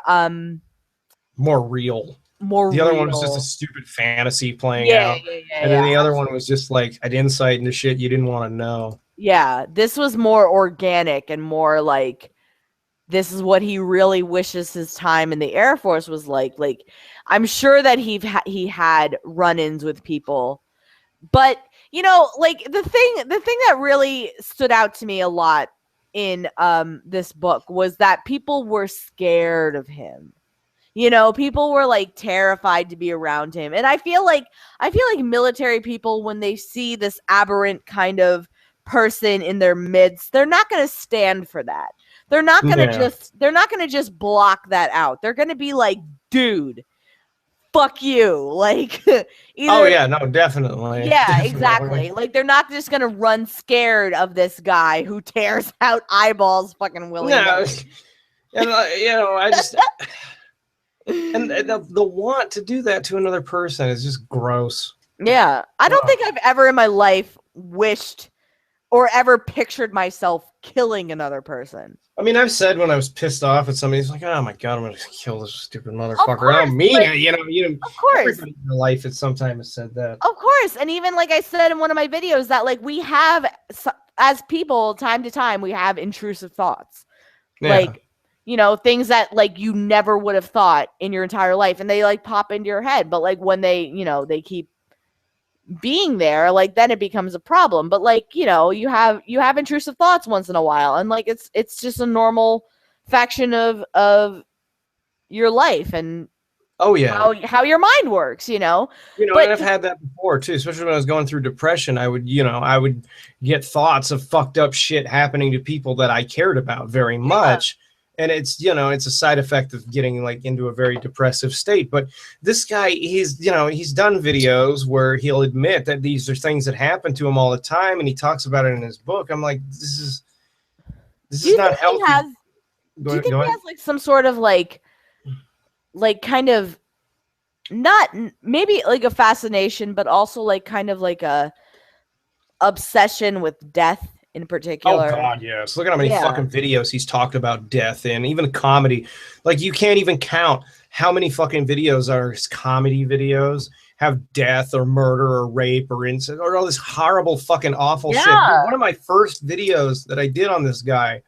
real. The other one was just a stupid fantasy playing out. And then the other one was just like an insight into shit you didn't want to know. Yeah, this was more organic and more like, this is what he really wishes his time in the Air Force was like. Like, I'm sure that he had run-ins with people. But, you know, like the thing that really stood out to me a lot in this book was that people were scared of him. You know, people were like terrified to be around him. And I feel like military people, when they see this aberrant kind of person in their midst, they're not going to stand for that. They're not going to just block that out. They're going to be like, dude, fuck you. Like, oh yeah, no, definitely. Yeah, definitely. Exactly. Like, they're not just going to run scared of this guy who tears out eyeballs fucking willy-nilly. No. And you know, I just and the want to do that to another person is just gross. Yeah. I don't think I've ever in my life wished or ever pictured myself killing another person. I mean, I've said when I was pissed off at somebody, it's like, oh my God, I'm going to kill this stupid motherfucker. I don't mean it, you know, of course. Everybody in life at some time has said that. Of course. And even like I said in one of my videos, that like we have, as people, time to time, we have intrusive thoughts. Yeah. Like, you know, things that like you never would have thought in your entire life, and they like pop into your head. But like when they, you know, they keep being there, like then it becomes a problem. But like, you know, you have intrusive thoughts once in a while, and like it's just a normal faction of your life and oh yeah, how your mind works, you know. But, and I've had that before too, especially when I was going through depression. I would get thoughts of fucked up shit happening to people that I cared about very much. And it's, you know, it's a side effect of getting like into a very depressive state. But this guy, he's done videos where he'll admit that these are things that happen to him all the time, and he talks about it in his book. I'm like, this is not healthy. Do you think he has like some sort of like kind of, not maybe like a fascination, but also like kind of like a obsession with death in particular? Oh God, yes. Look at how many fucking videos he's talked about death in, even comedy. Like, you can't even count how many fucking videos are his comedy videos have death or murder or rape or incest or all this horrible fucking awful shit. Dude, one of my first videos that I did on this guy,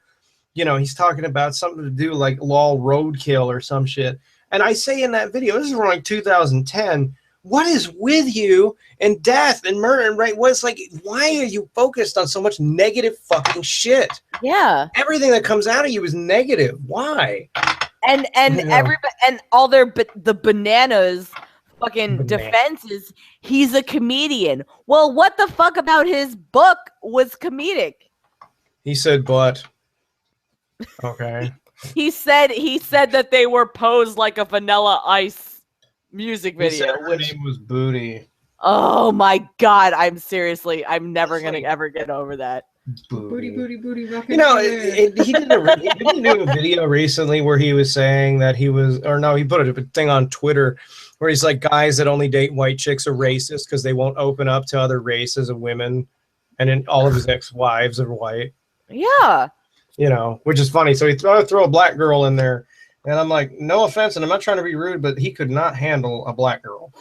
you know, he's talking about something to do like lol roadkill or some shit. And I say in that video, this is from like 2010, what is with you and death and murder and rape? What's like, why are you focused on so much negative fucking shit? Yeah. Everything that comes out of you is negative. Why? And everybody and all the bananas fucking defense is he's a comedian. Well, what the fuck about his book was comedic? He said, but okay. He said that they were posed like a Vanilla Ice music video. He said her name was Booty. Oh my God, I'm never gonna ever get over that. Booty. You know, he didn't do a video recently where he was saying that he put a thing on Twitter where he's like, guys that only date white chicks are racist because they won't open up to other races of women, and then all of his ex-wives are white. Yeah. You know, which is funny. So he throw a black girl in there. And I'm like, no offense, and I'm not trying to be rude, but he could not handle a black girl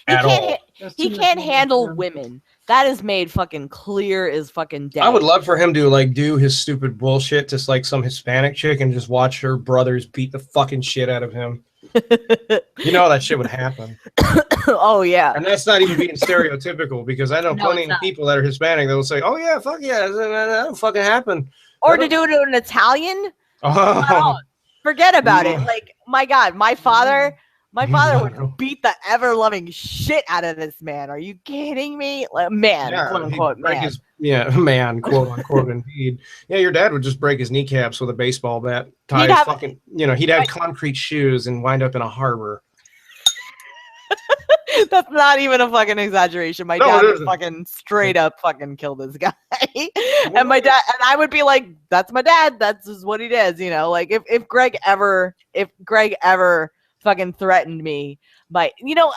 at all. He can't handle women. That is made fucking clear as fucking day. I would love for him to like do his stupid bullshit to like some Hispanic chick and just watch her brothers beat the fucking shit out of him. You know that shit would happen. Oh yeah. And that's not even being stereotypical, because I know plenty of people that are Hispanic that will say, "Oh yeah, fuck yeah, that'll fucking happen." Or to do it in Italian. Oh. Forget about it. Like, my God, my father would beat the ever-loving shit out of this man. Are you kidding me? Like, man, quote unquote, man. Man, quote unquote, indeed. Yeah, your dad would just break his kneecaps with a baseball bat. He'd have concrete shoes and wind up in a harbor. That's not even a fucking exaggeration. My dad would fucking straight up fucking kill this guy. And my dad and I would be like, that's my dad. That's just what he does, you know. Like if Greg ever fucking threatened me, you know,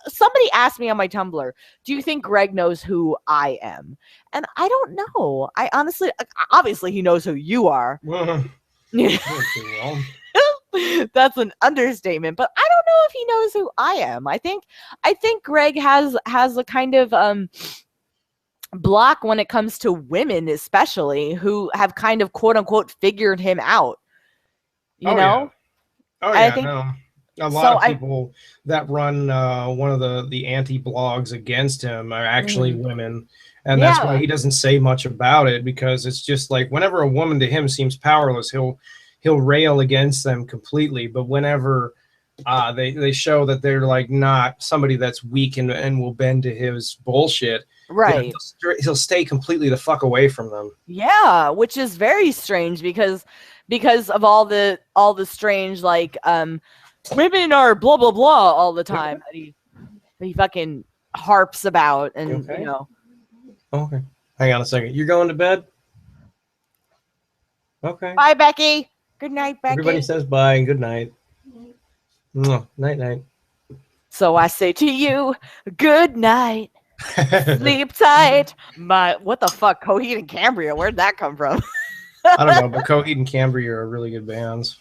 somebody asked me on my Tumblr, do you think Greg knows who I am? And I don't know. I honestly, obviously he knows who you are. That's an understatement, but I don't know if he knows who I am. I think Greg has a kind of block when it comes to women, especially who have kind of quote unquote figured him out. You know? Yeah. Oh yeah, I think, no. A lot of people that run one of the anti-blogs against him are actually women. And that's why he doesn't say much about it, because it's just like whenever a woman to him seems powerless, he'll rail against them completely. But whenever they show that they're like not somebody that's weak and will bend to his bullshit, right, he'll stay completely the fuck away from them. Yeah, which is very strange because of all the strange like women are blah blah blah all the time that he fucking harps about, and you know. Okay, hang on a second. You're going to bed? Okay. Bye, Becky. Good night, Becky. Everybody says bye and good night. Night night. So I say to you, good night. Sleep tight. What the fuck? Coheed and Cambria. Where'd that come from? I don't know, but Coheed and Cambria are really good bands.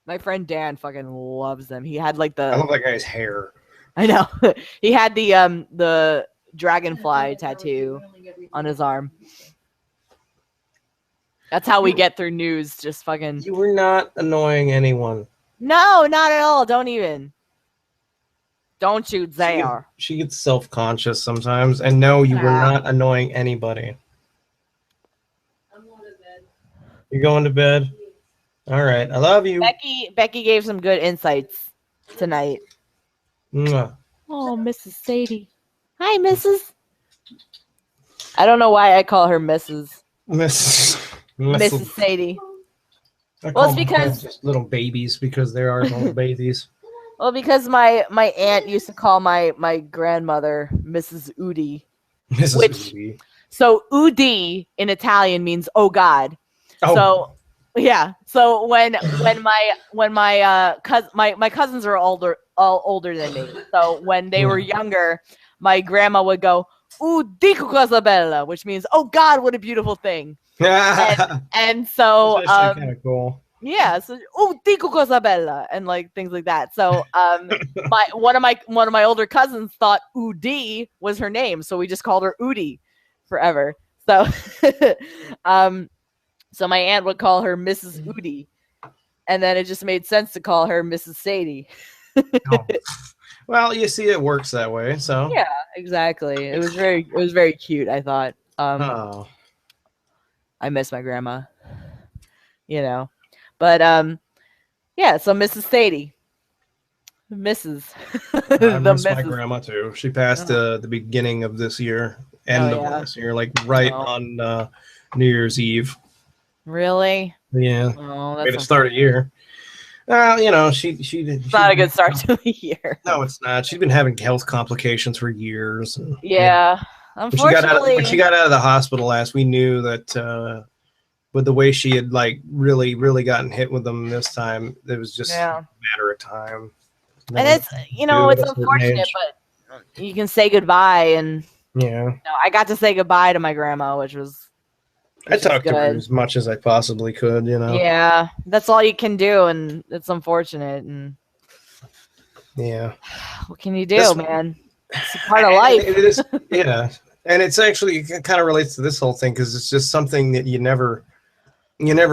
My friend Dan fucking loves them. He had like I love that guy's hair. I know. He had the dragonfly tattoo on his arm. That's how we get through news. Just fucking. You were not annoying anyone. No, not at all. Don't even. Don't you dare. She gets self-conscious sometimes. And no, you were not annoying anybody. I'm going to bed. You're going to bed? All right. I love you. Becky gave some good insights tonight. Mwah. Oh, Mrs. Sadie. Hi, Mrs. I don't know why I call her Mrs. Mrs. Sadie. Well, it's because just little babies, because there are little babies. Well, because my aunt used to call my grandmother Mrs. Udi. Udi. So Udi in Italian means oh God. Oh. So yeah. So when my cousins are all older than me. So when they were younger, my grandma would go, "Dico cosa bella," which means, "Oh God, what a beautiful thing." and so kind of cool. Yeah, so dico cosa bella, and like things like that. So one of my older cousins thought Udi was her name, so we just called her Udi forever. So so my aunt would call her Mrs. Udi, and then it just made sense to call her Mrs. Sadie. Well, you see, it works that way. So yeah, exactly. It was very cute, I thought. I miss my grandma, you know. But yeah, so Mrs. Sadie. Mrs. I miss my grandma too. She passed the beginning of this year, end of this year, like on New Year's Eve. Really? Yeah. Oh, way to start a year. You know, it's not a good start to a year. No, it's not. She's been having health complications for years. And, yeah. Unfortunately, when she got out of the hospital last, we knew that with the way she had like really, really gotten hit with them this time, it was just a matter of time. And it's it's unfortunate, but you can say goodbye, and I got to say goodbye to my grandma, which was. I talked to her as much as I possibly could, you know. Yeah, that's all you can do, and it's unfortunate. And what can you do, man? It's a part of life. It is, and it's actually it kind of relates to this whole thing because it's just something that you never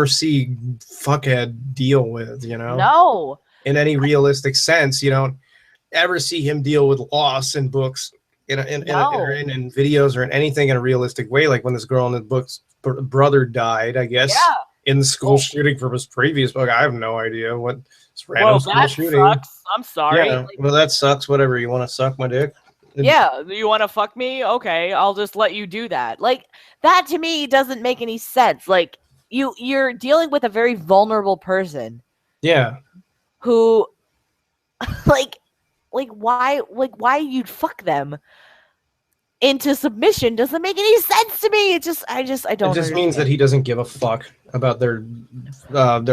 see fuckhead deal with, you know. No. In any realistic sense, you don't ever see him deal with loss in books, in videos, or in anything in a realistic way. Like when this girl in the books. Brother died, I guess, in the school shooting from his previous book. I have no idea what random school shooting. Sucks. I'm sorry. Yeah, well, that sucks. Whatever. You want to suck my dick? Yeah, you want to fuck me? Okay, I'll just let you do that. Like that to me doesn't make any sense. Like you're dealing with a very vulnerable person. Yeah. Who, like, why you'd fuck them into submission doesn't make any sense to me. I don't understand. Means that he doesn't give a fuck about their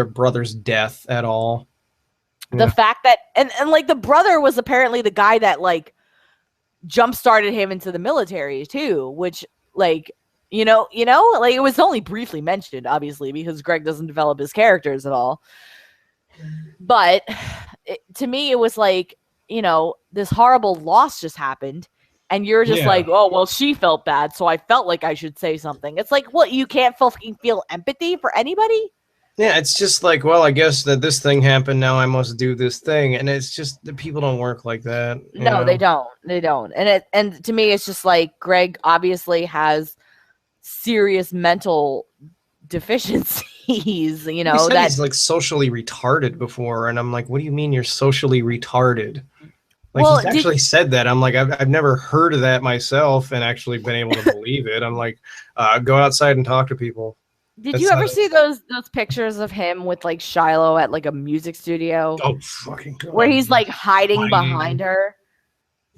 brother's death at all. The fact that and like the brother was apparently the guy that like jump started him into the military too, which like you know like it was only briefly mentioned, obviously, because Greg doesn't develop his characters at all. But to me, it was like, this horrible loss just happened. And you're just like, oh, well, she felt bad, so I felt like I should say something. It's like, what, you can't fucking feel empathy for anybody? Yeah, it's just like, well, I guess that this thing happened, now I must do this thing. And it's just, the people don't work like that. No, they don't. They don't. And to me, it's just like, Greg obviously has serious mental deficiencies, he said he's like socially retarded before. And I'm like, what do you mean you're socially retarded? Like, well, he's actually said that. I'm like, I've never heard of that myself and actually been able to believe it. I'm like, go outside and talk to people. Did you ever see those pictures of him with like Shiloh at like a music studio? Oh, fucking God. Where he's like hiding behind her.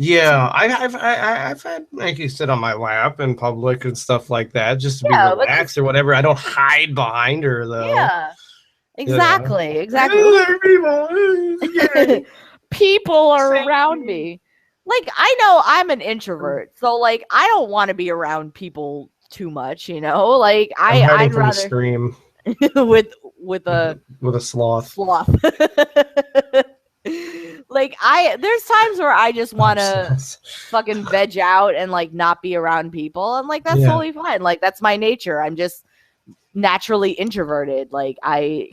Yeah, I've had Nike sit on my lap in public and stuff like that, just to be relaxed or whatever. I don't hide behind her though. Yeah, exactly, exactly. People are around me. Like, I know I'm an introvert, so like I don't want to be around people too much, Like I'd rather scream with a sloth. Like there's times where I just want to fucking veg out and like not be around people, and like that's totally fine. Like that's my nature. I'm just naturally introverted. Like I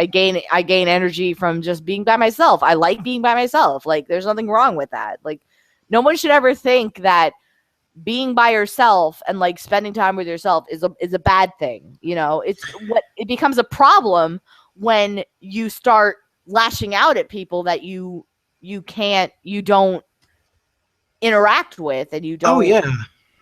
gain energy from just being by myself. I like being by myself. Like there's nothing wrong with that. Like no one should ever think that being by yourself and like spending time with yourself is a bad thing. It becomes a problem when you start lashing out at people that you don't interact with, and you don't. Oh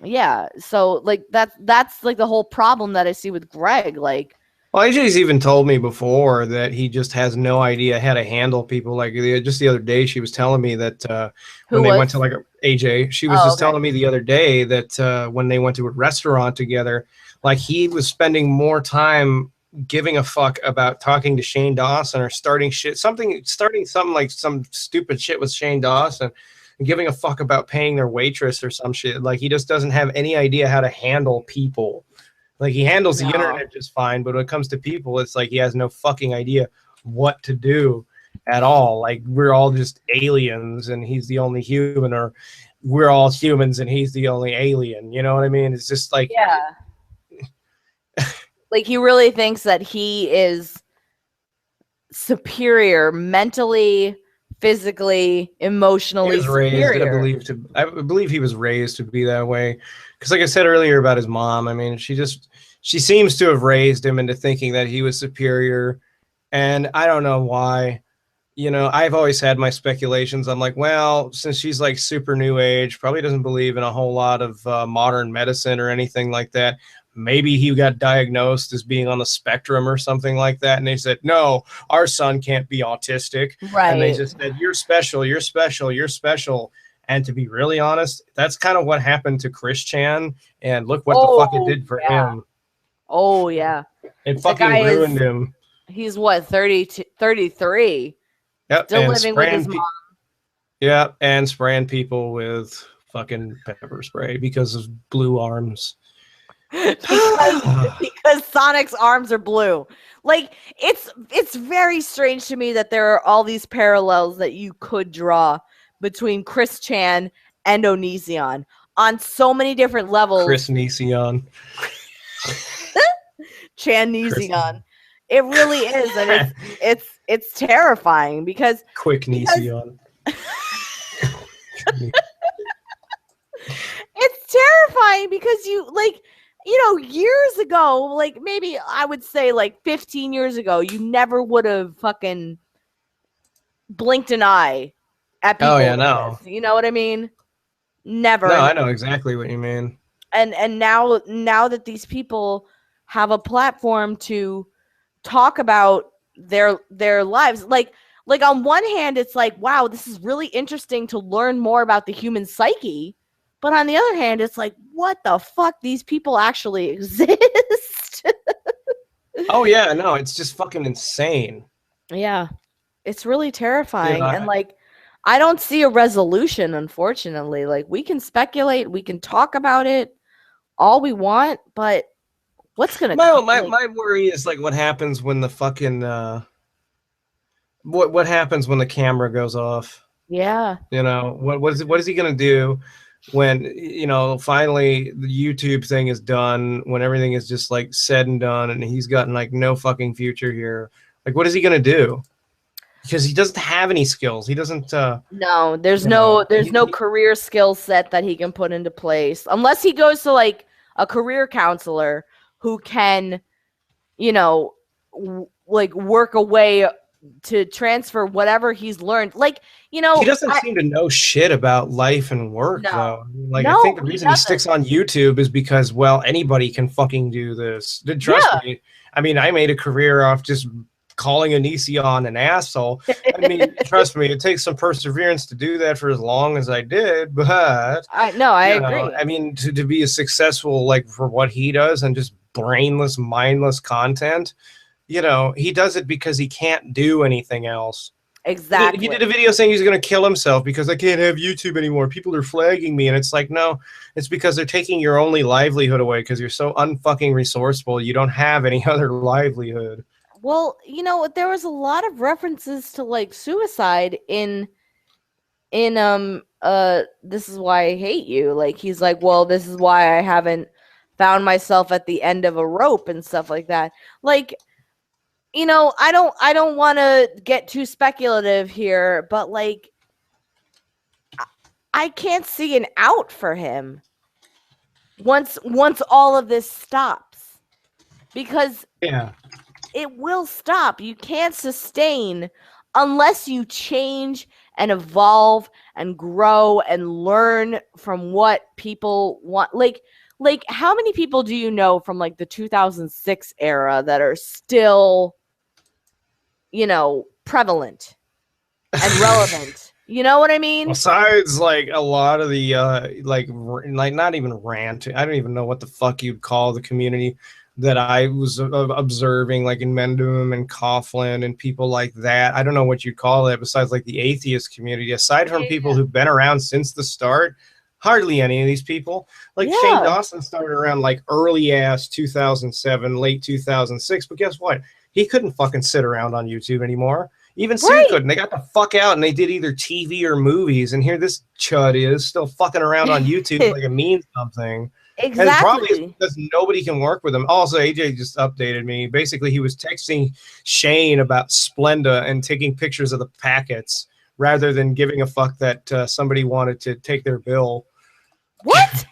yeah. So like that's like the whole problem that I see with Greg. Like, well, AJ's even told me before that he just has no idea how to handle people. Like just the other day, she was telling me that when they went to like AJ, she was telling me the other day that when they went to a restaurant together, like he was spending more time giving a fuck about talking to Shane Dawson or starting something like some stupid shit with Shane Dawson and giving a fuck about paying their waitress or some shit. Like he just doesn't have any idea how to handle people. Like he handles the internet just fine, but when it comes to people, it's like he has no fucking idea what to do at all. Like we're all just aliens and he's the only human, or we're all humans and he's the only alien. You know what I mean? It's just like, like he really thinks that he is superior mentally, physically, emotionally. He was raised, I believe he was raised to be that way. Because like I said earlier about his mom, I mean, she seems to have raised him into thinking that he was superior. And I don't know why. I've always had my speculations. I'm like, well, since she's like super new age, probably doesn't believe in a whole lot of modern medicine or anything like that. Maybe he got diagnosed as being on the spectrum or something like that. And they said, no, our son can't be autistic. Right. And they just said, you're special, you're special, you're special. And to be really honest, that's kind of what happened to Chris Chan. And look what the fuck it did for him. Oh, yeah. It fucking ruined him. He's what, 33? Yep. Still living with his mom. Yeah, and spraying people with fucking pepper spray because of blue arms. because Sonic's arms are blue. Like it's very strange to me that there are all these parallels that you could draw between Chris Chan and Onision on so many different levels. Chris Nision. Chan Nision. It really is, and it's terrifying because quick Nision. It's terrifying because years ago, like maybe I would say like 15 years ago, you never would have fucking blinked an eye at people. Oh yeah, no. You know what I mean? Never. No, I know exactly what you mean. And now that these people have a platform to talk about their lives, like like on one hand, it's like, wow, this is really interesting to learn more about the human psyche. But on the other hand, it's like, what the fuck? These people actually exist. Oh yeah, no, it's just fucking insane. Yeah, it's really terrifying. And like, I don't see a resolution, unfortunately. Like, we can speculate, we can talk about it all we want, but what's gonna my worry is like what happens when the fucking what happens when the camera goes off? Yeah. You know, what is he gonna do when, you know, finally the YouTube thing is done, when everything is just like said and done and he's gotten like no fucking future here? Like, what is he gonna do? Because he doesn't have any skills. He doesn't no, there's no career skill set that he can put into place unless he goes to like a career counselor who can, you know, like work a way to transfer whatever he's learned. Like, you know, he doesn't seem to know shit about life and work, though. Like, no, I think the reason he sticks on YouTube is because, well, anybody can fucking do this. Trust me. I mean, I made a career off just calling Onision an asshole. I mean, trust me, it takes some perseverance to do that for as long as I did, but I agree. I mean, to be a successful, like, for what he does and just brainless, mindless content, you know, he does it because he can't do anything else. Exactly. He did a video saying he's going to kill himself because I can't have YouTube anymore. People are flagging me. And it's like, no, it's because they're taking your only livelihood away because you're so unfucking resourceful. You don't have any other livelihood. Well, you know, there was a lot of references to like suicide in This Is Why I Hate You. Like, he's like, well, this is why I haven't found myself at the end of a rope and stuff like that. Like, you know, I don't want to get too speculative here, but like, I can't see an out for him once all of this stops, because it will stop. You can't sustain unless you change and evolve and grow and learn from what people want. Like how many people do you know from like the 2006 era that are still, you know, prevalent and relevant? You know what I mean? Besides, like, a lot of the like not even rant. I don't even know what the fuck you'd call the community that I was observing, like in Mendum and Coughlin and people like that. I don't know what you'd call it besides like the atheist community. Aside from people who've been around since the start, hardly any of these people. Like Shane Dawson started around like early ass 2007, late 2006. But guess what? He couldn't fucking sit around on YouTube anymore. Even Sue couldn't. They got the fuck out and they did either TV or movies. And here this chud is still fucking around on YouTube like it means something. Exactly. And probably because nobody can work with him. Also, AJ just updated me. Basically, he was texting Shane about Splenda and taking pictures of the packets rather than giving a fuck that somebody wanted to take their bill. What?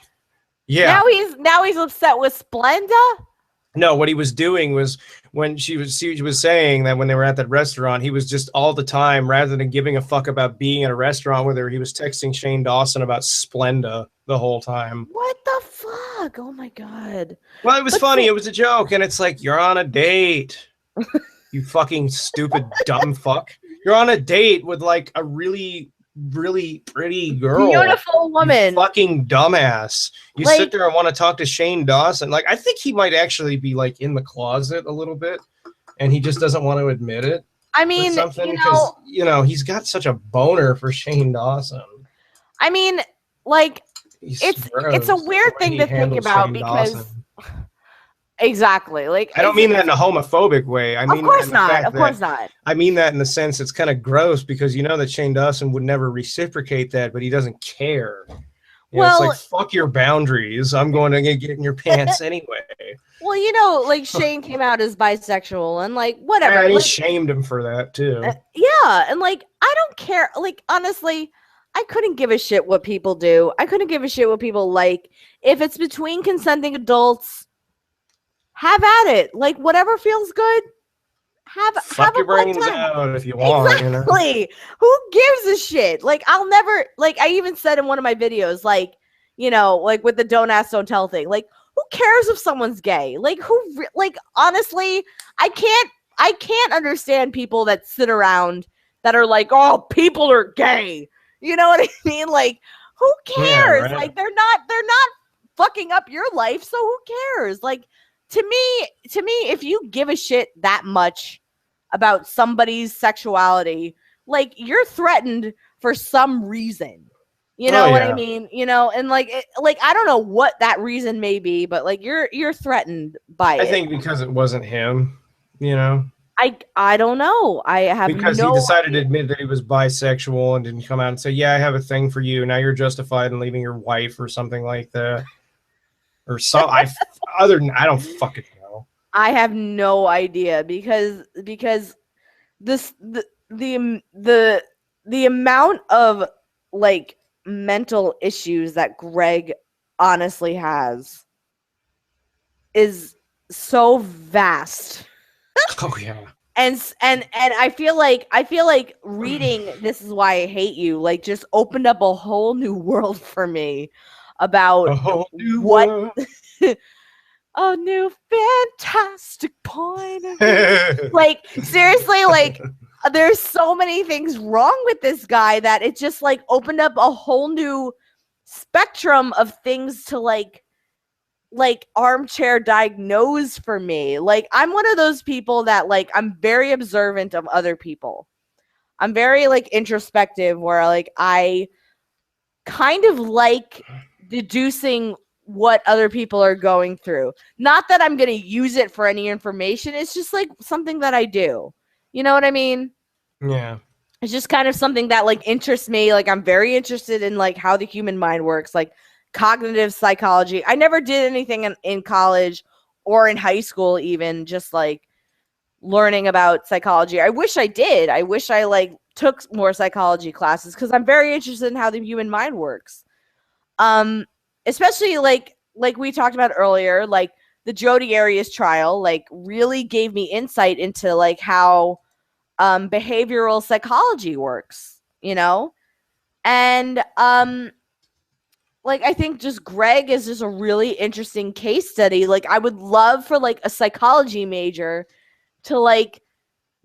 Yeah. Now he's upset with Splenda? No, what he was doing was when she was saying that when they were at that restaurant, he was just all the time, rather than giving a fuck about being at a restaurant with her, he was texting Shane Dawson about Splenda the whole time. What the fuck? Oh my god. Well, it was funny. It was a joke. And it's like, you're on a date. You fucking stupid dumb fuck. You're on a date with like a really, really pretty girl. Beautiful woman. You fucking dumbass. You like, sit there and want to talk to Shane Dawson. Like, I think he might actually be like in the closet a little bit, and he just doesn't want to admit it. I mean, because you know, he's got such a boner for Shane Dawson. I mean, like, it's a weird thing to think about Shane because Dawson. Exactly. Like, I don't mean that in a homophobic way. I mean, of course not. Of course not. I mean that in the sense it's kind of gross because you know that Shane Dawson would never reciprocate that, but he doesn't care. Well, it's like, fuck your boundaries. I'm going to get in your pants anyway. Well, you know, like Shane came out as bisexual and like whatever. And he like, shamed him for that too. Yeah, and like I don't care. Like honestly, I couldn't give a shit what people do. I couldn't give a shit what people like. If it's between consenting adults, have at it. Like whatever feels good. Have your brains out if you want. Exactly. You know? Who gives a shit? Like I'll never. Like I even said in one of my videos, like you know, like with the don't ask, don't tell thing. Like who cares if someone's gay? Like like honestly, I can't understand people that sit around that are like, oh, people are gay. You know what I mean? Like, who cares? Yeah, right. Like, they're not fucking up your life, so who cares? Like, to me, if you give a shit that much about somebody's sexuality, like, you're threatened for some reason. You know what I mean? You know, and like, I don't know what that reason may be, but like, you're threatened by it. I think because it wasn't him, you know. I don't know. I have because no he decided idea. to admit that he was bisexual and didn't come out and say, "Yeah, I have a thing for you." Now you're justified in leaving your wife or something like that, or so. Other than I don't fucking know. I have no idea because this the amount of like mental issues that Greg honestly has is so vast. Oh yeah. And I feel like reading This Is Why I Hate You like just opened up a whole new world for me about what a new fantastic point of view. Like, seriously, like, there's so many things wrong with this guy that it just like opened up a whole new spectrum of things to like armchair diagnose for me. Like, I'm one of those people that like, I'm very observant of other people. I'm very like introspective where like I kind of like deducing what other people are going through. Not that I'm going to use it for any information. It's just like something that I do. You know what I mean? Yeah. It's just kind of something that like interests me. Like, I'm very interested in like how the human mind works. Like, cognitive psychology. I never did anything in college or in high school, even just like learning about psychology. I wish I did. I wish I like took more psychology classes because I'm very interested in how the human mind works. Especially like we talked about earlier, like the Jodi Arias trial, like really gave me insight into like how behavioral psychology works, you know? And like, I think just Greg is just a really interesting case study. Like, I would love for like a psychology major to like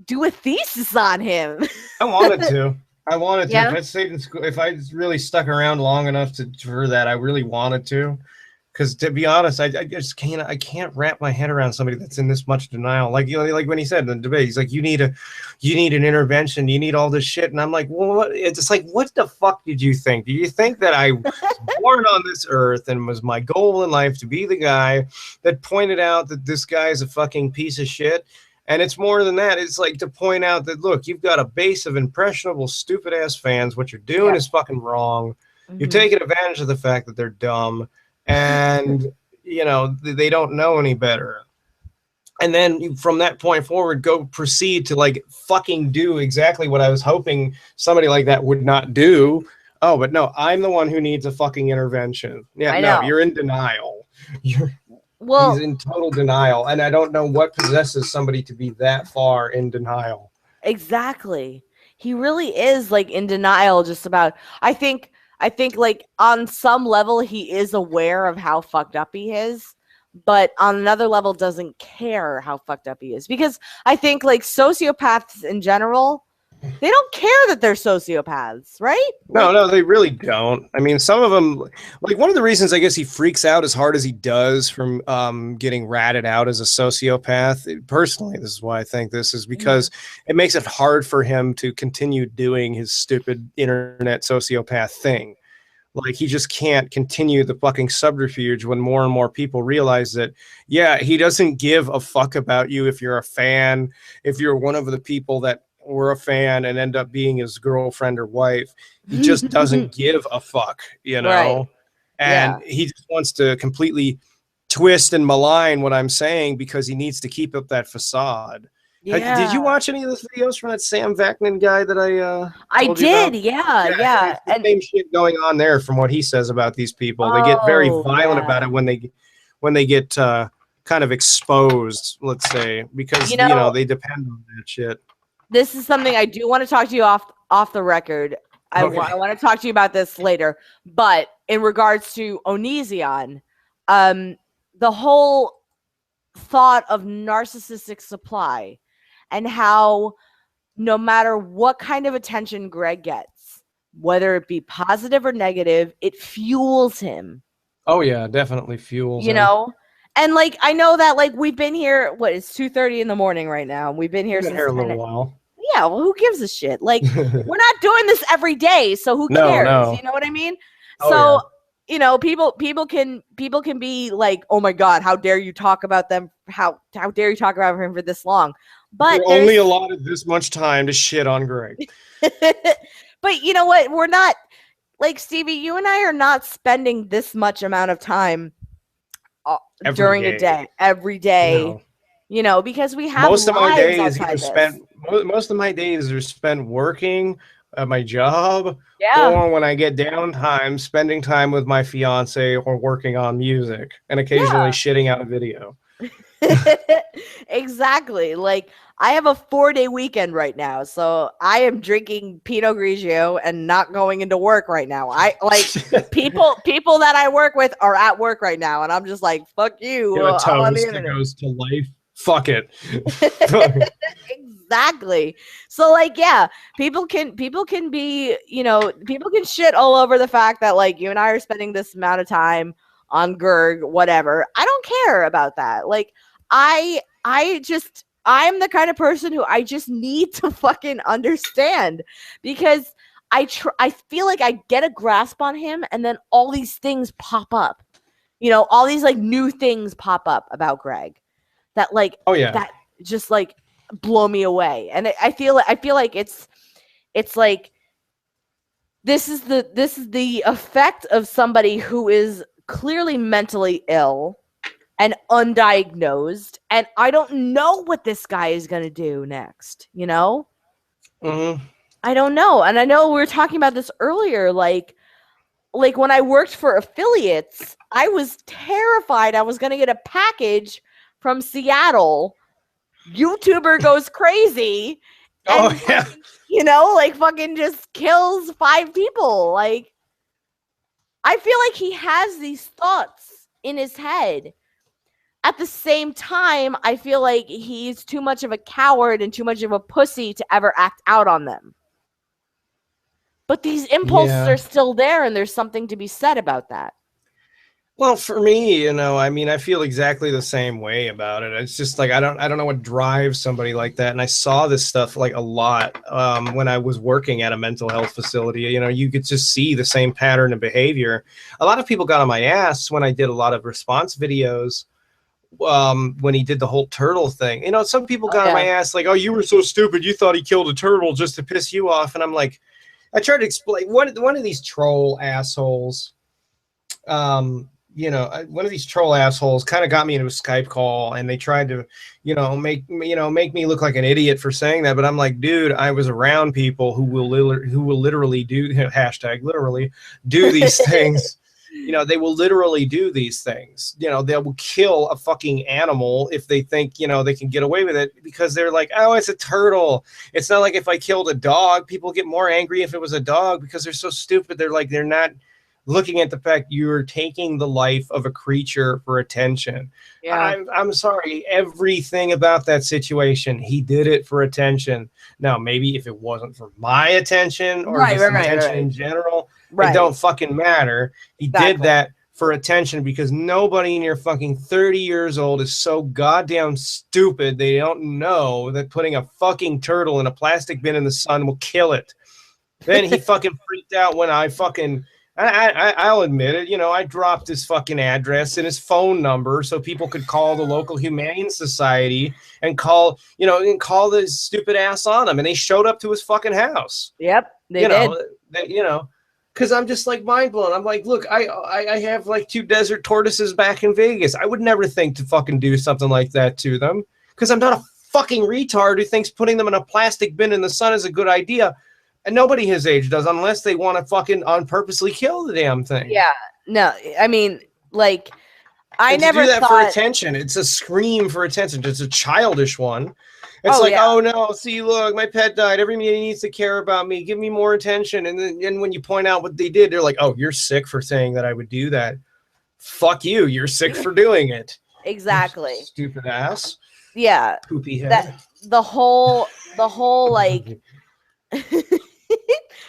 do a thesis on him. I wanted to. Yeah. If I stayed in school, if I really stuck around long enough for that, I really wanted to. Because to be honest, I just can't. I can't wrap my head around somebody that's in this much denial. Like, you know, like when he said in the debate, he's like, "You need an intervention. You need all this shit." And I'm like, "Well, it's like, what the fuck did you think? Do you think that I was born on this earth and was my goal in life to be the guy that pointed out that this guy is a fucking piece of shit?" And it's more than that. It's like to point out that, look, you've got a base of impressionable, stupid ass fans. What you're doing is fucking wrong. Mm-hmm. You're taking advantage of the fact that they're dumb. And, you know, they don't know any better. And then from that point forward, proceed to like fucking do exactly what I was hoping somebody like that would not do. Oh, but no, I'm the one who needs a fucking intervention. Yeah, no, you're in denial. He's in total denial. And I don't know what possesses somebody to be that far in denial. Exactly. He really is like in denial just about, I think like on some level he is aware of how fucked up he is, but on another level doesn't care how fucked up he is. Because I think like sociopaths in general, they don't care that they're sociopaths, right? No, they really don't. I mean, some of them, like one of the reasons I guess he freaks out as hard as he does from getting ratted out as a sociopath. Personally, this is why I think this is because it makes it hard for him to continue doing his stupid internet sociopath thing. Like, he just can't continue the fucking subterfuge when more and more people realize that, yeah, he doesn't give a fuck about you if you're a fan, if you're one of the people that were a fan and end up being his girlfriend or wife. He just doesn't give a fuck, you know? Right. And he just wants to completely twist and malign what I'm saying because he needs to keep up that facade. Yeah. Did you watch any of those videos from that Sam Vaknin guy that I did, yeah. And same shit going on there from what he says about these people. They get very violent about it when they get kind of exposed, let's say, because you know they depend on that shit. This is something I do want to talk to you off the record. I want to talk to you about this later. But in regards to Onision, the whole thought of narcissistic supply and how no matter what kind of attention Greg gets, whether it be positive or negative, it fuels him. Oh yeah, definitely fuels him. know? And like I know that like we've been here, it's 2:30 in the morning right now. We've been here since a little while. Yeah, well, who gives a shit? Like we're not doing this every day, so who cares? You know what I mean? So you know, people can be like, oh my god, how dare you talk about them? How dare you talk about him for this long? But you're only allotted this much time to shit on Greg. But you know what? We're not like Stevie. You and I are not spending this much amount of time during a day every day. No. You know, because we have most of my days most of my days are spent working at my job, or when I get downtime, spending time with my fiance or working on music and occasionally shitting out a video. Exactly. Like I have a 4-day weekend right now, so I am drinking Pinot Grigio and not going into work right now. I like people that I work with are at work right now, and I'm just like, fuck you. A toast that goes to life. Fuck it. Exactly. So like, yeah, people can be, you know, people can shit all over the fact that like you and I are spending this amount of time on Gerg, whatever. I don't care about that. Like I'm the kind of person who I just need to fucking understand, because I feel like I get a grasp on him and then all these things pop up. You know, all these like new things pop up about Greg that like that just like blow me away. And I feel like it's like this is the effect of somebody who is clearly mentally ill and undiagnosed, and I don't know what this guy is going to do next, you know? I don't know. And I know we were talking about this earlier, like when I worked for affiliates, I was terrified I was going to get a package from Seattle. YouTuber goes crazy. And, you know, like fucking just kills 5 people. Like, I feel like he has these thoughts in his head. At the same time, I feel like he's too much of a coward and too much of a pussy to ever act out on them. But these impulses are still there, and there's something to be said about that. Well, for me, you know, I mean, I feel exactly the same way about it. It's just like I don't know what drives somebody like that. And I saw this stuff like a lot when I was working at a mental health facility. You know, you could just see the same pattern of behavior. A lot of people got on my ass when I did a lot of response videos. When he did the whole turtle thing, you know, some people got on my ass like, oh, you were so stupid, you thought he killed a turtle just to piss you off. And I'm like, I tried to explain one of these troll assholes, you know, one of these troll assholes kind of got me into a Skype call, and they tried to, you know, make me look like an idiot for saying that. But I'm like, dude, I was around people who will literally do #literally do these things. You know, they will literally do these things. You know, they will kill a fucking animal if they think, you know, they can get away with it, because they're like, oh, it's a turtle. It's not like if I killed a dog. People get more angry if it was a dog because they're so stupid. They're like, they're not looking at the fact you're taking the life of a creature for attention. Yeah. I'm sorry. Everything about that situation, he did it for attention. Now, maybe if it wasn't for my attention or attention in general, it don't fucking matter. He did that for attention because nobody in your fucking 30 years old is so goddamn stupid they don't know that putting a fucking turtle in a plastic bin in the sun will kill it. Then he fucking freaked out when I'll admit it, you know, I dropped his fucking address and his phone number so people could call the local Humane Society and call this stupid ass on him. And they showed up to his fucking house. Yep, they did. You know, because I'm just like mind blown. I'm like, look, I have like 2 desert tortoises back in Vegas. I would never think to fucking do something like that to them, because I'm not a fucking retard who thinks putting them in a plastic bin in the sun is a good idea. And nobody his age does, unless they want to fucking purposely kill the damn thing. Yeah. No, I mean, like, I never do that thought... for attention. It's a scream for attention. It's a childish one. It's oh no, see, look, my pet died. Everybody needs to care about me. Give me more attention. And then when you point out what they did, they're like, oh, you're sick for saying that I would do that. Fuck you. You're sick for doing it. Exactly. Stupid ass. Yeah. Poopy head. The whole the whole like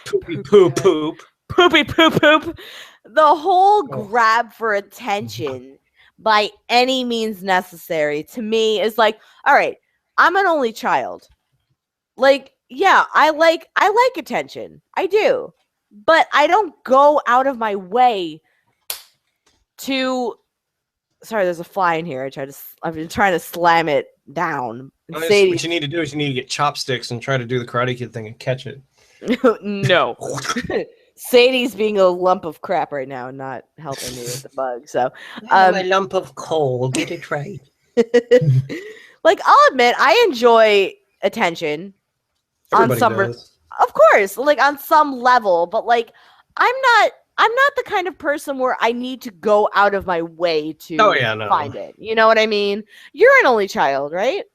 poopy poop poop. Poopy poop poop. The whole grab for attention by any means necessary to me is like, all right, I'm an only child. Like, yeah, I like attention. I do. But I don't go out of my way to sorry, there's a fly in here. I've been trying to slam it down. What you need to do is you need to get chopsticks and try to do the Karate Kid thing and catch it. No. Sadie's being a lump of crap right now and not helping me with the bug. So I'm a lump of coal. Get it right. Like, I'll admit I enjoy attention. Everybody does. Of course, like on some level, but like I'm not the kind of person where I need to go out of my way to find it. You know what I mean? You're an only child, right?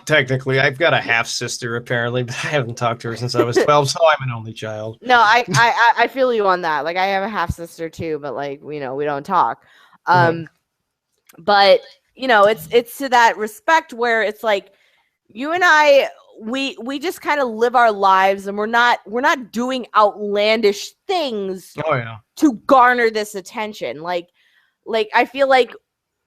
Technically, I've got a half sister apparently, but I haven't talked to her since I was 12, so I'm an only child. No, I feel you on that. Like, I have a half sister too, but like, we don't talk. But you know, it's to that respect where it's like you and I, we just kind of live our lives, and we're not doing outlandish things to garner this attention. Like I feel like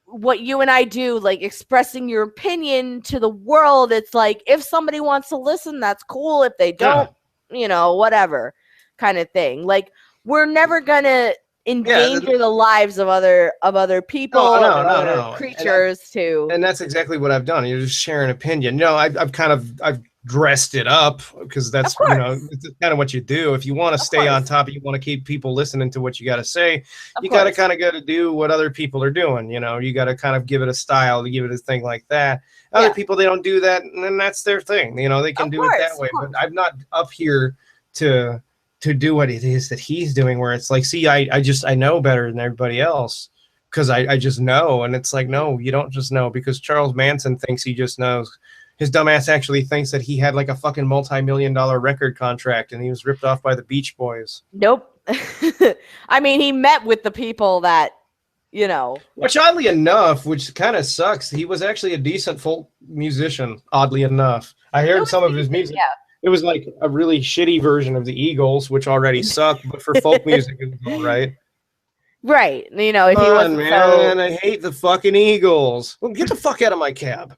what you and I do, like expressing your opinion to the world, it's like if somebody wants to listen, that's cool. If they don't, whatever kind of thing. Like, we're never gonna endanger the lives of other people, other creatures and that's exactly what I've done. You're just sharing opinion. I've dressed it up because that's it's kind of what you do. If you want to stay on top, you want to keep people listening to what you got to say, you got to kind of go to do what other people are doing. You got to kind of give it a style, to give it a thing like that. Other people, they don't do that, and then that's their thing. They can do it that way. But I'm not up here to do what it is that he's doing, where it's like, see, I know better than everybody else because I just know. And it's like, no, you don't just know, because Charles Manson thinks he just knows. His dumbass actually thinks that he had like a fucking multi-million-dollar record contract and he was ripped off by the Beach Boys. Nope. I mean, he met with the people that, Which, oddly enough, which kind of sucks, he was actually a decent folk musician, oddly enough. I heard some of his music. Yeah. It was like a really shitty version of the Eagles, which already sucked, but for folk music, it was all right. Right. If he wasn't man, I hate the fucking Eagles. Well, get the fuck out of my cab.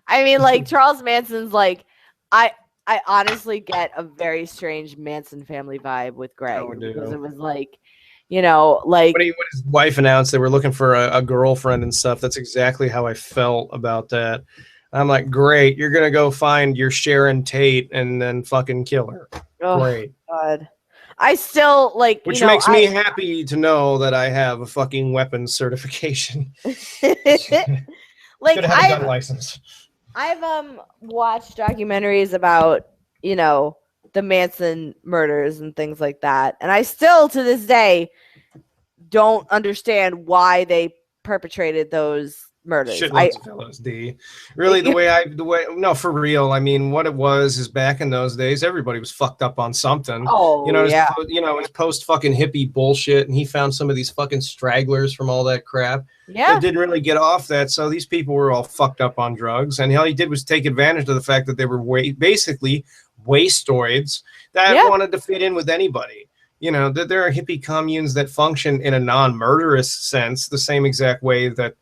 I mean, like, Charles Manson's like, I honestly get a very strange Manson family vibe with Greg, because it was like, like when his wife announced they were looking for a girlfriend and stuff, that's exactly how I felt about that. I'm like, great, you're gonna go find your Sharon Tate and then fucking kill her. Oh, great. God. I still like, which makes me happy to know that I have a fucking weapons certification. Like, I have a gun license. I've watched documentaries about the Manson murders and things like that, and I still to this day don't understand why they perpetrated those murders. Shitloads of LSD. Really, no, for real. I mean, what it was is back in those days, everybody was fucked up on something. Oh, it's post fucking hippie bullshit, and he found some of these fucking stragglers from all that crap. Yeah, that didn't really get off that, so these people were all fucked up on drugs, and all he did was take advantage of the fact that they were basically wastoids that wanted to fit in with anybody. That there are hippie communes that function in a non-murderous sense, the same exact way that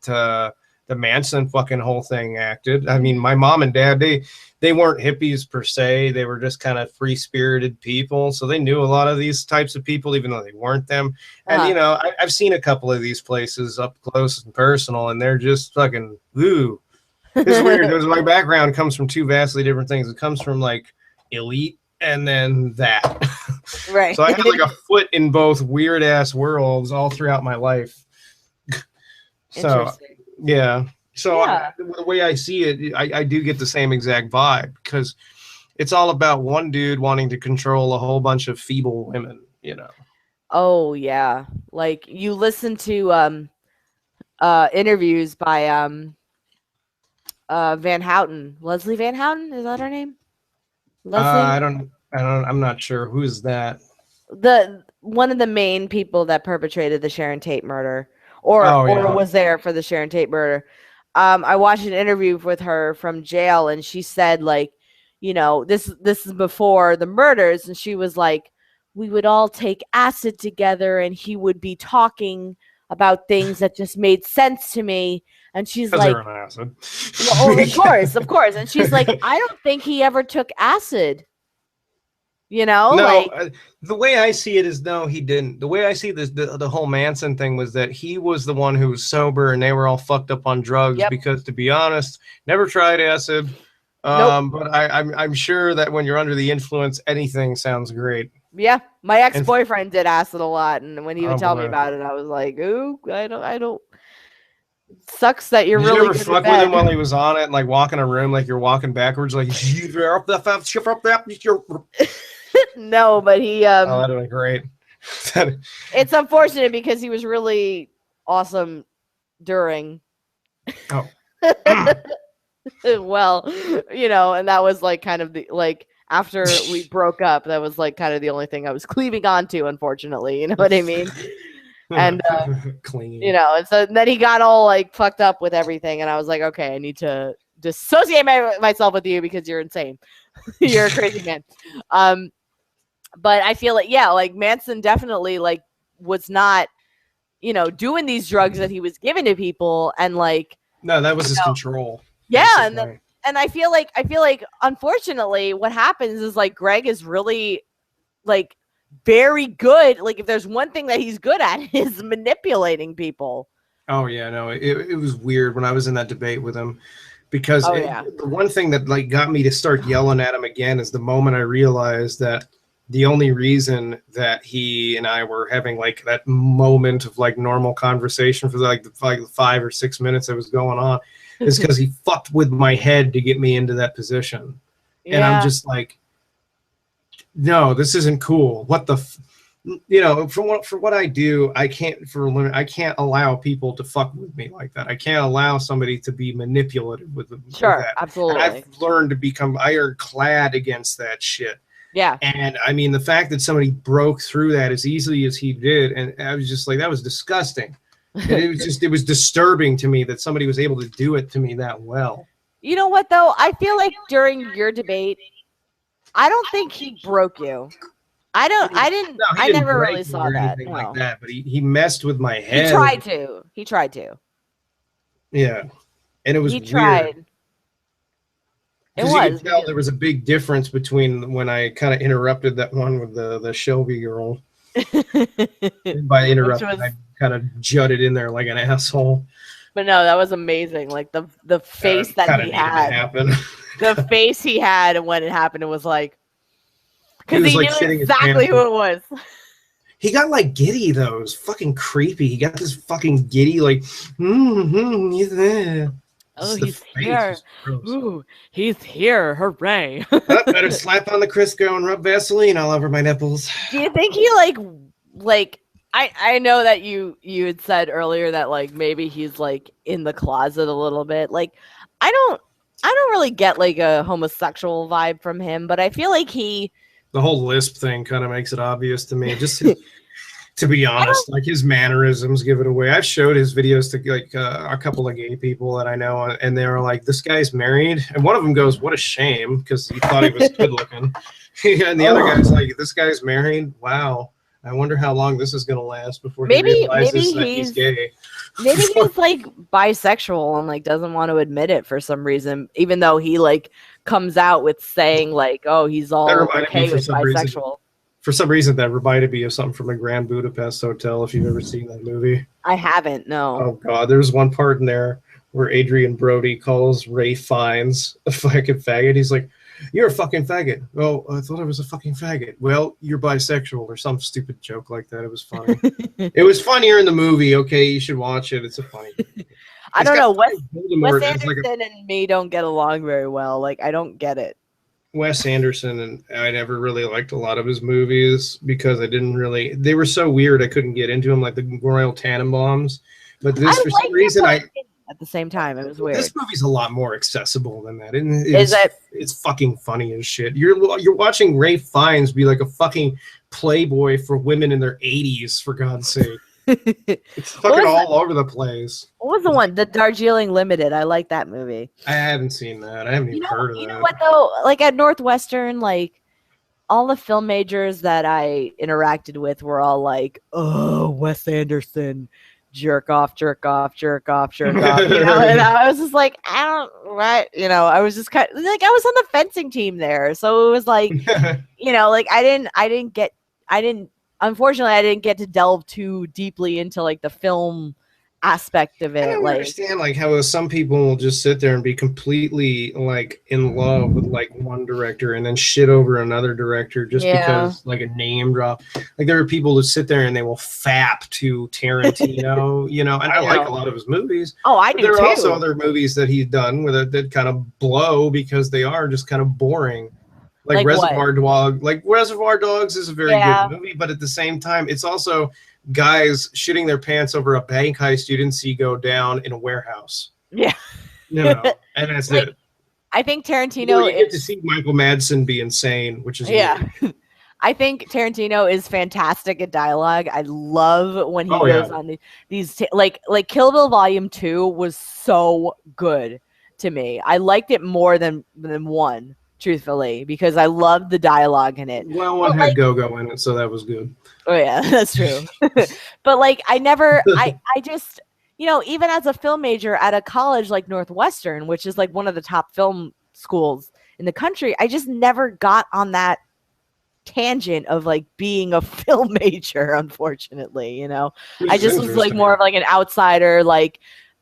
the Manson fucking whole thing acted. I mean, my mom and dad, they weren't hippies per se. They were just kind of free-spirited people. So they knew a lot of these types of people, even though they weren't them. And, I've seen a couple of these places up close and personal, and they're just fucking, ooh. It's weird because my background comes from two vastly different things. It comes from, like, elite and then that. Right. So I had, like, a foot in both weird-ass worlds all throughout my life. So... yeah. So the way I see it, I do get the same exact vibe, because it's all about one dude wanting to control a whole bunch of feeble women, Oh, yeah. Like, you listen to interviews by Van Houten. Leslie Van Houten? Is that her name? Leslie? I'm not sure. Who's that? One of the main people that perpetrated the Sharon Tate murder. or was there for the Sharon Tate murder. I watched an interview with her from jail, and she said, like, you know, this is before the murders, and she was like, we would all take acid together, and he would be talking about things that just made sense to me. And she's like, acid. Well, of course. And she's like, I don't think he ever took acid. You know, no, the way I see it is no, he didn't. The way I see this, the whole Manson thing was that he was the one who was sober and they were all fucked up on drugs because, to be honest, never tried acid. But I'm sure that when you're under the influence, anything sounds great. Yeah, my ex-boyfriend did acid a lot, and when he would tell me about it, I was like, "Ooh, I don't." Sucks that you're really. Did you ever fuck with him while he was on it, and like walk in a room like you're walking backwards, like No, but he. Oh, that'd be great. It's unfortunate because he was really awesome during. Oh. Well, you know, and that was like kind of the like. After we broke up, that was like kind of the only thing I was cleaving onto, unfortunately. You know what I mean? And you know, and so then he got all like fucked up with everything, and I was like, okay, I need to dissociate myself with you because you're insane. You're a crazy man. But I feel like like Manson definitely like was not, you know, doing these drugs that he was giving to people, and like no, that was his control. Yeah, and I feel like unfortunately what happens is like Greg is really like very good. Like if there's one thing that he's good at is manipulating people. Oh yeah, no, it was weird when I was in that debate with him because the one thing that like got me to start yelling at him again is the moment I realized that the only reason that he and I were having like that moment of like normal conversation for like the 5 or 6 minutes that was going on is because he fucked with my head to get me into that position. Yeah. And I'm just like, no, this isn't cool. What the, you know, for what I do, I can't allow people to fuck with me like that. I can't allow somebody to be manipulative with them. Sure, with that. absolutely. And I've learned to become ironclad against that shit. Yeah. And I mean, the fact that somebody broke through that as easily as he did, and I was just like, that was disgusting. And it was disturbing to me that somebody was able to do it to me that well. You know what though? I feel like during your debate, I don't think he broke you. I never really saw that. No. Like that, but he messed with my head. He tried to. Yeah. And it was weird. Tried. Because you could tell there was a big difference between when I kind of interrupted that one with the Shelby girl. By interrupting, I kind of jutted in there like an asshole. But no, that was amazing. Like the face that he had. The face he had when it happened, it was like, because he knew exactly who it was. He got like giddy though. It was fucking creepy. He got this fucking giddy like, he's there. Oh, he's here. Ooh, he's here. Hooray. Better slap on the Crisco and rub Vaseline all over my nipples. Do you think he like I know that you had said earlier that like maybe he's like in the closet a little bit. Like I don't really get like a homosexual vibe from him, but I feel like the whole lisp thing kind of makes it obvious to me. Just to be honest, like his mannerisms give it away. I've showed his videos to like a couple of gay people that I know, and they were like, "This guy's married," and one of them goes, "What a shame," because he thought he was good looking, and the other guy's like, "This guy's married. Wow, I wonder how long this is gonna last before he realizes that he's gay." Maybe he's like bisexual and like doesn't want to admit it for some reason, even though he like comes out with saying like, "Oh, he's all okay with bisexual." For some reason, that reminded me of something from the Grand Budapest Hotel, if you've ever seen that movie. I haven't, no. Oh, God. There's one part in there where Adrian Brody calls Ray Fiennes a fucking faggot. He's like, "You're a fucking faggot." "Oh, I thought I was a fucking faggot." "Well, you're bisexual," or some stupid joke like that. It was funny. It was funnier in the movie. Okay, you should watch it. It's a funny movie. I don't know. Wes Anderson and me don't get along very well. Like, I don't get it. Wes Anderson, and I never really liked a lot of his movies because they were so weird I couldn't get into them, like the Royal Tenenbaums. But this, for some reason, at the same time, it was weird. This movie's a lot more accessible than that. It's fucking funny as shit. You're watching Ray Fiennes be like a fucking playboy for women in their 80s, for God's sake. It's fucking all over the place. What was the one? The Darjeeling Limited. I like that movie. I haven't seen that. I haven't even heard of that. You know what though? Like at Northwestern, like all the film majors that I interacted with were all like, "Oh, Wes Anderson, jerk off, jerk off, jerk off, jerk off." You know, and I was just like, I don't, right? You know, I was just kind of like, I was on the fencing team there, so it was like, you know, like unfortunately, I didn't get to delve too deeply into like the film aspect of it. I don't understand like how some people will just sit there and be completely like in love with like one director and then shit over another director just because like a name drop. Like there are people who sit there and they will fap to Tarantino, you know, and I like a lot of his movies. Oh, I do There too. are also other movies that he's done that kind of blow because they are just kind of boring. Like Reservoir Dogs. Like Reservoir Dogs is a very good movie, but at the same time, it's also guys shitting their pants over a bank heist you didn't see go down in a warehouse. Yeah. You know, and that's like, it. I think Tarantino you get to see Michael Madsen be insane, which is weird. I think Tarantino is fantastic at dialogue. I love when he goes on these like Kill Bill Volume 2 was so good to me. I liked it more than 1. Truthfully, because I loved the dialogue in it. Well, one had Go-Go in it, so that was good. Oh yeah, that's true. But like, I just, you know, even as a film major at a college like Northwestern, which is like one of the top film schools in the country, I just never got on that tangent of like being a film major. Unfortunately, you know, I just was like more of like an outsider, like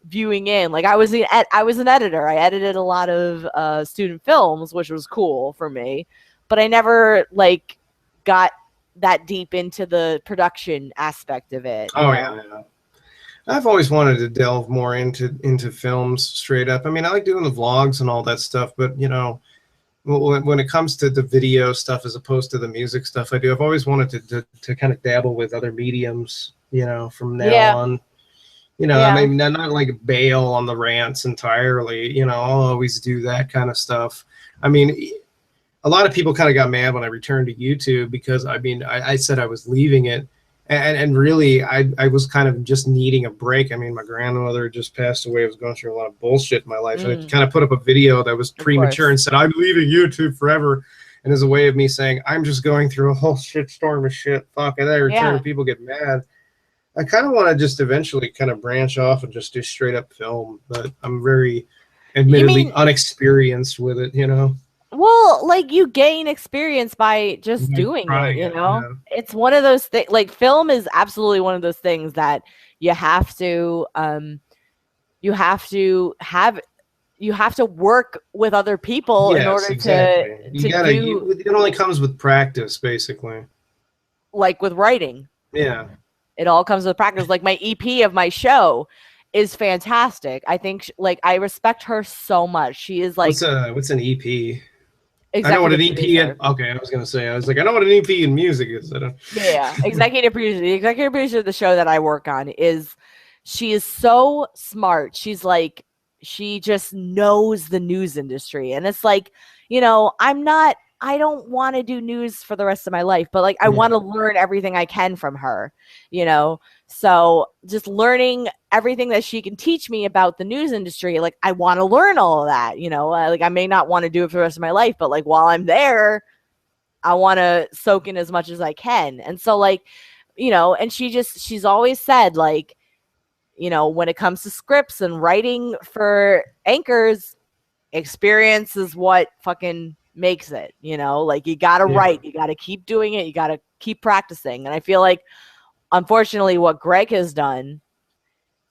viewing in. Like I was an editor. I edited a lot of student films, which was cool for me, but I never like got that deep into the production aspect of it. Oh yeah. I've always wanted to delve more into films straight up. I mean, I like doing the vlogs and all that stuff, but you know, when it comes to the video stuff as opposed to the music stuff I do, I've always wanted to kind of dabble with other mediums, you know, from now on. You know, I mean, not like bail on the rants entirely. You know, I'll always do that kind of stuff. I mean, a lot of people kind of got mad when I returned to YouTube because, I mean, I said I was leaving it. And really, I was kind of just needing a break. I mean, my grandmother just passed away. I was going through a lot of bullshit in my life. And I kind of put up a video that was premature and said, I'm leaving YouTube forever. And as a way of me saying, I'm just going through a whole shit storm of shit. Fuck, and then I return and people get mad. I kind of want to just eventually kind of branch off and just do straight up film, but I'm very admittedly unexperienced with it, you know? Well, like you gain experience by just doing it, you know? Yeah. It's one of those things, like film is absolutely one of those things that you have to work with other people in order to do. It only comes with practice, basically. Like with writing. Yeah. It all comes with practice. Like my EP of my show is fantastic. I think I respect her so much. She is like, what's an EP? I know what an EP is. Okay, I was gonna say. I was like, I know what an EP in music is. Yeah, executive producer. The executive producer of the show that I work on she is so smart. She's like, she just knows the news industry, and it's like, you know, I don't want to do news for the rest of my life, but like I want to learn everything I can from her, you know? So just learning everything that she can teach me about the news industry, like I want to learn all of that, you know? Like I may not want to do it for the rest of my life, but like while I'm there, I want to soak in as much as I can. And so like, you know, and she's always said like, you know, when it comes to scripts and writing for anchors, experience is what fucking makes it, you know? Like you gotta write, you gotta keep doing it, you gotta keep practicing. And I feel like unfortunately what Greg has done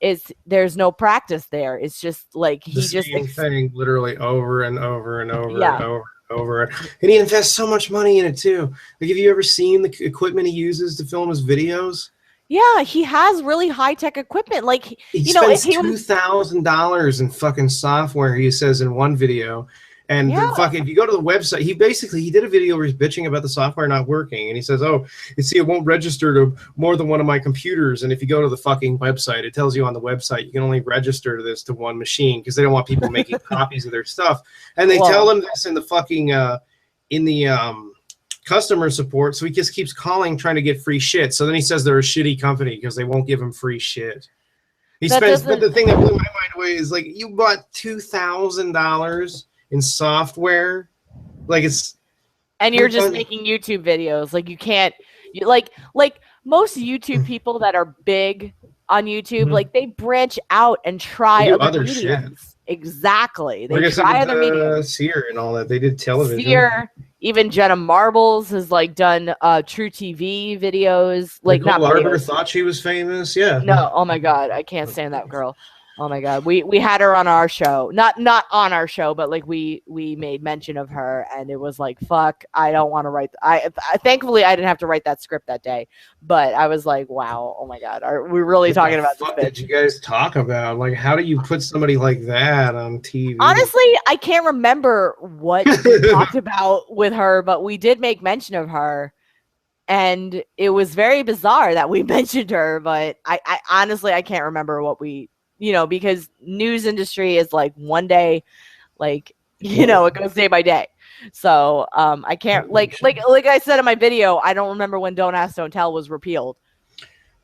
is there's no practice there. It's just like he just thing literally over and over and over and over. And he invests so much money in it too. Like have you ever seen the equipment he uses to film his videos? Yeah, he has really high-tech equipment. Like he spends $2,000 in fucking software, he says in one video. And if you go to the website, he did a video where he's bitching about the software not working. And he says, oh, it won't register to more than one of my computers. And if you go to the fucking website, it tells you on the website, you can only register this to one machine because they don't want people making copies of their stuff. And they tell him this in the fucking, customer support, so he just keeps calling trying to get free shit. So then he says they're a shitty company because they won't give him free shit. But the thing that blew my mind away is like, you bought $2,000 in software, like it's, and you're just making YouTube videos. Like you can't, like most YouTube people that are big on YouTube, like they branch out and try other mediums. Shit. Exactly. They try other mediums. Sear and all that. They did television. Sear, even Jenna Marbles has like done True TV videos. Like Nicole Arbor thought she was famous. Yeah. No, oh my God, I can't stand that girl. Oh my God, we had her on our show, not on our show, but like we made mention of her, and it was like, fuck, I don't want to write. I thankfully I didn't have to write that script that day, but I was like, wow, oh my God, are we really talking about this bitch? What did you guys talk about? Like, how do you put somebody like that on TV? Honestly, I can't remember what we talked about with her, but we did make mention of her. And it was very bizarre that we mentioned her, but I honestly I can't remember what we. Because news industry is like one day, like, it goes day by day. So I can't like I said in my video, I don't remember when Don't Ask, Don't Tell was repealed.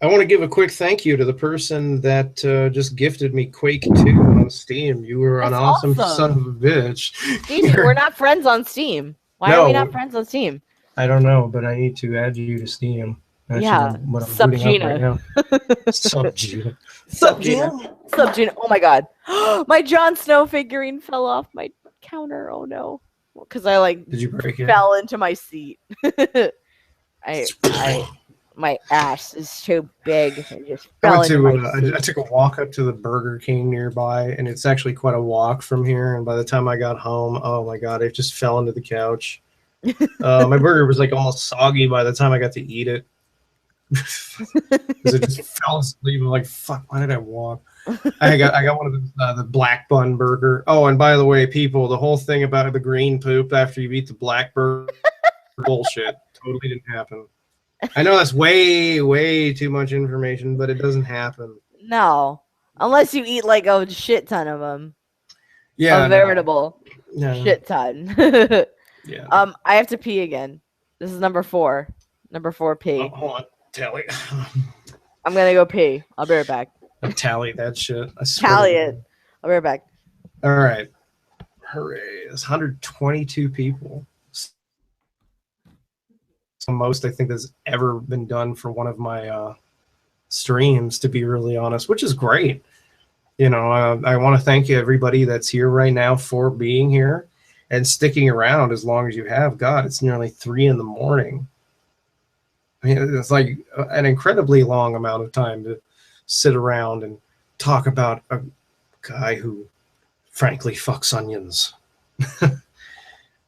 I want to give a quick thank you to the person that just gifted me Quake 2 on Steam. You were an awesome son of a bitch. Steve, we're not friends on Steam. Why are we not friends on Steam? I don't know, but I need to add you to Steam. That's what I'm Sub Gina. Right now. Sub Gina. Sub Gina. Sub Gina. Oh my God. My Jon Snow figurine fell off my counter. Oh no. Because I Did you break it? Fell into my seat. My ass is too big. I just fell into my seat. I took a walk up to the Burger King nearby, and it's actually quite a walk from here. And by the time I got home, oh my God, it just fell into the couch. My burger was like almost soggy by the time I got to eat it. Because it just fell asleep. I'm like, fuck, why did I walk? I got one of the black bun burger. Oh, and by the way, people, the whole thing about the green poop after you eat the black burger, bullshit. Totally didn't happen. I know that's way too much information, but it doesn't happen. No, unless you eat like a shit ton of them. Yeah, a veritable shit ton. Yeah. I have to pee again. This is number 4. Number 4 pee. Oh, hold on. Tally. I'm gonna go pee. I'll be right back. Tally that shit. Tally it. I'll be right back. All right. Hooray. There's 122 people. It's the most I think that's ever been done for one of my streams, to be really honest, which is great. I want to thank you, everybody that's here right now, for being here and sticking around as long as you have. God, it's nearly 3 in the morning. I mean, it's like an incredibly long amount of time to sit around and talk about a guy who frankly fucks onions.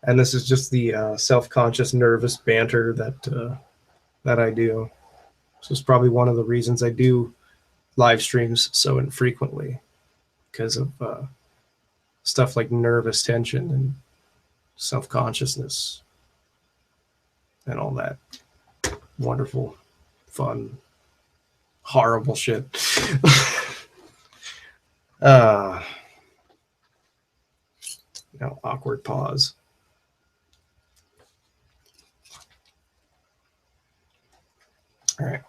And this is just the self-conscious, nervous banter that I do. This is probably one of the reasons I do live streams so infrequently, because of stuff like nervous tension and self-consciousness and all that wonderful, fun, horrible shit. Awkward pause. All right.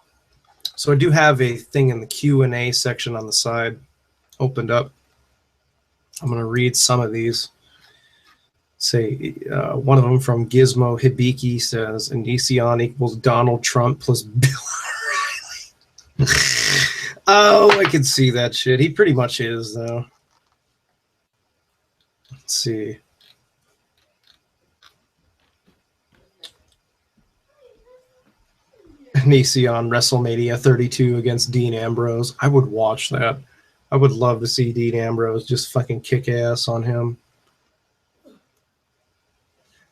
So I do have a thing in the Q&A section on the side opened up. I'm going to read some of these. Say one of them from Gizmo Hibiki says, Onision equals Donald Trump plus Bill O'Reilly. Oh, I can see that shit. He pretty much is, though. Let's see. Onision WrestleMania 32 against Dean Ambrose. I would watch that. I would love to see Dean Ambrose just fucking kick ass on him.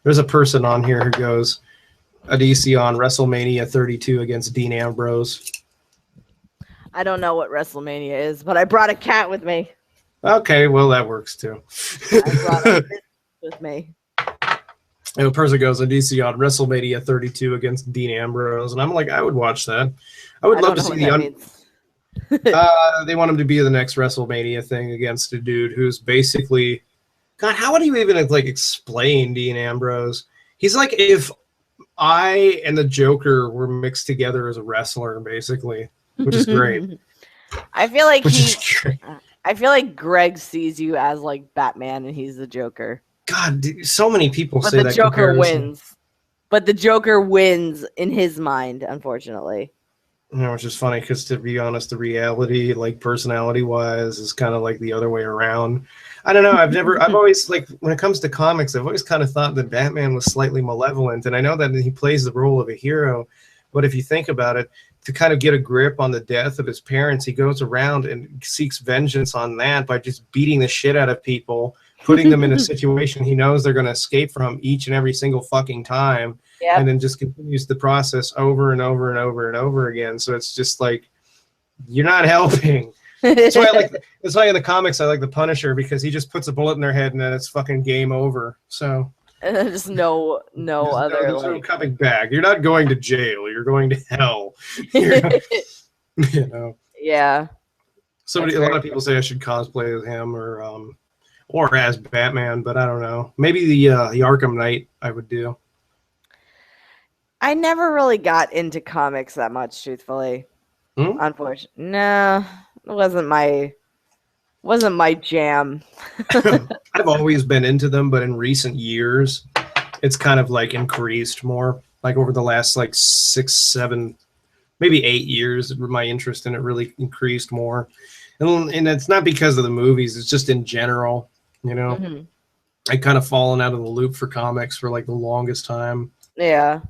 There's a person on here who goes, Onision WrestleMania 32 against Dean Ambrose. I don't know what WrestleMania is, but I brought a cat with me. Okay, well, that works too. I brought a cat with me. And a person goes, Onision WrestleMania 32 against Dean Ambrose. And I'm like, I would watch that. I would love to see the... they want him to be the next WrestleMania thing against a dude who's basically... God, how would you even explain Dean Ambrose? He's like if I and the Joker were mixed together as a wrestler, basically, which is great. I feel like Greg sees you as like Batman and he's the Joker. God, so many people But say the that Joker comparison. wins. But the Joker wins in his mind, unfortunately. You know, which is funny because, to be honest, the reality, like personality-wise, is kind of like the other way around. I don't know. I've always, like, when it comes to comics, I've always kind of thought that Batman was slightly malevolent, and I know that he plays the role of a hero, but if you think about it, to kind of get a grip on the death of his parents, he goes around and seeks vengeance on that by just beating the shit out of people, putting them in a situation he knows they're going to escape from each and every single fucking time. Yep. And then just continues the process over and over and over and over again. So it's just like, you're not helping. That's why in the comics I like the Punisher, because he just puts a bullet in their head and then it's fucking game over. So and then just no no coming back. You're not going to jail. You're going to hell. You know. Yeah. A lot of people say I should cosplay as him or as Batman, but I don't know. Maybe the Arkham Knight I would do. I never really got into comics that much, truthfully. Unfortunately, no, it wasn't my jam. I've always been into them, but in recent years, it's kind of like increased more. Like over the last like 6, 7, maybe 8 years, my interest in it really increased more. And it's not because of the movies; it's just in general. You know, I kind of fallen out of the loop for comics for like the longest time. Yeah.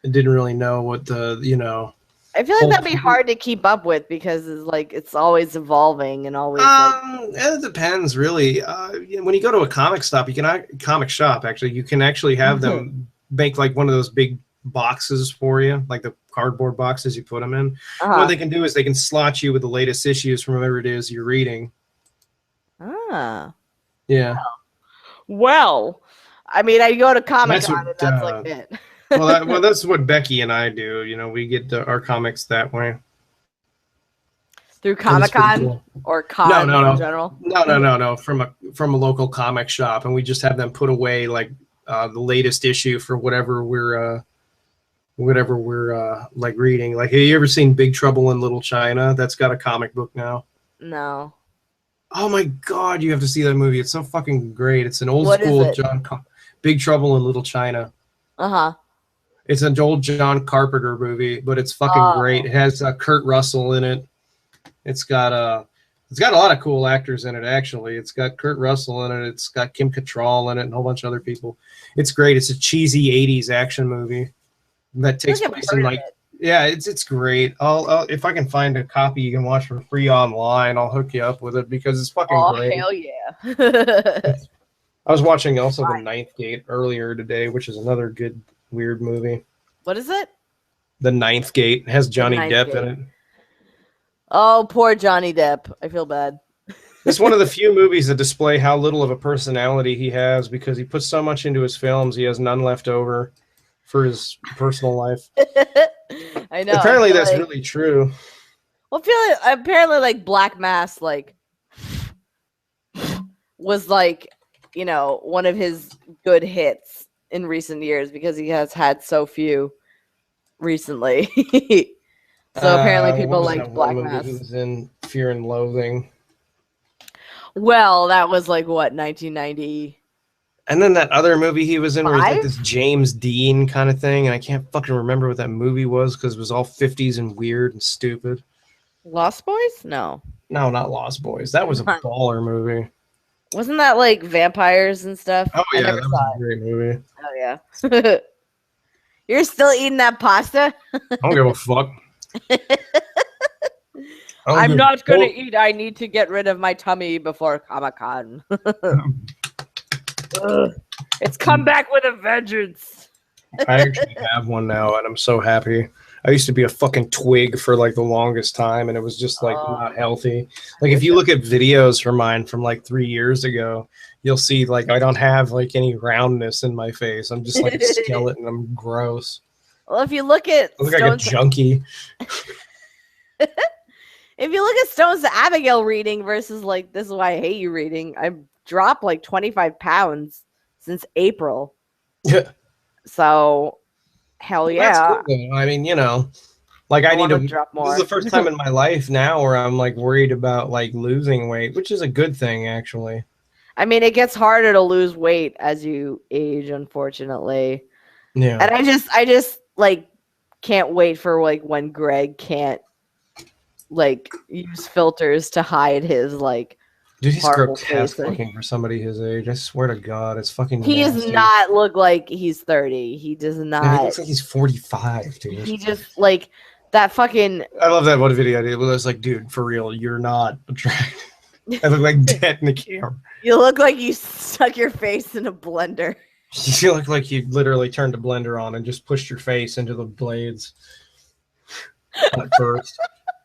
I didn't really know what I feel like that'd be hard to keep up with because it's always evolving and always. It depends, really. When you go to a comic shop, you can actually have them make like one of those big boxes for you, like the cardboard boxes you put them in. What they can do is they can slot you with the latest issues from whatever it is you're reading. Ah. Yeah. Well, I mean, I go to Comic-Con and that's like it. well, that's what Becky and I do. You know, we get our comics that way. Through Comic-Con cool. Or con in general? No. From a local comic shop, and we just have them put away like the latest issue for whatever we're like reading. Like, have you ever seen Big Trouble in Little China? That's got a comic book now. No. Oh my God, you have to see that movie. It's so fucking great. It's an old school Big Trouble in Little China. It's an old John Carpenter movie, but it's fucking great. It has Kurt Russell in it. It's got a lot of cool actors in it, actually. It's got Kurt Russell in it. It's got Kim Cattrall in it and a whole bunch of other people. It's great. It's a cheesy 80s action movie that takes place in like... Yeah, it's great. I'll if I can find a copy you can watch for free online, I'll hook you up with it because it's fucking great. Oh, hell yeah. I was watching also The Ninth Gate earlier today, which is another good weird movie. What is it? The Ninth Gate. It has Johnny Depp in it. Oh, poor Johnny Depp. I feel bad. It's one of the few movies that display how little of a personality he has because he puts so much into his films, he has none left over for his personal life. I know. Apparently that's really true. Well, apparently like Black Mass was like, you know, one of his good hits in recent years because he has had so few recently. So apparently people like Black Mass. He was in Fear and Loathing. Well, that was like what, 1990. And then that other movie he was in where he's like this James Dean kind of thing, and I can't fucking remember what that movie was because it was all 50s and weird and stupid. Lost Boys? No, not Lost Boys. That was a baller movie. Wasn't that like vampires and stuff? Oh yeah, that was a great movie. Oh yeah. You're still eating that pasta? I don't give a fuck. I'm not going to eat. I need to get rid of my tummy before Comic-Con. It's come back with a vengeance. I actually have one now, and I'm so happy. I used to be a fucking twig for like the longest time, and it was just like not healthy. Like if you look at videos from mine from like 3 years ago, you'll see like I don't have like any roundness in my face. I'm just like a skeleton. I'm gross. Well, if you look at I look like a junkie. If you look at Stones to Abigail reading versus like This Is Why I Hate You reading, I've dropped like 25 pounds since April. Yeah. So Hell That's yeah. cool, though. I mean, you know, like I need to drop more. This is the first time in my life now where I'm like worried about like losing weight, which is a good thing actually. I mean, it gets harder to lose weight as you age, unfortunately. Yeah. And I just like can't wait for like when Greg can't like use filters to hide his like Dude, he's horrible grotesque face. looking for somebody his age. I swear to God, it's fucking He nasty. does not look like he's 30. He does not. No, he looks like he's 45, dude. He just like that fucking. I love that one video, dude. It was like, dude, for real, you're not attractive. I look like dead in the camera. You look like you stuck your face in a blender. You look like you literally turned the blender on and just pushed your face into the blades at first.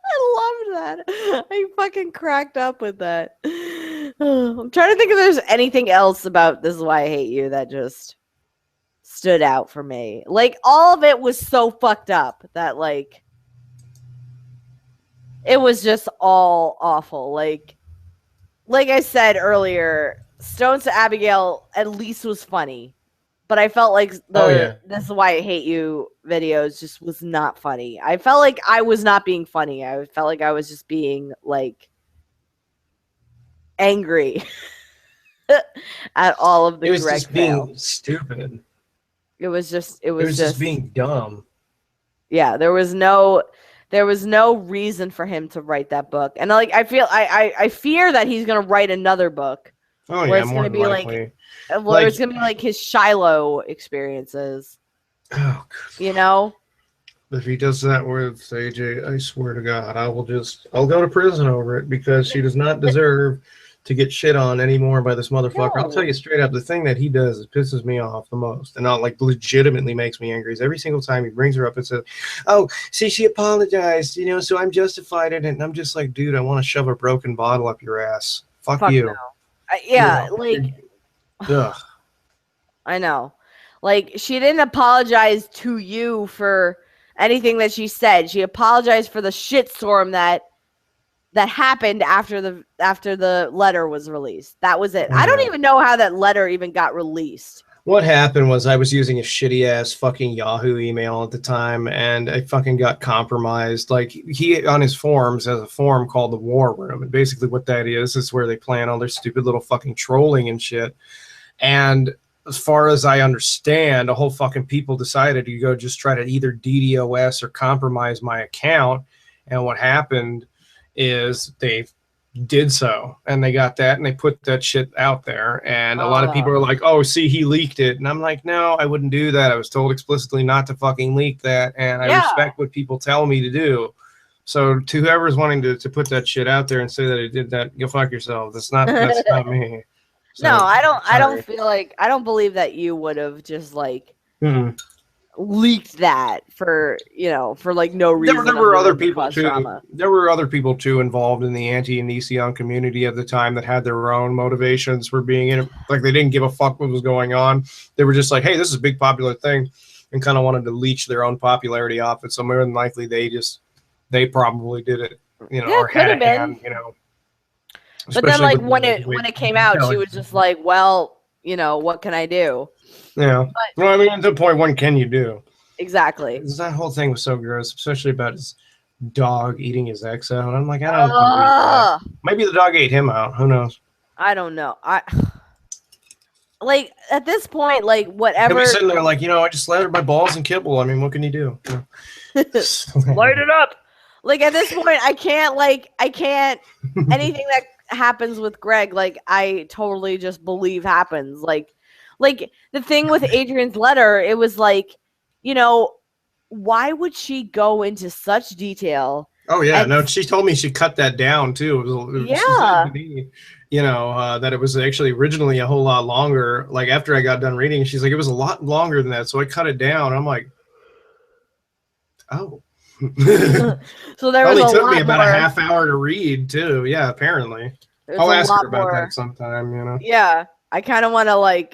I love that. I fucking cracked up with that. I'm trying to think if there's anything else about This Is Why I Hate You that just stood out for me. Like, all of it was so fucked up that, like, it was just all awful. Like I said earlier, Stones to Abigail at least was funny. But I felt like This Is Why I Hate You videos just was not funny. I felt like I was not being funny. I felt like I was just being, like, angry at all of the It was Greg just being fail. stupid. It was just being dumb. Yeah, there was no reason for him to write that book. And like I fear that he's gonna write another book. Oh where yeah, it's more gonna be likely. Like it's gonna be like his Shiloh experiences. Oh, you know? If he does that with AJ, I swear to God, I'll go to prison over it because she does not deserve to get shit on anymore by this motherfucker. No. I'll tell you straight up, the thing that he does that pisses me off the most, and not like legitimately makes me angry, is every single time he brings her up and says, "Oh, see, she apologized, you know, so I'm justified in it." And I'm just like, dude, I want to shove a broken bottle up your ass. Fuck you. No. Yeah, you know, like. Ugh. I know. Like, she didn't apologize to you for anything that she said. She apologized for the shitstorm that happened after the letter was released. That was it. I don't even know how that letter even got released. What happened was I was using a shitty ass fucking Yahoo email at the time, and I fucking got compromised. Like, he on his forums has a forum called the War Room, and basically what that is where they plan all their stupid little fucking trolling and shit. And as far as I understand, a whole fucking people decided to go just try to either DDoS or compromise my account. And what happened is they did so, and they got that, and they put that shit out there. And a lot of people are like, "Oh, see, he leaked it." And I'm like, no, I wouldn't do that. I was told explicitly not to fucking leak that, and I respect what people tell me to do. So to whoever's wanting to put that shit out there and say that I did that, go fuck yourself. That's not me. So, no, I don't feel like, I don't believe that you would have just like leaked that for like no reason. There were other people too. There were other people too involved in the anti-Onision community at the time that had their own motivations for being in it. Like, they didn't give a fuck what was going on. They were just like, hey, this is a big popular thing, and kind of wanted to leech their own popularity off it. So more than likely they probably did it, or had a hand, But then, like, when it came out, she was just like, well, what can I do? Yeah. Well, I mean, at the point, what can you do? Exactly. That whole thing was so gross, especially about his dog eating his ex out. I'm like, I don't know. Maybe the dog ate him out. Who knows? I don't know. Like, at this point, like, whatever. He'll be sitting there like, I just slathered my balls in kibble. I mean, what can you do? Light it up. Like, at this point, I can't, anything that happens with Greg, like, I totally just believe happens. Like the thing with Adrian's letter, it was like, why would she go into such detail? Oh, yeah. No, she told me she cut that down, too. That it was actually originally a whole lot longer. Like, after I got done reading, she's like, it was a lot longer than that, so I cut it down. I'm like, oh. So there was took me about a half hour to read too. Yeah, apparently. I'll ask her about that sometime, Yeah, I kind of want to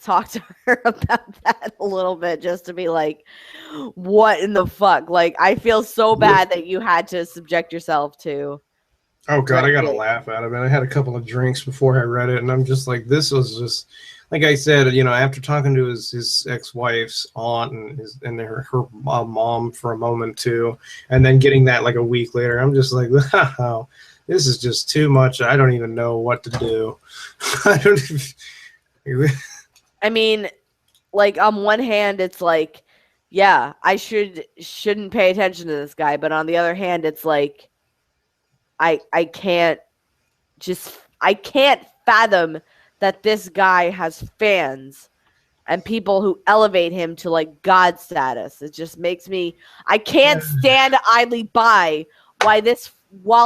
talk to her about that a little bit, just to be like, what in the fuck? Like, I feel so bad that you had to subject yourself to Oh god, I gotta laugh at it. I had a couple of drinks before I read it, and I'm just like, this was just like I said, you know, after talking to his ex-wife's aunt and her mom for a moment too, and then getting that like a week later, I'm just like, wow, this is just too much. I don't even know what to do. I don't even... I mean, like on one hand, it's like, yeah, I shouldn't pay attention to this guy, but on the other hand, it's like, I can't fathom that this guy has fans and people who elevate him to like God status. It just makes me, I can't stand idly by while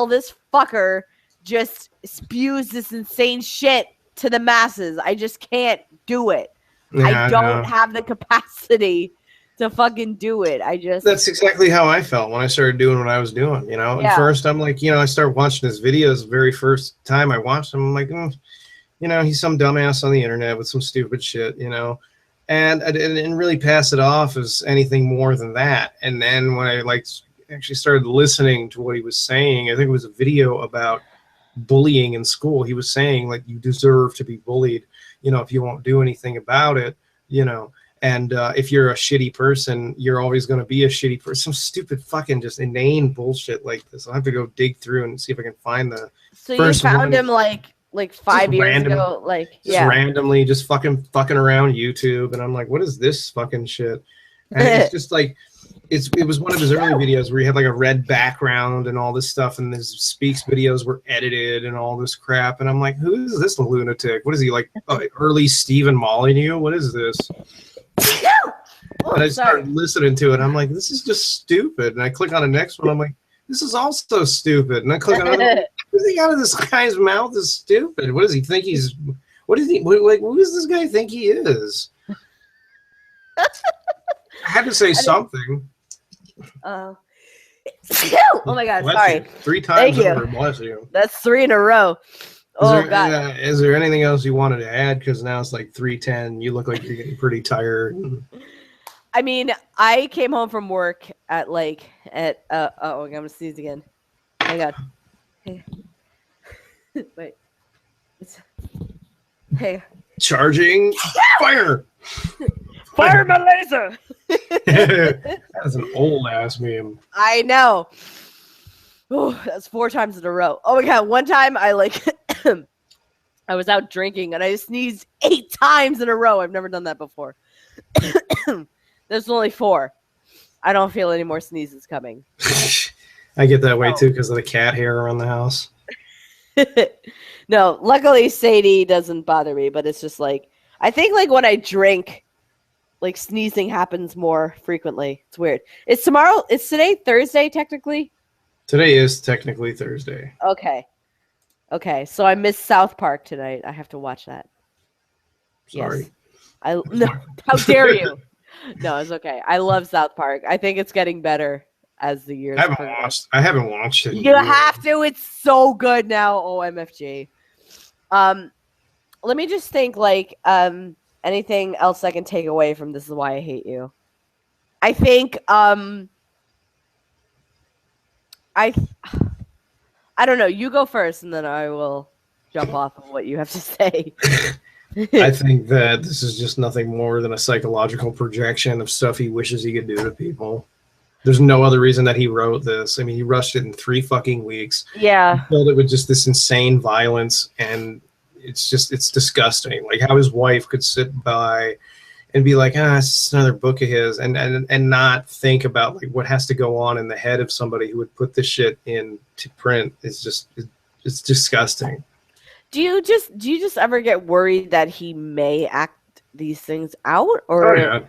this fucker just spews this insane shit to the masses. I just can't do it. Yeah, I don't have the capacity to fucking do it. That's exactly how I felt when I started doing what I was doing, you know. At first I'm like, you know, I started watching his videos the very first time I watched them. I'm like, you know, he's some dumbass on the internet with some stupid shit, you know. And I didn't really pass it off as anything more than that. And then when I like actually started listening to what he was saying, I think it was a video about bullying in school. He was saying like, you deserve to be bullied, you know, if you won't do anything about it, you know. And if you're a shitty person, you're always going to be a shitty person. Some stupid fucking just inane bullshit like this. I'll have to go dig through and see if I can find the So you found him like 5 years ago? Like, just randomly, just fucking around YouTube. And I'm like, what is this fucking shit? And it's just like, it was one of his early videos where he had like a red background and all this stuff. And his Speaks videos were edited and all this crap. And I'm like, who is this lunatic? What is he like? Early Stephen Molyneux? What is this? And I started listening to it. I'm like, this is just stupid. And I click on the next one. I'm like, this is also stupid. And I click on it. Everything out of this guy's mouth is stupid. What does he think he's? What is he like? Who does this guy think he is? I had to say something. Oh my God! Bless Sorry. You. 3 times Thank over. Bless you. That's 3 in a row. God! Is there anything else you wanted to add? Because now it's like 3:10. You look like you're getting pretty tired. I mean, I came home from work at I'm gonna sneeze again. Hang on. Hey. Wait. Hey. Charging. Fire. Fire my laser. That's an old ass meme. I know. Oh, that's 4 times in a row. Oh my God! One time I I was out drinking and I sneezed 8 times in a row. I've never done that before. There's only 4. I don't feel any more sneezes coming. I get that way too because of the cat hair around the house. No, luckily Sadie doesn't bother me, but it's just like, I think like when I drink, like sneezing happens more frequently. It's weird. It's today Thursday technically? Today is technically Thursday. Okay, so I missed South Park tonight. I have to watch that. Sorry. Yes. No, how dare you? No, it's okay. I love South Park. I think it's getting better as the years progress. I haven't watched it. You have to. It's so good now. OMFG. Let me just think like anything else I can take away from This Is Why I Hate You. I think I don't know. You go first, and then I will jump off of what you have to say. I think that this is just nothing more than a psychological projection of stuff he wishes he could do to people. There's no other reason that he wrote this. I mean, he rushed it in 3 fucking weeks. Yeah. He filled it with just this insane violence, and it's disgusting. Like how his wife could sit by and be like, it's just another book of his, and not think about like what has to go on in the head of somebody who would put this shit into print. It's disgusting. Do you just ever get worried that he may act these things out? Or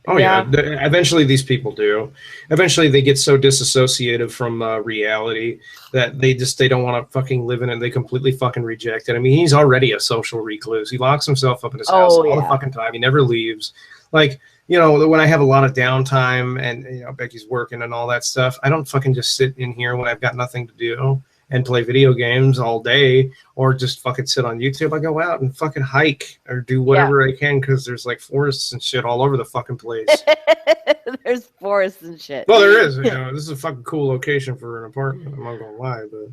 Oh yeah. Eventually these people do. Eventually they get so disassociated from reality that they don't want to fucking live in it. They completely fucking reject it. I mean, he's already a social recluse. He locks himself up in his house all the fucking time. He never leaves. Like, you know, when I have a lot of downtime and, you know, Becky's working and all that stuff, I don't fucking just sit in here when I've got nothing to do and play video games all day or just fucking sit on YouTube. I go out and fucking hike or do whatever I can because there's like forests and shit all over the fucking place. There's forests and shit. Well, there is. You know, this is a fucking cool location for an apartment. I'm not gonna lie, but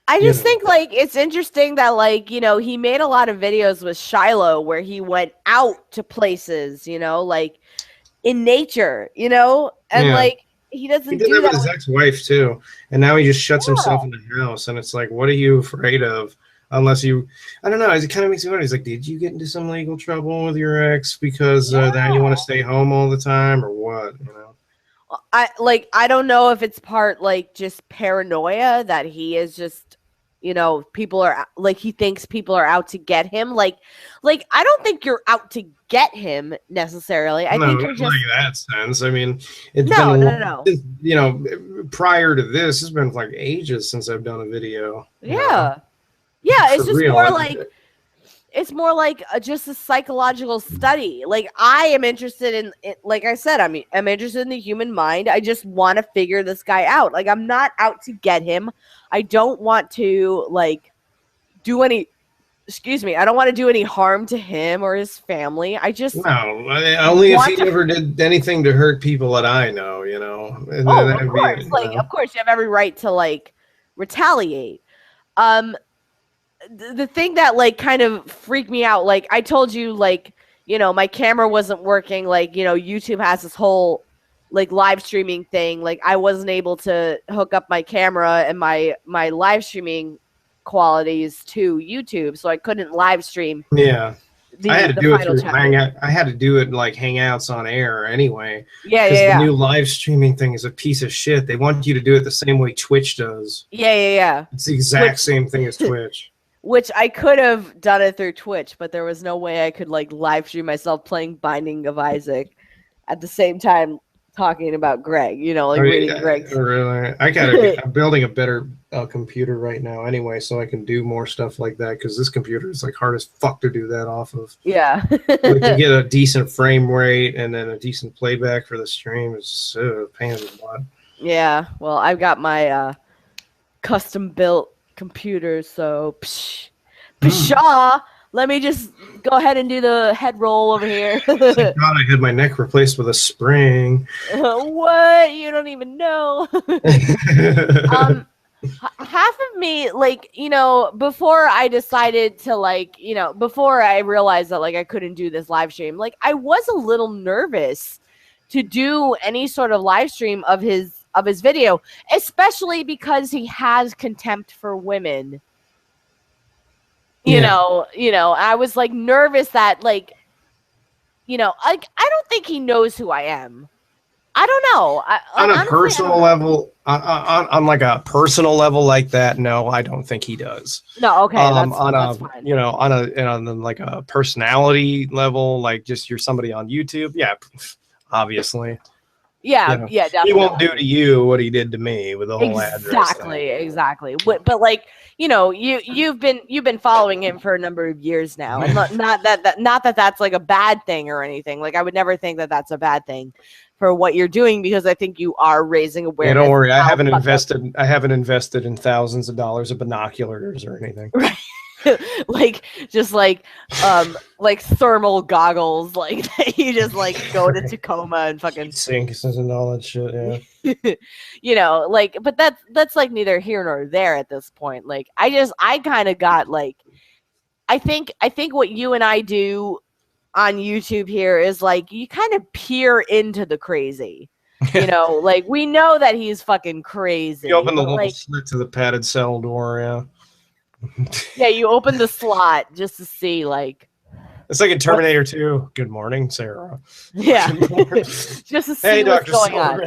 I just think like it's interesting that like, you know, he made a lot of videos with Shiloh where he went out to places, you know, like in nature, you know, and like he doesn't he did do that that with his ex-wife too, and now he just shuts himself in the house, and it's like, what are you afraid of? Unless you, I don't know. It kind of makes me wonder. He's like, did you get into some legal trouble with your ex because now you want to stay home all the time, or what? You know. I don't know if it's part like just paranoia that he is just, you know, people are like, he thinks people are out to get him. Like I don't think you're out to get him necessarily. I think you're just like that sense. I mean, it's no. been, you know, prior to this, it's been like ages since I've done a video. Yeah, it's just more like. It's more like just a psychological study. Like I am interested in it, like I said, I'm interested in the human mind. I just want to figure this guy out. Like I'm not out to get him. I don't want to like do any I don't want to do any harm to him or his family. I just only if he never did anything to hurt people that I know, you know. And of course. Of course you have every right to like retaliate. The thing that like kind of freaked me out, like I told you, like, you know, my camera wasn't working, like, you know, YouTube has this whole like live streaming thing. Like I wasn't able to hook up my camera and my live streaming qualities to YouTube, so I couldn't live stream. I had to do it through Hangout. I had to do it like Hangouts on air anyway. The new live streaming thing is a piece of shit. They want you to do it the same way Twitch does. It's the exact same thing as Twitch. Which I could have done it through Twitch, but there was no way I could like live stream myself playing Binding of Isaac at the same time talking about Greg, you know, like reading Greg's. Really? I'm building a better computer right now anyway, so I can do more stuff like that, because this computer is like hard as fuck to do that off of. Yeah. We can get a decent frame rate and then a decent playback for the stream. It's just a pain in the butt. Yeah, well, I've got my custom built computer, so pshaw. Let me just go ahead and do the head roll over here. Thank God I had my neck replaced with a spring. What? You don't even know. Half of me, like, you know, before I decided to, like, you know, before I realized that, like, I couldn't do this live stream, like, I was a little nervous to do any sort of live stream of his video, especially because he has contempt for women. You know, I was like nervous that, like, you know, I don't think he knows who I am. I don't know. On a personal level, on like a personal level like that, no, I don't think he does. No, okay, that's fine. You know, on like a personality level, like just you're somebody on YouTube, yeah, obviously. Yeah, you know, yeah, definitely. He won't do to you what he did to me with the whole address. Exactly. But like, you know, you've been following him for a number of years now, and not that that's like a bad thing or anything. Like I would never think that that's a bad thing for what you're doing, because I think you are raising awareness. Yeah, don't worry, I haven't invested in thousands of dollars of binoculars or anything. Right. like thermal goggles, like you just like go to Tacoma and fucking sinks and all that shit. Yeah. You know, like, but that's like neither here nor there at this point. Like I kind of got like, I think what you and I do on YouTube here is like you kind of peer into the crazy. You know, like we know that he's fucking crazy. You open the little slit to the padded cell door, yeah. Yeah, you open the slot just to see, like, it's like in Terminator 2. Good morning, Sarah. Yeah, just to see what's going on.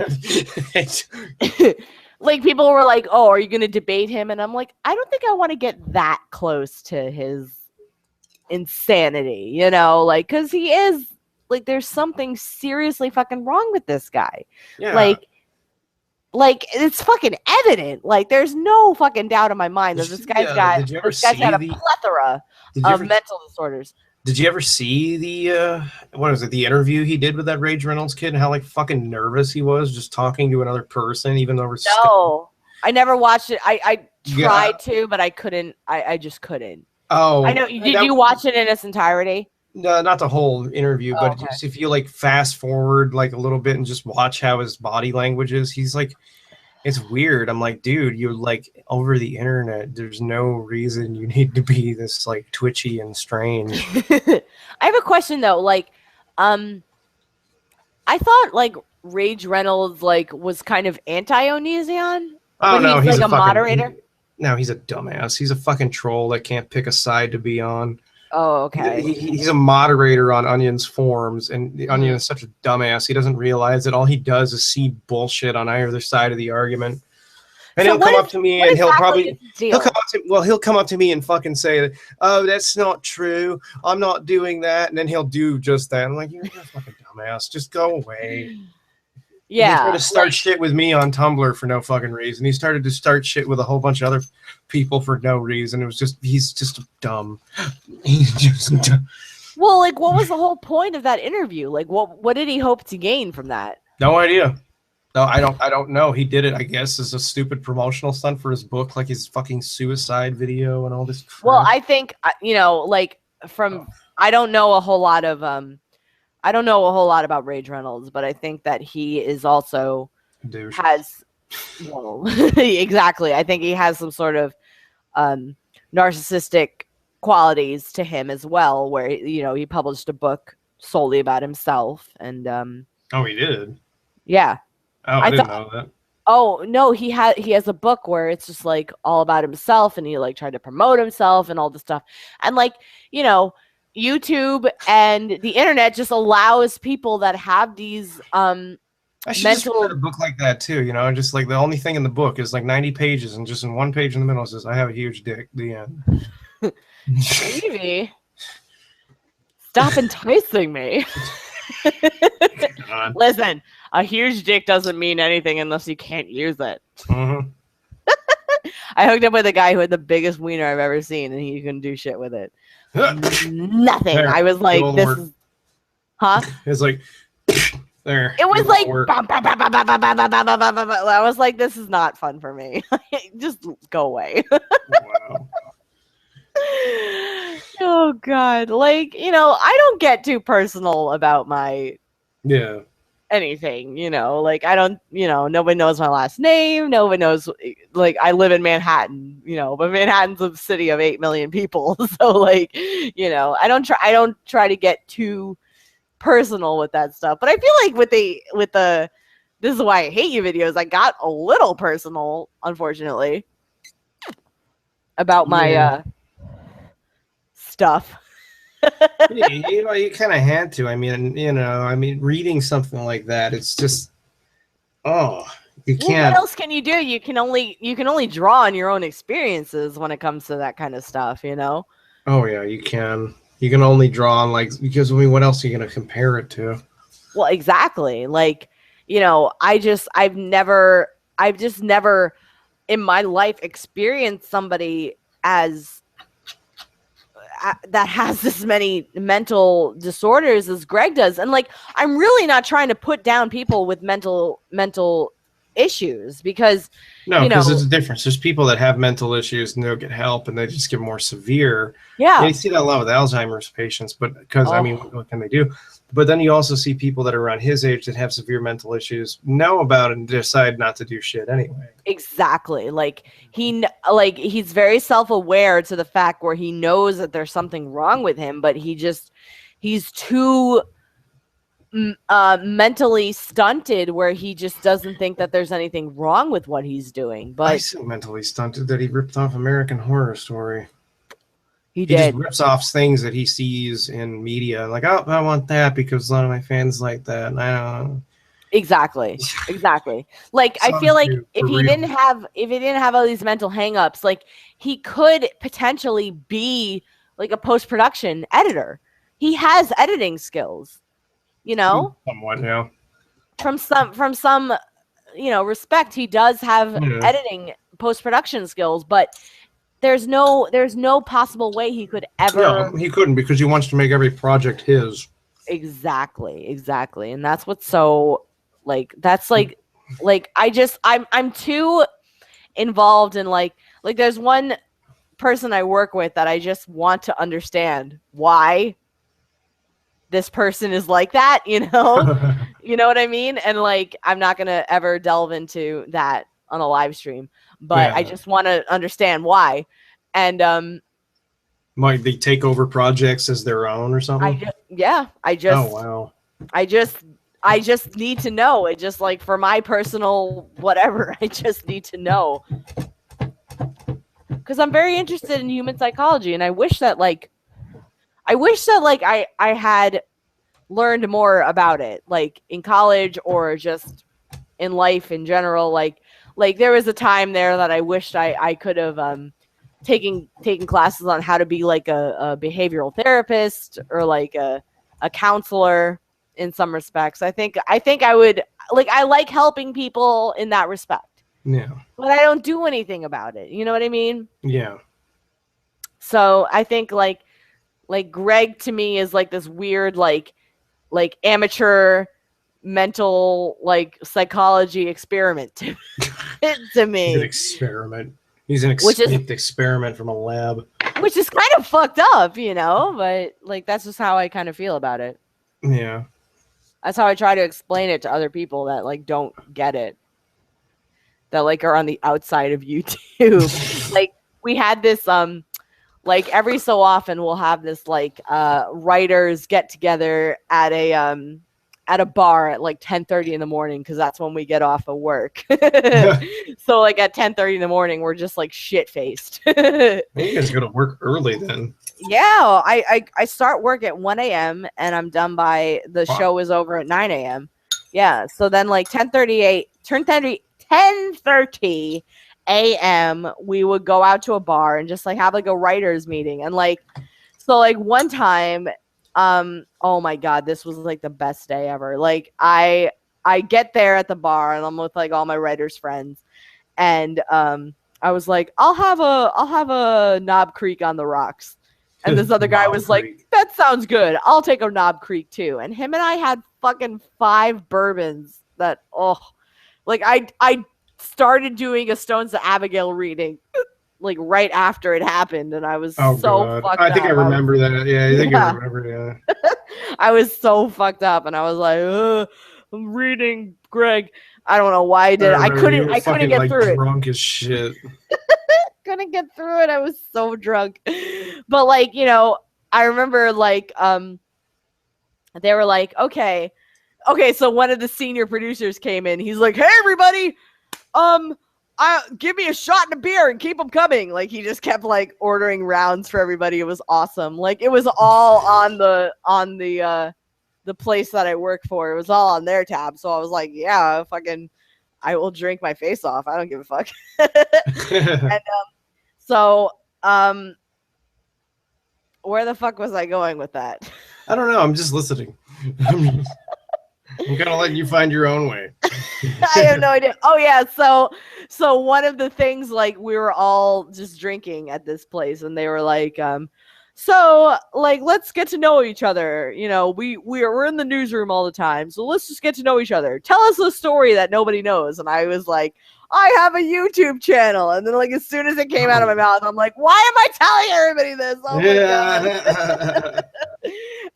Like people were like, "Oh, are you going to debate him?" And I'm like, I don't think I want to get that close to his insanity, you know, like, because he is like, there's something seriously fucking wrong with this guy. Yeah. Like it's fucking evident. Like there's no fucking doubt in my mind that this guy's got a plethora of mental disorders. Did you ever see the the interview he did with that Rage Reynolds kid, and how like fucking nervous he was just talking to another person, even though we're I never watched it. I tried to, but I couldn't. I just couldn't. Oh, I know. Did you watch it in its entirety? No, not the whole interview, but just if you like fast forward like a little bit and just watch how his body language is, he's like, It's weird. I'm like, dude, you're like over the internet. There's no reason you need to be this like twitchy and strange. I have a question though. Like, I thought like Rage Reynolds like was kind of anti-Onision, Oh but no, he's like a moderator. No, he's a dumbass. He's a fucking troll that can't pick a side to be on. Oh, okay. He's a moderator on Onion's forums, and the Onion is such a dumbass. He doesn't realize that all he does is see bullshit on either side of the argument. And So he'll come up to me, and he'll come up to me and fucking say, "Oh, that's not true. I'm not doing that." And then he'll do just that. I'm like, "You're a fucking dumbass. Just go away." Yeah. He tried to start shit with me on Tumblr for no fucking reason. He started to start shit with a whole bunch of other people for no reason. It was just, he's just dumb. He's just dumb. Well, like, what was the whole point of that interview? Like, what did he hope to gain from that? No idea. No, I don't know. He did it, I guess, as a stupid promotional stunt for his book, like his fucking suicide video and all this crap. Well, I think, you know, like I don't know a whole lot about Rage Reynolds, but I think that he is also exactly. I think he has some sort of narcissistic qualities to him as well, where, you know, he published a book solely about himself, and oh, he did. Yeah. Oh, I didn't know that. Oh no, he has a book where it's just like all about himself, and he like tried to promote himself and all this stuff, and like, you know, YouTube and the internet just allows people that have these I should just read a book like that too, you know, just like the only thing in the book is like 90 pages, and just in one page in the middle it says, "I have a huge dick." The end. Maybe. Stop enticing me. Listen, a huge dick doesn't mean anything unless you can't use it. Mm-hmm. I hooked up with a guy who had the biggest wiener I've ever seen, and he couldn't do shit with it. Nothing. There, I was like, this is... Huh? It's like, there. It was like... I was like, this is not fun for me. Just go away. Wow. Oh, God. Like, you know, I don't get too personal about my... Yeah. Anything, you know, like I don't, you know, nobody knows my last name. Nobody knows, like, I live in Manhattan, you know, but Manhattan's a city of 8 million people. So like, you know, I don't try to get too personal with that stuff. But I feel like with the "This Is Why I Hate You" videos, I got a little personal, unfortunately, about my stuff. You know, you kind of had to. I mean, you know, reading something like that, it's just, you can't. What else can you do? You can only draw on your own experiences when it comes to that kind of stuff, you know? Oh yeah, you can. You can only draw on, like, because I mean, what else are you gonna compare it to? Well, exactly. Like, you know, I've just never in my life experienced somebody as that has this many mental disorders as Greg does. And like, I'm really not trying to put down people with mental issues, because because there's a difference. There's people that have mental issues and they'll get help and they just get more severe. Yeah. You see that a lot with Alzheimer's patients, but because I mean, what can they do? But then you also see people that are around his age that have severe mental issues, know about it, and decide not to do shit anyway. Exactly. Like he's very self-aware to the fact where he knows that there's something wrong with him, but he's too mentally stunted where he just doesn't think that there's anything wrong with what he's doing. But I so mentally stunted that he ripped off American Horror Story. He just rips off things that he sees in media, like, oh, I want that because a lot of my fans like that. And I don't know. Exactly. Like, I feel like if he didn't have all these mental hangups, like, he could potentially be like a post-production editor. He has editing skills, you know. Somewhat, yeah. From some, you know, respect, he does have editing post-production skills, but there's no possible way he could ever. No, he couldn't, because he wants to make every project his. Exactly, and that's what's so that's I'm too involved in like there's one person I work with that I just want to understand why this person is like that, you know. You know what I mean? And like, I'm not gonna ever delve into that on a live stream, but I just want to understand why. And might they take over projects as their own or something? Oh wow. I just need to know. It just like for my personal whatever, I just need to know. Because I'm very interested in human psychology, and I wish that I had learned more about it, like in college or just in life in general. Like there was a time there that I wished I could have taken classes on how to be like a behavioral therapist or like a counselor in some respects. I think I would like, I like helping people in that respect. Yeah. But I don't do anything about it. You know what I mean? Yeah. So I think like Greg to me is like this weird like amateur mental like psychology experiment to me. He's an experiment. He's an experiment from a lab. Which is kind of fucked up, you know, but like that's just how I kind of feel about it. Yeah. That's how I try to explain it to other people that like don't get it. That like are on the outside of YouTube. Like we had this like every so often we'll have this like writers get together at a bar at like 10:30 in the morning, because that's when we get off of work. So like at 10:30 in the morning we're just like shit faced. You guys go to work early then. Yeah, I start work at 1 a.m. and I'm done by the show is over at 9 a.m. Yeah, so then like 10:30 a.m. we would go out to a bar and just like have like a writers meeting. And like so like one time oh my god, this was like the best day ever. Like I get there at the bar and I'm with like all my writers friends, and I was like, I'll have a Knob Creek on the rocks. And this other guy was like, that sounds good, I'll take a Knob Creek too. And him and I had fucking 5 bourbons that like I started doing a Stones to Abigail reading like right after it happened, and I was fucked up. I think I remember that. Yeah, I think I remember. Yeah. I was so fucked up, and I was like, I'm reading Greg. I don't know why I did it. I couldn't get through it. Drunk as shit. Couldn't get through it. I was so drunk. But like, you know, I remember like they were like, okay, so one of the senior producers came in. He's like, hey everybody, give me a shot and a beer and keep them coming. Like he just kept like ordering rounds for everybody. It was awesome. Like it was all on the place that I work for. It was all on their tab. So I was like, yeah, fucking, I will drink my face off. I don't give a fuck. And so where the fuck was I going with that? I don't know. I'm just listening. I'm kind of letting you find your own way. I have no idea. Oh yeah, so one of the things, like we were all just drinking at this place, and they were like, so like let's get to know each other. You know, we're in the newsroom all the time, so let's just get to know each other. Tell us a story that nobody knows. And I was like, I have a YouTube channel. And then like as soon as it came out of my mouth, I'm like, why am I telling everybody this? Oh my god.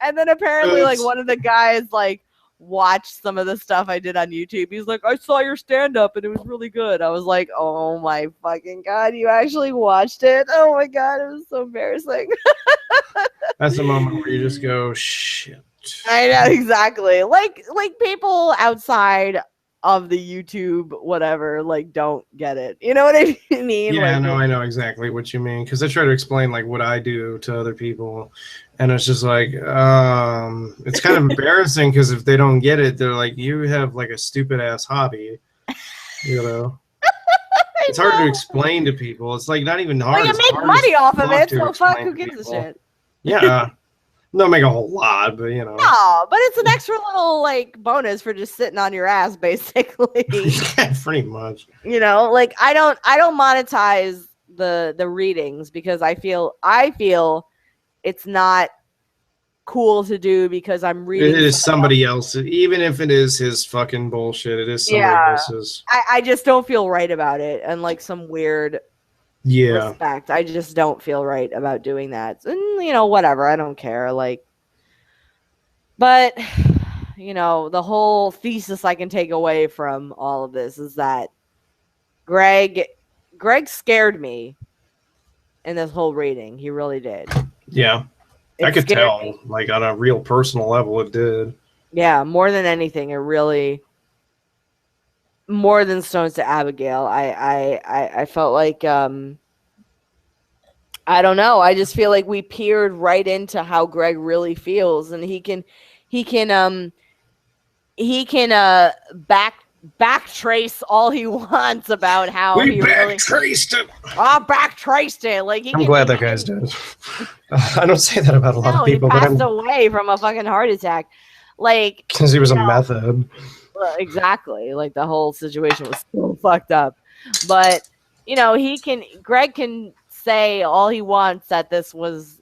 And then apparently like one of the guys like watched some of the stuff I did on YouTube. He's like, I saw your stand-up and it was really good. I was like, oh my fucking god, you actually watched it? Oh my god, it was so embarrassing. That's the moment where you just go, shit. I know, exactly. Like people outside of the YouTube whatever like don't get it. You know what I mean? Yeah, like, no, I know exactly what you mean, because I try to explain like what I do to other people, and it's just like it's kind of embarrassing, because if they don't get it, they're like, you have like a stupid ass hobby, you know. It's hard to explain to people. It's like not even hard. Well, you make money off of it, so fuck, who gives a shit? Yeah. Don't make a whole lot, but you know. No, but it's an extra little like bonus for just sitting on your ass, basically. Yeah, pretty much. You know, like I don't monetize the readings, because I feel it's not cool to do, because I'm reading. It is somebody else, even if it is his fucking bullshit. It is somebody else's. I just don't feel right about it, and like some weird. Yeah. Respect. I just don't feel right about doing that. And, you know, whatever. I don't care. Like, but, you know, the whole thesis I can take away from all of this is that Greg scared me in this whole reading. He really did. Yeah. I could tell, like on a real personal level, it did. Yeah, more than anything, it really, more than Stones to Abigail. I felt like, I don't know. I just feel like we peered right into how Greg really feels, and he can backtrace all he wants about how we he backtraced it. Oh, backtraced it. Like I'm glad that guy's dead. I don't say that about a lot of people, he but passed away from a fucking heart attack. Like, because he was a method. Exactly. Like the whole situation was so fucked up. But Greg can say all he wants that this was,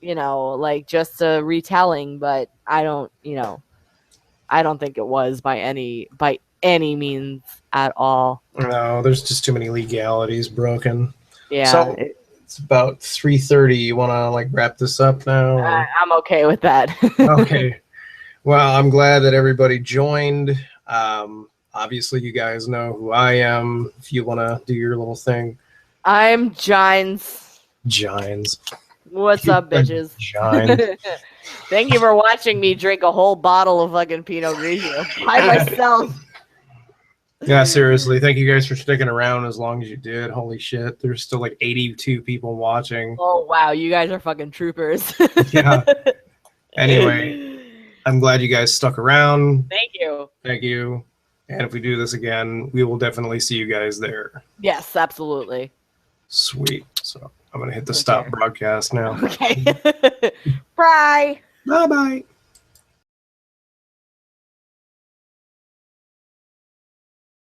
like just a retelling, but I don't think it was by any means at all. No, there's just too many legalities broken. Yeah. So it's about 3:30. You want to like wrap this up now? I'm okay with that. Okay. Well, I'm glad that everybody joined. Obviously, you guys know who I am. If you want to do your little thing. I'm Gines. Gines. What's up, bitches? Gines. Thank you for watching me drink a whole bottle of fucking Pinot Grigio by myself. Yeah, seriously. Thank you guys for sticking around as long as you did. Holy shit. There's still like 82 people watching. Oh, wow. You guys are fucking troopers. Yeah. Anyway, I'm glad you guys stuck around. Thank you. Thank you. And if we do this again, we will definitely see you guys there. Yes, absolutely. Sweet. So I'm going to hit the stop broadcast now. Okay. Bye. Bye-bye.